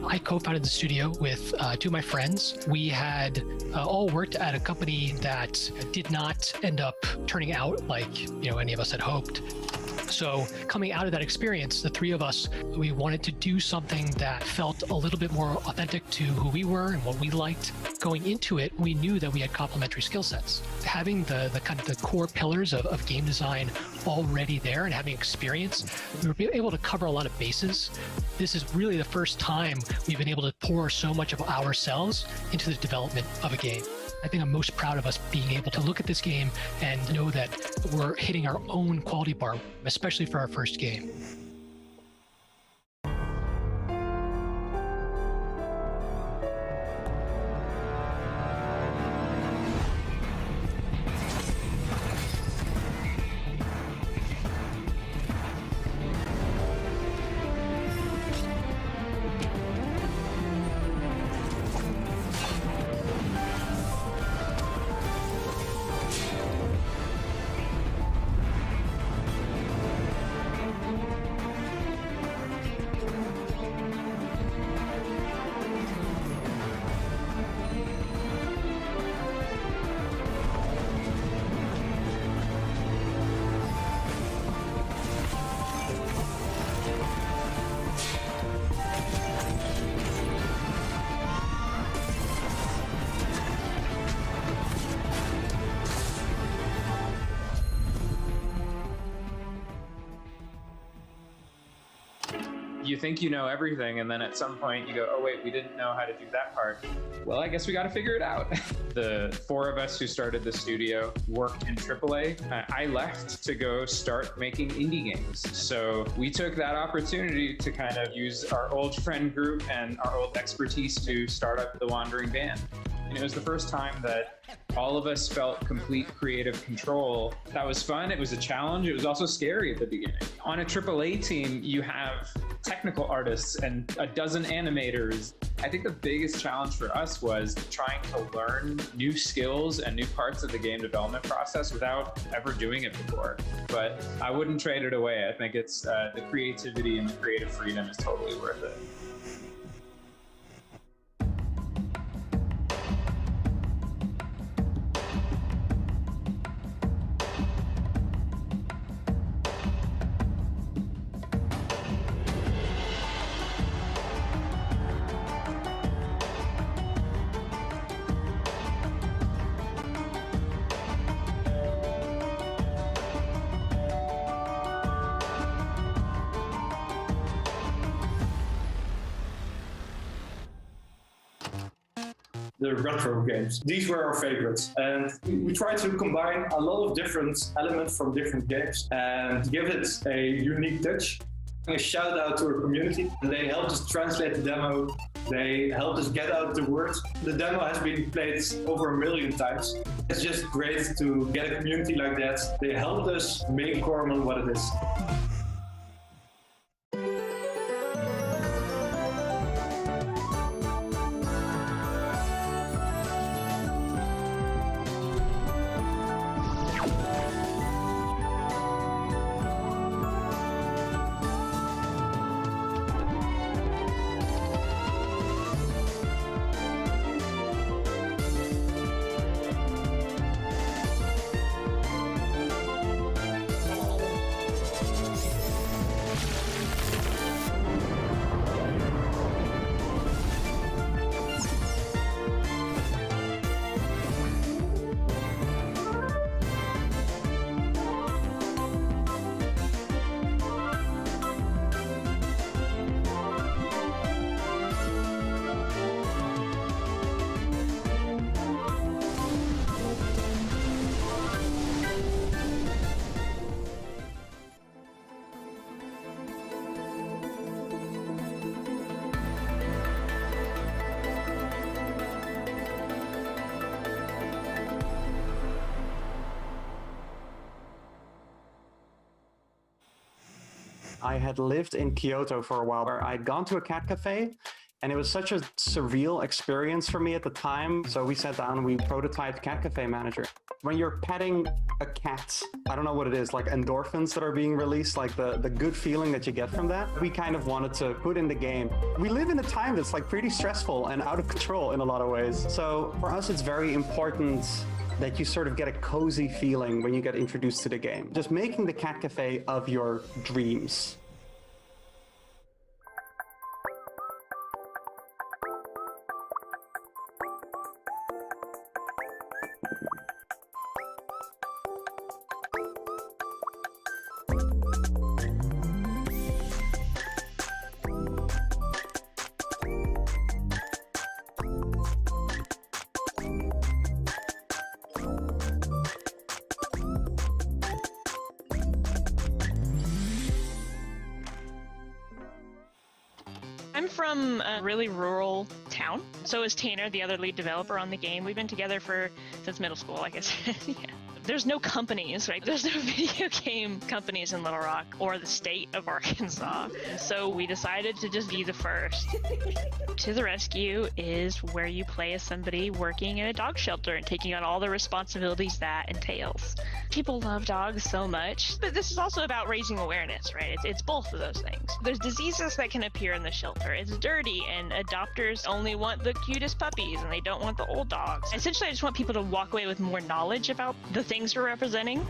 I co-founded the studio with two of my friends. We had all worked at a company that did not end up turning out like, you know, any of us had hoped. So coming out of that experience, the three of us, we wanted to do something that felt a little bit more authentic to who we were and what we liked. Going into it, we knew that we had complementary skill sets. Having the kind of the core pillars of game design already there and having experience, we were able to cover a lot of bases. This is really the first time we've been able to pour so much of ourselves into the development of a game. I think I'm most proud of us being able to look at this game and know that we're hitting our own quality bar, especially for our first game. You think you know everything, and then at some point you go, oh wait, we didn't know how to do that part. Well, I guess we got to figure it out. The four of us who started the studio worked in AAA. I left to go start making indie games. So we took that opportunity to kind of use our old friend group and our old expertise to start up the Wandering Band. And it was the first time that all of us felt complete creative control. That was fun. It was a challenge. It was also scary at the beginning. On a AAA team, you have technical artists and a dozen animators. I think the biggest challenge for us was trying to learn new skills and new parts of the game development process without ever doing it before. But I wouldn't trade it away. I think it's the creativity and the creative freedom is totally worth it. The retro games. These were our favorites, and we tried to combine a lot of different elements from different games and give it a unique touch. A shout out to our community. They helped us translate the demo. They helped us get out the word. The demo has been played over 1 million times. It's just great to get a community like that. They helped us make Corman what it is. I had lived in Kyoto for a while where I'd gone to a cat cafe, and it was such a surreal experience for me at the time. So we sat down and we prototyped Cat Cafe Manager. When you're petting a cat, I don't know what it is, like endorphins that are being released, like the good feeling that you get from that, we kind of wanted to put in the game. We live in a time that's like pretty stressful and out of control in a lot of ways. So for us, it's very important that you sort of get a cozy feeling when you get introduced to the game. Just making the cat cafe of your dreams. I'm from a really rural town. So is Tanner, the other lead developer on the game. We've been together since middle school, like I said. Yeah. There's no companies, right? There's no video game companies in Little Rock or the state of Arkansas. And so we decided to just be the first. To the Rescue is where you play as somebody working in a dog shelter and taking on all the responsibilities that entails. People love dogs so much, but this is also about raising awareness, right? It's both of those things. There's diseases that can appear in the shelter. It's dirty, and adopters only want the cutest puppies, and they don't want the old dogs. Essentially, I just want people to walk away with more knowledge about the things we're representing.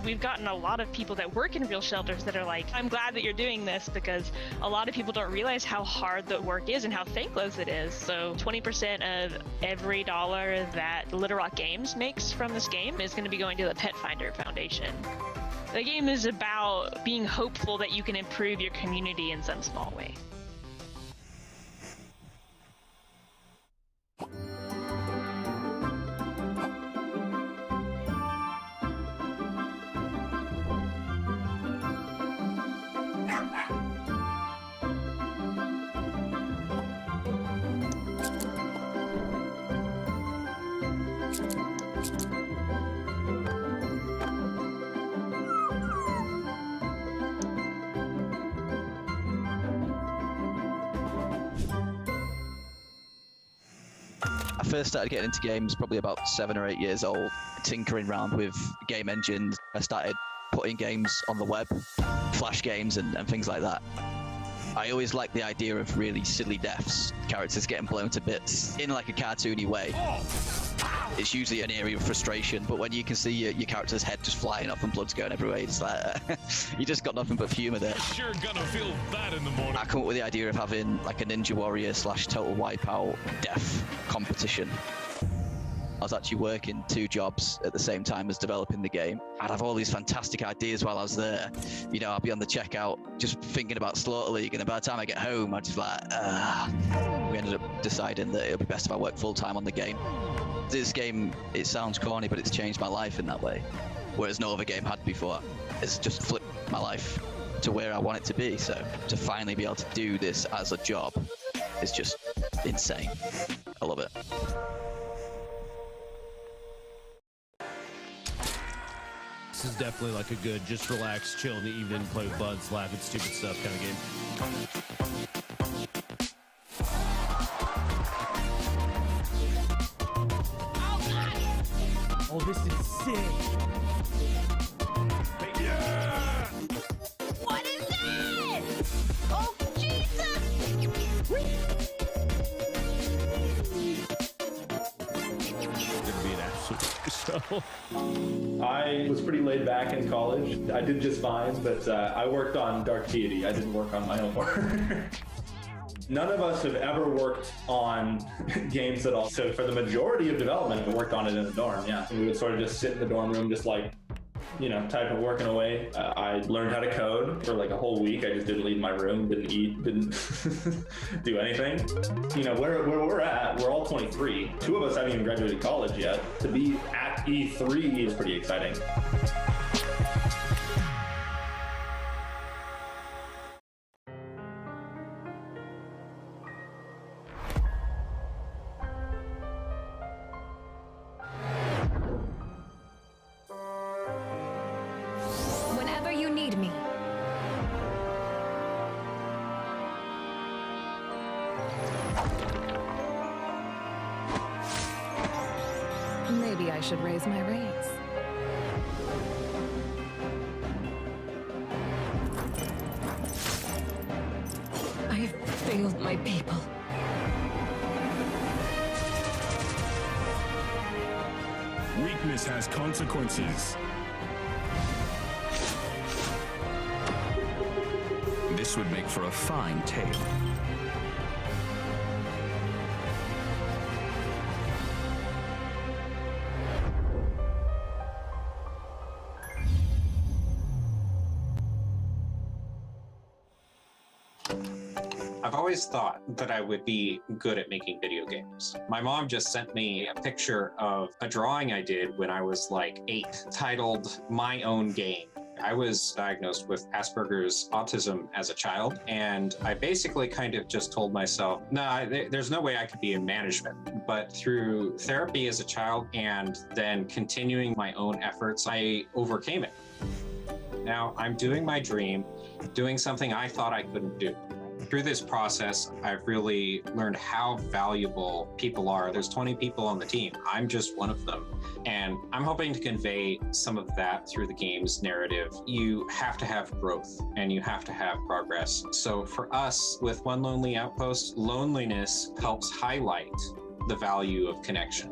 We've gotten a lot of people that work in real shelters that are like, I'm glad that you're doing this, because a lot of people don't realize how hard the work is and how thankless it is. So 20% of every dollar that Little Rock Games makes from this game is going to be going to the Pet Finder Foundation. The game is about being hopeful that you can improve your community in some small way. I first started getting into games probably about 7 or 8 years old, tinkering around with game engines. I started putting games on the web, Flash games and things like that. I always liked the idea of really silly deaths, characters getting blown to bits in like a cartoony way. It's usually an area of frustration, but when you can see your character's head just flying off and blood's going everywhere, it's like, you just got nothing but humour there. Sure gonna feel bad in the morning. I come up with the idea of having like a Ninja Warrior / Total Wipeout death competition. I was actually working 2 jobs at the same time as developing the game. I'd have all these fantastic ideas while I was there. You know, I'd be on the checkout just thinking about Slaughter League, and by the time I get home, I'd just like, We ended up deciding that it would be best if I worked full-time on the game. This game, it sounds corny, but it's changed my life in that way, whereas no other game had before. It's just flipped my life to where I want it to be. So to finally be able to do this as a job is just insane. I love it. This is definitely like a good, just relax, chill in the evening, play with buds, laugh at stupid stuff kind of game. Oh, this is sick. Yeah! What is that? Oh, Jesus! Gonna be an absolute show. I was pretty laid back in college. I did just fine, but I worked on Dark Deity. I didn't work on my own work. None of us have ever worked on games at all. So for the majority of development, we worked on it in the dorm, yeah. We would sort of just sit in the dorm room, just like, you know, typing, working away. I learned how to code for like a whole week. I just didn't leave my room, didn't eat, didn't do anything. You know, where we're at, we're all 23. 2 of us haven't even graduated college yet. To be at E3 is pretty exciting. Whenever you need me. Maybe I should raise my rates. I have failed my people. Weakness has consequences. This would make for a fine tale. I've always thought that I would be good at making video games. My mom just sent me a picture of a drawing I did when I was like 8, titled My Own Game. I was diagnosed with Asperger's autism as a child, and I basically kind of just told myself, nah, there's no way I could be in management. But through therapy as a child and then continuing my own efforts, I overcame it. Now I'm doing my dream, doing something I thought I couldn't do. Through this process, I've really learned how valuable people are. There's 20 people on the team. I'm just one of them. And I'm hoping to convey some of that through the game's narrative. You have to have growth and you have to have progress. So for us, with One Lonely Outpost, loneliness helps highlight the value of connection.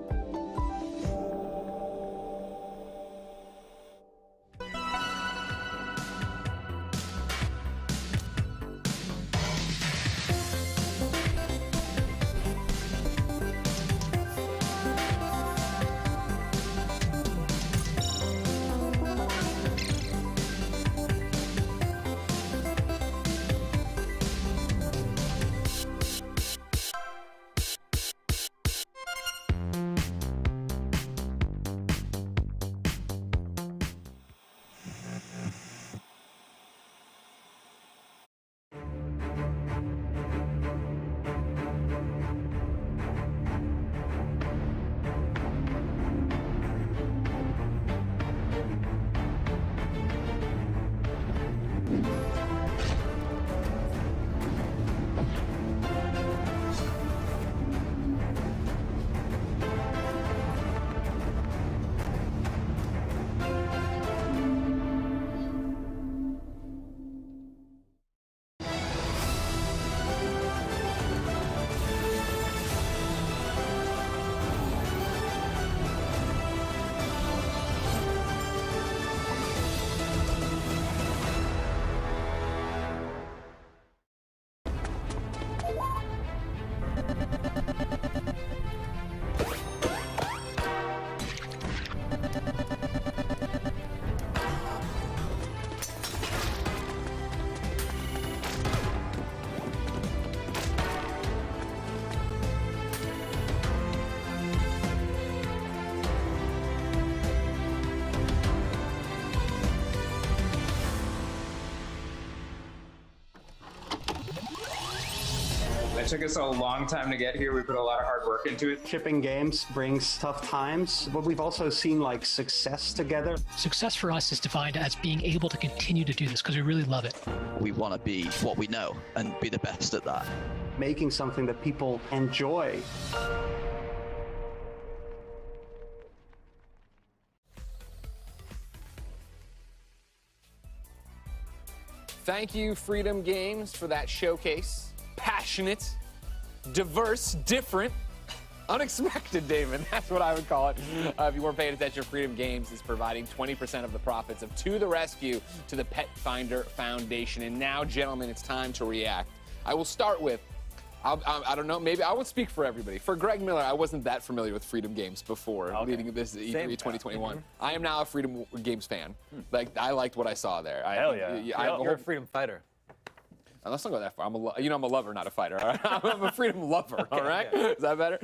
It took us a long time to get here. We put a lot of hard work into it. Shipping games brings tough times, but we've also seen like success together. Success for us is defined as being able to continue to do this because we really love it. We want to be what we know and be the best at that. Making something that people enjoy. Thank you, Freedom Games, for that showcase. Passionate, diverse, different, unexpected, Damon. That's what I would call it. If you weren't paying attention, Freedom Games is providing 20% of the profits of To the Rescue to the Pet Finder Foundation. And now, gentlemen, it's time to react. I will start with, I don't know, maybe I would speak for everybody. For Greg Miller, I wasn't that familiar with Freedom Games before leading this E3 2021. I am now a Freedom Games fan. Like, I liked what I saw there. Hell yeah. You're a freedom fighter. Let's not go that far. I'm a lover, not a fighter. All right? I'm a freedom lover. All right, okay. Is that better?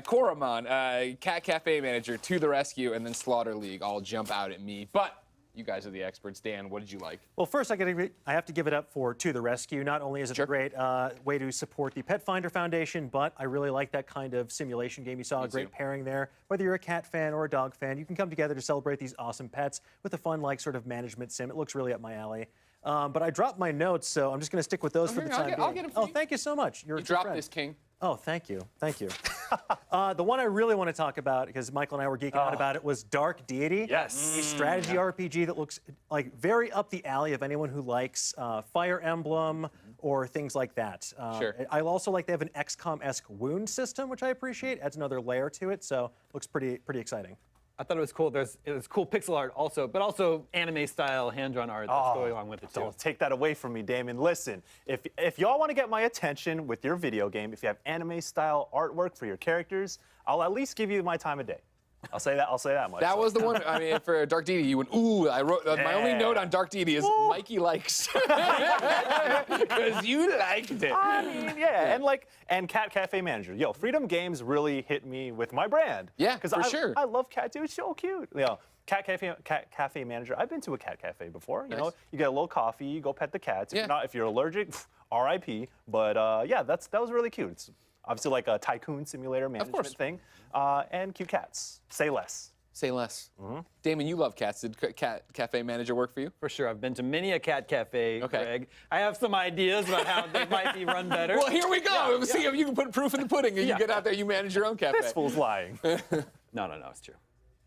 Koraman, Cat Cafe manager, To the Rescue, and then Slaughter League all jump out at me. But you guys are the experts. Dan, what did you like? Well, first I have to give it up for To the Rescue. Not only is it a great way to support the Pet Finder Foundation, but I really like that kind of simulation game. You saw a great pairing there. Whether you're a cat fan or a dog fan, you can come together to celebrate these awesome pets with a fun, like, sort of management sim. It looks really up my alley. But I dropped my notes, so I'm just going to stick with those for the time being. I'll get them for you. Thank you so much. You dropped this, King. Oh, thank you. Thank you. The one I really want to talk about, because Michael and I were geeking out about it, was Dark Deity. Yes. A strategy RPG that looks like very up the alley of anyone who likes Fire Emblem or things like that. Sure. I also like they have an XCOM-esque wound system, which I appreciate. Adds another layer to it, so looks pretty exciting. I thought it was cool. It was cool pixel art also, but also anime-style hand-drawn art that's going along with it too. Don't take that away from me, Damon. Listen, if y'all want to get my attention with your video game, if you have anime-style artwork for your characters, I'll at least give you my time of day. I'll say that much. That was the one. I mean, for Dark Deity, you went, ooh. I wrote my only note on Dark Deity is Mikey likes, because you liked it. I mean, yeah, and Cat Cafe Manager. Yo, Freedom Games really hit me with my brand. Yeah, for sure. I love Cat. Dude, it's so cute. You know, Cat Cafe Manager. I've been to a cat cafe before. You know, you get a little coffee, you go pet the cats. If you're allergic, R.I.P. But yeah, that was really cute. It's obviously like a tycoon simulator management thing. And cute cats. Say less. Say less. Damon, you love cats. Did Cat Cafe Manager work for you? For sure. I've been to many a cat cafe, Greg. I have some ideas about how they might be run better. Well, here we go. See if you can put proof in the pudding and you get out there, you manage your own cafe. This fool's lying. No, it's true.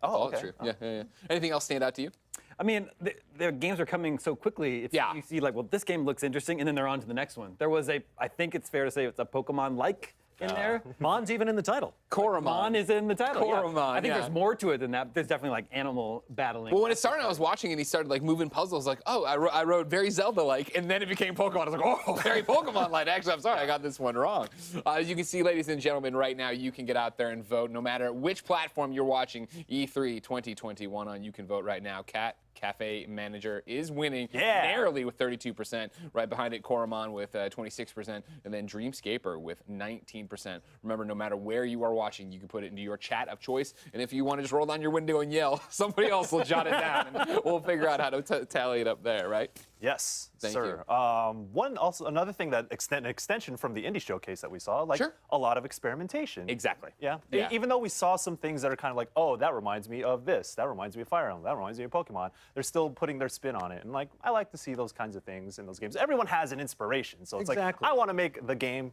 Oh, okay. True. Yeah. Anything else stand out to you? I mean, their games are coming so quickly. If you see, like, well, this game looks interesting, and then they're on to the next one. There was I think it's fair to say it's a Pokemon-like in there. Mon's even in the title. Koromon. Mon is in the title. Koromon, I think there's more to it than that. There's definitely like animal battling. Well, when it started, I was watching and he started like moving puzzles. Like, oh, I wrote very Zelda-like, and then it became Pokemon. I was like, oh, very Pokemon-like. Actually, I'm sorry, I got this one wrong. As you can see, ladies and gentlemen, right now you can get out there and vote. No matter which platform you're watching E3 2021 on, you can vote right now. Cat Cafe Manager is winning narrowly with 32%. Right behind it, Koromon with 26%, and then Dreamscaper with 19%. Remember, no matter where you are watching, you can put it into your chat of choice. And if you want to just roll down your window and yell, somebody else will jot it down, and we'll figure out how to tally it up there, right? Yes, Thank sir. Another thing that an extension from the indie showcase that we saw, like a lot of experimentation. Exactly. Yeah. Even though we saw some things that are kind of like, oh, that reminds me of this, that reminds me of Fire Emblem, that reminds me of Pokemon. They're still putting their spin on it, and like I like to see those kinds of things in those games. Everyone has an inspiration, so it's like I want to make the game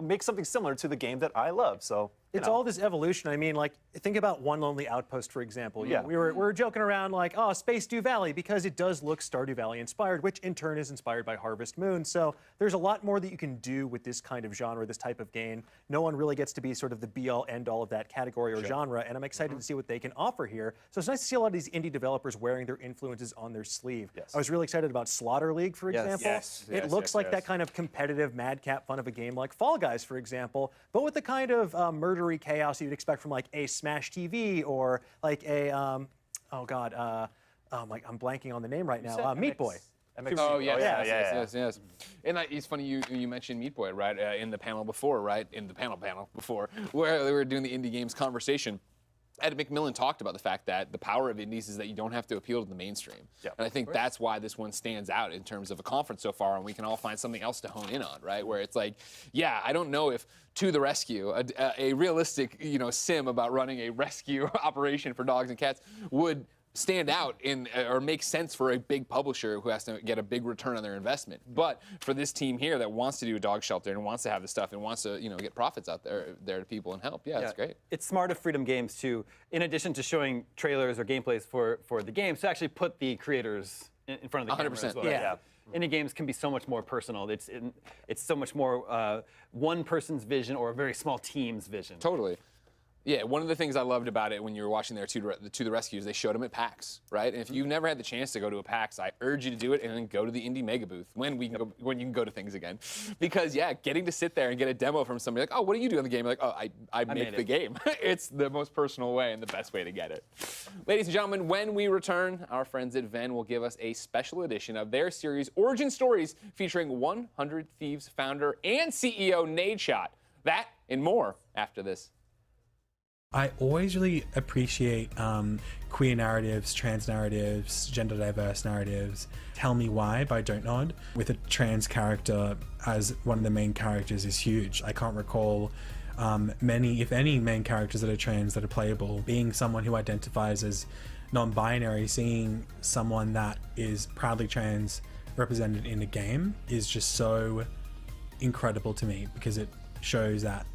make something similar to the game that I love. So it's all this evolution. I mean, like, think about One Lonely Outpost, for example. Yeah, we were joking around like, oh, Space Dew Valley, because it does look Stardew Valley inspired, which in turn is inspired by Harvest Moon. So there's a lot more that you can do with this kind of genre, this type of game. No one really gets to be sort of the be-all, end-all of that category or genre, and I'm excited to see what they can offer here. So it's nice to see a lot of these indie developers wearing their influences on their sleeve. I was really excited about Slaughter League, for example. It looks like that kind of competitive madcap fun of a game like Fall Guys, for example, but with the kind of murdery chaos you'd expect from like a Smash TV or like a I'm blanking on the name right now. Meat Boy. Oh yes. And it's funny you mentioned Meat Boy, right? In the panel before, right? In the panel before, where they were doing the indie games conversation. Ed McMillan talked about the fact that the power of indies is that you don't have to appeal to the mainstream. And I think that's why this one stands out in terms of a conference so far, and we can all find something else to hone in on, right? Where it's like, yeah, I don't know if To the Rescue, a realistic, sim about running a rescue operation for dogs and cats would stand out or make sense for a big publisher who has to get a big return on their investment. But for this team here that wants to do a dog shelter and wants to have the stuff and wants to, get profits out there to people and help, it's great. It's smart of Freedom Games to, in addition to showing trailers or gameplays for the games, to actually put the creators in front of the camera as well. Indie games can be so much more personal. It's so much more one person's vision or a very small team's vision. Totally. Yeah, one of the things I loved about it when you were watching their To the Rescue is they showed them at PAX, right? And if you've never had the chance to go to a PAX, I urge you to do it and then go to the Indie Mega Booth when you can go to things again. Because, getting to sit there and get a demo from somebody like, oh, what do you do in the game? You're like, oh, I make the game. It's the most personal way and the best way to get it. Ladies and gentlemen, when we return, our friends at Venn will give us a special edition of their series, Origin Stories, featuring 100 Thieves founder and CEO Nadeshot. That and more after this. I always really appreciate queer narratives, trans narratives, gender diverse narratives. Tell Me Why by Don't Nod, with a trans character as one of the main characters, is huge. I can't recall many, if any, main characters that are trans that are playable. Being someone who identifies as non-binary, seeing someone that is proudly trans represented in a game is just so incredible to me, because it shows that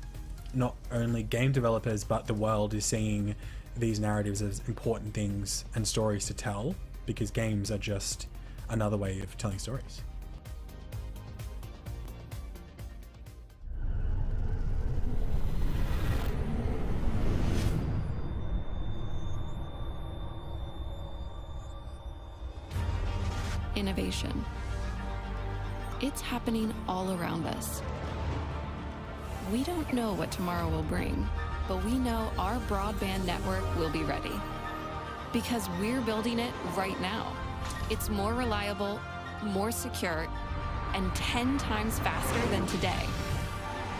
not only game developers, but the world is seeing these narratives as important things and stories to tell, because games are just another way of telling stories. Innovation. It's happening all around us. We don't know what tomorrow will bring, but we know our broadband network will be ready. Because we're building it right now. It's more reliable, more secure, and 10 times faster than today.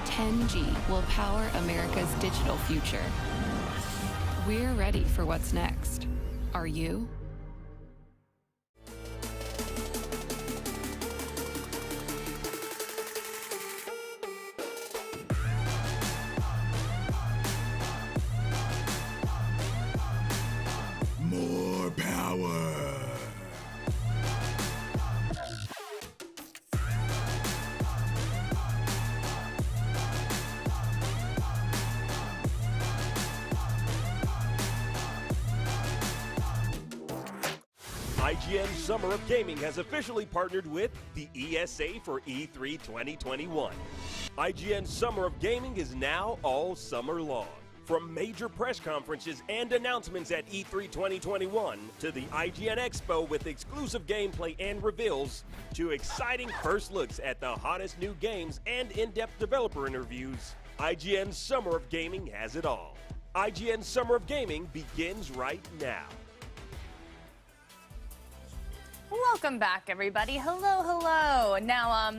10G will power America's digital future. We're ready for what's next. Are you? More power. IGN Summer of Gaming has officially partnered with the ESA for E3 2021. IGN Summer of Gaming is now all summer long. From major press conferences and announcements at E3 2021 to the IGN Expo with exclusive gameplay and reveals to exciting first looks at the hottest new games and in-depth developer interviews, IGN Summer of Gaming has it all. IGN Summer of Gaming begins right now. Welcome back, everybody. Hello, hello. Now,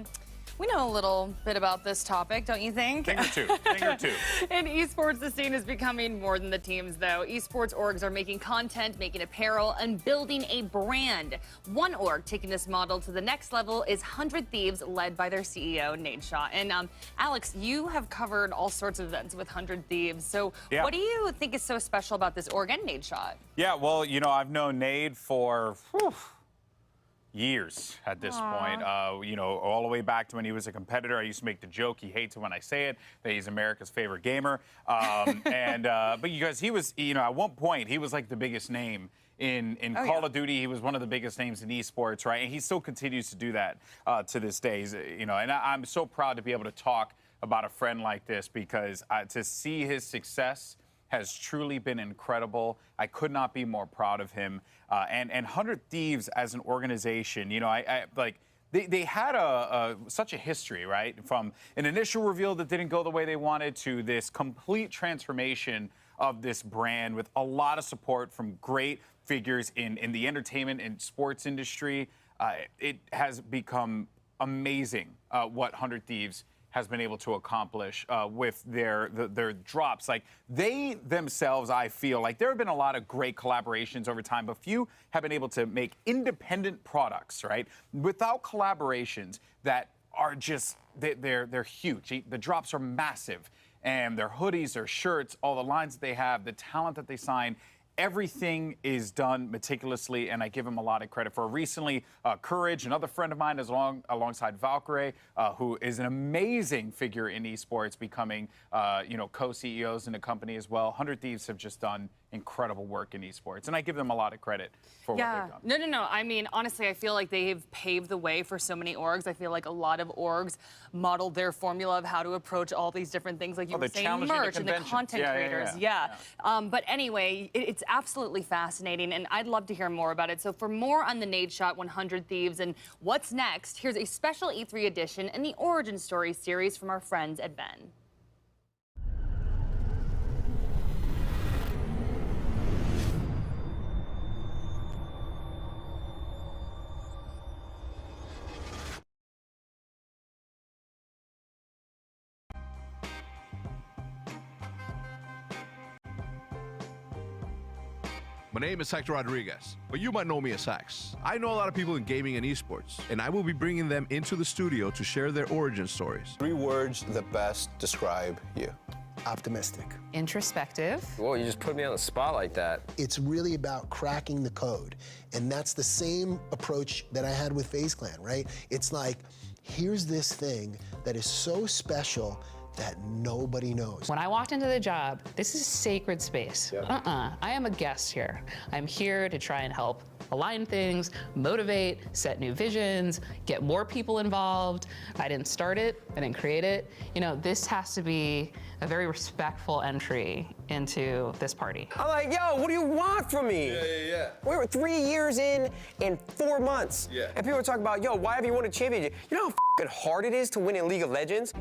we know a little bit about this topic, don't you think? Thing or two. In esports, the scene is becoming more than the teams, though. Esports orgs are making content, making apparel, and building a brand. One org taking this model to the next level is 100 Thieves, led by their CEO, Nadeshot. And Alex, you have covered all sorts of events with 100 Thieves. So what do you think is so special about this org and Nadeshot? Yeah, well, you know, I've known Nade for years at this point. You know, all the way back to when he was a competitor. I used to make the joke, he hates it when I say it, that he's America's favorite gamer. But because he was, you know, at one point, he was like the biggest name in Call of Duty. He was one of the biggest names in esports, right? And he still continues to do that to this day. You know, and I'm so proud to be able to talk about a friend like this, because to see his success has truly been incredible. I could not be more proud of him. And 100 Thieves as an organization, you know, they had such a history, right? From an initial reveal that didn't go the way they wanted to this complete transformation of this brand with a lot of support from great figures in the entertainment and sports industry. It has become amazing what 100 Thieves has been able to accomplish with their drops. Like, they themselves, I feel like there have been a lot of great collaborations over time, but few have been able to make independent products, right? Without collaborations that are just, they're huge. The drops are massive, and their hoodies, their shirts, all the lines that they have, the talent that they sign, everything is done meticulously, and I give him a lot of credit for. Recently, Courage, another friend of mine, is alongside Valkyrie, who is an amazing figure in esports, becoming you know, co-CEOs in the company as well. 100 Thieves have just done incredible work in esports, and I give them a lot of credit for what they've done. No. I mean, honestly, I feel like they've paved the way for so many orgs. I feel like a lot of orgs modeled their formula of how to approach all these different things, like you were saying, merch and the content creators. But anyway, it's absolutely fascinating, and I'd love to hear more about it. So for more on the Nadeshot 100 Thieves and what's next, here's a special E3 edition and the Origin Story series from our friends at Ben. My name is Hector Rodriguez, but you might know me as Hex. I know a lot of people in gaming and esports, and I will be bringing them into the studio to share their origin stories. 3 words that best describe you. Optimistic. Introspective. Whoa, you just put me on the spot like that. It's really about cracking the code, and that's the same approach that I had with FaZe Clan, right? It's like, here's this thing that is so special that nobody knows. When I walked into the job, this is sacred space. I am a guest here. I'm here to try and help align things, motivate, set new visions, get more people involved. I didn't start it, I didn't create it. You know, this has to be a very respectful entry into this party. I'm like, yo, what do you want from me? Yeah. We were 3 years in 4 months. Yeah. And people are talking about, yo, why have you won a championship? You know how f***ing hard it is to win in League of Legends?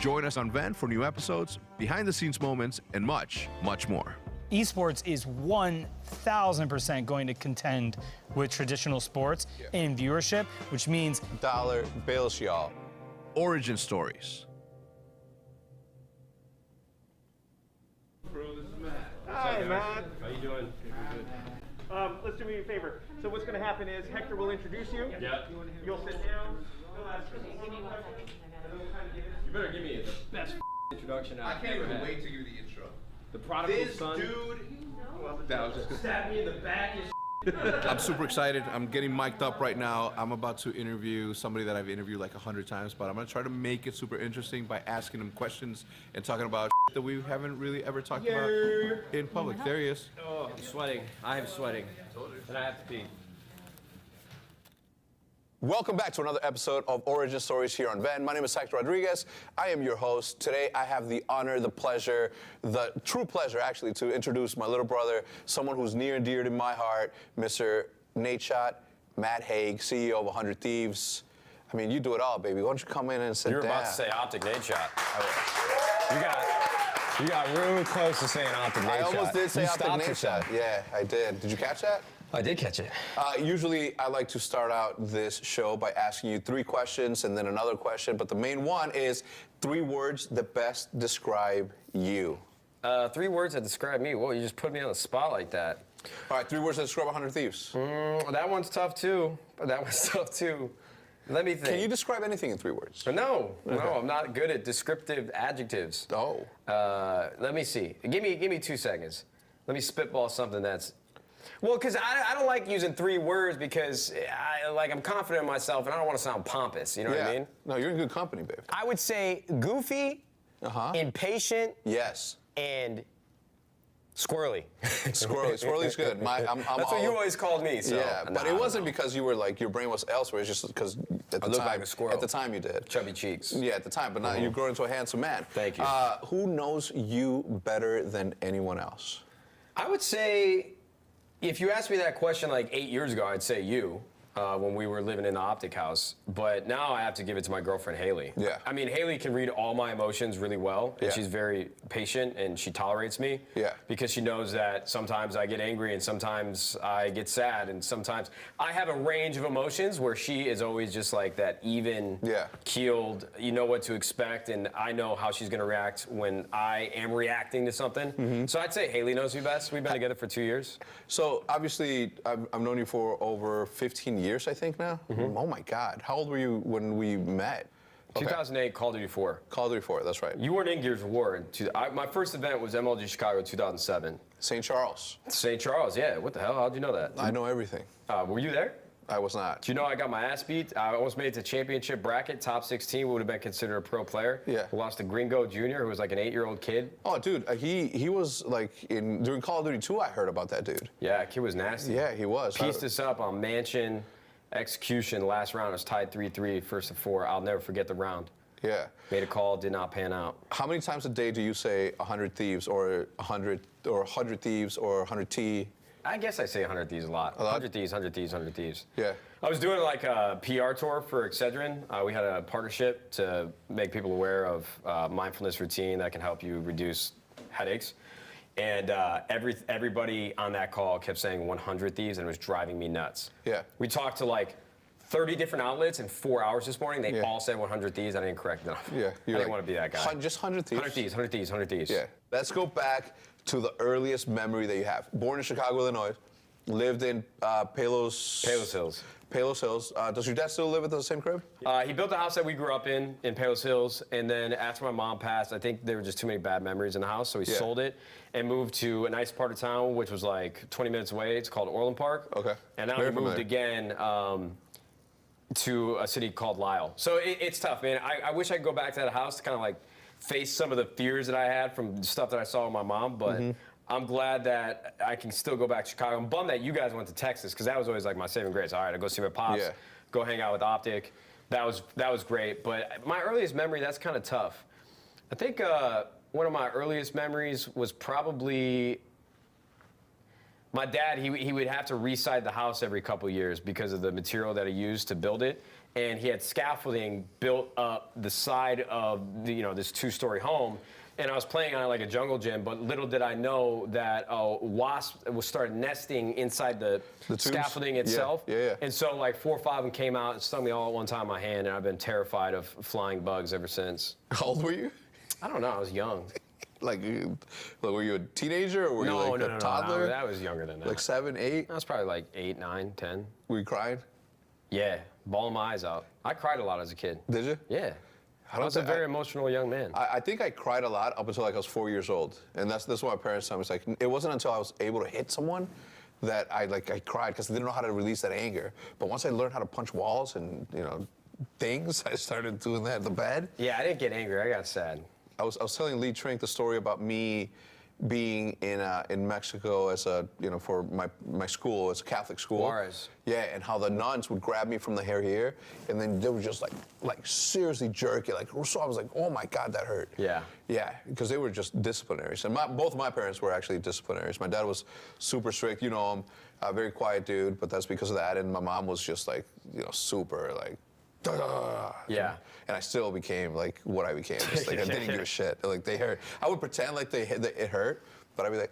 Join us on Van for new episodes, behind-the-scenes moments, and much, much more. Esports is 1,000% going to contend with traditional sports in viewership, which means dollar bills, y'all. Origin stories. Bro, this is Matt. Hi, Matt. How you doing? Let's do me a favor. So what's going to happen is Hector will introduce you. Yeah. You'll sit down. You better give me the best introduction I can't even wait to give you the intro. The prodigal son. Dude. That was just Stab me in the back. I'm super excited. I'm getting mic'd up right now. I'm about to interview somebody that I've interviewed like 100 times, but I'm gonna try to make it super interesting by asking him questions and talking about that we haven't really ever talked about in public. There he is. Oh, I'm sweating. I am sweating. And I have to pee. Welcome back to another episode of Origin Stories here on Van. My name is Hector Rodriguez. I am your host. Today I have the honor, the pleasure, the true pleasure actually, to introduce my little brother, someone who's near and dear to my heart, Mr. Nate Shot, Matt Haig, CEO of 100 Thieves. I mean, you do it all, baby. Why don't you come in and sit down? You're about to say Optic Nate Shot. You got real close to saying Optic Nate Shot. I almost did say Optic Nate Shot. Yeah, I did. Did you catch that? I did catch it. Usually, I like to start out this show by asking you 3 questions and then another question, but the main one is 3 words that best describe you. 3 words that describe me? Well, you just put me on the spot like that. All right, 3 words that describe 100 Thieves. That one's tough, too. Let me think. Can you describe anything in 3 words? No, I'm not good at descriptive adjectives. Oh. Let me see. Give me 2 seconds. Let me spitball something that's... Well, because I don't like using 3 words because I'm confident in myself and I don't want to sound pompous. You know what I mean? No, you're in good company, babe. I would say goofy, impatient, yes, and squirrely. Squirrely's good. That's what you always called me. So. Yeah, but it wasn't because you were like your brain was elsewhere. It's just because at the look time, like a squirrel. At the time, you did. Chubby cheeks. Yeah, at the time, but now you've grown into a handsome man. Thank you. Who knows you better than anyone else? I would say, if you asked me that question like 8 years ago, I'd say you. When we were living in the Optic house. But now I have to give it to my girlfriend, Haley. Yeah. I mean, Haley can read all my emotions really well, and Yeah. she's very patient, and she tolerates me. Yeah. Because she knows that sometimes I get angry, and sometimes I get sad, and sometimes I have a range of emotions where she is always just like that even keeled, you know what to expect, and I know how she's gonna react when I am reacting to something. So I'd say Haley knows me best. We've been together for 2 years. So obviously, I've known you for over 15 years, I think now. Oh my God. How old were you when we met? 2008, Call of Duty 4. Call of Duty 4, that's right. You weren't in Gears of War. My first event was MLG Chicago 2007. St. Charles. St. Charles, yeah. What the hell? How'd you know that? I know everything. Were you there? I was not. Do you know I got my ass beat? I almost made it to championship bracket, top 16, would have been considered a pro player. Yeah. Lost to Gringo Jr., who was like an 8-year-old kid. Oh, dude, he was like during Call of Duty 2, I heard about that dude. Yeah, kid was nasty. Yeah, he was. Pieced us up on Mansion, execution. Last round was tied 3-3, first of 4. I'll never forget the round. Yeah. Made a call, did not pan out. How many times a day do you say 100 Thieves or 100 Thieves or 100 T? I guess I say 100 Thieves a lot. 100 Thieves, 100 Thieves, 100 Thieves. Yeah. I was doing like a PR tour for Excedrin. We had a partnership to make people aware of mindfulness routine that can help you reduce headaches. And everybody on that call kept saying 100 Thieves, and it was driving me nuts. Yeah. We talked to like 30 different outlets in 4 hours this morning. They all said 100 Thieves. I didn't correct them. Yeah. I didn't want to be that guy. Just 100 Thieves? 100 Thieves, 100 Thieves, 100 Thieves. Yeah. Let's go back to the earliest memory that you have. Born in Chicago, Illinois. Lived in Palos Hills. Palos Hills. Does your dad still live at the same crib? He built the house that we grew up in Palos Hills, and then after my mom passed, I think there were just too many bad memories in the house, so he sold it and moved to a nice part of town, which was like 20 minutes away. It's called Orland Park. Okay. And now he moved again to a city called Lisle. So it's tough, man. I wish I could go back to that house to kind of like face some of the fears that I had from stuff that I saw with my mom, but I'm glad that I can still go back to Chicago. I'm bummed that you guys went to Texas, because that was always like my saving grace. All right, I go see my pops, go hang out with Optic. That was great. But my earliest memory, that's kind of tough. I think one of my earliest memories was probably my dad. He would have to reside the house every couple years because of the material that he used to build it. And he had scaffolding built up the side of this 2-story home. And I was playing on it like a jungle gym, but little did I know that wasps started nesting inside the scaffolding itself. And so like 4 or 5 of them came out and stung me all at one time in my hand, and I've been terrified of flying bugs ever since. How old were you? I don't know, I was young. Like, were you a teenager, or were you like a toddler? No, I was younger than that. Like 7, 8? I was probably like 8, 9, 10. Were you crying? Yeah, bawling my eyes out. I cried a lot as a kid. Did you? Yeah. I was a very emotional young man. I think I cried a lot up until like I was 4 years old, and that's what my parents told me. It's like, it wasn't until I was able to hit someone that I cried, because I didn't know how to release that anger. But once I learned how to punch walls and things, I started doing that in the bed. Yeah, I didn't get angry. I got sad. I was telling Lee Trink the story about me being in Mexico as for my school. It's a Catholic school. Juarez. Yeah, and how the nuns would grab me from the hair here, and then they would just like seriously jerk it. So I was like, oh my God, that hurt. Yeah. Yeah, because they were just disciplinaries. And both of my parents were actually disciplinaries. My dad was super strict, a very quiet dude, but that's because of that. And my mom was just super yeah. And I still became what I became. Just I didn't give a shit. They hurt. I would pretend like it hurt, but I'd be like,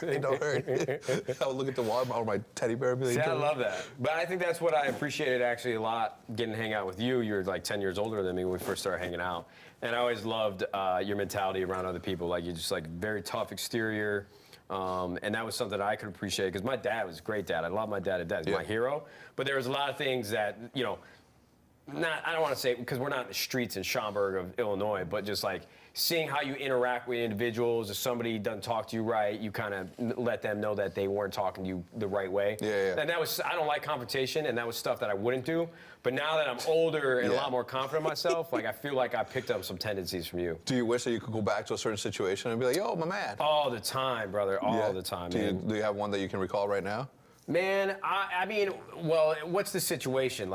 it don't hurt. I would look at the wall or my teddy bear and be like, see, I love that. But I think that's what I appreciated actually a lot, getting to hang out with you. You're like 10 years older than me when we first started hanging out. And I always loved your mentality around other people. You're just very tough exterior. And that was something I could appreciate, because my dad was a great dad. I love my dad to death. He's my hero. But there was a lot of things that, I don't want to say, because we're not in the streets in Schaumburg of Illinois, but just seeing how you interact with individuals. If somebody doesn't talk to you right, you kind of let them know that they weren't talking to you the right way. Yeah. And I don't like confrontation, and that was stuff that I wouldn't do. But now that I'm older and a lot more confident in myself, I feel like I picked up some tendencies from you. Do you wish that you could go back to a certain situation and be like, yo, my man? All the time, brother. All the time, man. Do you have one that you can recall right now? Man, I mean, well, what's the situation?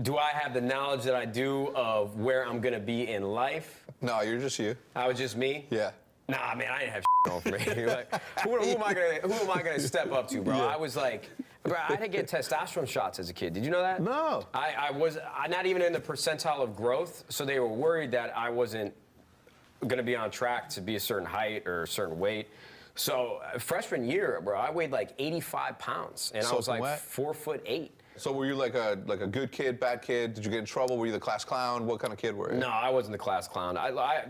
Do I have the knowledge that I do of where I'm gonna be in life? No, you're just you. I was just me? Yeah. Nah, man, I didn't have going for me. Who am I gonna step up to, bro? I was bro, I didn't get testosterone shots as a kid. Did you know that? No. I was not even in the percentile of growth, so they were worried that I wasn't gonna be on track to be a certain height or a certain weight. So freshman year, bro, I weighed 85 pounds, and I was 4'8". So were you like a good kid, bad kid? Did you get in trouble? Were you the class clown? What kind of kid were you? No, I wasn't the class clown.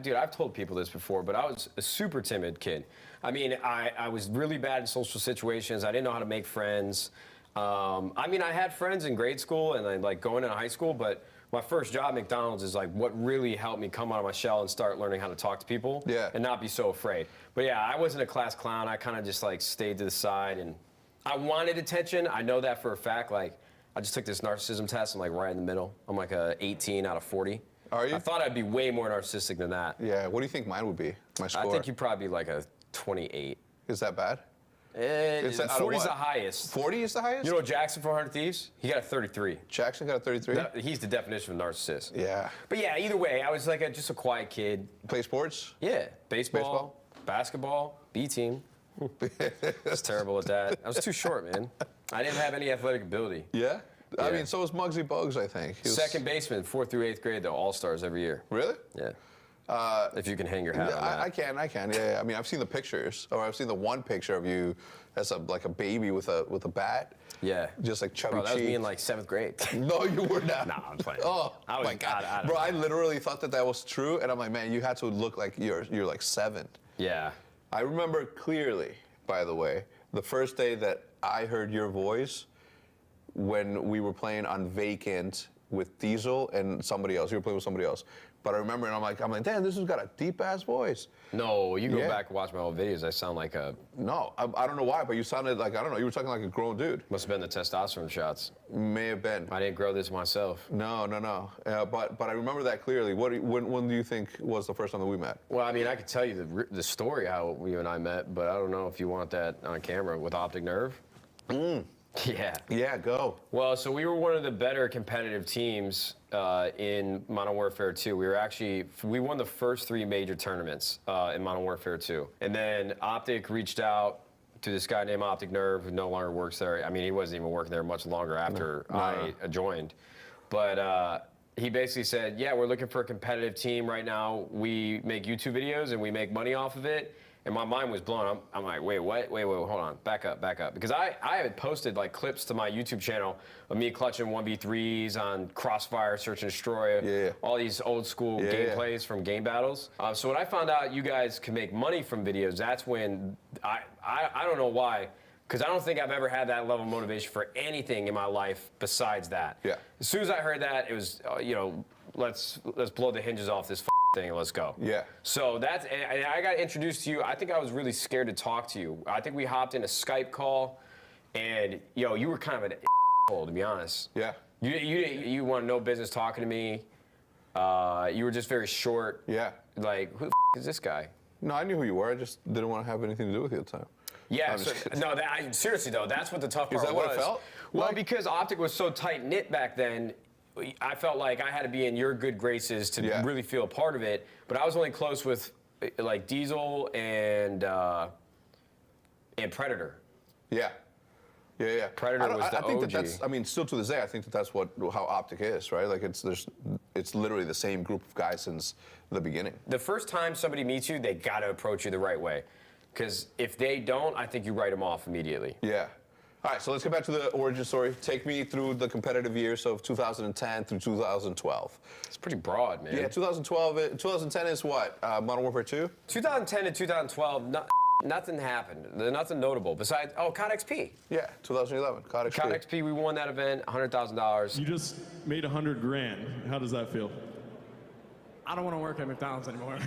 Dude, I've told people this before, but I was a super timid kid. I mean, I was really bad in social situations. I didn't know how to make friends. I mean, I had friends in grade school and going into high school, but my first job at McDonald's is what really helped me come out of my shell and start learning how to talk to people and not be so afraid. But yeah, I wasn't a class clown. I kind of just stayed to the side, and I wanted attention. I know that for a fact. I just took this narcissism test. I'm right in the middle. I'm a 18 out of 40. Are you? I thought I'd be way more narcissistic than that. Yeah. What do you think mine would be? My score? I think you'd probably be a 28. Is that bad? 40 is the highest. 40 is the highest? You know Jackson from 100 Thieves? He got a 33. Jackson got a 33? He's the definition of a narcissist. Yeah. But yeah, either way, I was just a quiet kid. Play sports? Yeah. Baseball, basketball, B team. I was terrible at that. I was too short, man. I didn't have any athletic ability. Yeah? I mean, so was Muggsy Bogues, I think. Second baseman, 4th through 8th grade, though, all-stars every year. Really? Yeah. If you can hang your hat on that. I can. Yeah. I mean, I've seen the pictures, or I've seen the one picture of you as a baby with a bat. Yeah. Just chubby cheek. Bro, that was me in 7th grade. No, you were not. Nah, I'm playing. Oh my God. Bro, I literally thought that was true, and I'm like, man, you had to look like you're 7. Yeah. I remember clearly, by the way, the first day that I heard your voice when we were playing on Vacant with Diesel and somebody else. You were playing with somebody else. But I remember, and I'm like, damn, this has got a deep ass voice. No, you go back and watch my old videos. I sound like a. No, I don't know why, but you sounded like, I don't know, you were talking like a grown dude. Must have been the testosterone shots. May have been. I didn't grow this myself. No. But I remember that clearly. When do you think was the first time that we met? Well, I mean, I could tell you the story how you and I met, but I don't know if you want that on camera with Optic Nerve. Yeah, go. Well, so we were one of the better competitive teams in Modern Warfare 2. We won the first 3 major tournaments in Modern Warfare 2. And then Optic reached out to this guy named Optic Nerve, who no longer works there. I mean, he wasn't even working there much longer after I joined. But he basically said, yeah, we're looking for a competitive team right now. We make YouTube videos and we make money off of it. And my mind was blown. I'm like, wait, what? Wait, hold on. Back up. Because I had posted like clips to my YouTube channel of me clutching 1v3s on Crossfire, Search and Destroy, all these old school gameplays from game battles. So when I found out you guys can make money from videos, that's when I don't know why, because I don't think I've ever had that level of motivation for anything in my life besides that. Yeah. As soon as I heard that, it was, let's blow the hinges off this thing and let's go. Yeah. So I got introduced to you. I think I was really scared to talk to you. I think we hopped in a Skype call, and you were kind of an asshole, to be honest. Yeah. You wanted no business talking to me. You were just very short. Yeah. Like, who the is this guy? No, I knew who you were. I just didn't want to have anything to do with you at the time. Yeah. Seriously though, that's what the tough part was. Is that what it felt? Well, because Optic was so tight knit back then. I felt like I had to be in your good graces to really feel a part of it, but I was only close with like Diesel and Predator. Yeah. Predator was the OG. I think that's. I mean, still to this day, I think that's how Optic is, right? Like it's literally the same group of guys since the beginning. The first time somebody meets you, they got to approach you the right way, because if they don't, I think you write them off immediately. Yeah. All right, so let's get back to the origin story. Take me through the competitive years of 2010 through 2012. It's pretty broad, man. Yeah, 2010 is what? Modern Warfare 2? 2010 to 2012, nothing happened. Nothing notable besides, COD XP. Yeah, 2011, COD XP. COD XP, we won that event, $100,000. You just made $100 grand. How does that feel? I don't want to work at McDonald's anymore.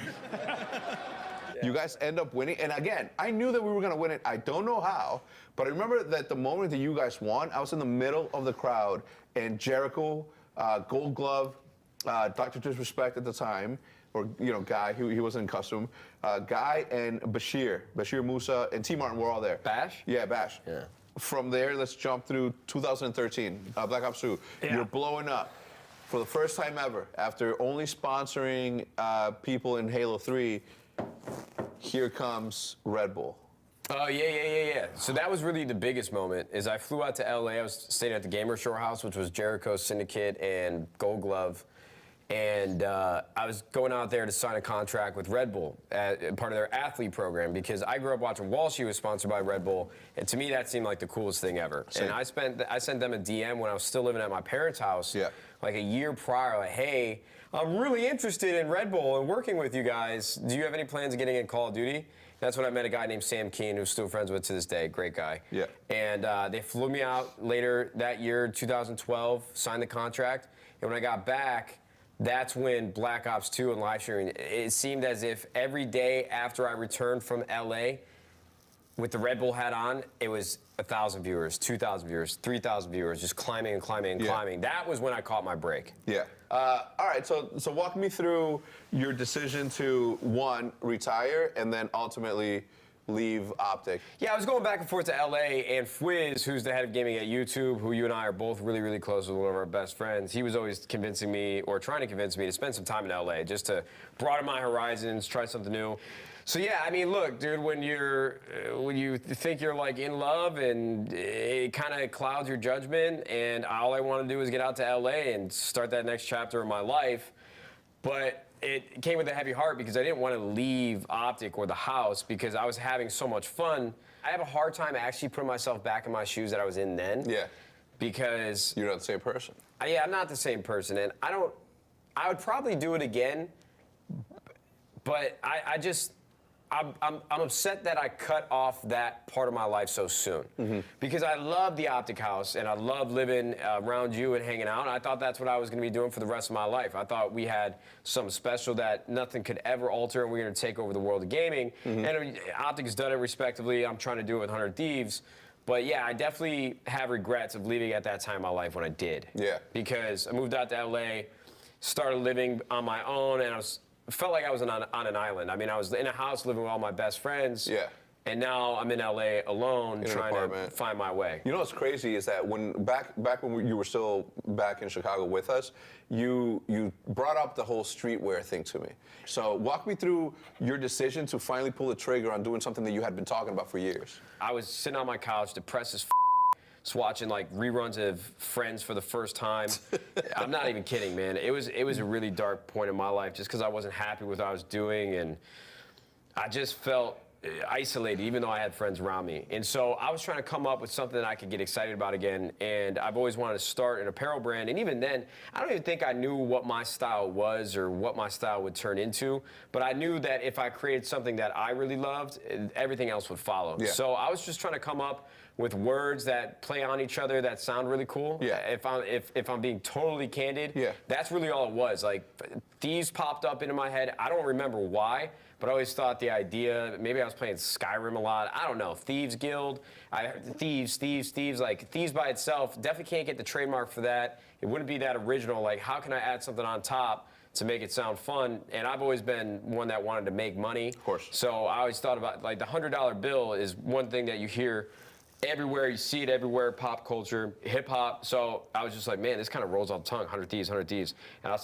You guys end up winning, and again, I knew that we were going to win it. I don't know how, but I remember that the moment that you guys won, I was in the middle of the crowd, and Jericho, Gold Glove, Dr. Disrespect at the time, or Guy, he was in custom, Guy and Bashir Musa, and T. Martin were all there. Bash? Yeah, Bash. Yeah. From there, let's jump through 2013, Black Ops 2. Yeah. You're blowing up. For the first time ever, after only sponsoring people in Halo 3, here comes Red Bull. Oh, yeah. So that was really the biggest moment, is I flew out to LA. I was staying at the Gamer Shore House, which was Jericho, Syndicate, and Gold Glove. And I was going out there to sign a contract with Red Bull, part of their athlete program, because I grew up watching Walsh. Was sponsored by Red Bull, and to me that seemed like the coolest thing ever. Same. And I sent them a DM when I was still living at my parents' house, like a year prior, like, hey, I'm really interested in Red Bull and working with you guys. Do you have any plans of getting in Call of Duty? That's when I met a guy named Sam Keen, who's still friends with to this day. Great guy. Yeah. And they flew me out later that year, 2012, signed the contract. And when I got back, that's when Black Ops 2 and live streaming, it seemed as if every day after I returned from LA with the Red Bull hat on, it was 1,000 viewers, 2,000 viewers, 3,000 viewers, just climbing and climbing and climbing. That was when I caught my break. Yeah. All right, so walk me through your decision to, one, retire, and then ultimately leave Optic. Yeah, I was going back and forth to LA, and Fwiz, who's the head of gaming at YouTube, who you and I are both really, really close with, one of our best friends, he was always convincing me, or trying to convince me, to spend some time in LA, just to broaden my horizons, try something new. So yeah, I mean, look, dude, when you think you're like in love and it kind of clouds your judgment, and all I want to do is get out to LA and start that next chapter of my life, but it came with a heavy heart because I didn't want to leave Optic or the house because I was having so much fun. I have a hard time actually putting myself back in my shoes that I was in then. Yeah. Because you're not the same person. Yeah, I'm not the same person, and I would probably do it again, but I just I'm upset that I cut off that part of my life so soon. Because I love the Optic House and I love living around you and hanging out. And I thought that's what I was going to be doing for the rest of my life. I thought we had something special that nothing could ever alter, and we're going to take over the world of gaming. And Optic has done it respectively. I'm trying to do it with 100 Thieves. But yeah, I definitely have regrets of leaving at that time in my life when I did. Yeah. Because I moved out to LA, started living on my own, and felt like I was on an island. I mean, I was in a house living with all my best friends. Yeah. And now I'm in LA alone, trying to find my way. You know what's crazy is that back when you were still back in Chicago with us, you brought up the whole streetwear thing to me. So walk me through your decision to finally pull the trigger on doing something that you had been talking about for years. I was sitting on my couch, depressed as just watching like reruns of Friends for the first time. I'm not even kidding, man. It was a really dark point in my life just because I wasn't happy with what I was doing, and I just felt isolated even though I had friends around me. And so I was trying to come up with something that I could get excited about again, and I've always wanted to start an apparel brand. And even then, I don't even think I knew what my style was or what my style would turn into, but I knew that if I created something that I really loved, everything else would follow. Yeah. So I was just trying to come up with words that play on each other that sound really cool. Yeah. If I'm being totally candid, that's really all it was. Like, Thieves popped up into my head. I don't remember why, but I always thought the idea, maybe I was playing Skyrim a lot. I don't know. Thieves Guild, Thieves. Like, Thieves by itself, definitely can't get the trademark for that. It wouldn't be that original. Like, how can I add something on top to make it sound fun? And I've always been one that wanted to make money. Of course. So I always thought about, like, the $100 bill is one thing that you hear everywhere. You see it everywhere, pop culture, hip-hop. So I was just like, man, this kind of rolls off the tongue, 100 Thieves, 100 Thieves. And I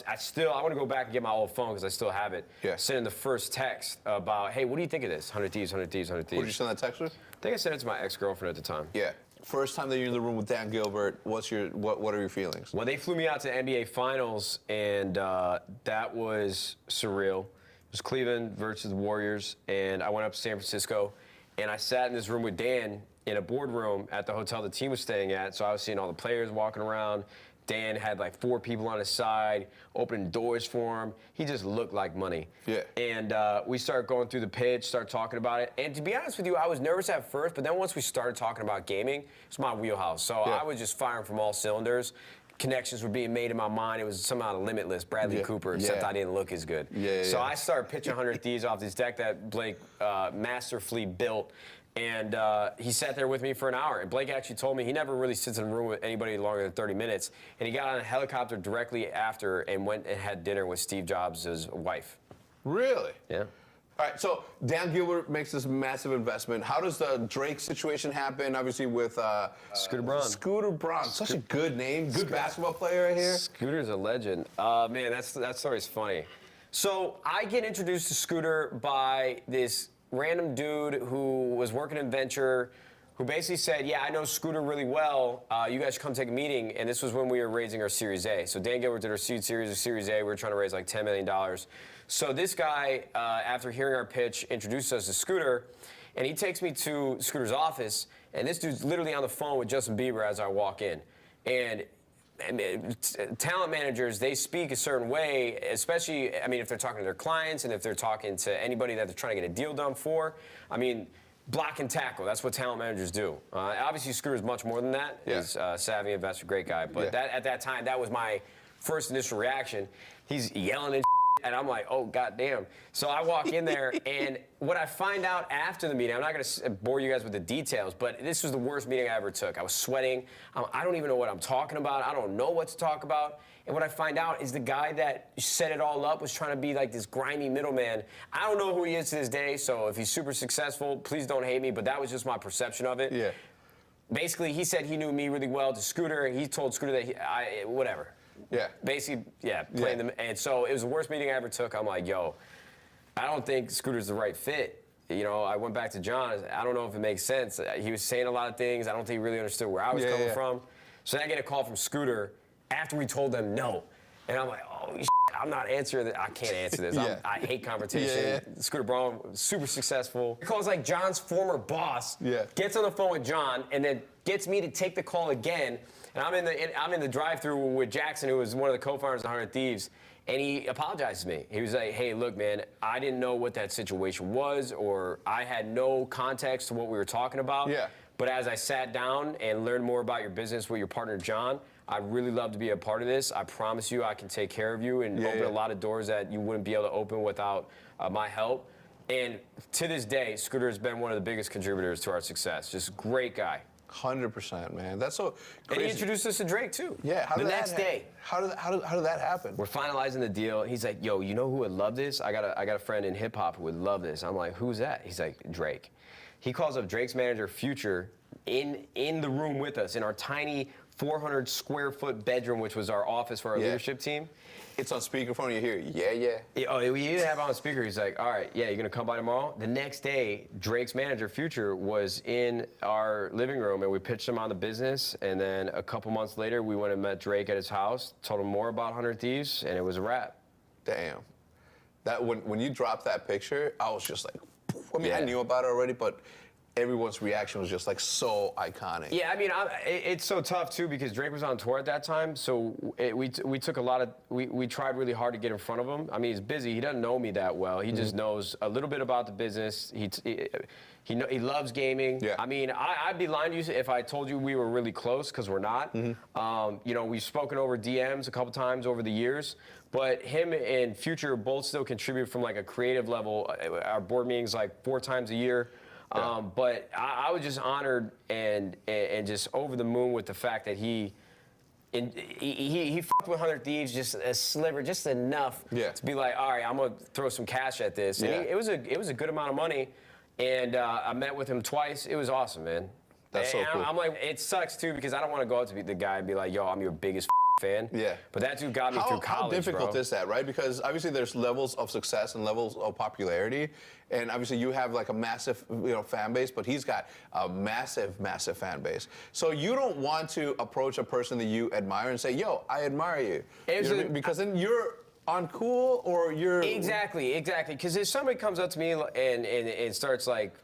want to go back and get my old phone because I still have it. Yeah. Send in the first text about, hey, what do you think of this? 100 Thieves, 100 Thieves, 100 Thieves. What did you send that text with? I think I sent it to my ex-girlfriend at the time. Yeah. First time that you're in the room with Dan Gilbert, what are your feelings? Well, they flew me out to the NBA Finals, and that was surreal. It was Cleveland versus the Warriors, and I went up to San Francisco, and I sat in this room with Dan in a boardroom at the hotel the team was staying at. So I was seeing all the players walking around. Dan had like 4 people on his side, opening doors for him. He just looked like money. Yeah. And we started going through the pitch, started talking about it. And to be honest with you, I was nervous at first, but then once we started talking about gaming, it's my wheelhouse. So I was just firing from all cylinders. Connections were being made in my mind. It was somehow limitless, Bradley Cooper, except I didn't look as good. So I started pitching 100 Thieves off this deck that Blake masterfully built. And he sat there with me for an hour. And Blake actually told me he never really sits in a room with anybody longer than 30 minutes. And he got on a helicopter directly after and went and had dinner with Steve Jobs' wife. Really? Yeah. All right, so Dan Gilbert makes this massive investment. How does the Drake situation happen? Obviously with Scooter Braun. Scooter Braun, such a good name, good basketball player right here. Scooter's a legend. Man, that story's funny. So I get introduced to Scooter by this random dude who was working in venture, who basically said, yeah, I know Scooter really well. You guys should come take a meeting. And this was when we were raising our Series A. So Dan Gilbert did our seed series of Series A. We were trying to raise like $10 million. So this guy, after hearing our pitch, introduced us to Scooter. And he takes me to Scooter's office. And this dude's literally on the phone with Justin Bieber as I walk in. And talent managers, they speak a certain way, especially, I mean, if they're talking to their clients and if they're talking to anybody that they're trying to get a deal done for. I mean, block and tackle, that's what talent managers do. Obviously, Scooter's much more than that. He's a savvy investor, great guy. But at that time, that was my first initial reaction. He's yelling and and I'm like, oh, goddamn. So I walk in there, and what I find out after the meeting, I'm not going to bore you guys with the details, but this was the worst meeting I ever took. I was sweating. I don't even know what I'm talking about. I don't know what to talk about. And what I find out is the guy that set it all up was trying to be like this grimy middleman. I don't know who he is to this day, so if he's super successful, please don't hate me, but that was just my perception of it. Yeah. Basically, he said he knew me really well to Scooter, and he told Scooter that whatever. Yeah. Basically, playing them. And so it was the worst meeting I ever took. I'm like, yo, I don't think Scooter's the right fit. You know, I went back to John. I don't know if it makes sense. He was saying a lot of things. I don't think he really understood where I was coming from. So then I get a call from Scooter after we told them no. And I'm like, oh, shit, I'm not answering this. I can't answer this. I hate confrontation. Scooter Braun, super successful. He calls like John's former boss, gets on the phone with John, and then gets me to take the call again. And I'm in the drive-thru with Jackson, who was one of the co-founders of 100 Thieves. And he apologized to me. He was like, hey, look, man, I didn't know what that situation was, or I had no context to what we were talking about. Yeah. But as I sat down and learned more about your business with your partner, John, I'd really love to be a part of this. I promise you I can take care of you and open a lot of doors that you wouldn't be able to open without my help. And to this day, Scooter has been one of the biggest contributors to our success. Just great guy. 100%, man. That's so crazy. And he introduced us to Drake, too. Yeah, the next day. How did that happen? We're finalizing the deal. He's like, yo, you know who would love this? I got a friend in hip-hop who would love this. I'm like, who's that? He's like, Drake. He calls up Drake's manager, Future, in the room with us, in our tiny 400-square-foot bedroom, which was our office for our leadership team. It's on speakerphone, you hear, Oh, we didn't have it on speaker. He's like, all right, yeah, you're going to come by tomorrow? The next day, Drake's manager, Future, was in our living room, and we pitched him on the business. And then a couple months later, we went and met Drake at his house, told him more about 100 Thieves, and it was a wrap. Damn. That when you dropped that picture, I was just like, I mean, I knew about it already, but everyone's reaction was just like so iconic. Yeah, I mean, it's so tough too because Drake was on tour at that time, so we took a lot of we tried really hard to get in front of him. I mean, he's busy. He doesn't know me that well. He just knows a little bit about the business. He loves gaming. Yeah. I mean, I'd be lying to you if I told you we were really close because we're not. You know, we've spoken over DMs a couple times over the years. But him and Future both still contribute from like a creative level. Our board meetings like 4 times a year. But I was just honored and just over the moon with the fact that he fucked with 100 Thieves just a sliver, just enough to be like, all right, I'm gonna throw some cash at this. And it was a good amount of money, and I met with him twice. It was awesome, man. That's so cool. I'm like, it sucks too because I don't want to go up to the guy and be like, yo, I'm your biggest fan. Yeah. But that's who got me through college, How difficult bro. is that, right? Because obviously there's levels of success and levels of popularity, and obviously you have like a massive, fan base, but he's got a massive, massive fan base. So you don't want to approach a person that you admire and say, yo, I admire you. You know what I mean? Because then you're uncool or you're... Exactly. Because if somebody comes up to me and starts like,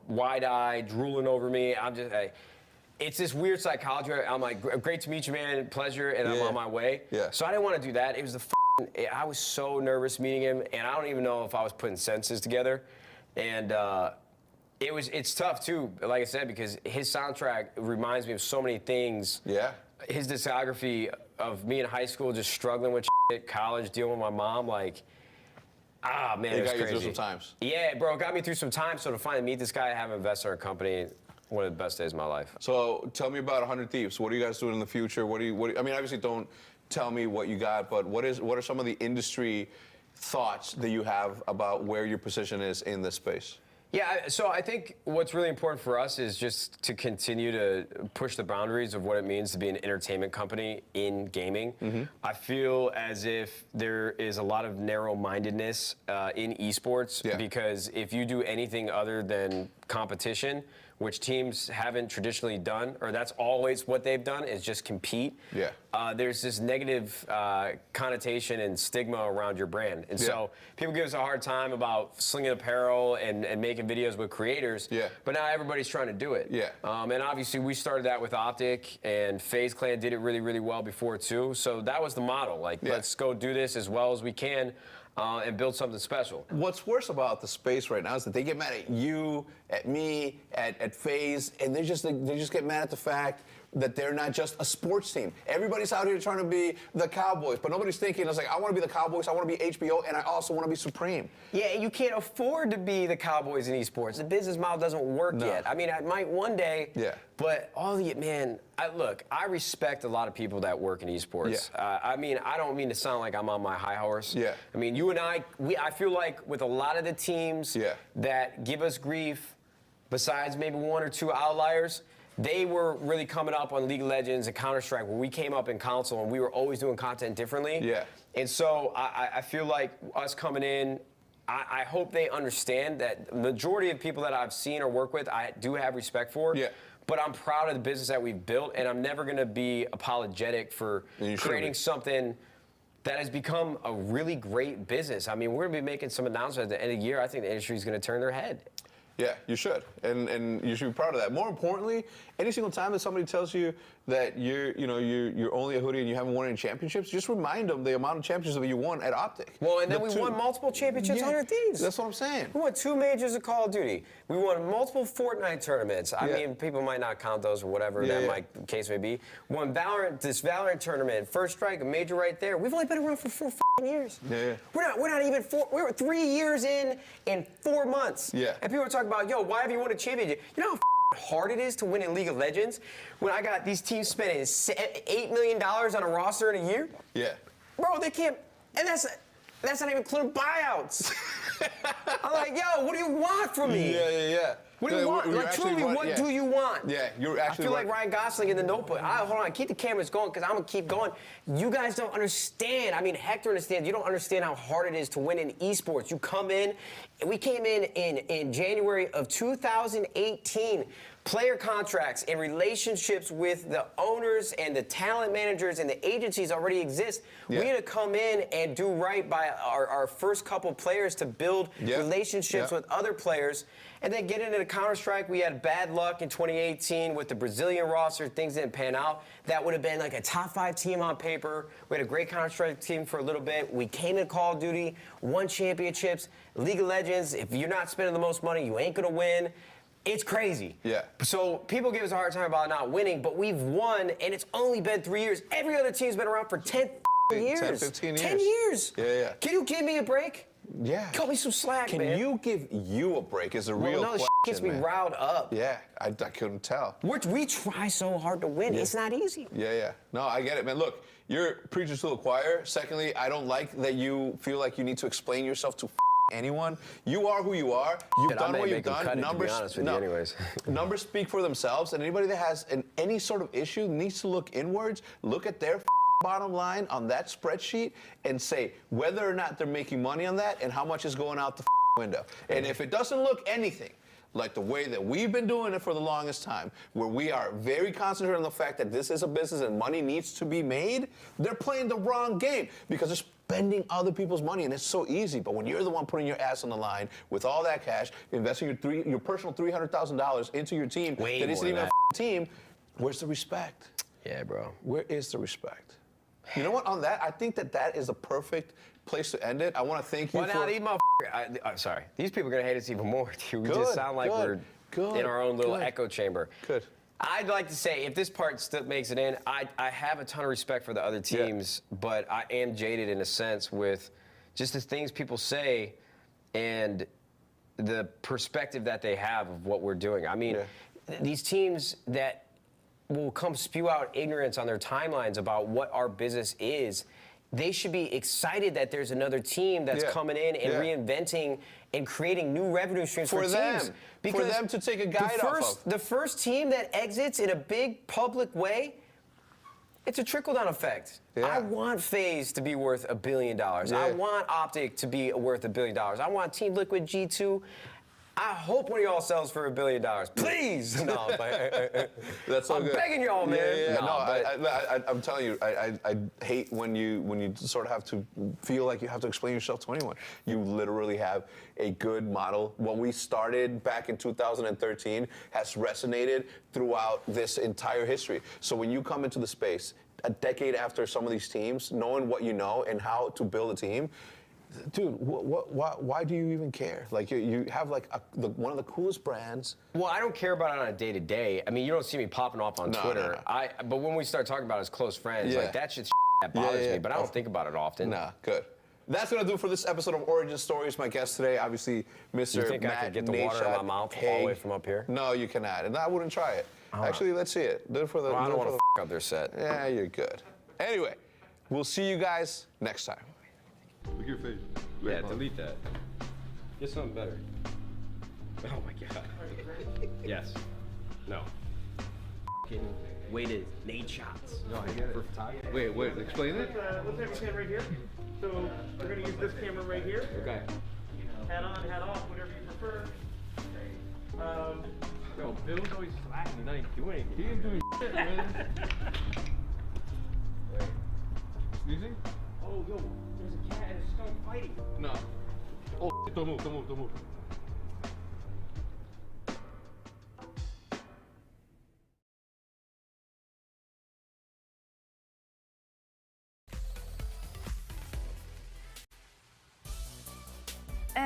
wide-eyed, drooling over me, I'm just like... It's this weird psychology. I'm like, great to meet you, man. Pleasure, and I'm on my way. Yeah. So I didn't want to do that. It was I was so nervous meeting him, and I don't even know if I was putting sentences together. And it's tough too, like I said, because his soundtrack reminds me of so many things. Yeah. His discography of me in high school, just struggling with shit, college, dealing with my mom, like. Ah, man, it was crazy. Got you through some times. Yeah, bro, it got me through some time. So to finally meet this guy, have an investor in a company. One of the best days of my life. So tell me about 100 Thieves. What are you guys doing in the future? I mean, obviously don't tell me what you got, but what are some of the industry thoughts that you have about where your position is in this space? Yeah, so I think what's really important for us is just to continue to push the boundaries of what it means to be an entertainment company in gaming. I feel as if there is a lot of narrow-mindedness in esports because if you do anything other than competition, which teams haven't traditionally done, or that's always what they've done, is just compete. Yeah. There's this negative connotation and stigma around your brand. And so people give us a hard time about slinging apparel and making videos with creators. Yeah. But now everybody's trying to do it. Yeah. And obviously we started that with Optic, and FaZe Clan did it really, really well before too. So that was the model. Like, let's go do this as well as we can. And build something special. What's worse about the space right now is that they get mad at you, at me, at FaZe, and they just get mad at the fact that they're not just a sports team. Everybody's out here trying to be the Cowboys, but nobody's thinking, it's like, I want to be the Cowboys, I want to be HBO, and I also want to be Supreme. Yeah, you can't afford to be the Cowboys in esports. The business model doesn't work yet. I mean, I might one day, but I respect a lot of people that work in esports. I mean, I don't mean to sound like I'm on my high horse. Yeah. I mean, you and I feel like with a lot of the teams that give us grief, besides maybe 1 or 2 outliers, they were really coming up on League of Legends and Counter-Strike when we came up in console, and we were always doing content differently. Yeah. And so I feel like us coming in, I hope they understand that the majority of people that I've seen or work with, I do have respect for. Yeah. But I'm proud of the business that we've built, and I'm never going to be apologetic for creating something that has become a really great business. I mean, we're going to be making some announcements at the end of the year. I think the industry is going to turn their head. Yeah, you should, and you should be proud of that. More importantly, any single time that somebody tells you that you're only a hoodie and you haven't won any championships, just remind them the amount of championships that you won at Optic. Well, and then we won multiple championships on our teams. That's what I'm saying. We won 2 majors of Call of Duty. We won multiple Fortnite tournaments. I mean, people might not count those or whatever that case may be. Won this Valorant tournament, First Strike, a major right there. We've only been around for 4 years. Yeah. We're not even 4. We were 3 years in 4 months. Yeah. And people are talking about, yo, why have you won a championship? You know how hard it is to win in League of Legends when I got these teams spending $8 million on a roster in a year? Yeah. Bro, they can't, and that's not even including buyouts. I'm like, yo, what do you want from me? Yeah. What do you want? Like, truly, what do you want? Yeah, you're actually I feel like Ryan Gosling in The Notebook. Hold on, keep the cameras going because I'm going to keep going. You guys don't understand. I mean, Hector understands. You don't understand how hard it is to win in esports. You come in, and we came in January of 2018. Player contracts and relationships with the owners and the talent managers and the agencies already exist. Yeah. We had to come in and do right by our first couple players to build relationships with other players. And then get into the Counter-Strike. We had bad luck in 2018 with the Brazilian roster. Things didn't pan out. That would have been like a top 5 team on paper. We had a great Counter-Strike team for a little bit. We came in Call of Duty, won championships. League of Legends, if you're not spending the most money, you ain't going to win. It's crazy. Yeah. So people give us a hard time about not winning, but we've won, and it's only been 3 years. Every other team's been around for 10 years. 10, 15 years. 10 years. Yeah. Can you give me a break? Yeah. Cut me some slack, man. Can you give you a break is a real question, this gets me riled up. Yeah, I couldn't tell. We try so hard to win. It's not easy. Yeah. No, I get it, man. Look, you're preaching to the choir. Secondly, I don't like that you feel like you need to explain yourself to anyone. You are who you are. You've done what you've done. Numbers speak for themselves, and anybody that has any sort of issue needs to look inwards, look at their bottom line on that spreadsheet, and say whether or not they're making money on that and how much is going out the window. And if it doesn't look anything like the way that we've been doing it for the longest time, where we are very concentrated on the fact that this is a business and money needs to be made, they're playing the wrong game because they're spending other people's money, and it's so easy. But when you're the one putting your ass on the line with all that cash, investing your personal $300,000 into your team that isn't even a team, where's the respect? Yeah, bro. Where is the respect? You know what? On that, I think that is a perfect place to end it. I want to thank you for... Now these motherfuckers... I'm sorry. These people are going to hate us even more, too. We just sound like we're in our own little echo chamber. Good. I'd like to say, if this part still makes it in, I have a ton of respect for the other teams, but I am jaded in a sense with just the things people say and the perspective that they have of what we're doing. I mean, these teams that will come spew out ignorance on their timelines about what our business is, they should be excited that there's another team that's coming in and reinventing and creating new revenue streams for teams. For them to take a guide off of. The first team that exits in a big public way, it's a trickle-down effect. Yeah. I want FaZe to be worth $1 billion. I want Optic to be worth $1 billion. I want Team Liquid G2. I hope one of y'all sells for $1 billion. Please! No, that's so I'm good. begging y'all, man. I'm telling you, I hate when you sort of have to feel like you have to explain yourself to anyone. You literally have a good model. What we started back in 2013 has resonated throughout this entire history. So when you come into the space, a decade after some of these teams, knowing what you know and how to build a team, dude, why do you even care? Like, you have like one of the coolest brands. Well, I don't care about it on a day-to-day. I mean, you don't see me popping off on Twitter. No. But when we start talking about it as close friends, like that shit's that bothers me, but I don't think about it often. Nah, good. That's going to do it for this episode of Origin Stories. My guest today, obviously, Mr. You think Matt I could get the water in my mouth all the way from up here? No, you cannot. And I wouldn't try it. Actually, let's see it. Do it for the... I don't want to f*** up their set. Yeah, you're good. Anyway, we'll see you guys next time. Look at your face. Yeah, delete that. Get something better. Oh my god. Yes. No. Way to nade shots. No, I get it. Wait, explain it? Let's have a pen right here. So we're going to use this camera right here. Okay. Hat on, hat off, whatever you prefer. Yo, Bill's always slacking. He's not even doing anything. He ain't doing shit, man. Wait. Sneezing? Oh, yo, there's a cat and a skunk fighting. No. Oh, don't move.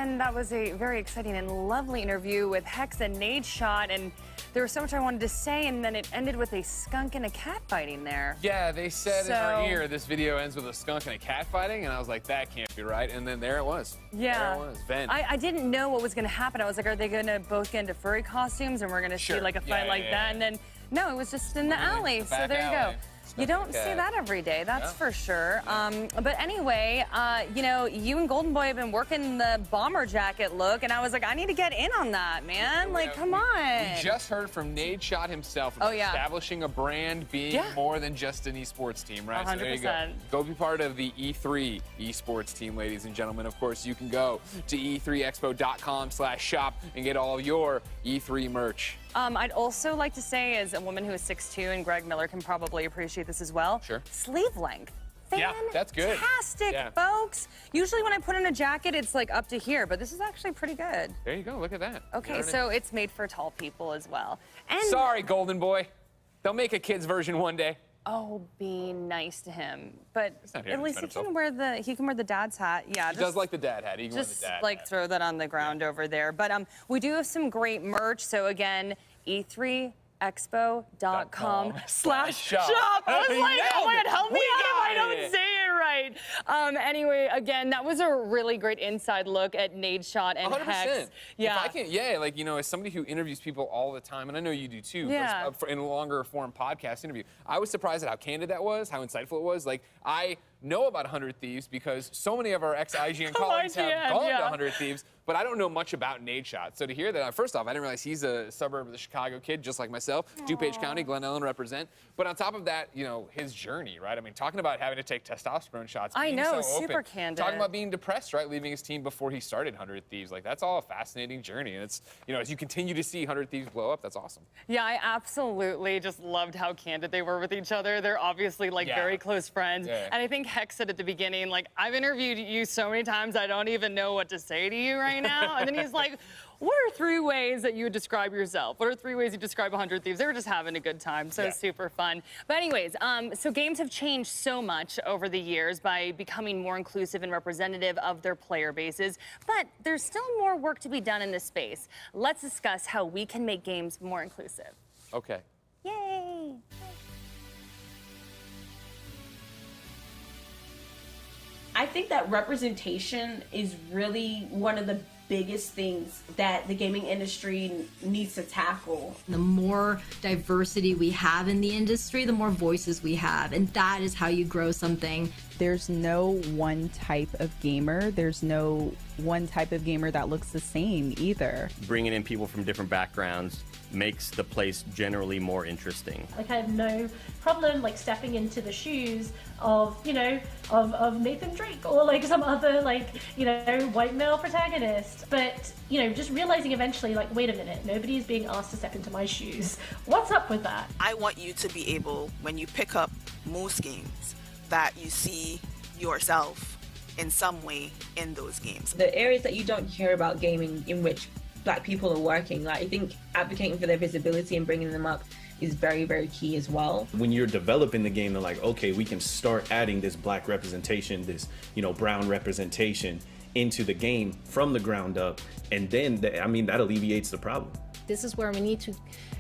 again, that was a very exciting and lovely interview with Hex and Nadeshot, and there was so much I wanted to say, and then it ended with a skunk and a cat fighting there. Yeah, they said in our ear, this video ends with a skunk and a cat fighting, and I was like, that can't be right. And then there it was. Yeah. There it was. Ven. I didn't know what was going to happen. I was like, are they going to both get into furry costumes, and we're going to see like a fight like that? And then, no, it was just in the alley. So there you go. You don't see that every day, that's for sure. But anyway, you know, you and Golden Boy have been working the bomber jacket look, and I was like, I need to get in on that, man. Like, come on. We just heard from Nadeshot himself about establishing a brand, being more than just an esports team, right? 100%. So there you go. Go be part of the E3 esports team, ladies and gentlemen. Of course, you can go to e3expo.com/shop and get all your E3 merch. I'd also like to say, as a woman who is 6'2", and Greg Miller can probably appreciate this as well, sleeve length. Yeah, that's good. Fantastic, folks. Usually when I put on a jacket, it's like up to here, but this is actually pretty good. There you go, look at that. Okay, so it's made for tall people as well. And sorry, Golden Boy. They'll make a kid's version one day. Oh, be nice to him. But not here at to least defend he can wear the dad's hat. Yeah, He does like the dad hat. He can wear the just dad like hat. throw that on the ground over there. But we do have some great merch. So again, e3expo.com/shop. I was like, oh my God, help me out if I don't say it right. Anyway, again, that was a really great inside look at Nadeshot and 100%. Hex. Yeah. If I can, like, you know, as somebody who interviews people all the time, and I know you do too, Yeah. but in a longer form podcast interview, I was surprised at how candid that was, how insightful it was. Like, I know about 100 Thieves because so many of our ex-IGN colleagues have gone to 100 Thieves, but I don't know much about Nadeshot. So to hear that, first off, I didn't realize he's a suburb of the Chicago kid, just like myself. DuPage County, Glen Ellen represent. But on top of that, you know, his journey, right? I mean, talking about having to take testosterone shots. I being know, so super open, candid. Talking about being depressed, right? Leaving his team before he started 100 Thieves. Like, that's all a fascinating journey. And it's, you know, as you continue to see 100 Thieves blow up, that's awesome. Yeah, I absolutely just loved how candid they were with each other. They're obviously like very close friends. Yeah. And I think Hex said at the beginning, like, I've interviewed you so many times, I don't even know what to say to you right now. And then he's like, what are 3 ways that you would describe yourself? What are 3 ways you describe 100 Thieves? They were just having a good time, so it's super fun. But anyways, so games have changed so much over the years by becoming more inclusive and representative of their player bases, but there's still more work to be done in this space. Let's discuss how we can make games more inclusive. Okay. Yay! I think that representation is really one of the biggest things that the gaming industry needs to tackle. The more diversity we have in the industry, the more voices we have, and that is how you grow something. There's no one type of gamer. There's no one type of gamer that looks the same either. Bringing in people from different backgrounds makes the place generally more interesting. Like, I have no problem like stepping into the shoes of, you know, of Nathan Drake or like some other like, you know, white male protagonist. But, you know, just realizing eventually, like, wait a minute, nobody is being asked to step into my shoes. What's up with that? I want you to be able, when you pick up most games, that you see yourself in some way in those games. The areas that you don't hear about gaming in which Black people are working, like, I think advocating for their visibility and bringing them up is very, very key as well. When you're developing the game, they're like, okay, we can start adding this Black representation, this, you know, brown representation into the game from the ground up, and then I mean, that alleviates the problem. This is where we need to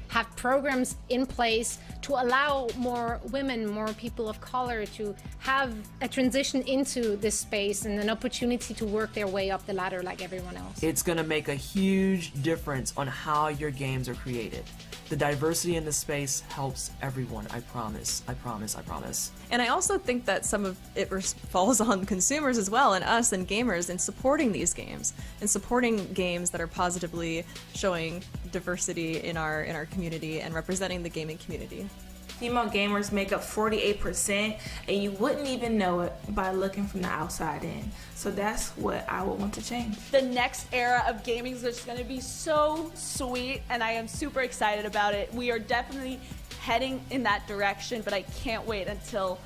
have programs in place to allow more women, more people of color to have a transition into this space and an opportunity to work their way up the ladder like everyone else. It's gonna make a huge difference on how your games are created. The diversity in the space helps everyone, I promise, I promise, I promise. And I also think that some of it falls on consumers as well, and us and gamers, in supporting these games and supporting games that are positively showing diversity in our community and representing the gaming community. Female gamers make up 48%, and you wouldn't even know it by looking from the outside in. So that's what I would want to change. The next era of gaming is just going to be so sweet, and I am super excited about it. We are definitely heading in that direction, but I can't wait until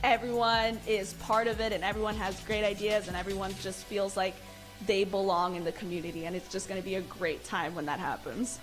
everyone is part of it and everyone has great ideas and everyone just feels like they belong in the community, and it's just going to be a great time when that happens.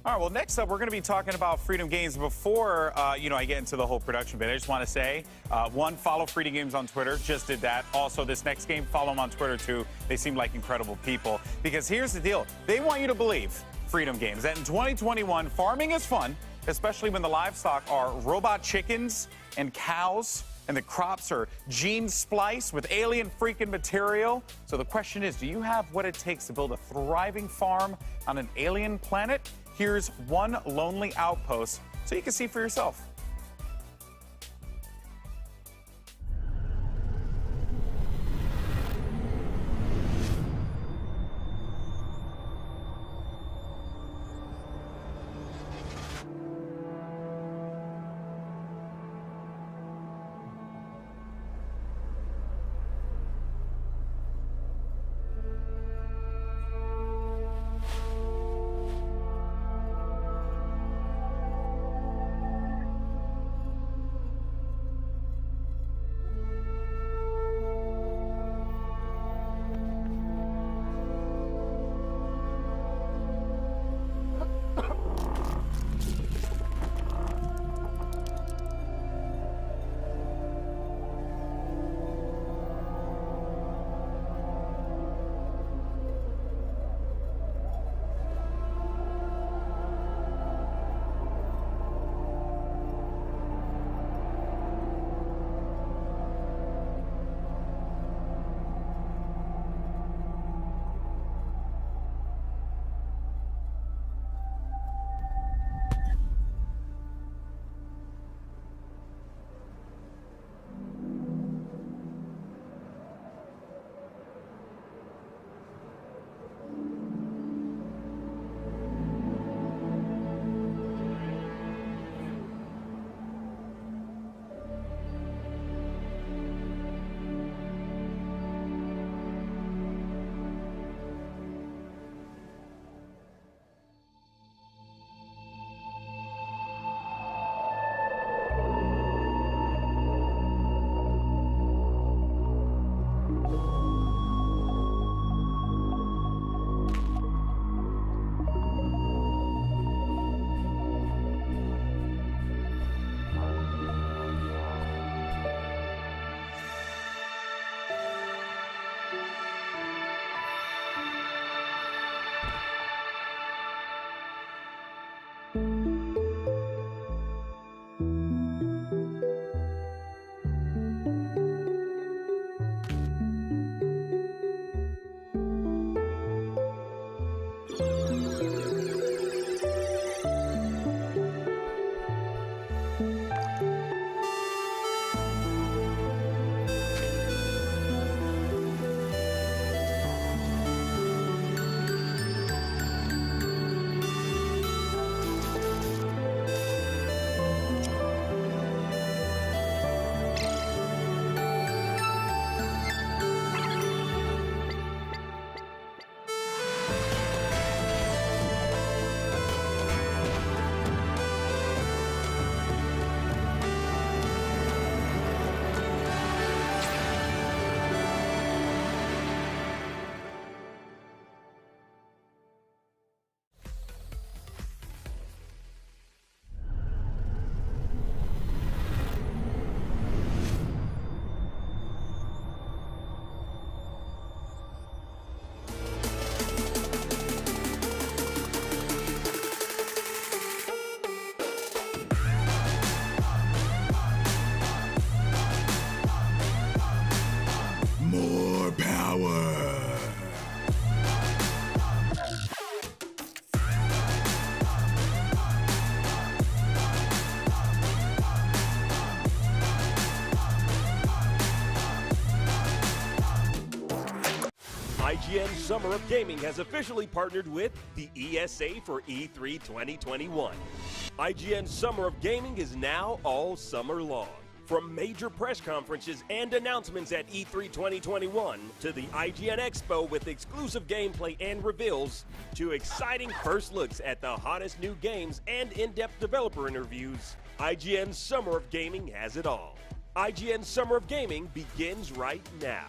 All right, well, next up, we're going to be talking about Freedom Games. Before, I get into the whole production bit, I just want to say, one, follow Freedom Games on Twitter. Just did that. Also, this next game, follow them on Twitter, too. They seem like incredible people. Because here's the deal. They want you to believe, Freedom Games, that in 2021, farming is fun, especially when the livestock are robot chickens and cows, and the crops are gene spliced with alien freaking material. So the question is, do you have what it takes to build a thriving farm on an alien planet? Here's one lonely outpost so you can see for yourself. IGN Summer of Gaming has officially partnered with the ESA for E3 2021. IGN Summer of Gaming is now all summer long. From major press conferences and announcements at E3 2021 to the IGN Expo with exclusive gameplay and reveals to exciting first looks at the hottest new games and in-depth developer interviews, IGN Summer of Gaming has it all. IGN Summer of Gaming begins right now.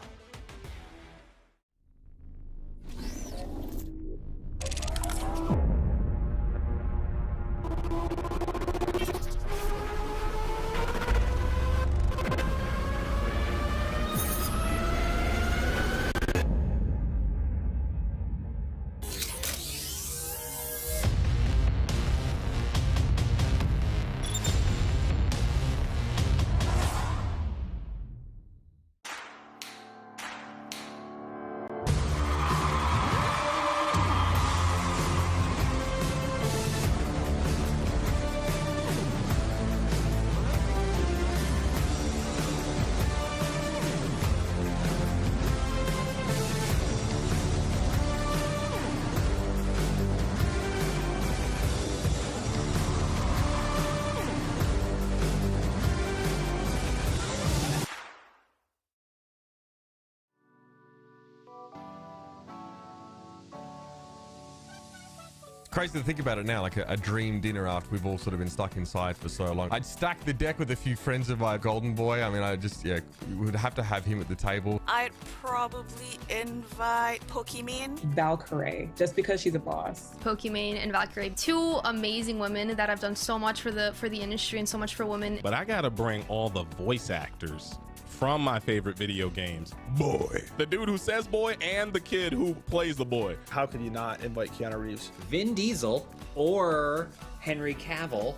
Crazy to think about it now, like a dream dinner after we've all sort of been stuck inside for so long. I'd stack the deck with a few friends of my golden boy. I mean, I just, yeah, we would have to have him at the table. I'd probably invite Pokimane. Valkyrie, just because she's a boss. Pokimane and Valkyrie, two amazing women that have done so much for the industry and so much for women. But I gotta bring all the voice actors from my favorite video games. Boy. The dude who says boy and the kid who plays the boy. How could you not invite Keanu Reeves? Vin Diesel or Henry Cavill.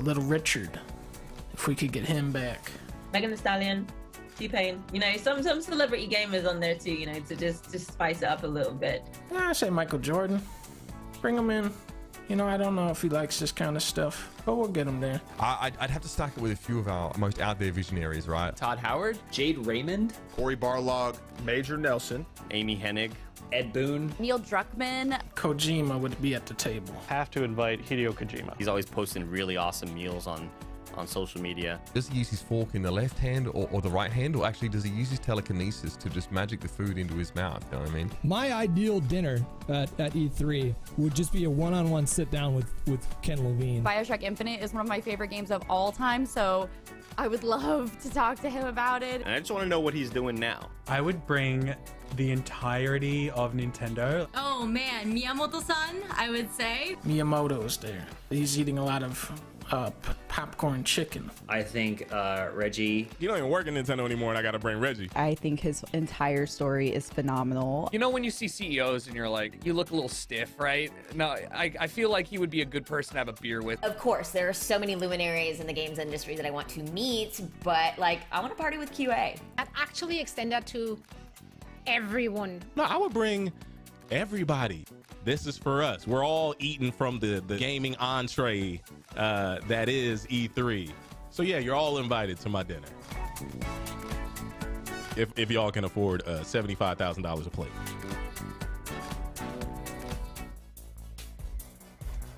Little Richard, if we could get him back. Megan Thee Stallion, T-Pain. You know, some celebrity gamers on there too, you know, to just spice it up a little bit. I say Michael Jordan. Bring him in. You know, I don't know if he likes this kind of stuff, but we'll get him there. I'd have to stack it with a few of our most out there visionaries, right? Todd Howard, Jade Raymond, Corey Barlog, Major Nelson, Amy Hennig, Ed Boon, Neil Druckmann. Kojima would be at the table. Have to invite Hideo Kojima. He's always posting really awesome meals on social media. Does he use his fork in the left hand or the right hand, or actually does he use his telekinesis to just magic the food into his mouth? You know what I mean? My ideal dinner at E3 would just be a one-on-one sit down with Ken Levine. BioShock Infinite is one of my favorite games of all time, so I would love to talk to him about it. And I just want to know what he's doing now. I would bring the entirety of Nintendo. Oh man, Miyamoto-san, I would say. Miyamoto's there. He's eating a lot of popcorn chicken. I think Reggie. You don't even work at Nintendo anymore, and I gotta bring Reggie. I think his entire story is phenomenal. You know when you see CEOs and you're like, you look a little stiff, right? No, I feel like he would be a good person to have a beer with. Of course, there are so many luminaries in the games industry that I want to meet, but like, I want to party with QA. I'd actually extend that to everyone. No, I would bring everybody. This is for us. We're all eating from the gaming entree that is E3. So yeah, you're all invited to my dinner. If y'all can afford $75,000 a plate.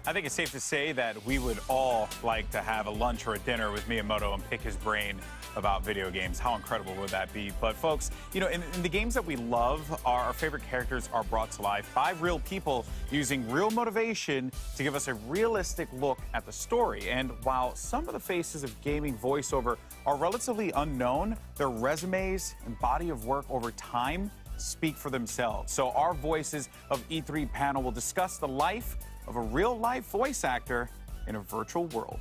I think it's safe to say that we would all like to have a lunch or a dinner with Miyamoto and pick his brain about video games. How incredible would that be? But folks, you know, in the games that we love, our favorite characters are brought to life by real people using real motivation to give us a realistic look at the story. And while some of the faces of gaming voiceover are relatively unknown, their resumes and body of work over time speak for themselves. So our Voices of E3 panel will discuss the life of a real-life voice actor in a virtual world.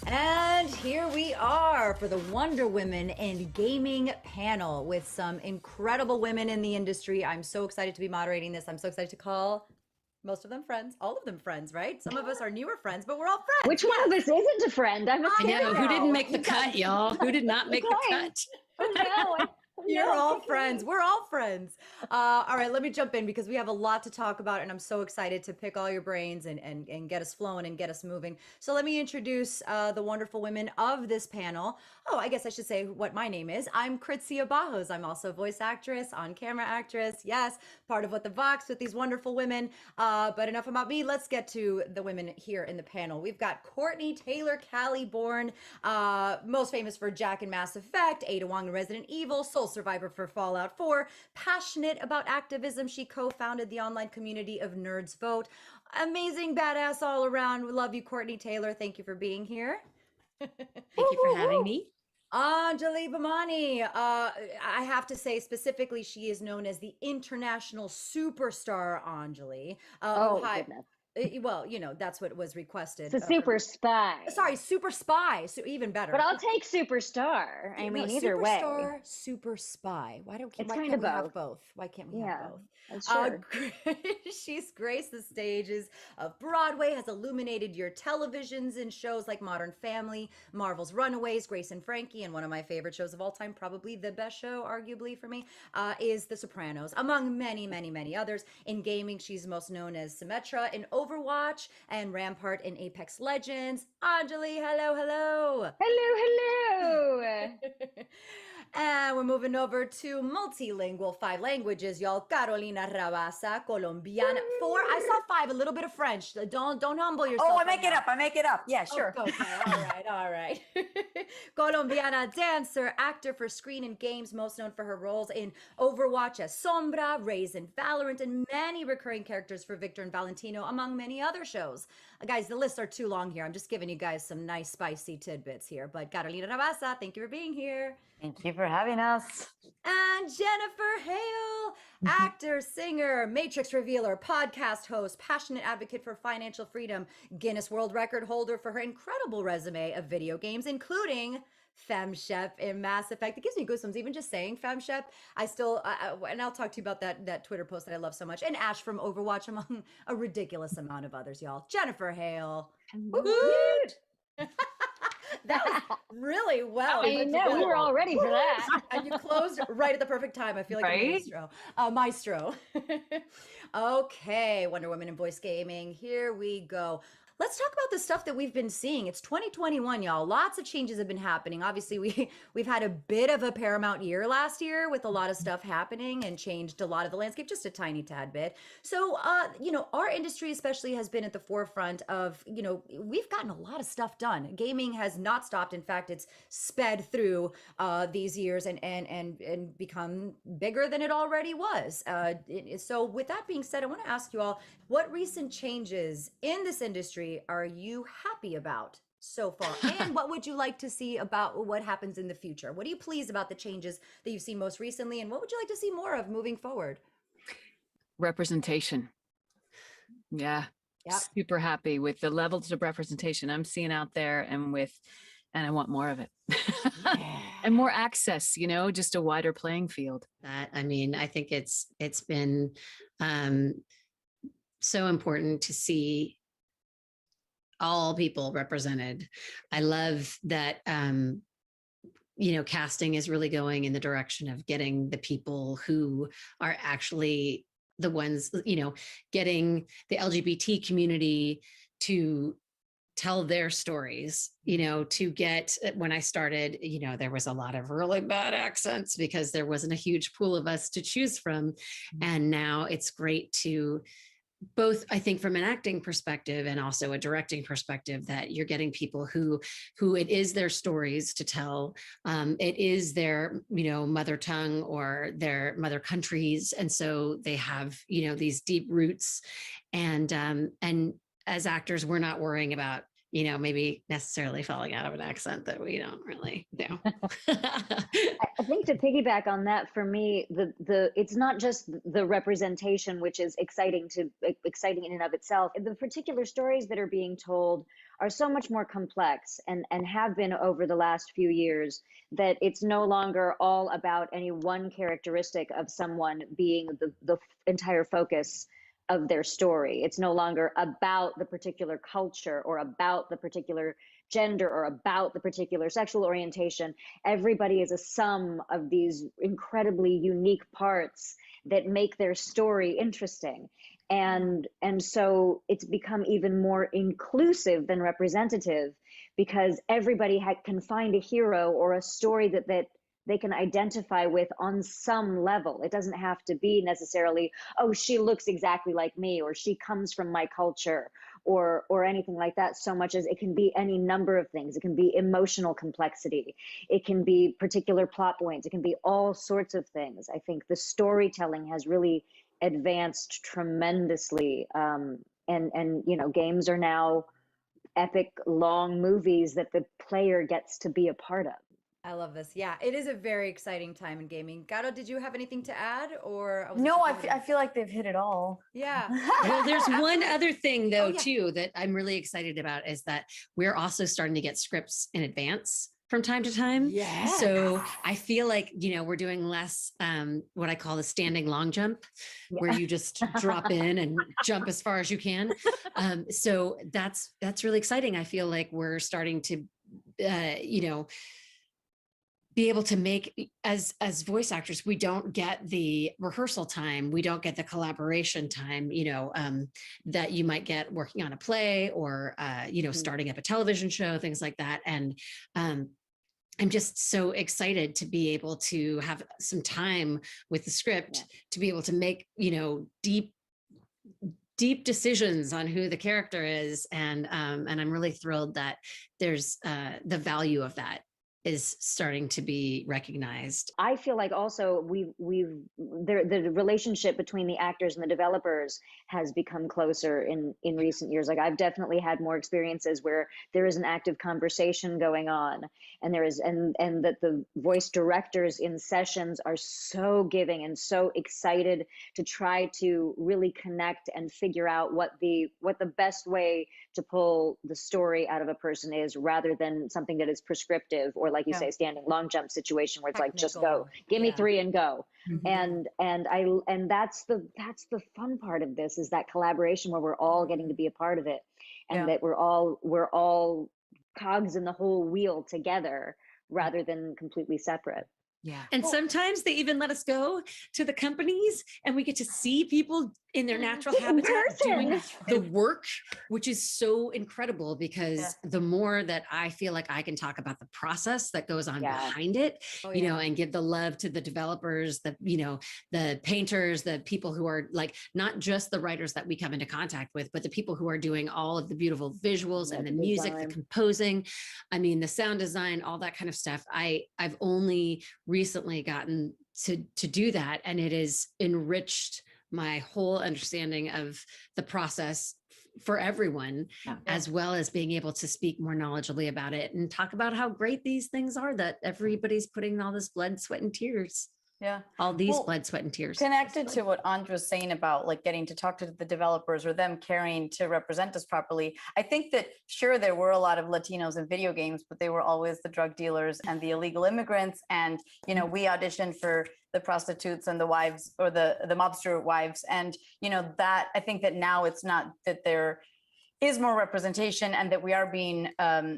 And here we are for the Wonder Women and Gaming panel with some incredible women in the industry. I'm so excited to be moderating this. I'm so excited to call most of them friends, all of them friends, right? Some of us are newer friends, but we're all friends. Which one of us isn't a friend? I know. Who didn't make the cut, y'all? Who did not make the cut? You're all friends. We're all friends. All right, let me jump in because we have a lot to talk about, and I'm so excited to pick all your brains and get us flowing and get us moving. So let me introduce the wonderful women of this panel. Oh, I guess I should say what my name is. I'm Kritzia Bajos. I'm also a voice actress, on-camera actress. Yes, part of What the Vox with these wonderful women. But enough about me. Let's get to the women here in the panel. We've got Courtney Taylor Callie-Born, most famous for Jack and Mass Effect, Ada Wong in Resident Evil, Soul Survivor for Fallout 4, passionate about activism. She co-founded the online community of Nerds Vote. Amazing badass all around. We love you, Courtney Taylor. Thank you for being here. Thank you for having me. Anjali Bhamani, I have to say specifically, she is known as the international superstar Anjali. Goodness. Well, you know, that's what was requested. It's a super spy. Sorry, super spy. So even better. But I'll take superstar. I mean, either way. Superstar, super spy. Why can't we have both? Why can't we have both? Sure. She's graced the stages of Broadway, has illuminated your televisions in shows like Modern Family, Marvel's Runaways, Grace and Frankie, and one of my favorite shows of all time, probably the best show, arguably for me, is The Sopranos, among many, many, many others. In gaming, she's most known as Symmetra in Overwatch and Rampart in Apex Legends. Anjali, hello, hello. Hello, hello. And we're moving over to multilingual, 5 languages, y'all. Carolina Rabasa, Colombiana. 4. I saw 5, a little bit of French. Don't humble yourself. Oh, I right make it now. up. I make it up. Yeah, sure. Okay, all right. Colombiana dancer, actor for screen and games, most known for her roles in Overwatch as Sombra, Reyes in Valorant, and many recurring characters for Victor and Valentino, among many other shows. Guys, the lists are too long here. I'm just giving you guys some nice spicy tidbits here. But Carolina Rabasa, thank you for being here. Thank you for having us. And Jennifer Hale, actor, singer, Matrix revealer, podcast host, passionate advocate for financial freedom, Guinness World Record holder for her incredible resume of video games, including Femme Chef in Mass Effect. It gives me goosebumps even just saying Femme Chef. I still, and I'll talk to you about that Twitter post that I love so much. And Ash from Overwatch, among a ridiculous amount of others, y'all. Jennifer Hale. That was really well. I know, we were all ready for that. And you closed right at the perfect time. I feel like Right? a maestro. Okay, Wonder Woman and voice gaming. Here we go. Let's talk about the stuff that we've been seeing. It's 2021, y'all. Lots of changes have been happening. Obviously, we've had a bit of a Paramount year last year with a lot of stuff happening and changed a lot of the landscape, just a tiny tad bit. So, our industry especially has been at the forefront of, we've gotten a lot of stuff done. Gaming has not stopped. In fact, it's sped through these years and become bigger than it already was. So with that being said, I want to ask you all, what recent changes in this industry are you happy about so far? And what would you like to see about what happens in the future? What are you pleased about the changes that you've seen most recently? And what would you like to see more of moving forward? Representation. Yeah. Yep. Super happy with the levels of representation I'm seeing out there and I want more of it. And more access, just a wider playing field. I think it's been so important to see all people represented. I love that, casting is really going in the direction of getting the people who are actually the ones, getting the LGBT community to tell their stories, to get, when I started, there was a lot of really bad accents because there wasn't a huge pool of us to choose from. And now it's great to both, I think, from an acting perspective and also a directing perspective, that you're getting people who it is their stories to tell. It is their, mother tongue or their mother countries. And so they have, these deep roots. And as actors, we're not worrying about, maybe necessarily falling out of an accent that we don't really do. I think to piggyback on that, for me, it's not just the representation, which is exciting in and of itself. The particular stories that are being told are so much more complex and have been over the last few years, that it's no longer all about any one characteristic of someone being the entire focus of their story. It's no longer about the particular culture or about the particular gender or about the particular sexual orientation. Everybody is a sum of these incredibly unique parts that make their story interesting. And so it's become even more inclusive than representative, because everybody can find a hero or a story that they can identify with on some level. It doesn't have to be necessarily, oh, she looks exactly like me, or she comes from my culture, or anything like that, so much as it can be any number of things. It can be emotional complexity. It can be particular plot points. It can be all sorts of things. I think the storytelling has really advanced tremendously. And games are now epic, long movies that the player gets to be a part of. I love this. Yeah, it is a very exciting time in gaming. Gato, did you have anything to add, or? No, I feel like they've hit it all. Yeah. Well, there's one other thing though, too, that I'm really excited about, is that we're also starting to get scripts in advance from time to time. Yeah. So I feel like, we're doing less, what I call the standing long jump, where you just drop in and jump as far as you can. So that's really exciting. I feel like we're starting to, be able to make, as voice actors, we don't get the rehearsal time, we don't get the collaboration time, that you might get working on a play or, starting up a television show, things like that. And I'm just so excited to be able to have some time with the script to be able to make, deep decisions on who the character is. And I'm really thrilled that there's the value of that is starting to be recognized. I feel like also the relationship between the actors and the developers has become closer in recent years. Like I've definitely had more experiences where there is an active conversation going on, and there is and that the voice directors in sessions are so giving and so excited to try to really connect and figure out what the best way to pull the story out of a person is, rather than something that is prescriptive or, like you say, standing long jump situation where it's like, just go, give me 3 and go. And that's the fun part of this, is that collaboration where we're all getting to be a part of it, and that we're all cogs in the whole wheel together rather than completely separate. Yeah. And sometimes they even let us go to the companies and we get to see people in their natural habitat doing the work, which is so incredible, because the more that I feel like I can talk about the process that goes on behind it, and give the love to the developers, the painters, the people who are like, not just the writers that we come into contact with, but the people who are doing all of the beautiful visuals and the music, the composing, the sound design, all that kind of stuff. I've only recently gotten to do that, and it has enriched my whole understanding of the process for everyone, as well as being able to speak more knowledgeably about it and talk about how great these things are that everybody's putting all this blood, sweat, and tears. Yeah. All these blood, sweat, and tears. Connected to what Andra was saying about like getting to talk to the developers or them caring to represent us properly. I think that sure, there were a lot of Latinos in video games, but they were always the drug dealers and the illegal immigrants. And, we auditioned for the prostitutes and the wives, or the mobster wives. And, that I think that now it's not that there is more representation and that we are being,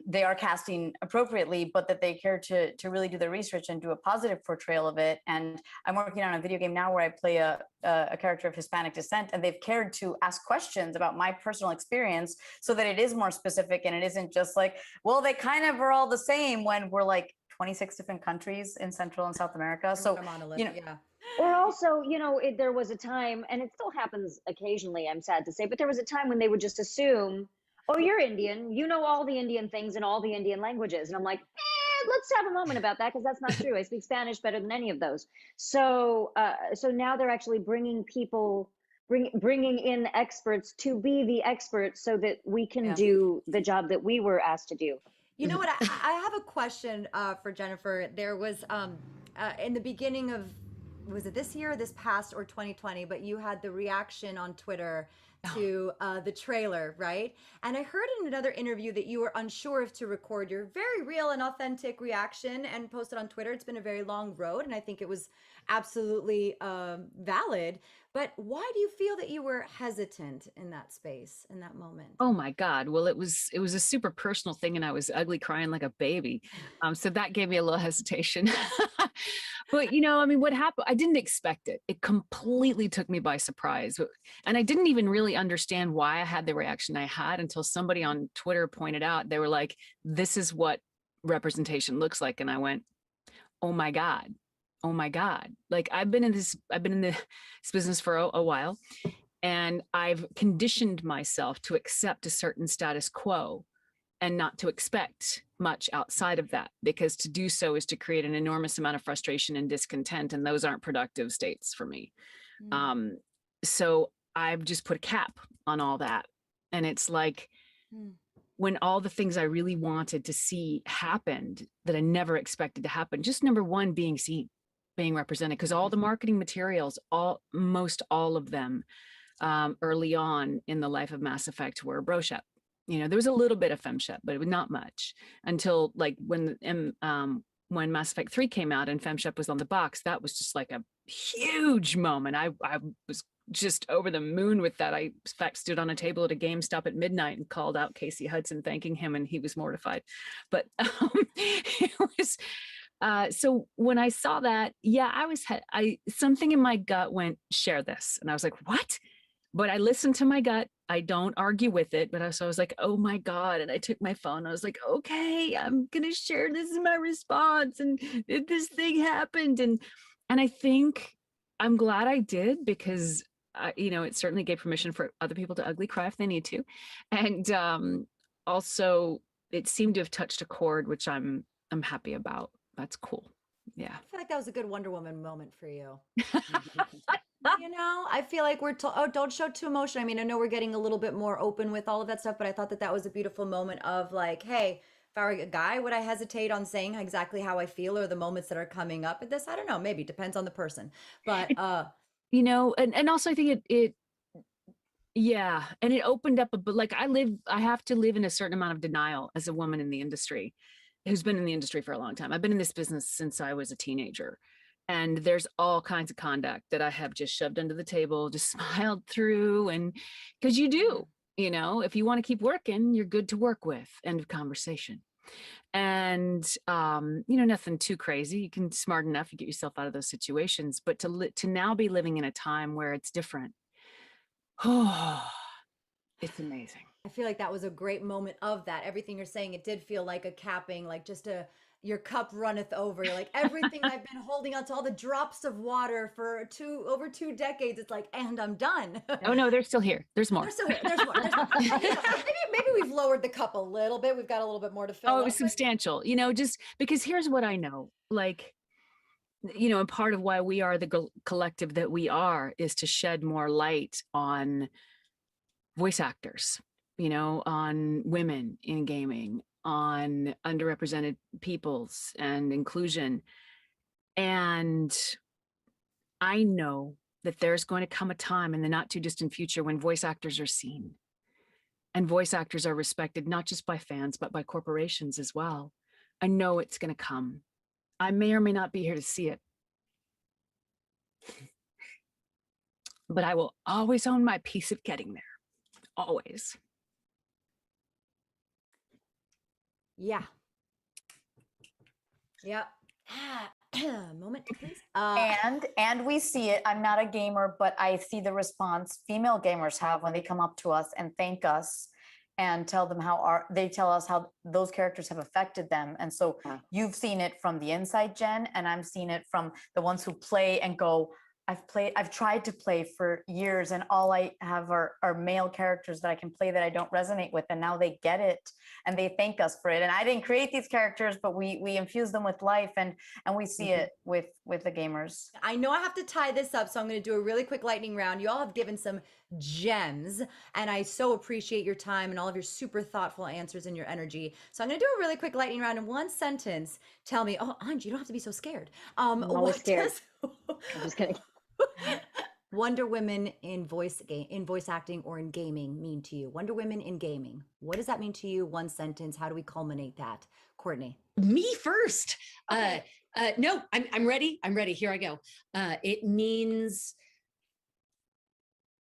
they are casting appropriately, but that they care to really do their research and do a positive portrayal of it. And I'm working on a video game now where I play a character of Hispanic descent, and they've cared to ask questions about my personal experience so that it is more specific and it isn't just like, well, they kind of are all the same, when we're like 26 different countries in Central and South America. So, Or also, there was a time, and it still happens occasionally, I'm sad to say, but there was a time when they would just assume, oh, you're Indian, you know all the Indian things and all the Indian languages. And I'm like, let's have a moment about that, because that's not true. I speak Spanish better than any of those. So now they're actually bringing in experts to be the experts so that we can do the job that we were asked to do. You know what? I have a question for Jennifer. There was in the beginning of, was it this year, this past, or 2020? But you had the reaction on Twitter to the trailer, right? And I heard in another interview that you were unsure if to record your very real and authentic reaction and post it on Twitter. It's been a very long road, and I think it was absolutely valid. But why do you feel that you were hesitant in that space, in that moment? Oh my God. Well, it was a super personal thing, and I was ugly crying like a baby. So that gave me a little hesitation. But what happened? I didn't expect it. It completely took me by surprise. And I didn't even really understand why I had the reaction I had until somebody on Twitter pointed out, they were like, this is what representation looks like. And I went, oh my God. Oh my God. Like I've been in this business for a while, and I've conditioned myself to accept a certain status quo and not to expect much outside of that, because to do so is to create an enormous amount of frustration and discontent, and those aren't productive states for me. So I've just put a cap on all that. And it's like, when all the things I really wanted to see happened that I never expected to happen, just number one, being seen, being represented, because all the marketing materials, most all of them early on in the life of Mass Effect were brochette. There was a little bit of femshep, but it was not much until like when Mass Effect 3 came out and femshep was on the box. That was just like a huge moment. I was just over the moon with that. I, in fact, stood on a table at a GameStop at midnight and called out Casey Hudson, thanking him, and he was mortified. But it was. So when I saw that, something in my gut went, share this. And I was like, what? but I listened to my gut. I don't argue with it, but I was like, oh my God. And I took my phone. I was like, okay, I'm going to share this in my response. And this thing happened. And I think I'm glad I did, because it certainly gave permission for other people to ugly cry if they need to. And also it seemed to have touched a chord, which I'm happy about. That's cool. Yeah. I feel like that was a good Wonder Woman moment for you. I feel like we're told, oh, don't show too emotion. I mean, I know we're getting a little bit more open with all of that stuff, but I thought that was a beautiful moment of like, hey, if I were a guy, would I hesitate on saying exactly how I feel or the moments that are coming up at this? I don't know. Maybe depends on the person, but and also I think it yeah, and it opened up like I have to live in a certain amount of denial as a woman in the industry who's been in the industry for a long time. I've been in this business since I was a teenager. And there's all kinds of conduct that I have just shoved under the table, just smiled through. And because you do, if you want to keep working, you're good to work with. End of conversation. And, nothing too crazy. You can smart enough to get yourself out of those situations. But to now be living in a time where it's different. Oh, it's amazing. I feel like that was a great moment of that. Everything you're saying, it did feel like a capping, like just your cup runneth over. You're like, everything I've been holding on to, all the drops of water for over 2 decades. It's like, and I'm done. Oh no, they're still here. There's more. They're still here. There's more. Maybe we've lowered the cup a little bit. We've got a little bit more to fill. Oh, it was substantial. Just because here's what I know, like, and part of why we are the collective that we are is to shed more light on voice actors, on women in gaming, on underrepresented peoples and inclusion. And I know that there's going to come a time in the not too distant future when voice actors are seen and voice actors are respected, not just by fans, but by corporations as well. I know it's going to come. I may or may not be here to see it, but I will always own my piece of getting there. Always. Yeah. Yeah. Moment, please. And we see it. I'm not a gamer, but I see the response female gamers have when they come up to us and thank us and tell them they tell us how those characters have affected them. And so you've seen it from the inside, Jen, and I'm seeing it from the ones who play and go, I've tried to play for years and all I have are male characters that I can play that I don't resonate with. And now they get it and they thank us for it. And I didn't create these characters, but we infuse them with life and we see it with the gamers. I know I have to tie this up, so I'm going to do a really quick lightning round. You all have given some gems and I so appreciate your time and all of your super thoughtful answers and your energy. So I'm going to do a really quick lightning round in one sentence. Tell me, Anj, you don't have to be so scared. I'm always scared. I'm just kidding. Wonder Women in voice acting or in gaming mean to you? Wonder Women in gaming. What does that mean to you? One sentence. How do we culminate that? Courtney. Me first. Okay. No, I'm ready. I'm ready. Here I go. It means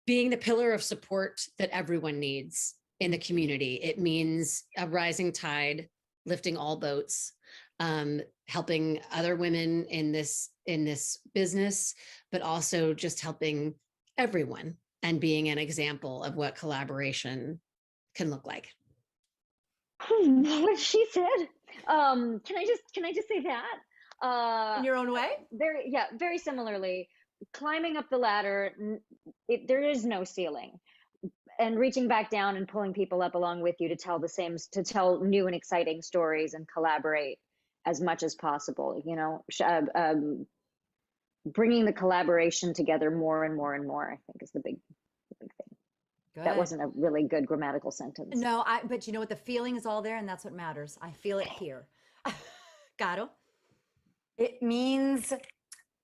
being the pillar of support that everyone needs in the community. It means a rising tide, lifting all boats, helping other women in this business, but also just helping everyone and being an example of what collaboration can look like. What she said. Can I just say that? In your own way? Very similarly. Climbing up the ladder, there is no ceiling. And reaching back down and pulling people up along with you to tell new and exciting stories and collaborate as much as possible, bringing the collaboration together more and more and more, I think is the big thing. Good. That wasn't a really good grammatical sentence. No, but you know what? The feeling is all there and that's what matters. I feel it here. Caro? It means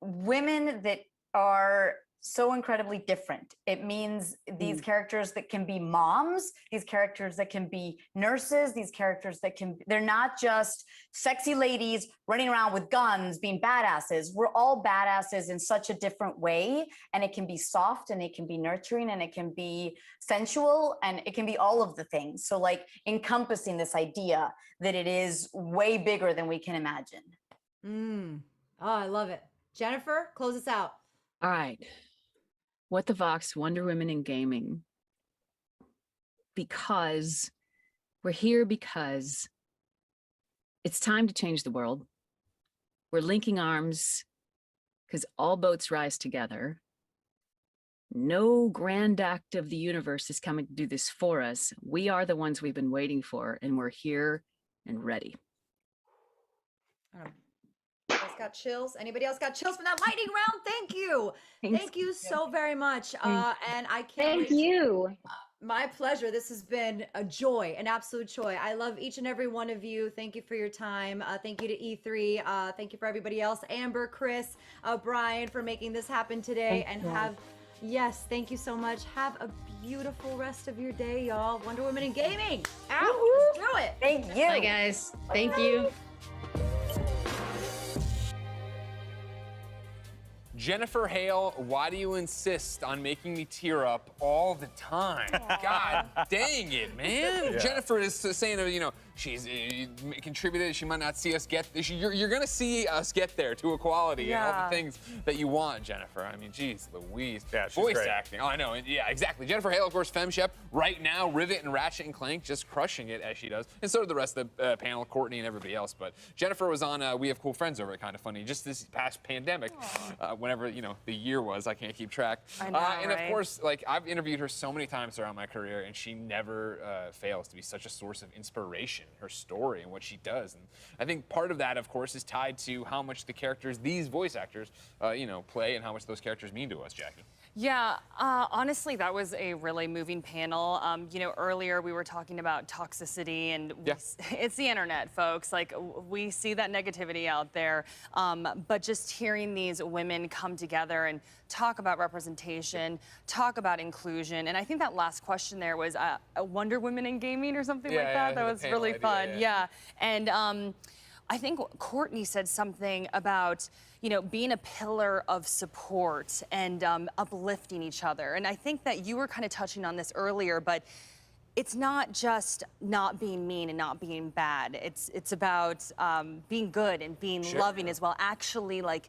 women that are so incredibly different. It means these characters that can be moms, these characters that can be nurses, these characters that they're not just sexy ladies running around with guns being badasses. We're all badasses in such a different way. And it can be soft and it can be nurturing and it can be sensual and it can be all of the things. So like encompassing this idea that it is way bigger than we can imagine. Oh, I love it. Jennifer, close us out. All right. What the Vox, Wonder Women in Gaming. Because we're here because it's time to change the world. We're linking arms because all boats rise together. No grand act of the universe is coming to do this for us. We are the ones we've been waiting for, and we're here and ready. You guys got chills? Anybody else got chills from that lightning round? Thank you. Thank you so very much. And I can't wait. Thank you. My pleasure. This has been a joy, an absolute joy. I love each and every one of you. Thank you for your time. Thank you to E3. Thank you for everybody else. Amber, Chris, Brian, for making this happen today. Yes, thank you so much. Have a beautiful rest of your day, y'all. Wonder Women in Gaming. Out. Let's do it. Thank you. Bye, guys. Thank you. Jennifer Hale, why do you insist on making me tear up all the time? God dang it, man. Yeah. Jennifer is saying, you know, she's contributed. She might not see us get. You're going to see us get there to equality and all the things that you want, Jennifer. I mean, geez, Louise. Yeah, she's voice great. acting. Oh, I know. Yeah, exactly. Jennifer Hale, of course, FemShep. Right now, Rivet and Ratchet and Clank just crushing it as she does, and so did the rest of the panel, Courtney and everybody else. But Jennifer was on We Have Cool Friends over at Kind of Funny just this past pandemic, whenever the year was. I can't keep track. I know, and right? of course, like I've interviewed her so many times throughout my career, and she never fails to be such a source of inspiration. Her story and what she does, and I think part of that, of course, is tied to how much the characters, these voice actors, play, and how much those characters mean to us, Jackie. Yeah, honestly, that was a really moving panel. Earlier we were talking about toxicity, and it's the internet, folks. Like, we see that negativity out there, but just hearing these women come together and talk about representation, talk about inclusion, and I think that last question there was Wonder Women in Gaming or something like that. That was really fun. Yeah, and I think Courtney said something about, being a pillar of support and uplifting each other. And I think that you were kind of touching on this earlier, but it's not just not being mean and not being bad. It's about being good and being loving as well. Actually, like,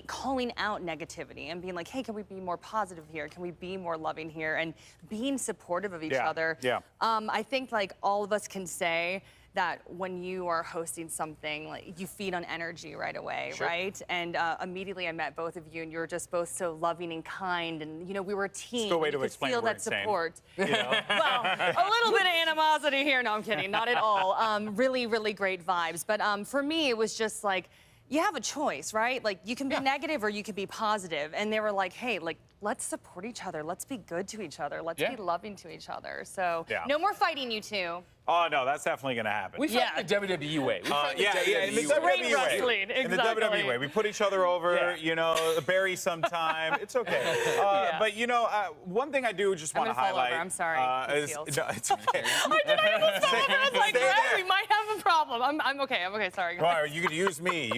calling out negativity and being like, hey, can we be more positive here? Can we be more loving here? And being supportive of each other. Yeah. I think, like, all of us can say that when you are hosting something, like, you feed on energy right away, right? And immediately I met both of you, and you were just both so loving and kind, and we were a team. Still a way to you could explain feel we're that insane. support. Well, a little bit of animosity here. No, I'm kidding, not at all. Really, really great vibes. But for me, it was just like, you have a choice, right? Like, you can be negative or you can be positive. And they were like, hey, like, let's support each other. Let's be good to each other. Let's be loving to each other. So no more fighting, you two. Oh, no, that's definitely going to happen. We fight in the WWE way. We fight in the WWE Great way. wrestling, In the WWE way. We put each other over, bury sometime. It's okay. But, one thing I do just want to highlight. I'm sorry. No, it's okay. I almost fell over. I was like, we might have a problem. I'm okay. I'm okay. Sorry. Well, you could use me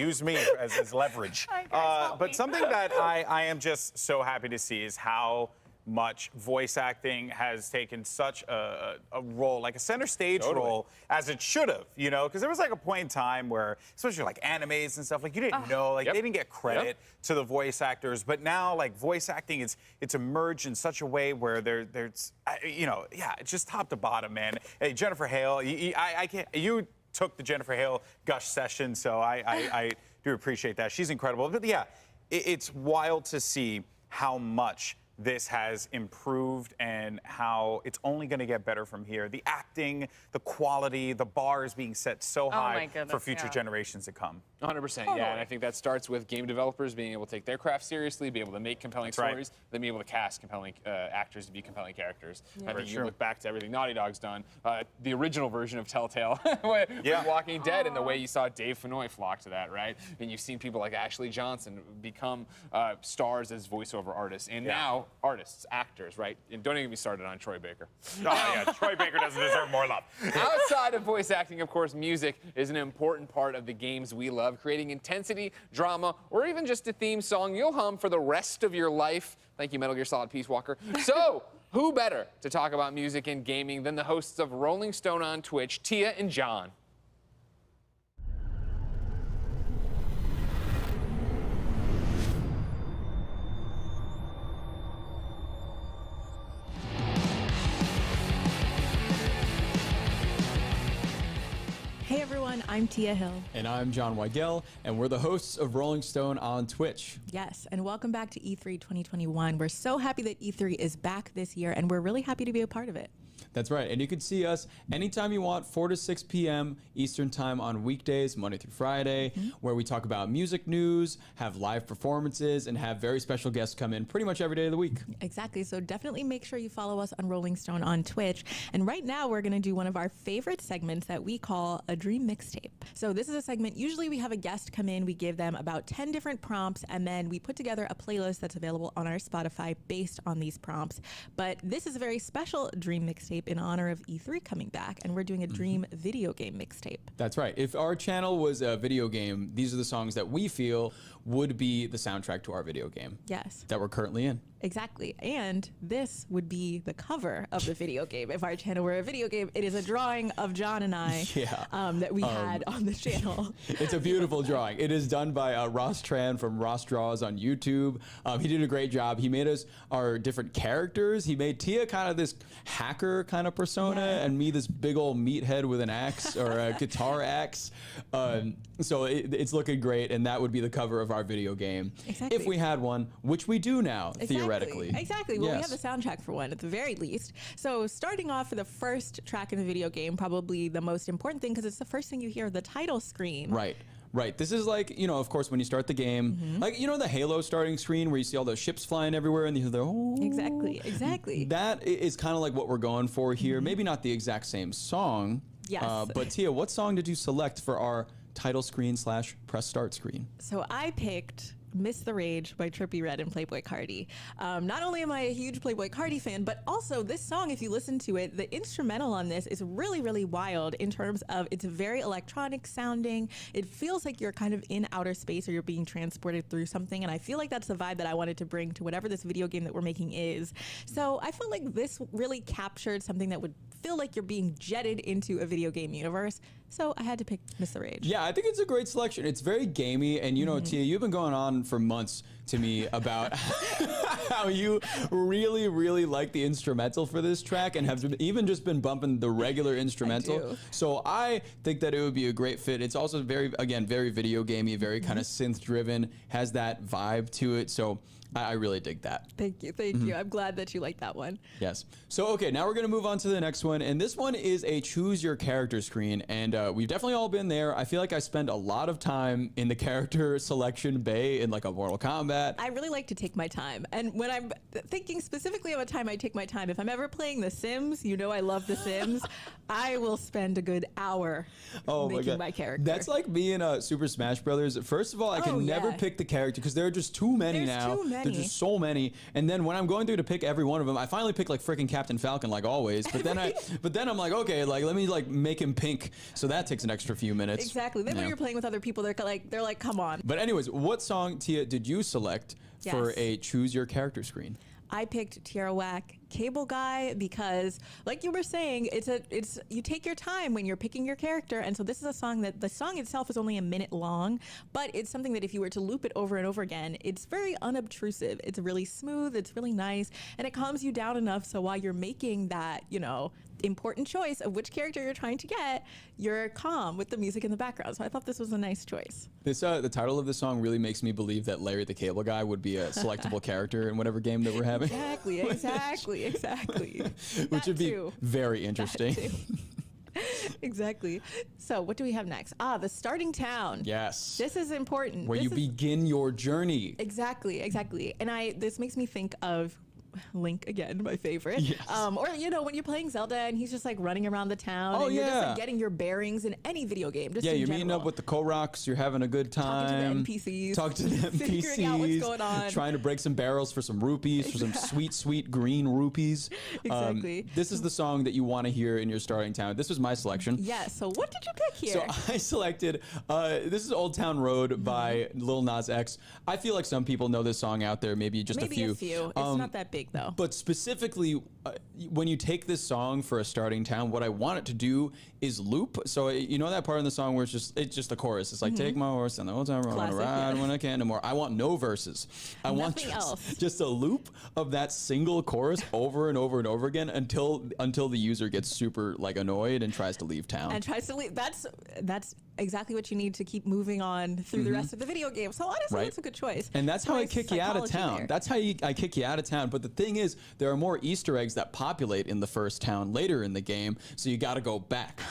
as leverage. But something that I am just so happy to see is how much voice acting has taken such a role, like a center stage role, as it should have, because there was like a point in time where, especially like animes and stuff, like you didn't know, like they didn't get credit to the voice actors, but now like voice acting, it's emerged in such a way where there's, it's just top to bottom, man. Hey, Jennifer Hale, you took the Jennifer Hale gush session, so I do appreciate that. She's incredible. But yeah, it's wild to see how much this has improved and how it's only going to get better from here. The acting, the quality, the bar is being set so high for future generations to come. 100%, yeah, and I think that starts with game developers being able to take their craft seriously, be able to make compelling stories, then be able to cast compelling actors to be compelling characters. I think you look back to everything Naughty Dog's done, the original version of Telltale, with Walking Dead, and the way you saw Dave Fennoy flock to that, right? And you've seen people like Ashley Johnson become stars as voiceover artists, and now artists, actors, right? And don't even get me started on Troy Baker. Oh, yeah, Troy Baker doesn't deserve more love. Outside of voice acting, of course, music is an important part of the games we love, creating intensity, drama, or even just a theme song you'll hum for the rest of your life. Thank you, Metal Gear Solid Peace Walker. So, who better to talk about music and gaming than the hosts of Rolling Stone on Twitch, Tia and John? everyone. I'm Tia Hill. And I'm John Weigel, and we're the hosts of Rolling Stone on Twitch. Yes, and welcome back to E3 2021. We're so happy that E3 is back this year, and we're really happy to be a part of it. That's right. And you can see us anytime you want, 4 to 6 p.m. Eastern time on weekdays, Monday through Friday, where we talk about music news, have live performances, and have very special guests come in pretty much every day of the week. Exactly. So definitely make sure you follow us on Rolling Stone on Twitch. And right now we're going to do one of our favorite segments that we call a dream mixtape. So this is a segment, usually we have a guest come in, we give them about 10 different prompts, and then we put together a playlist that's available on our Spotify based on these prompts. But this is a very special dream mixtape in honor of E3 coming back, and we're doing a dream video game mixtape. That's right. If our channel was a video game, these are the songs that we feel would be the soundtrack to our video game. Yes. That we're currently in. Exactly. And this would be the cover of the video game. If our channel were a video game, it is a drawing of John and I that we had on the channel. It's a beautiful drawing. It is done by Ross Tran from Ross Draws on YouTube. He did a great job. He made us our different characters. He made Tia kind of this hacker kind of persona, and me this big old meathead with an axe or a guitar axe. So it's looking great, and that would be the cover of our video game. Exactly. If we had one, which we do now, theoretically. Exactly. Well, we have a soundtrack for one at the very least. So starting off for the first track in the video game, probably the most important thing because it's the first thing you hear, the title screen. Right. Right. This is like, you know, of course, when you start the game, like, you know, the Halo starting screen where you see all those ships flying everywhere and you hear the, oh. Exactly. That is kind of like what we're going for here. Maybe not the exact same song. Yes. But Tia, what song did you select for our title screen / press start screen? So I picked Miss the Rage by Trippie Redd and Playboi Carti. Not only am I a huge Playboi Carti fan, but also this song, if you listen to it, the instrumental on this is really, really wild in terms of it's very electronic sounding. It feels like you're kind of in outer space or you're being transported through something. And I feel like that's the vibe that I wanted to bring to whatever this video game that we're making is. So I feel like this really captured something that would feel like you're being jetted into a video game universe. So I had to pick Miss the Rage. Yeah, I think it's a great selection. It's very gamey. And you know, Tia, you've been going on for months to me about how you really, really like the instrumental for this track and have even just been bumping the regular instrumental. So I think that it would be a great fit. It's also very, again, very video gamey, very kind of synth driven, has that vibe to it. So I really dig that. Thank you. Thank you. I'm glad that you like that one. Yes. So, okay, now we're going to move on to the next one. And this one is a choose your character screen. And we've definitely all been there. I feel like I spend a lot of time in the character selection bay in like a Mortal Kombat. I really like to take my time. And when I'm thinking specifically about time, I take my time. If I'm ever playing The Sims, you know I love The Sims, I will spend a good hour making my character. That's like me in Super Smash Brothers. First of all, I can never pick the character because there are just too many now. There's just so many. And then when I'm going through to pick every one of them, I finally pick like freaking Captain Falcon like always. But then I'm like, okay, like let me like make him pink. So that takes an extra few minutes. Exactly. Then when you're playing with other people, they're like, come on. But anyways, what song, Tia, did you select for a choose your character screen? I picked Tierra Whack Cable Guy because, like you were saying, it's you take your time when you're picking your character, and so this is a song that the song itself is only a minute long, but it's something that if you were to loop it over and over again, it's very unobtrusive. It's really smooth, it's really nice, and it calms you down enough so while you're making that, you know, important choice of which character you're trying to get, you're calm with the music in the background. So I thought this was a nice choice. This the title of the song really makes me believe that Larry the Cable Guy would be a selectable character in whatever game that we're having. Exactly. Which would be very interesting. Exactly. So what do we have next? The starting town. Yes. This is important. Where you begin your journey. Exactly. And this makes me think of Link again, my favorite. Yes. Or, you know, when you're playing Zelda and he's just like running around the town and you're just like getting your bearings in any video game. Just you're meeting up with the Koroks, you're having a good time. Talking to the NPCs. Figuring out what's going on. Trying to break some barrels for some rupees, for some sweet, sweet green rupees. Exactly. This is the song that you want to hear in your starting town. This was my selection. Yes. So what did you pick here? So I selected, this is Old Town Road by Lil Nas X. I feel like some people know this song out there, maybe just a few. It's not that big though. But specifically, when you take this song for a starting town, what I want it to do is loop. So you know that part in the song where it's just the chorus. It's like, take my horse and the whole time I want to ride when I can no more. I want no verses. I want just a loop of that single chorus over and over and over again until the user gets super like annoyed and tries to leave town. And tries to leave. That's exactly what you need to keep moving on through the rest of the video game. So honestly, it's a good choice. And that's how I Nice kick you out of psychology town. there. That's how I kick you out of town. But the thing is, there are more Easter eggs that populate in the first town later in the game, so you got to go back.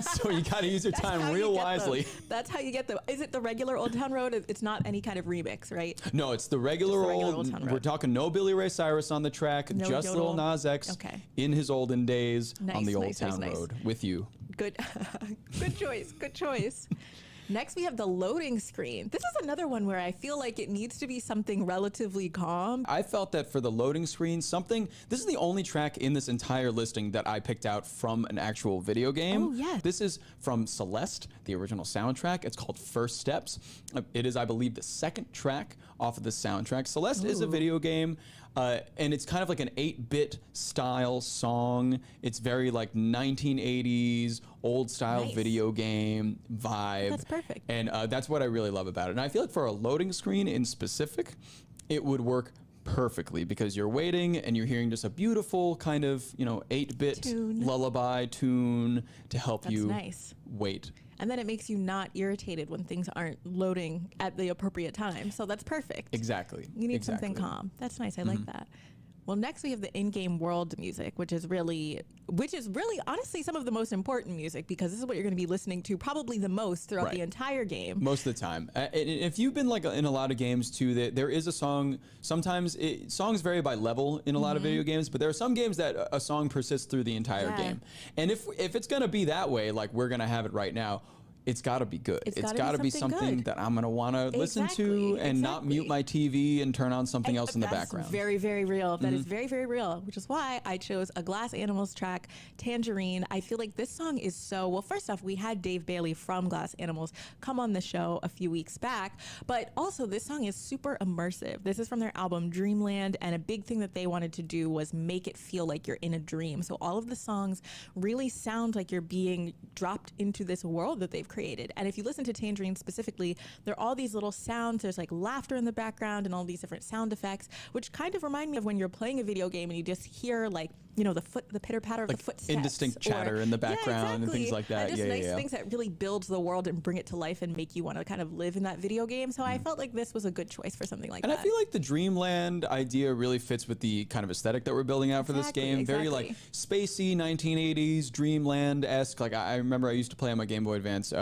So you got to use your time real wisely. That's how you get them. Is it the regular Old Town Road? It's not any kind of remix, right? No, it's the regular Old Town We're Road. talking no Billy Ray Cyrus on the track, No just Yodel. Lil Nas X in his olden days on Nice, the Old nice, Town nice. Road with you. Good, good choice. Good choice. Next, we have the loading screen. This is another one where I feel like it needs to be something relatively calm. I felt that for the loading screen, this is the only track in this entire listing that I picked out from an actual video game. Oh, yes. This is from Celeste, the original soundtrack. It's called First Steps. It is, I believe, the second track off of the soundtrack. Celeste is a video game, and it's kind of like an 8-bit style song. It's very like 1980s, old style video game vibe. That's perfect. And that's what I really love about it. And I feel like for a loading screen in specific, it would work perfectly because you're waiting and you're hearing just a beautiful kind of, 8-bit lullaby tune to help That's you nice. wait. And then it makes you not irritated when things aren't loading at the appropriate time. So that's perfect. Exactly. You need something calm. That's nice. I like that. Well, next we have the in-game world music, which is really honestly some of the most important music because this is what you're going to be listening to probably the most throughout the entire game. Most of the time. If you've been like in a lot of games too, there is a song. Sometimes songs vary by level in a lot of video games, but there are some games that a song persists through the entire game. And if it's going to be that way, like we're going to have it right now, it's got to be good. It's got to be something that I'm going to want to listen to and not mute my TV and turn on something else in the background. That's very, very real. That is very, very real, which is why I chose a Glass Animals track, Tangerine. I feel like this song is well, first off, we had Dave Bailey from Glass Animals come on the show a few weeks back, but also this song is super immersive. This is from their album Dreamland, and a big thing that they wanted to do was make it feel like you're in a dream. So all of the songs really sound like you're being dropped into this world that they've created. And if you listen to Tangerine specifically, there are all these little sounds. There's like laughter in the background and all these different sound effects, which kind of remind me of when you're playing a video game and you just hear like, the pitter patter of the footsteps. Indistinct chatter in the background and things like that. And just nice things that really build the world and bring it to life and make you want to kind of live in that video game. So I felt like this was a good choice for something like that. And I feel like the Dreamland idea really fits with the kind of aesthetic that we're building out for this game. Very like spacey 1980s Dreamland-esque. Like I remember I used to play on my Game Boy Advance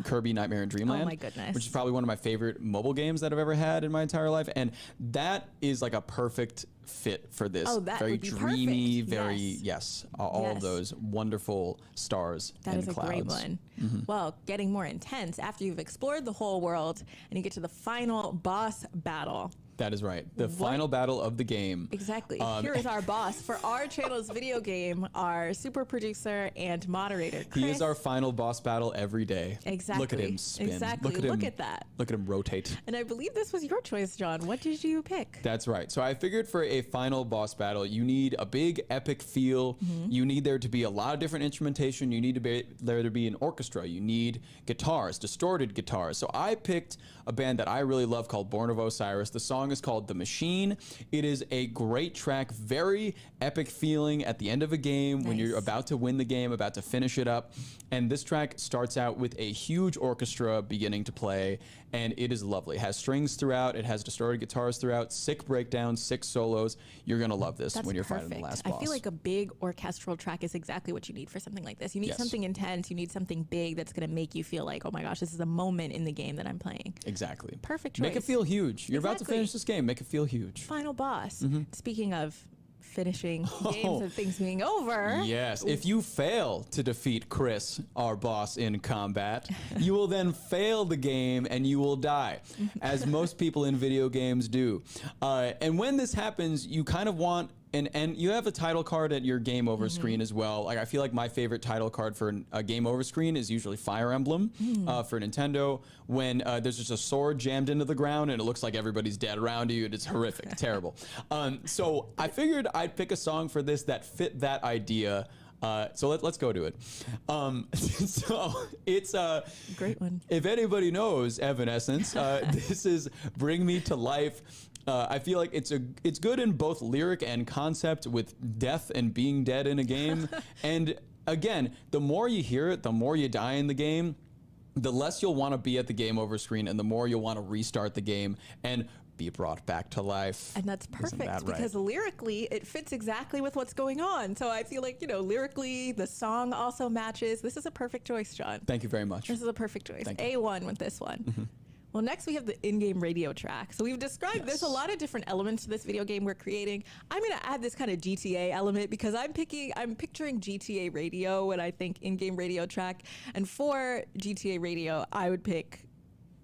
Kirby Nightmare in Dreamland. Oh my goodness. Which is probably one of my favorite mobile games that I've ever had in my entire life. And that is like a perfect fit for this. Oh, that very would be dreamy, perfect. very all of those wonderful stars That and is a clouds. great one. Well, getting more intense after you've explored the whole world and you get to the final boss battle. That is right. The final battle of the game. Exactly. Here is our boss for our channel's video game, our super producer and moderator, Chris. He is our final boss battle every day. Exactly. Look at him spin. Exactly. Look at that. Look at him rotate. And I believe this was your choice, John. What did you pick? That's right. So I figured for a final boss battle, you need a big epic feel. You need there to be a lot of different instrumentation. You need there to be an orchestra. You need guitars, distorted guitars. So I picked a band that I really love called Born of Osiris. The song is called The Machine. It is a great track, very epic feeling at the end of a game when you're about to win the game, about to finish it up. And this track starts out with a huge orchestra beginning to play, and it is lovely. It has strings throughout, it has distorted guitars throughout, sick breakdowns, sick solos. You're gonna love this when you're fighting the last boss. I feel like a big orchestral track is exactly what you need for something like this. You need something intense, you need something big that's gonna make you feel like, oh my gosh, this is a moment in the game that I'm playing. Exactly. Perfect choice. Make it feel huge. You're about to finish this game. Make it feel huge. Final boss. Speaking of finishing games and things being over. Yes. If you fail to defeat Chris, our boss in combat, you will then fail the game and you will die, as most people in video games do. And when this happens, you kind of want and you have a title card at your game over screen as well. Like I feel like my favorite title card for a game over screen is usually Fire Emblem for Nintendo, when there's just a sword jammed into the ground and it looks like everybody's dead around you and it's horrific, terrible. So I figured I'd pick a song for this that fit that idea. So let's go to it. So it's a great one. If anybody knows Evanescence, this is Bring Me to Life. I feel like it's good in both lyric and concept, with death and being dead in a game. And again, the more you hear it, the more you die in the game. the less you'll want to be at the game over screen and the more you'll want to restart the game and be brought back to life. And that's perfect that right? because lyrically it fits exactly with what's going on. So I feel like, you know, lyrically the song also matches. This is a perfect choice, John. Thank you very much. This is a perfect choice. Thank you. A1 with this one. Well, next we have the in-game radio track. So we've described there's a lot of different elements to this video game we're creating. I'm going to add this kind of GTA element because I'm picturing GTA radio when I think in-game radio track. And for GTA radio, I would pick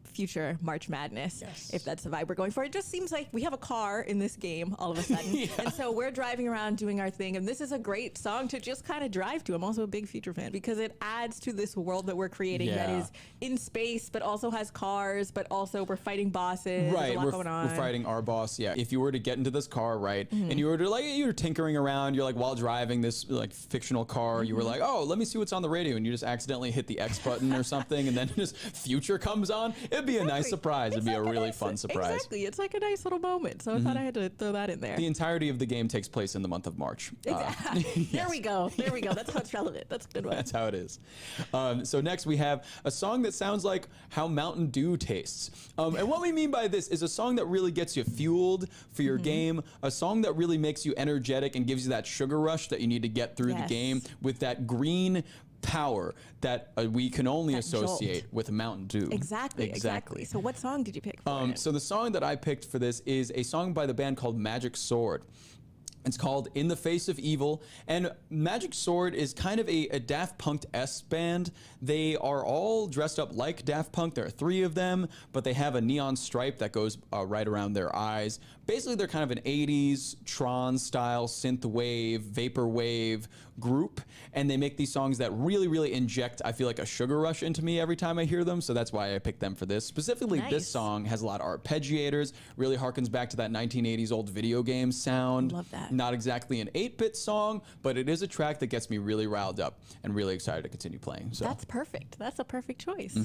future March Madness, if that's the vibe we're going for. It just seems like we have a car in this game all of a sudden. And so we're driving around doing our thing. And this is a great song to just kind of drive to. I'm also a big Future fan because it adds to this world that we're creating that is in space, but also has cars, but also we're fighting bosses. Right, There's a lot going on. We're fighting our boss. Yeah, if you were to get into this car, right, and you were to you're tinkering around, you're like while driving this like fictional car, you were like, oh, let me see what's on the radio, and you just accidentally hit the X button or something, and then just Future comes on. It'd be a nice surprise. It'd be a really fun surprise. Exactly, it's like a nice little moment. So I thought I had to throw that in there. The entirety of the game takes place in the month of March. Exactly. There we go. There we go. That's how it's relevant. That's a good one. That's how it is. So next we have a song that sounds like how Mountain Dew tastes. And what we mean by this is a song that really gets you fueled for your game, a song that really makes you energetic and gives you that sugar rush that you need to get through the game with that green power that we can only associate with Mountain Dew. Exactly. So what song did you pick for it? So the song that I picked for this is a song by the band called Magic Sword. It's called In the Face of Evil, and Magic Sword is kind of a Daft Punk-esque band. They are all dressed up like Daft Punk. There are 3 of them, but they have a neon stripe that goes right around their eyes. Basically, they're kind of an 80s Tron-style synthwave, vaporwave group, and they make these songs that really, really inject, I feel like, a sugar rush into me every time I hear them, so that's why I picked them for this. Specifically, this song has a lot of arpeggiators, really harkens back to that 1980s old video game sound. Love that. Not exactly an 8-bit song, but it is a track that gets me really riled up and really excited to continue playing. So that's perfect. That's a perfect choice.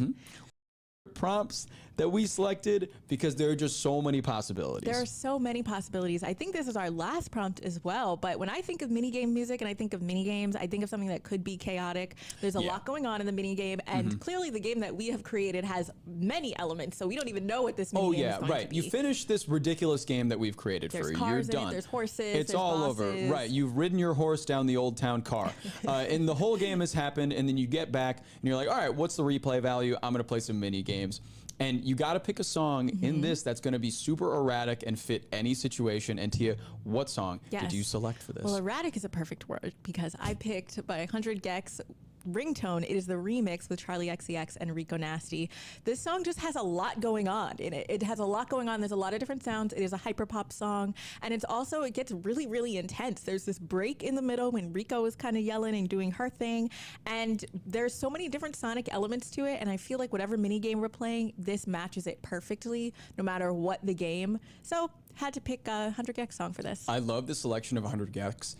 Prompts that we selected because there are just so many possibilities. There are so many possibilities. I think this is our last prompt as well, but when I think of minigame music and I think of minigames, I think of something that could be chaotic. There's a lot going on in the minigame, and clearly the game that we have created has many elements, so we don't even know what this minigame is going to be. You finish this ridiculous game that we've created There's for you. cars You're done. There's horses. It's there's all bosses. over. Right. You've ridden your horse down the old town car. And the whole game has happened, and then you get back and you're like, all right, what's the replay value? I'm going to play some mini games. And you got to pick a song in this that's going to be super erratic and fit any situation. And Tia, what song did you select for this? Well, erratic is a perfect word because I picked by 100 Gex Ringtone. It is the remix with Charlie XCX and Rico Nasty. This song just has a lot going on in it. It has a lot going on. There's a lot of different sounds. It is a hyperpop song, and it's also, it gets really, really intense. There's this break in the middle when Rico is kind of yelling and doing her thing, and there's so many different sonic elements to it, and I feel like whatever mini game we're playing, this matches it perfectly, no matter what the game. So had to pick a 100 Gex song for this. I love the selection of 100 Gex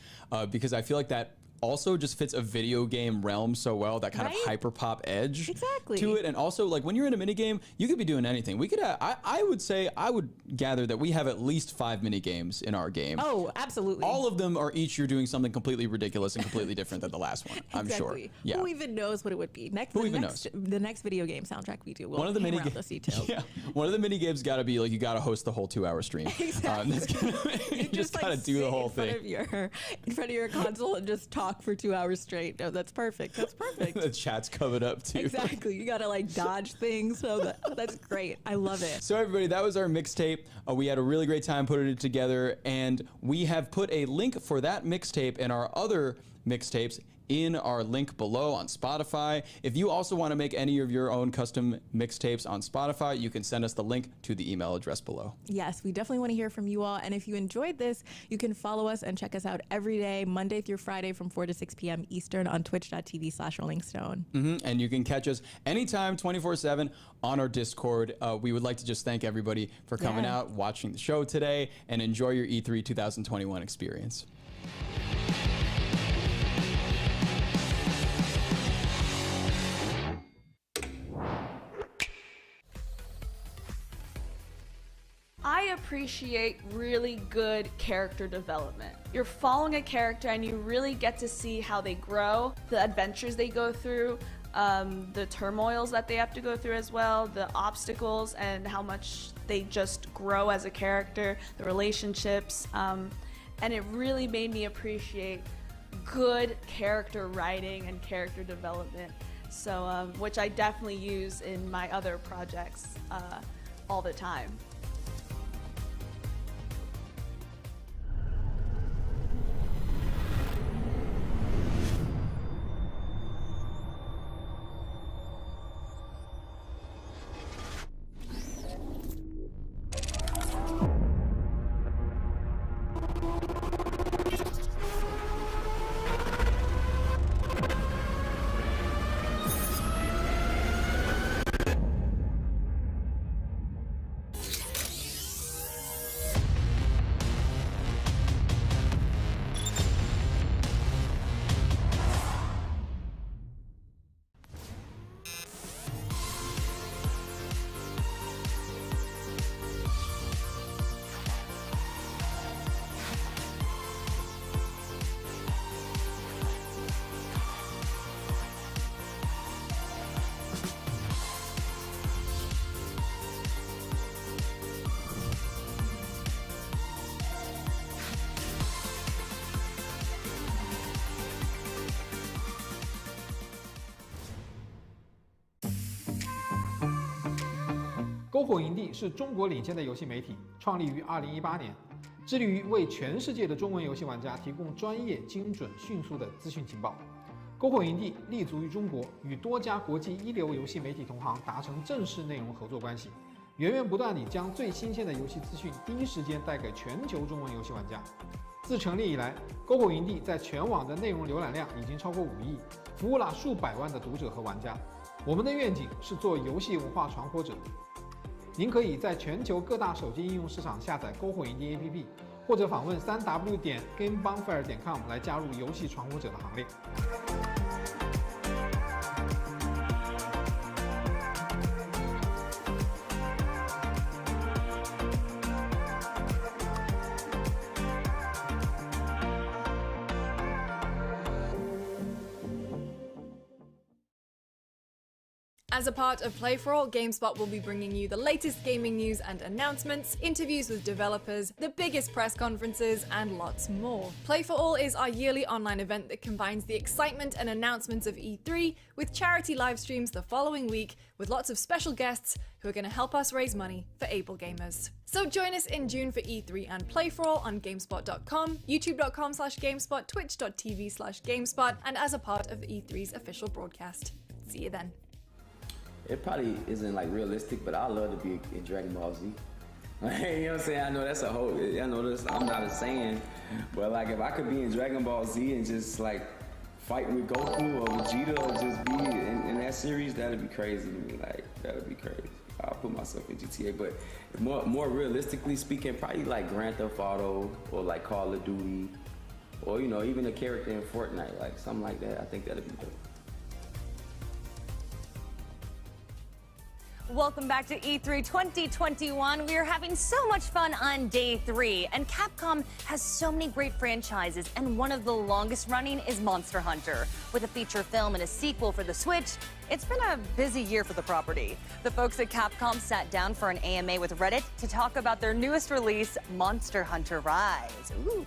because I feel like that also just fits a video game realm so well, that kind of hyper pop edge to it. And also, like, when you're in a mini game, you could be doing anything. We could I would say, I would gather that we have at least 5 mini games in our game. Oh, absolutely. All of them are each you're doing something completely ridiculous and completely different than the last one, I'm sure. Yeah. Who even knows what it would be? The next video game soundtrack we do, we'll one of the mini those details. One of the mini games got to be like, you got to host the whole 2-hour stream. You just gotta do the whole thing in front of your console and just talk for 2 hours straight. No, that's perfect. That's perfect. The chat's covered up too. Exactly. You gotta like dodge things. So that's great. I love it. So everybody, that was our mixtape. We had a really great time putting it together, and we have put a link for that mixtape and our other mixtapes in our link below on Spotify. If you also want to make any of your own custom mixtapes on Spotify, you can send us the link to the email address below. Yes, we definitely want to hear from you all. And if you enjoyed this, you can follow us and check us out every day, Monday through Friday from 4 to 6 p.m. Eastern on twitch.tv/rollingstone. And you can catch us anytime, 24/7 on our Discord. We would like to just thank everybody for coming out, watching the show today, and enjoy your E3 2021 experience. I appreciate really good character development. You're following a character and you really get to see how they grow, the adventures they go through. the turmoils that they have to go through as well, the obstacles, and how much they just grow as a character, the relationships, and it really made me appreciate good character writing and character development, so which I definitely use in my other projects all the time.篝火营地是中国领先的游戏媒体，创立于2018年，致力于为全世界的中文游戏玩家提供专业、精准、迅速的资讯情报。篝火营地立足于中国，与多家国际一流游戏媒体同行达成正式内容合作关系，源源不断地将最新鲜的游戏资讯第一时间带给全球中文游戏玩家。自成立以来，篝火营地在全网的内容浏览量已经超过5亿，服务了数百万的读者和玩家。我们的愿景是做游戏文化传播者。您可以在全球各大手机应用市场下载篝火营地 APP， 或者访问3w.gamebonfire.com 来加入游戏传播者的行列。As a part of Play For All, GameSpot will be bringing you the latest gaming news and announcements, interviews with developers, the biggest press conferences, and lots more. Play For All is our yearly online event that combines the excitement and announcements of E3 with charity live streams the following week, with lots of special guests who are going to help us raise money for able gamers. So join us in June for E3 and Play For All on GameSpot.com, YouTube.com/GameSpot, Twitch.tv/GameSpot, and as a part of E3's official broadcast. See you then. It probably isn't like realistic, but I love to be in Dragon Ball Z. You know what I'm saying? I know that's a whole, I know this, I'm not a saying, but like if I could be in Dragon Ball Z and just like fight with Goku or Vegeta or just be in that series, that'd be crazy to me. Like, that'd be crazy. I'll put myself in GTA, but more realistically speaking, probably like Grand Theft Auto or like Call of Duty, or you know, even a character in Fortnite, like something like that. I think that'd be dope. Welcome back to E3 2021. We are having so much fun on day 3, and Capcom has so many great franchises, and one of the longest running is Monster Hunter. With a feature film and a sequel for the Switch, it's been a busy year for the property. The folks at Capcom sat down for an AMA with Reddit to talk about their newest release, Monster Hunter Rise. Ooh.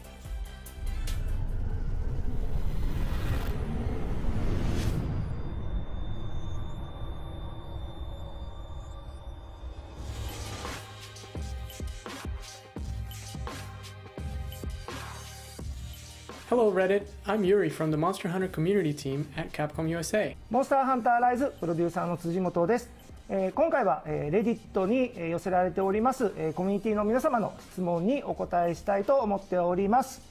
Hello Reddit, I'm Yuri from the Monster Hunter community team at Capcom USA. モンスターハンターライズプロデューサーの辻本です。今回は Reddit に寄せられておりますコミュニティの皆様の質問にお答えしたいと思っております。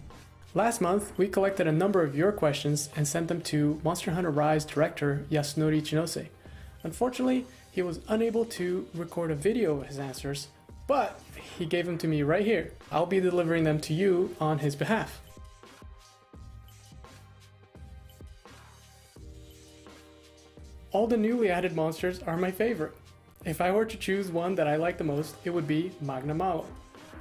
Last month, we collected a number of your questions and sent them to Monster Hunter Rise director Yasunori Chinose. Unfortunately, he was unable to record a video of his answers, but he gave them to me right here. I'll be delivering them to you on his behalf. All the newly added monsters are my favorite. If I were to choose one that I like the most, it would be Magna Malo.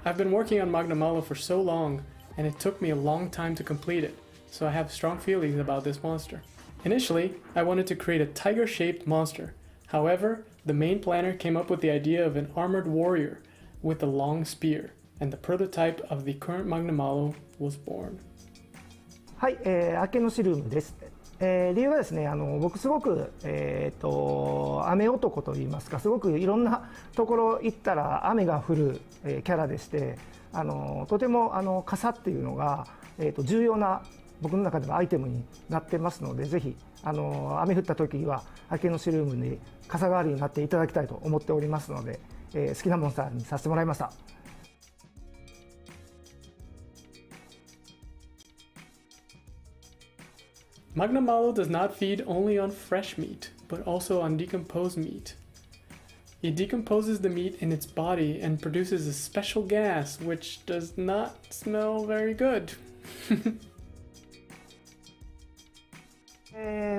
I've been working on Magna Malo for so long, and it took me a long time to complete it, so I have strong feelings about this monster. Initially, I wanted to create a tiger-shaped monster. However, the main planner came up with the idea of an armored warrior with a long spear, and the prototype of the current Magnamalo was born. はい、明けのシルームです。理由はですね、僕すごく、雨男といいますか、すごくいろんなところ行ったら雨が降る、キャラでして、とても傘っていうのが、重要な僕の中ではアイテムになってますので、ぜひ雨降った時は明けのシルームに傘代わりになっていただきたいと思っておりますので、好きなモンスターにさせてもらいました。Magnamalo does not feed only on fresh meat, but also on decomposed meat. It decomposes the meat in its body and produces a special gas which does not smell very good.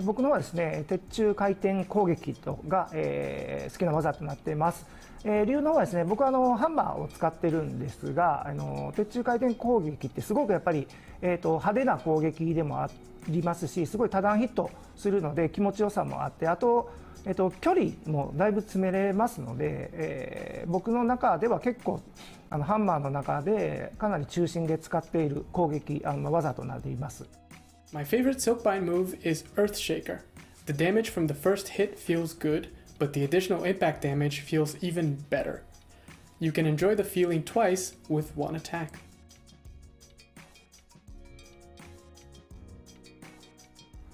僕のはですね、鉄柱回転攻撃が、好きな技となっています。理由の方はですね、僕はハンマーを使ってるんですが、鉄柱回転攻撃ってすごくやっぱり、派手な攻撃でもありますし、すごい多段ヒットするので気持ちよさもあって、あと、距離もだいぶ詰めれますので、僕の中では結構ハンマーの中でかなり中心で使っている攻撃技となっています。My favorite Silkbind move is Earthshaker. The damage from the first hit feels good, but the additional impact damage feels even better. You can enjoy the feeling twice with one attack.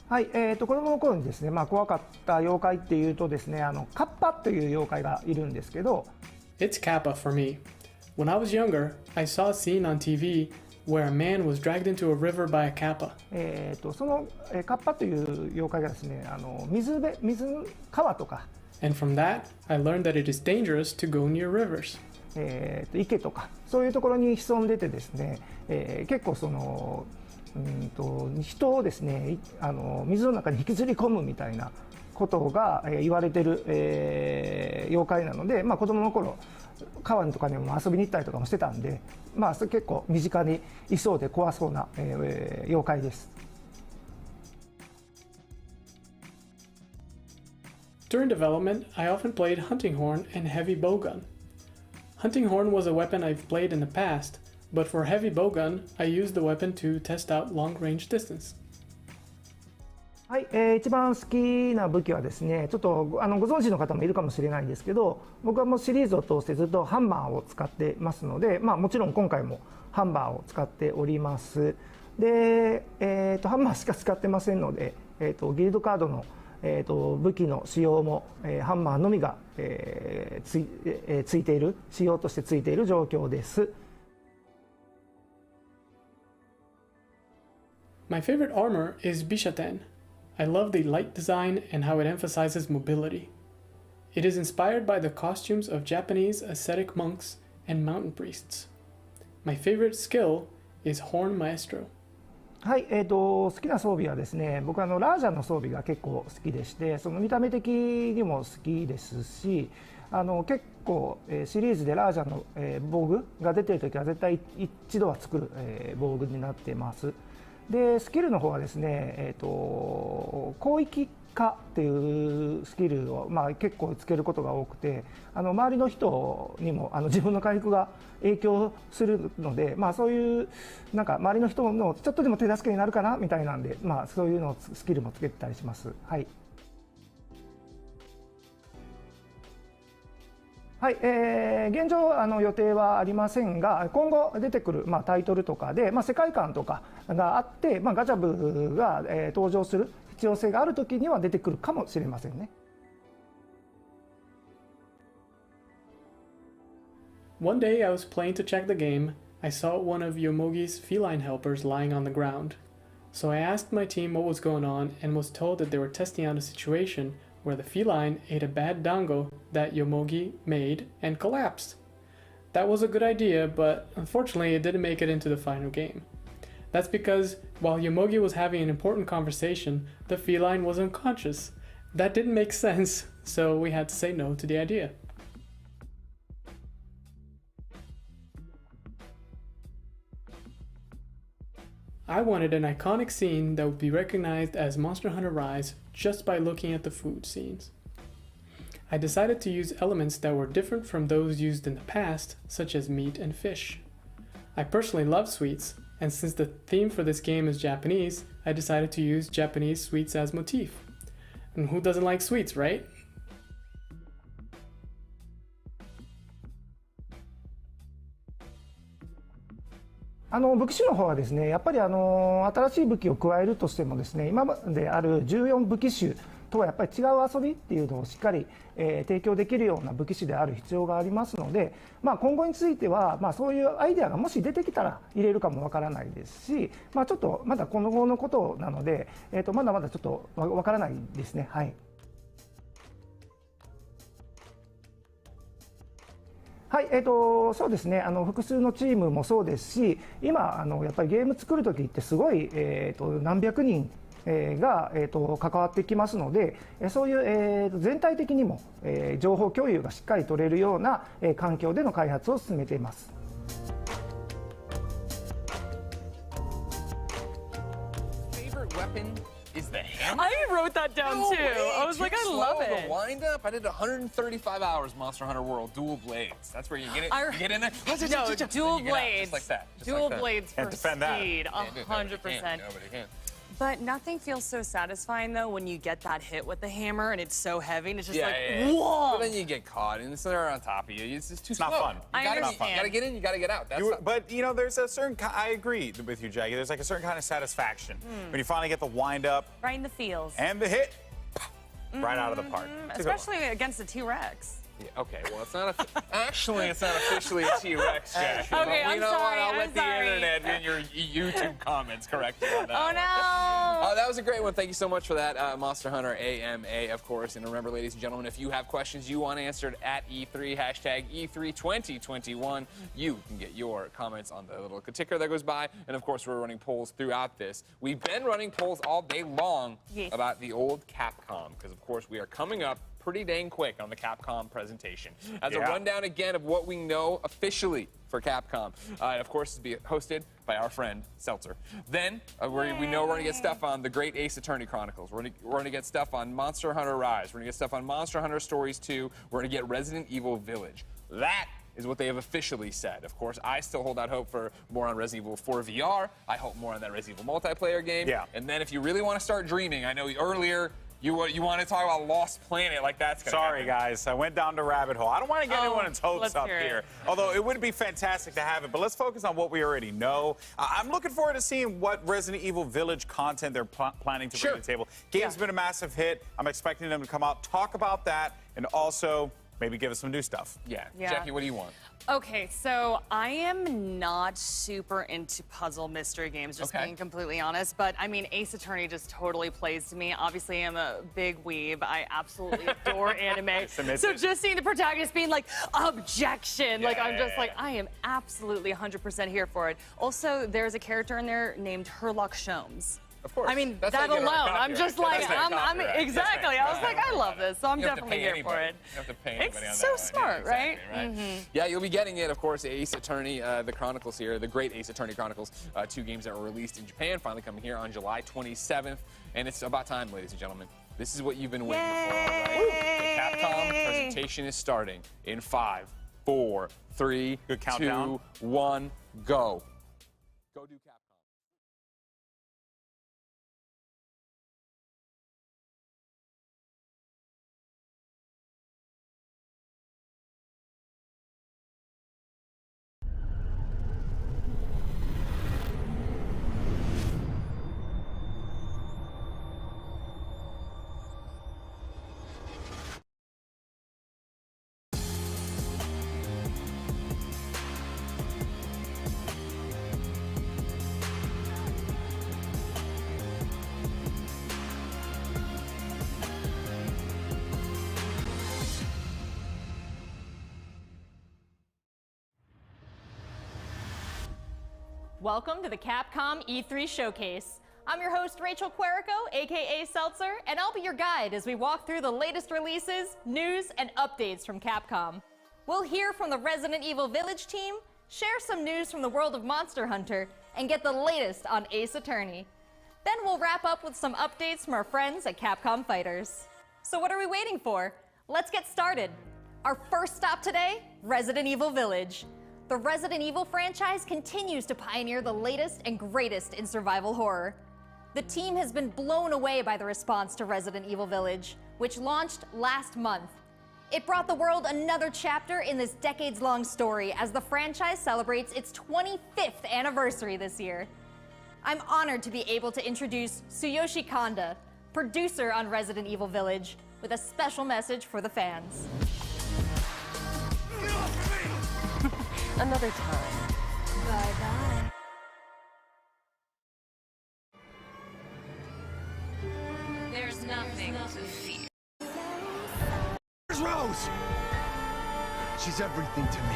はい、子供の頃にですね、怖かった妖怪っていうとですね、カッパという妖怪がいるんですけど、It's Kappa for me. When I was younger, I saw a scene on TV where a man was dragged into a river by a kappa. そのカッパという妖怪がですね、川とか、And from that, I learned that it is dangerous to go near rivers. 池とかそういうところに潜んでてですね、結構人をですね、水の中に引きずり込むみたいなことが言われてる、妖怪なので、子供の頃川とかにも遊びに行ったりとかもしてたんで、結構身近にいそうで怖そうな、妖怪です。During development, I often played Hunting Horn and Heavy Bowgun. Hunting Horn was a weapon I've played in the past, but for Heavy Bowgun, I used the weapon to test out long-range distance. はい、一番好きな武器はですね、ちょっとご存知の方もいるかもしれないんですけど、僕はもうシリーズを通してずっとハンマーを使ってますので、もちろん今回もハンマーを使っております。で、ハンマーしか使ってませんので、ギルドカードの、武器の使用も、ハンマーのみが、ついている、仕様としてついている状況です。My favorite armor is Bishaten. I love the light design and how it emphasizes mobility. It is inspired by the costumes of Japanese ascetic monks and mountain priests. My favorite skill is Horn Maestro. はい、好きな装備はですね、僕はラージャンの装備が結構好きでして、その見た目的にも好きですし、結構、シリーズでラージャンの、防具が出ているときは絶対一度は作る、防具になっています。でスキルの方はですね、広域化っていうスキルを、結構つけることが多くて、周りの人にも自分の回復が影響するので、そういうなんか周りの人のちょっとでも手助けになるかなみたいなんで、そういうのスキルもつけてたりします。はい。はい、現状予定はありませんが、今後出てくる、タイトルとかで、世界観とかがあって、ガチャブが、登場する必要性があるときには出てくるかもしれませんね。One day I was playing to check the game. I saw one of Yomogi's feline helpers lying on the ground. So I asked my team what was going on and was told that they were testing out a situation where the feline ate a bad dango that Yomogi made and collapsed. That was a good idea, but unfortunately it didn't make it into the final game. That's because while Yomogi was having an important conversation, the feline was unconscious. That didn't make sense, so we had to say no to the idea. I wanted an iconic scene that would be recognized as Monster Hunter Rise just by looking at the food scenes. I decided to use elements that were different from those used in the past, such as meat and fish. I personally love sweets, and since the theme for this game is Japanese, I decided to use Japanese sweets as motif. And who doesn't like sweets, right? 武器種の方はですね、やっぱり新しい武器を加えるとしてもですね、今まである14武器種とはやっぱり違う遊びっていうのをしっかり、提供できるような武器種である必要がありますので、今後については、そういうアイデアがもし出てきたら入れるかもわからないですし、ちょっとまだこの後のことなので、まだまだちょっとわからないですね。はい。はい、そうですね、複数のチームもそうですし、今やっぱりゲーム作るときってすごい、何百人が、関わってきますので、そういう、全体的にも、情報共有がしっかり取れるような、環境での開発を進めています。Is the hammer? I wrote that down no too. Way. I was like, I love it. The wind up. I did 135 hours Monster Hunter World dual blades. That's where you get it. You get in there. No, dual blades. Just like that. Dual blades for defend speed. 100%. Nobody can. But nothing feels so satisfying though when you get that hit with the hammer and it's so heavy and it's just whoa. But then you get caught and they're on top of you. It's just too slow. Not fun. I understand. You gotta get in, you gotta get out. But there's a certain. I agree with you, Jackie. There's like a certain kind of satisfaction when you finally get the wind up, right in the feels, and the hit, right out of the park. Especially against the T-Rex. Yeah, okay, well, it's not actually, it's not officially a T-Rex, Jackie. Okay, I'm sorry. I'll let the sorry. internet and your YouTube comments correct you on that. Oh, no. That was a great one. Thank you so much for that, Monster Hunter AMA, of course. And remember, ladies and gentlemen, if you have questions you want answered at E3, hashtag E32021, you can get your comments on the little ticker that goes by. And, of course, we're running polls throughout this. We've been running polls all day long about the old Capcom, because, of course, we are coming up pretty dang quick on the Capcom presentation. As a rundown again of what we know officially for Capcom. Of course, to be hosted by our friend Seltzer. Then we know we're going to get stuff on the Great Ace Attorney Chronicles. We're going to get stuff on Monster Hunter Rise. We're going to get stuff on Monster Hunter Stories 2. We're going to get Resident Evil Village. That is what they have officially said. Of course, I still hold out hope for more on Resident Evil 4 VR. I hope more on that Resident Evil multiplayer game. Yeah. And then if you really want to start dreaming, I know earlier you want to talk about Lost Planet, like that's going to Sorry, guys. I went down the rabbit hole. I don't want to get anyone's hopes up here. Although it would be fantastic to have it. But let's focus on what we already know. I'm looking forward to seeing what Resident Evil Village content they're planning to bring to the table. Game's been a massive hit. I'm expecting them to come out, talk about that, and also maybe give us some new stuff. Yeah. Jackie, what do you want? Okay, so I am not super into puzzle mystery games, just being completely honest. But I mean, Ace Attorney just totally plays to me. Obviously, I'm a big weeb. I absolutely adore anime. So just seeing the protagonist being like, objection, like I'm just like, I am absolutely 100% here for it. Also, there's a character in there named Herlock Sholmes. Of course. I mean, that alone, I'm just like, exactly. I was like, I love this, so I'm definitely here for it. You have to pay anybody on that. It's so smart, right? Yeah, you'll be getting it, of course, Ace Attorney, the Chronicles here, the Great Ace Attorney Chronicles, 2 games that were released in Japan, finally coming here on July 27th. And it's about time, ladies and gentlemen. This is what you've been waiting for, right? The Capcom presentation is starting in 5, 4, 3, 2, 1, go. Go do Capcom. Welcome to the Capcom E3 Showcase. I'm your host, Rachel Querico, aka Seltzer, and I'll be your guide as we walk through the latest releases, news, and updates from Capcom. We'll hear from the Resident Evil Village team, share some news from the world of Monster Hunter, and get the latest on Ace Attorney. Then we'll wrap up with some updates from our friends at Capcom Fighters. So what are we waiting for? Let's get started. Our first stop today, Resident Evil Village. The Resident Evil franchise continues to pioneer the latest and greatest in survival horror. The team has been blown away by the response to Resident Evil Village, which launched last month. It brought the world another chapter in this decades-long story as the franchise celebrates its 25th anniversary this year. I'm honored to be able to introduce Tsuyoshi Kanda, producer on Resident Evil Village, with a special message for the fans. Another time. Bye-bye. There's nothing to fear. Where's Rose? She's everything to me.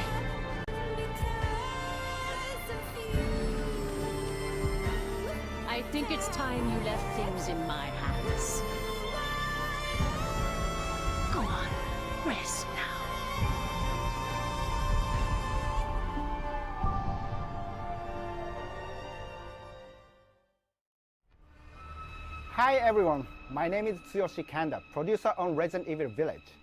I think it's time you left things in my hands. Go on, rest now. Hi everyone, my name is Tsuyoshi Kanda, producer on Resident Evil Village.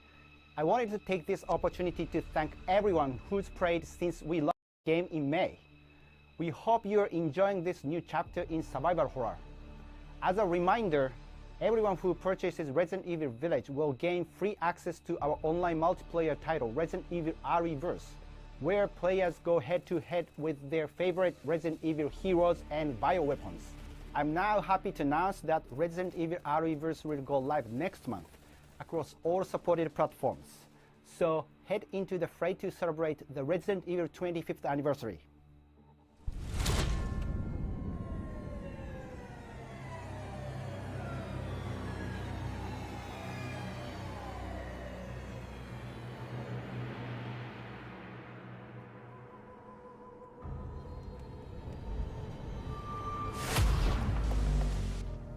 I wanted to take this opportunity to thank everyone who's played since we launched the game in May. We hope you're enjoying this new chapter in survival horror. As a reminder, everyone who purchases Resident Evil Village will gain free access to our online multiplayer title, Resident Evil Re:Verse, where players go head-to-head with their favorite Resident Evil heroes and bioweapons. I'm now happy to announce that Resident Evil Re:Verse will go live next month across all supported platforms. So head into the fray to celebrate the Resident Evil 25th anniversary.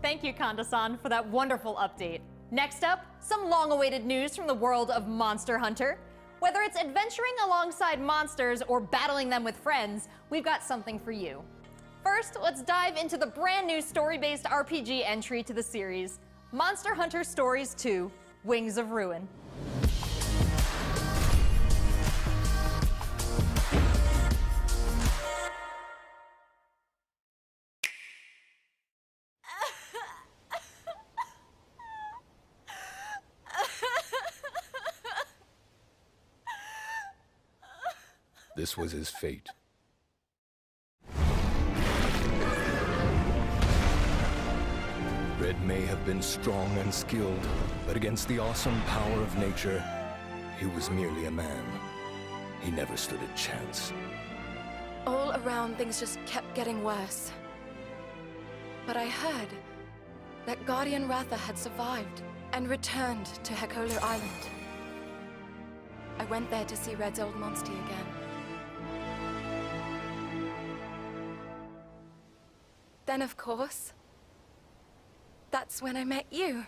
Thank you, Kanda-san, for that wonderful update. Next up, some long-awaited news from the world of Monster Hunter. Whether it's adventuring alongside monsters or battling them with friends, we've got something for you. First, let's dive into the brand new story-based RPG entry to the series, Monster Hunter Stories 2: Wings of Ruin. This was his fate. Red may have been strong and skilled, but against the awesome power of nature, he was merely a man. He never stood a chance. All around, things just kept getting worse. But I heard that Guardian Ratha had survived and returned to Hekola Island. I went there to see Red's old monster again. Then, of course, that's when I met you.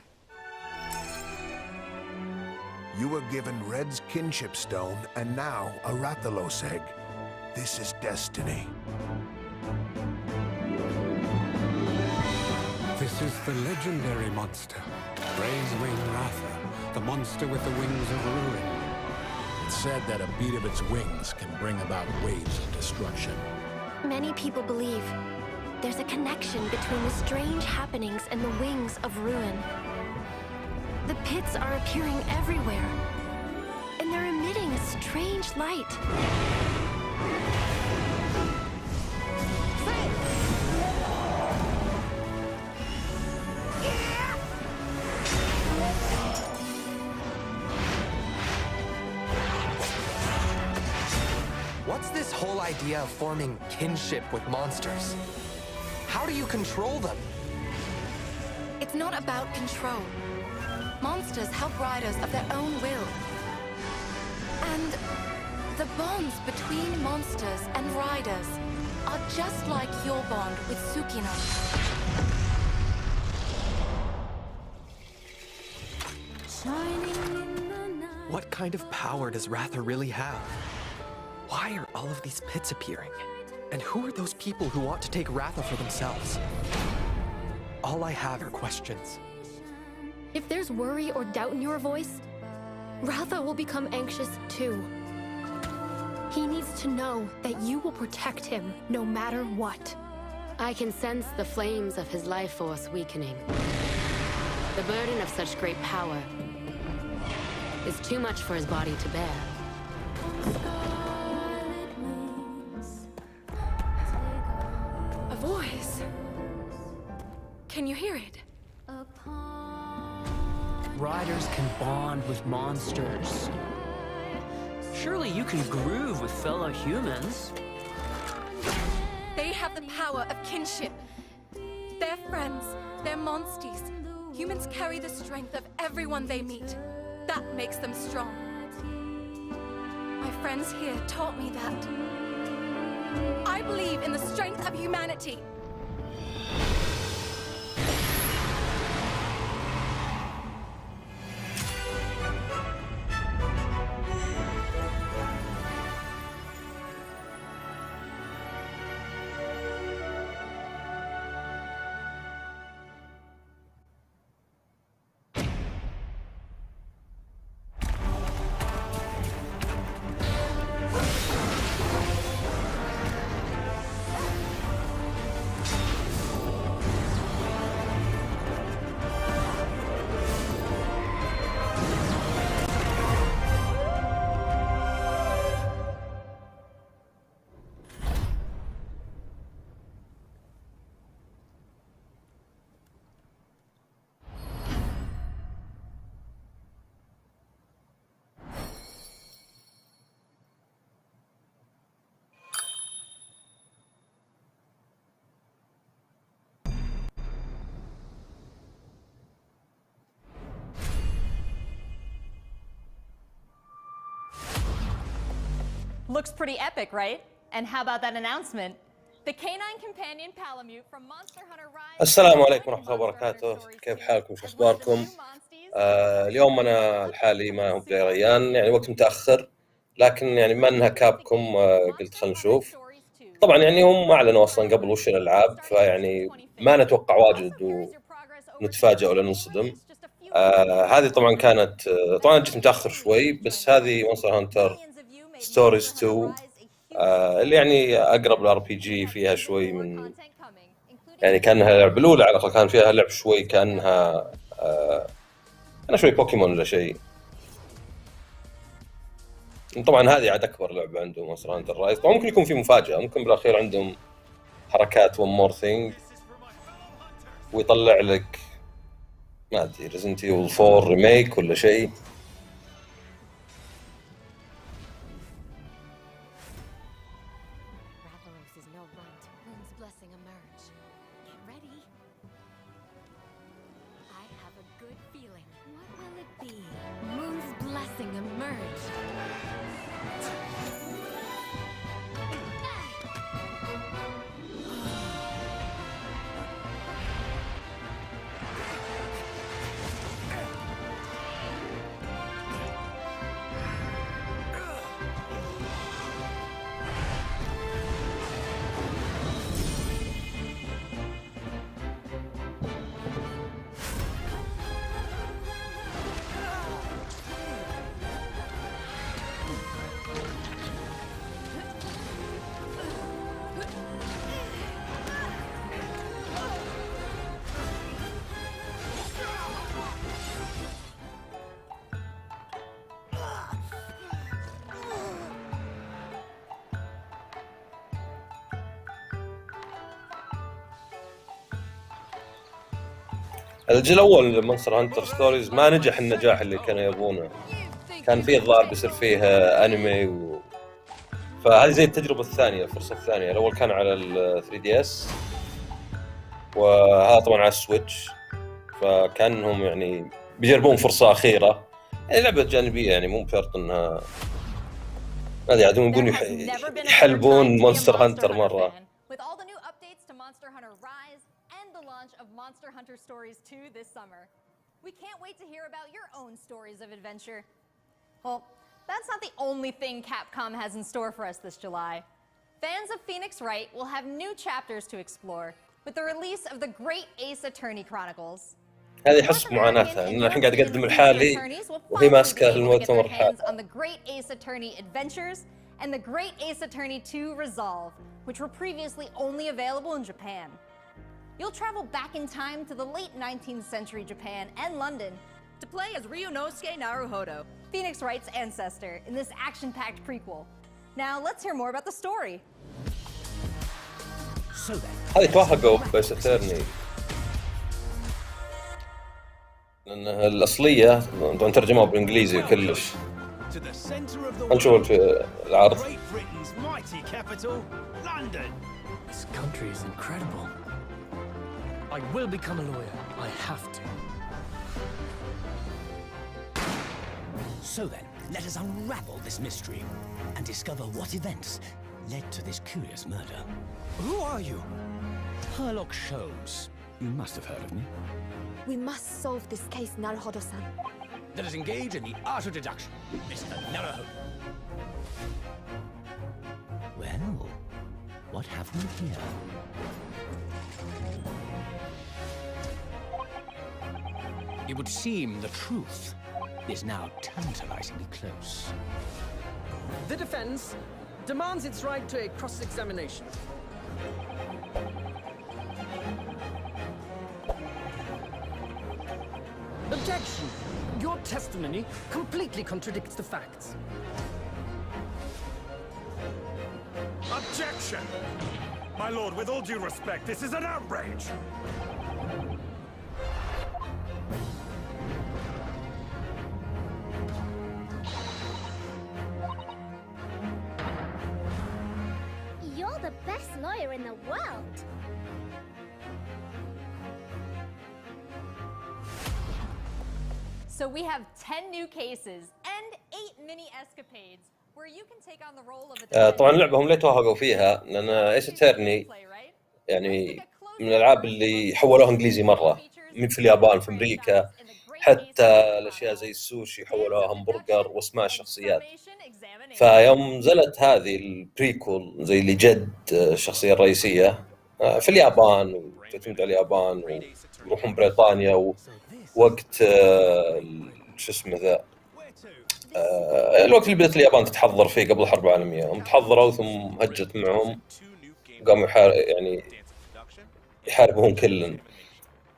You were given Red's kinship stone and now a Rathalos egg. This is destiny. This is the legendary monster, Ray's Wing Ratha, the monster with the wings of ruin. It's said that a beat of its wings can bring about waves of destruction. Many people believe there's a connection between the strange happenings and the wings of ruin. The pits are appearing everywhere, and they're emitting a strange light. What's this whole idea of forming kinship with monsters? How do you control them? It's not about control. Monsters help riders of their own will. And the bonds between monsters and riders are just like your bond with Tsukino. What kind of power does Ratha really have? Why are all of these pits appearing? And who are those people who want to take Ratha for themselves? All I have are questions. If there's worry or doubt in your voice, Ratha will become anxious too. He needs to know that you will protect him no matter what. I can sense the flames of his life force weakening. The burden of such great power is too much for his body to bear. A voice. Can you hear it? Riders can bond with monsters. Surely you can groove with fellow humans. They have the power of kinship. They're friends, they're monsties. Humans carry the strength of everyone they meet. That makes them strong. My friends here taught me that. I believe in the strength of humanity. Looks pretty epic, right? And how about that announcement? The canine companion Palamute from Monster Hunter Rise. السلام عليكم ورحمة الله وبركاته، كيف حالكم؟ شو أخباركم؟ اليوم أنا لحالي ما هو ريان، يعني وقت متأخر، لكن يعني بما أنها كابكوم قلت خلينا نشوف. طبعا يعني هم أعلنوا أصلا قبل وش الألعاب، فيعني ما نتوقع واجد ونتفاجأ ولا ننصدم. هذه طبعا كانت طبعا جيت متأخر شوي، بس هذه مونستر هانتر ستوريز 2 اللي يعني أقرب للار بي جي، فيها شوي من يعني كأنها لعبة الأولى على الأقل، كان فيها لعب شوي كأنها أنا شوي بوكيمون ولا شيء. طبعا هذه عاد أكبر لعبة عندهم مونستر هانتر رايز. طبعا ممكن يكون في مفاجأة، ممكن بالأخير عندهم حركات one more thing ويطلع لك ما أدري Resident Evil 4 ريميك ولا شيء. الجزء الأول مونستر هانتر ستوريز ما نجح النجاح اللي كانوا يبغونه، كان فيه الظاهر بيصير فيه أنمي فهذه زي التجربة الثانية، الفرصة الثانية. الأول كان على ال 3DS وهذا طبعا على السويتش، فكانهم يعني بيجربون فرصة أخيرة. يعني لعبة جانبية، يعني مو بشرط إنها ما أدري عادون يبون يحلبون مونستر هانتر مرة. Of Monster Hunter Stories 2 this summer. We can't wait to hear about your own stories of adventure. Well, that's not the only thing Capcom has in store for us this July. Fans of Phoenix Wright will have new chapters to explore with the release of the Great Ace Attorney Chronicles. هذه يحس معاناتها ان الحين قاعد اقدم الحالي وهي ماسكه المؤتمر الحالي. On the Great Ace Attorney Adventures and the Great Ace Attorney 2 Resolve, which were previously only available in Japan. You'll travel back in time to the late 19th century Japan and London to play as Ryunosuke Naruhodo, Phoenix Wright's ancestor, in this action-packed prequel. Now let's hear more about the story. هذه توهقوا بس اترني لأن الأصلية ترجموها بالإنجليزي كلش. نشوف العرض. This country is incredible. I will become a lawyer. I have to. So then, let us unravel this mystery and discover what events led to this curious murder. Who are you? Sherlock Holmes. You must have heard of me. We must solve this case, Naruhodo-san. Let us engage in the art of deduction, Mr. Naruhodo. Well, what have we here? It would seem the truth is now tantalizingly close. The defense demands its right to a cross-examination. Objection! Your testimony completely contradicts the facts. Objection! My lord, with all due respect, this is an outrage! You're the best lawyer in the world! So we have 10 new cases and 8 mini escapades where you can take on the role of a طبعا اللعبة هم ليه توهقوا فيها لأن ايس اترني يعني من الألعاب اللي حولوها إنجليزي مرة، من في اليابان في أمريكا، حتى الأشياء زي السوشي حولوها همبرجر واسماء الشخصيات. فيوم نزلت هذه البريكول زي اللي جد الشخصية الرئيسية في اليابان وتعتمد على اليابان ويروحون بريطانيا وقت شو اسمه ذا الوقت اللي بدأت اليابان تتحضر فيه قبل الحرب العالمية، هم تحضروا ثم هجت معهم وقاموا يعني يحاربون كلن.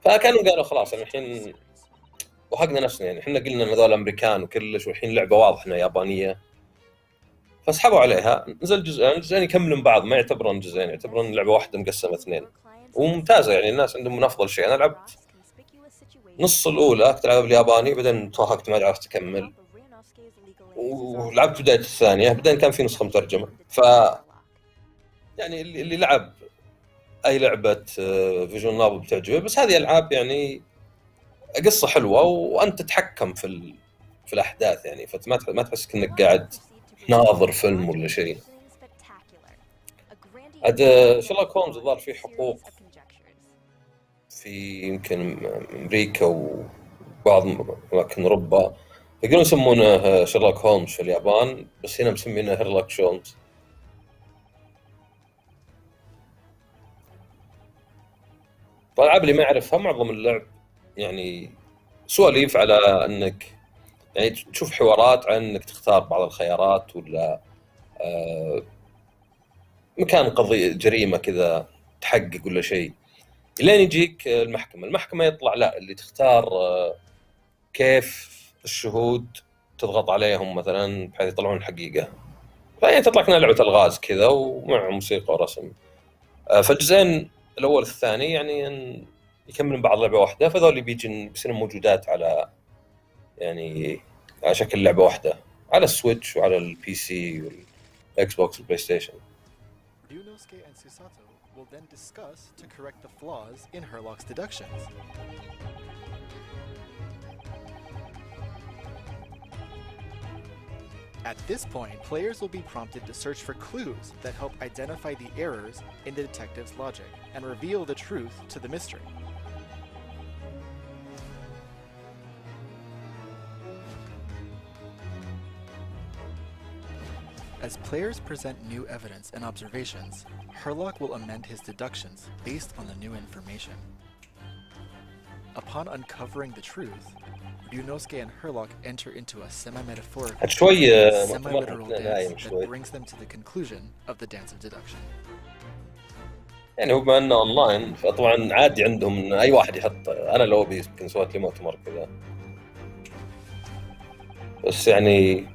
فكانوا قالوا خلاص الحين وحقنا نفسنا، يعني احنا قلنا ان هذول امريكان وكلش والحين لعبه واضحه انها يابانيه، فسحبوا عليها. نزل جزئين يكملون بعض، ما يعتبرون جزئين، يعتبرون لعبه واحده مقسمه اثنين وممتازه. يعني الناس عندهم من افضل شيء. انا لعبت نص الاولى كنت العبها بالياباني، بعدين توهقت ما عرفت اكمل، ولعبت بدايه الثانيه، بعدين كان في نسخه مترجمه. ف يعني اللي لعب اي لعبه فيجوال نوفل بتعجبه، بس هذه العاب يعني قصه حلوه وانت تتحكم في الاحداث، يعني ما تحس انك قاعد ناظر فيلم ولا شيء. عاد شيرلوك هولمز الظاهر فيه حقوق في يمكن امريكا وبعض اماكن اوروبا، يقولون يسمونه شيرلوك هولمز في اليابان، بس هنا مسمينه هيرلوك هولمز. الالعاب اللي ما اعرفها معظم اللعب يعني سواليف على انك يعني تشوف حوارات عن انك تختار بعض الخيارات ولا مكان قضية جريمة كذا تحقق ولا شيء، لين يجيك المحكمة يطلع لا اللي تختار كيف الشهود تضغط عليهم مثلا بحيث يطلعون الحقيقة. فيعني تطلع كنا لعبة الغاز كذا ومع موسيقى ورسم. فالجزئين الأول والثاني يعني يكملون بعض لعبة واحدة، فذول بيصيرون موجودات على يعني على شكل لعبة واحدة على السويتش وعلى البي سي والإكس بوكس والبلاي ستيشن. Ryunosuke and Susato will then discuss to correct the flaws in Herlock's deductions. At this point, players will be prompted to search for clues that help identify the errors in the detective's logic and reveal the truth to the mystery. As players present new evidence and observations, Herlock will amend his deductions based on the new information. Upon uncovering the truth, Ryunosuke and Herlock enter into a semi-metaphorical, semi-literal dance that brings them to the conclusion of the dance of deduction. يعني هو بما انه اونلاين فطبعا عادي عندهم ان اي واحد يحط. انا لو يمكن سويت لي مؤتمر كذا، بس يعني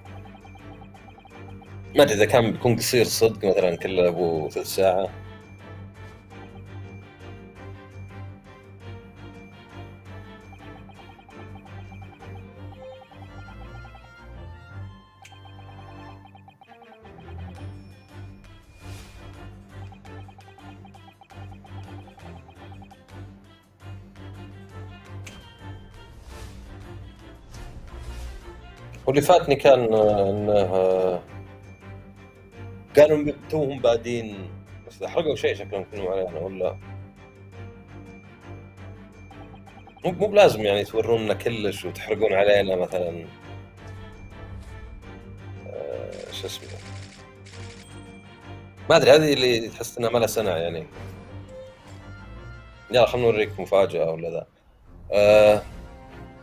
ما ادري اذا كان بيكون قصير صدق مثلا كله ابو 3 ساعة. واللي فاتني كان انه كانوا توهم بادين، بس حرقوا شيء شكلهم كانوا علينا ولا مو بلازم يعني تورونا كلش وتحرقون علينا مثلا. شو اسمه ما ادري، هذه اللي تحس انها ما لها سنة يعني. يلا خلنا نوريك مفاجأة ولا ذا.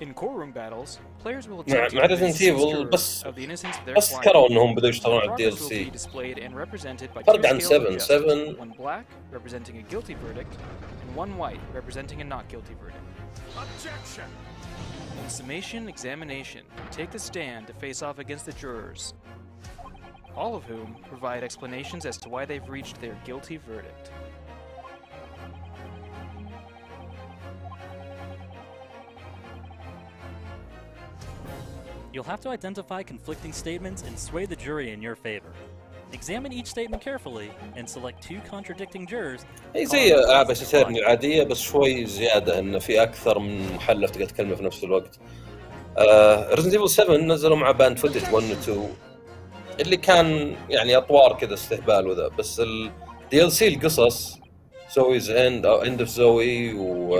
In courtroom battles, players will مع Resident Evil بس ذكروا انهم بدوا يشتغلون على DLC. فرق عن 7 one black representing a guilty verdict and one white representing a not guilty verdict. Objection! In summation examination, take the stand to face off against the jurors, all of whom provide explanations as to why they've reached their guilty verdict. You'll have to identify conflicting statements and sway the jury in your favor. Examine each statement carefully and select 2 contradicting jurors. هي زي ألعاب ساتيرني العادية بس شوي زيادة، إنه في أكثر من محلف تقدر تكلمه في نفس الوقت. Resident Evil 7 نزلوا مع باند فوتج 1 و 2 اللي كان يعني أطوار كذا استهبال وذا، بس ال DLC القصص Zoe's End أو End of Zoe و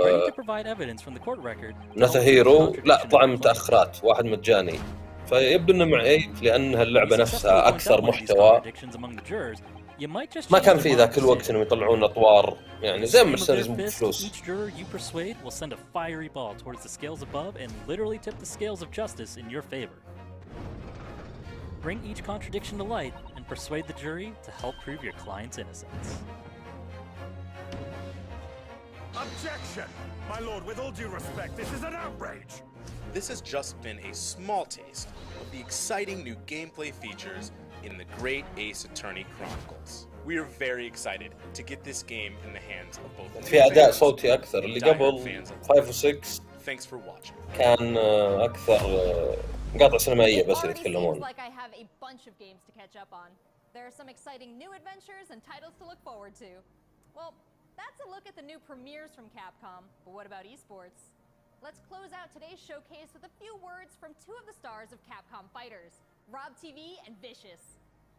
Not a Hero لا طلع متأخرات، واحد مجاني، فيبدو إنه معيب لأن اللعبة نفسها أكثر محتوى. ما كان في ذاك الوقت إنهم يطلعون أطوار يعني زي مرسيدس بفلوس. Bring each contradiction to light and persuade the jury to help prove your client's innocence. Objection! My lord, with all due respect, this is an outrage! This has just been a small taste of the exciting new gameplay features in the Great Ace Attorney Chronicles. We are very excited to get this game in the hands of both. في أداء صوتي أكثر، اللي قبل 5 و 6 Thanks for watching. كان أكثر مقاطع سينمائية بس اللي يتكلمون. Like I have a bunch of games to catch up on. There are some exciting new adventures and titles to look forward to. Well, that's a look at the new premieres from Capcom, but what about esports? Let's close out today's showcase with a few words from 2 of the stars of Capcom Fighters, Rob TV and Vicious.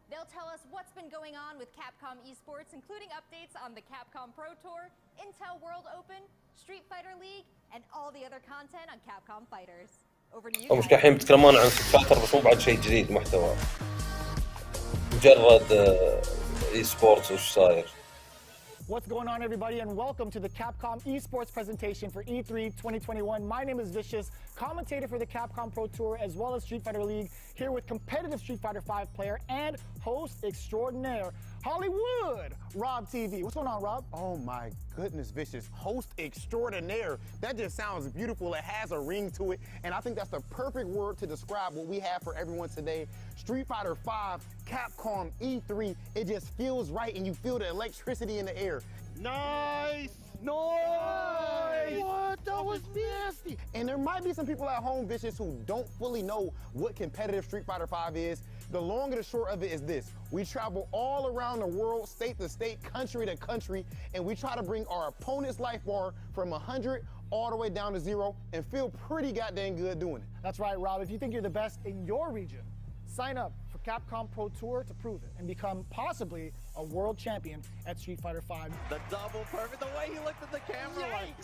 They'll tell us what's been going on with Capcom esports, including updates on the Capcom Pro Tour, Intel World Open, Street Fighter League, and all the other content on Capcom Fighters. Over to you guys. مش الحين بتتكلمون عن فايتر بس مو بعد شيء جديد محتوى، مجرد اي سبورتس وش صاير. What's going on, everybody, and welcome to the Capcom esports presentation for E3 2021. My name is Vicious, commentator for the Capcom Pro Tour as well as Street Fighter League, here with competitive Street Fighter V player and host extraordinaire, Hollywood, Rob TV. What's going on, Rob? Oh my goodness, Vicious. Host extraordinaire. That just sounds beautiful. It has a ring to it, and I think that's the perfect word to describe what we have for everyone today. Street Fighter V, Capcom E3, it just feels right, and you feel the electricity in the air. Nice! Nice! What? That was nasty! And there might be some people at home, Vicious, who don't fully know what competitive Street Fighter V is. The long and the short of it is this. We travel all around the world, state to state, country to country, and we try to bring our opponent's life bar from 100 all the way down to 0 and feel pretty goddamn good doing it. That's right, Rob. If you think you're the best in your region, sign up for Capcom Pro Tour to prove it and become possibly a world champion at Street Fighter V. The double perfect, the way he looked at the camera like...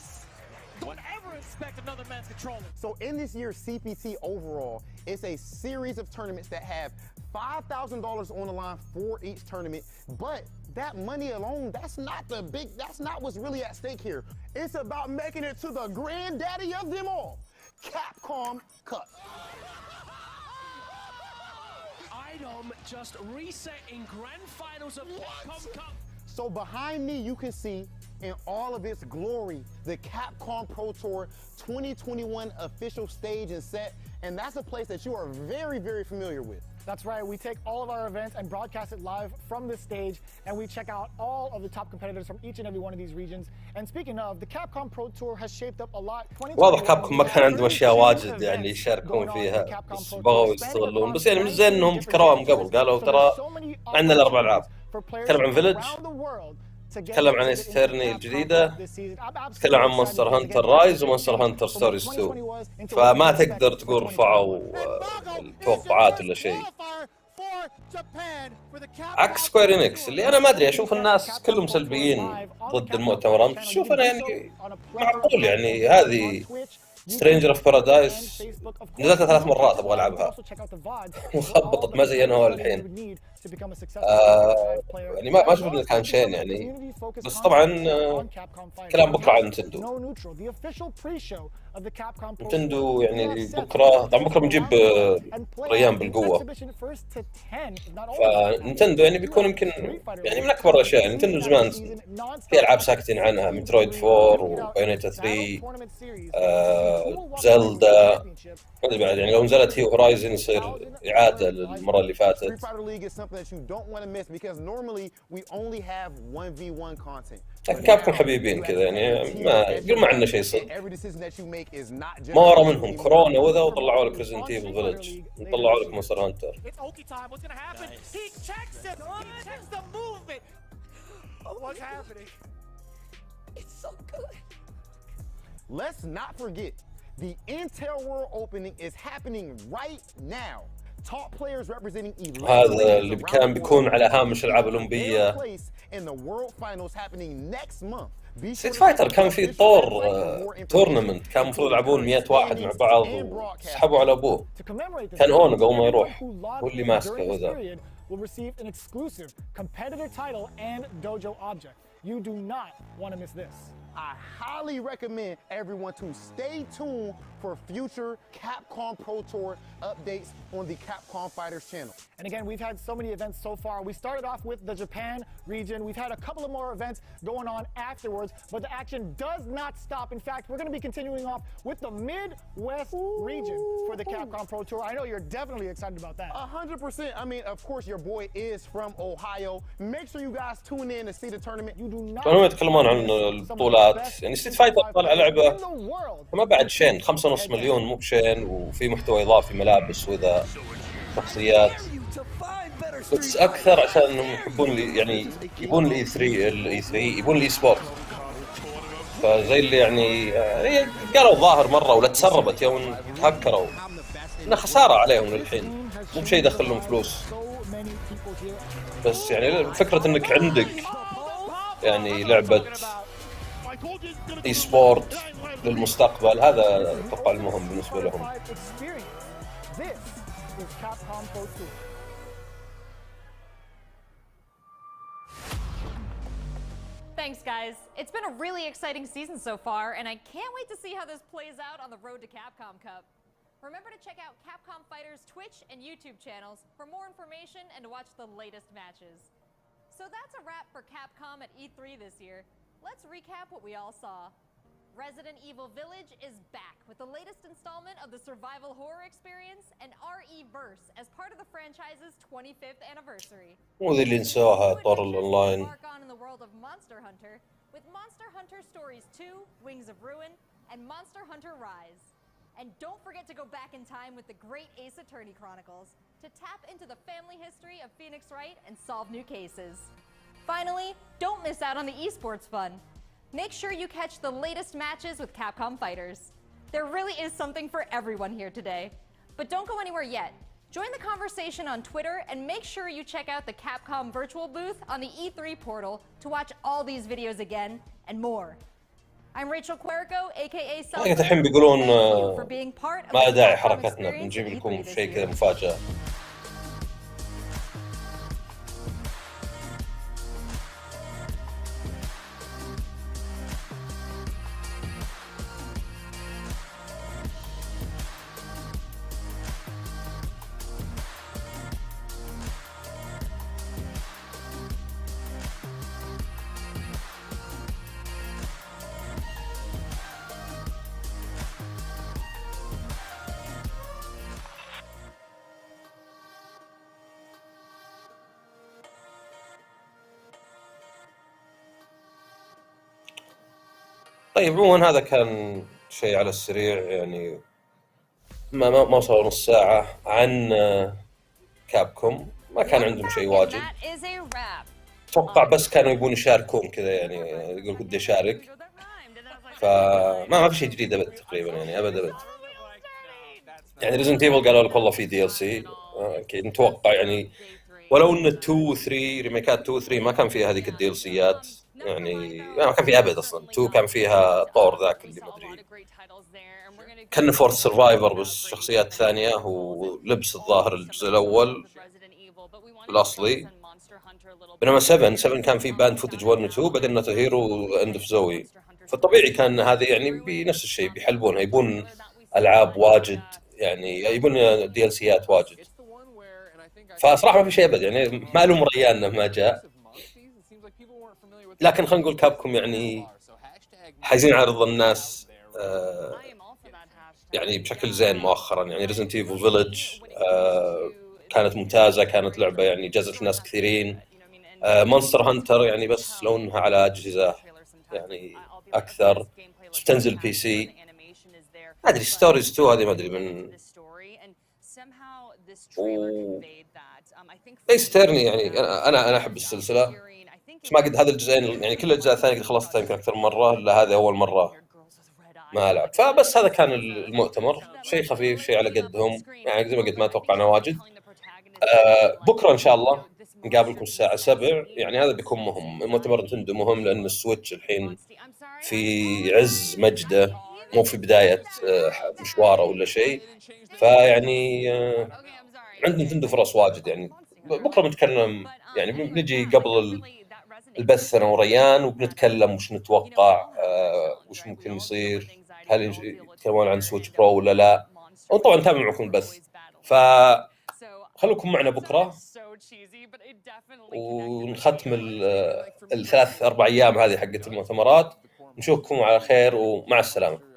Don't ever expect another man's controller. So in this year's CPT overall, it's a series of tournaments that have $5,000 on the line for each tournament, but that money alone, that's not what's really at stake here. It's about making it to the granddaddy of them all, Capcom Cup. Item just reset in grand finals of Capcom Cup. So behind me, you can see in all of its glory, the Capcom Pro Tour 2021 official stage and set, and that's a place that you are very, very familiar with. That's right, we take all of our events and broadcast it live from this stage, and we check out all of the top competitors from each and every one of these regions. And speaking of, the Capcom Pro Tour has shaped up a lot. واضح كابكوم ما كان عندهم اشياء واجد يعني يشاركون فيها، بس بغوا يستغلون، بس يعني من زين انهم ذكروها من قبل، قالوا ترى عندنا الاربع العاب. تكلم عن فيلج، تكلم عن ايسترني الجديدة، تكلم عن مونستر هانتر رايز ومونستر هانتر ستوريز 2، فما تقدر تقول رفعوا التوقعات ولا شيء. عكس سكوير انكس اللي انا ما ادري، اشوف الناس كلهم سلبيين ضد المؤتمرات، اشوف انا يعني معقول، يعني هذه سترينجر اوف بارادايس نزلتها 3 مرات ابغى العبها وخبطت ما زينها الحين. يعني ما اشوف انه كان شين يعني، بس طبعا كلام بكره عن نتندو. نتندو يعني بكره طبعا بكره بنجيب ريان بالقوه، فنتندو يعني بيكون يمكن يعني من اكبر الاشياء. نتندو زمان في العاب ساكتين عنها، مترويد 4 وبايونيتا 3 زلدا، ما ادري بعد يعني لو نزلت هي هورايزن يصير اعاده للمره اللي فاتت. لكن كابكم حبيبين كذا يعني، ما يقول ما عندنا شيء صدق. ما ورا منهم كورونا وذا وطلعوا لك ريزنت ايفل فيلج، وطلعوا لك مونستر هانتر. Let's not forget, the Intel World Opening is happening right now. Top players representing 11 هذا اللي كان بيكون على هامش الألعاب الأولمبية. ستريت فايتر كان في طور تورنمنت، كان المفروض يلعبون 100 واحد مع بعض وسحبوا على أبوه. كان أون قبل ما يروح هو اللي ماسكه وذا. will receive an exclusive competitor title and dojo object. You do not want to miss this. I highly recommend everyone to stay tuned for future Capcom Pro Tour updates on the Capcom Fighters channel. And again, we've had so many events so far. We started off with the Japan region. We've had a couple of more events going on afterwards, but the action does not stop. In fact, we're going to be continuing off with the Midwest region for the Capcom Pro Tour. I know you're definitely excited about that. 100%. I mean, of course, your boy is from Ohio. Make sure you guys tune in to see the tournament. You do not. كانوا يتكلمون عن البطولات، يعني ستريت فايتر طلع لعبة ما بعد شين 5.5 مليون مو بشين، وفي محتوى إضافي ملابس وذا شخصيات، بس أكثر عشان إنهم يحبون يعني يبون الإي 3 يبون الإي سبورت، فزي اللي يعني قالوا ظاهر مرة ولا تسربت يوم تهكروا، إنه خسارة عليهم للحين، مو بشيء يدخل لهم فلوس، بس يعني فكرة إنك عندك يعني لعبة اي سبورت للمستقبل، هذا اتوقع المهم بالنسبه لهم. Thanks, guys. It's been a really exciting season so far, and I can't wait to see how this plays out on the road to Capcom Cup. Remember to check out Capcom Fighters' Twitch and YouTube channels for more information and to watch the latest matches. So that's a wrap for Capcom at E3 this year. Let's recap what we all saw. Resident Evil Village is back with the latest installment of the survival horror experience and RE-verse as part of the franchise's 25th anniversary. وذي اللي نسوها طور الأونلاين. Embark on in the world of Monster Hunter with Monster Hunter Stories 2, Wings of Ruin, and Monster Hunter Rise. And don't forget to go back in time with the great Ace Attorney Chronicles to tap into the family history of Phoenix Wright and solve new cases. Finally, don't miss out on the esports fun. Make sure you catch the latest matches with Capcom Fighters. There really is something for everyone here today. But don't go anywhere yet. Join the conversation on Twitter and make sure you check out the Capcom virtual booth on the E3 portal to watch all these videos again and more. الحين بيقولون ما داعي حركتنا، بنجيب لكم شيء كذا مفاجأة. طيب عموما هذا كان شيء على السريع، يعني ما وصل نص ساعة عن كابكوم. ما كان عندهم شيء واجد، اتوقع بس كانوا يبون يشاركون كذا، يعني يقول بدي اشارك، فما في شيء جديد ابد تقريبا، يعني ابد. يعني ريزنت ايفل قالوا لك والله في دي ال سي، اكيد نتوقع يعني ولو ان 2 و 3 ريميكات 2 و 3 ما كان فيها هذيك الدي ال سيات، يعني ما كان فيها ابد اصلا. 2 كان فيها طور ذاك اللي ما ادري كان فورث سرفايفر بس شخصيات ثانيه، ولبس الظاهر الجزء الاول الاصلي. بينما 7 كان في باند فوتج 1 و 2 بعدين نوت هيرو واند اوف زوي، فالطبيعي كان هذه يعني بنفس الشيء بيحلبونها، يبون العاب واجد، يعني يبون دي ال سيات واجد. فصراحه ما في شيء ابد، يعني ما لهم رياننا ما جاء. لكن خلينا نقول كابكم يعني حايزين على رضا الناس يعني بشكل زين مؤخرا. يعني ريزنت ايفل فيلج كانت ممتازه، كانت لعبه يعني جذبت ناس كثيرين. مونستر هانتر يعني بس لو انها على اجهزه يعني اكثر، بتنزل بي سي. ما ادري ستوريز 2 هذه ما ادري من ايس تيرني، يعني انا احب السلسله، بس ما قد هذا الجزئين، يعني كل الاجزاء الثانيه قد خلصتها يمكن اكثر من مره، الا هذه اول مره ما العب. فبس هذا كان المؤتمر، شيء خفيف، شيء على قدهم، يعني زي ما قلت ما توقعنا واجد. بكره ان شاء الله نقابلكم الساعه 7، يعني هذا بيكون مهم، مؤتمر نتندو مهم، لان السويتش الحين في عز مجده، مو في بدايه مشواره ولا شيء، فيعني عند نتندو فرص واجد. يعني بكره بنتكلم، يعني بنجي قبل البث انا وريان وبنتكلم وش نتوقع، وش ممكن يصير، هل يتكلمون عن سويتش برو ولا لا، وطبعا نتابع معكم البث. فخلوكم معنا بكره ونختم الثلاث 4 ايام هذه حقت المؤتمرات. نشوفكم على خير ومع السلامه.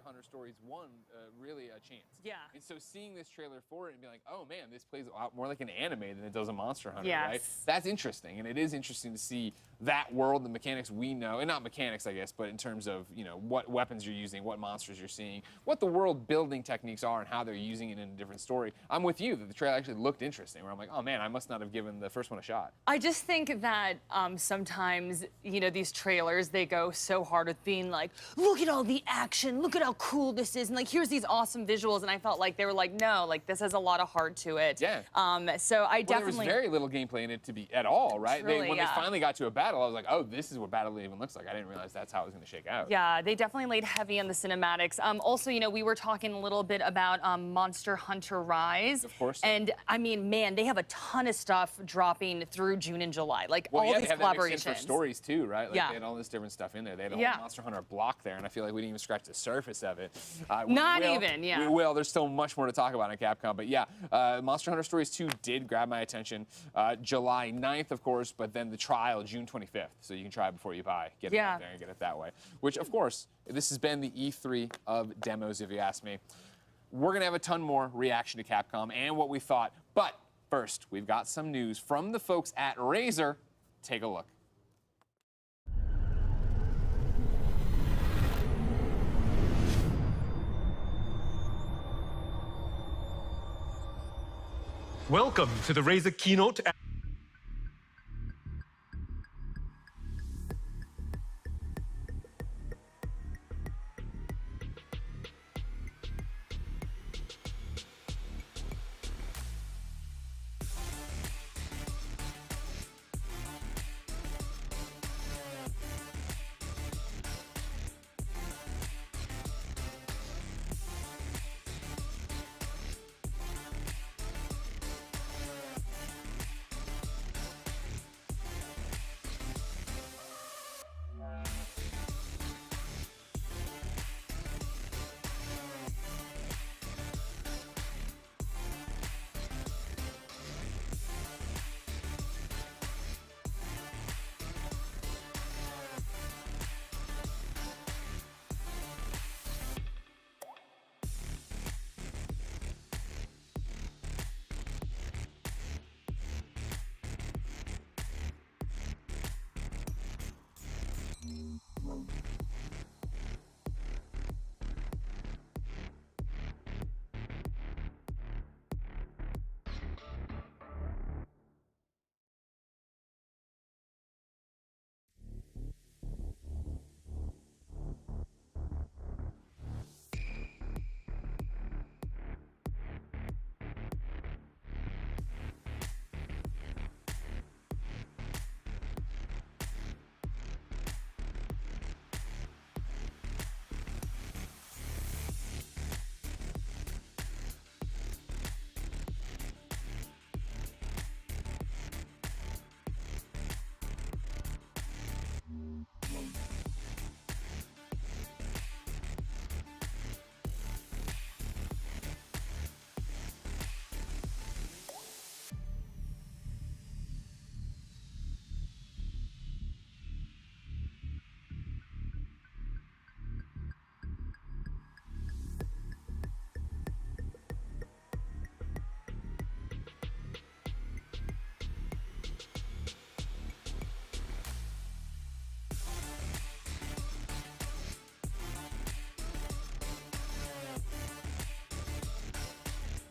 So seeing this trailer for it and being like, oh man, this plays a lot more like an anime than it does a Monster Hunter, right? That's interesting, and it is interesting to see that world, the mechanics we know, and not mechanics, I guess, but in terms of, you know, what weapons you're using, what monsters you're seeing, what the world building techniques are, and how they're using it in a different story. I'm with you that the trailer actually looked interesting, where I'm like, oh man, I must not have given the first one a shot. I just think that sometimes, you know, these trailers, they go so hard with being like, look at all the action, look at how cool this is, and like, here's these awesome visuals, and I felt like they were like, no, like this has a lot of heart to it. Yeah. So I definitely. There was very little gameplay in it to be at all, right? Truly, when they finally got to a battle, I was like, oh, this is what battle even looks like. I didn't realize that's how it was going to shake out. Yeah, they definitely laid heavy on the cinematics. Also, you know, we were talking a little bit about Monster Hunter Rise. Of course. And I mean, man, they have a ton of stuff dropping through June and July. Like all these they have collaborations. That for stories too, right? Like they had all this different stuff in there. They had a whole Monster Hunter block there, and I feel like we didn't even scratch the surface of it. Not even, yeah. We will. There's still much more to talk about on Capcom, but yeah, Monster Hunter Stories 2 did grab my attention. July 9th, of course, but then the trial June 25th, so you can try it before you buy. Get it out there and get it that way. Which, of course, this has been the E3 of demos, if you ask me. We're gonna have a ton more reaction to Capcom and what we thought, but first, we've got some news from the folks at Razer. Take a look. Welcome to the Razer keynote.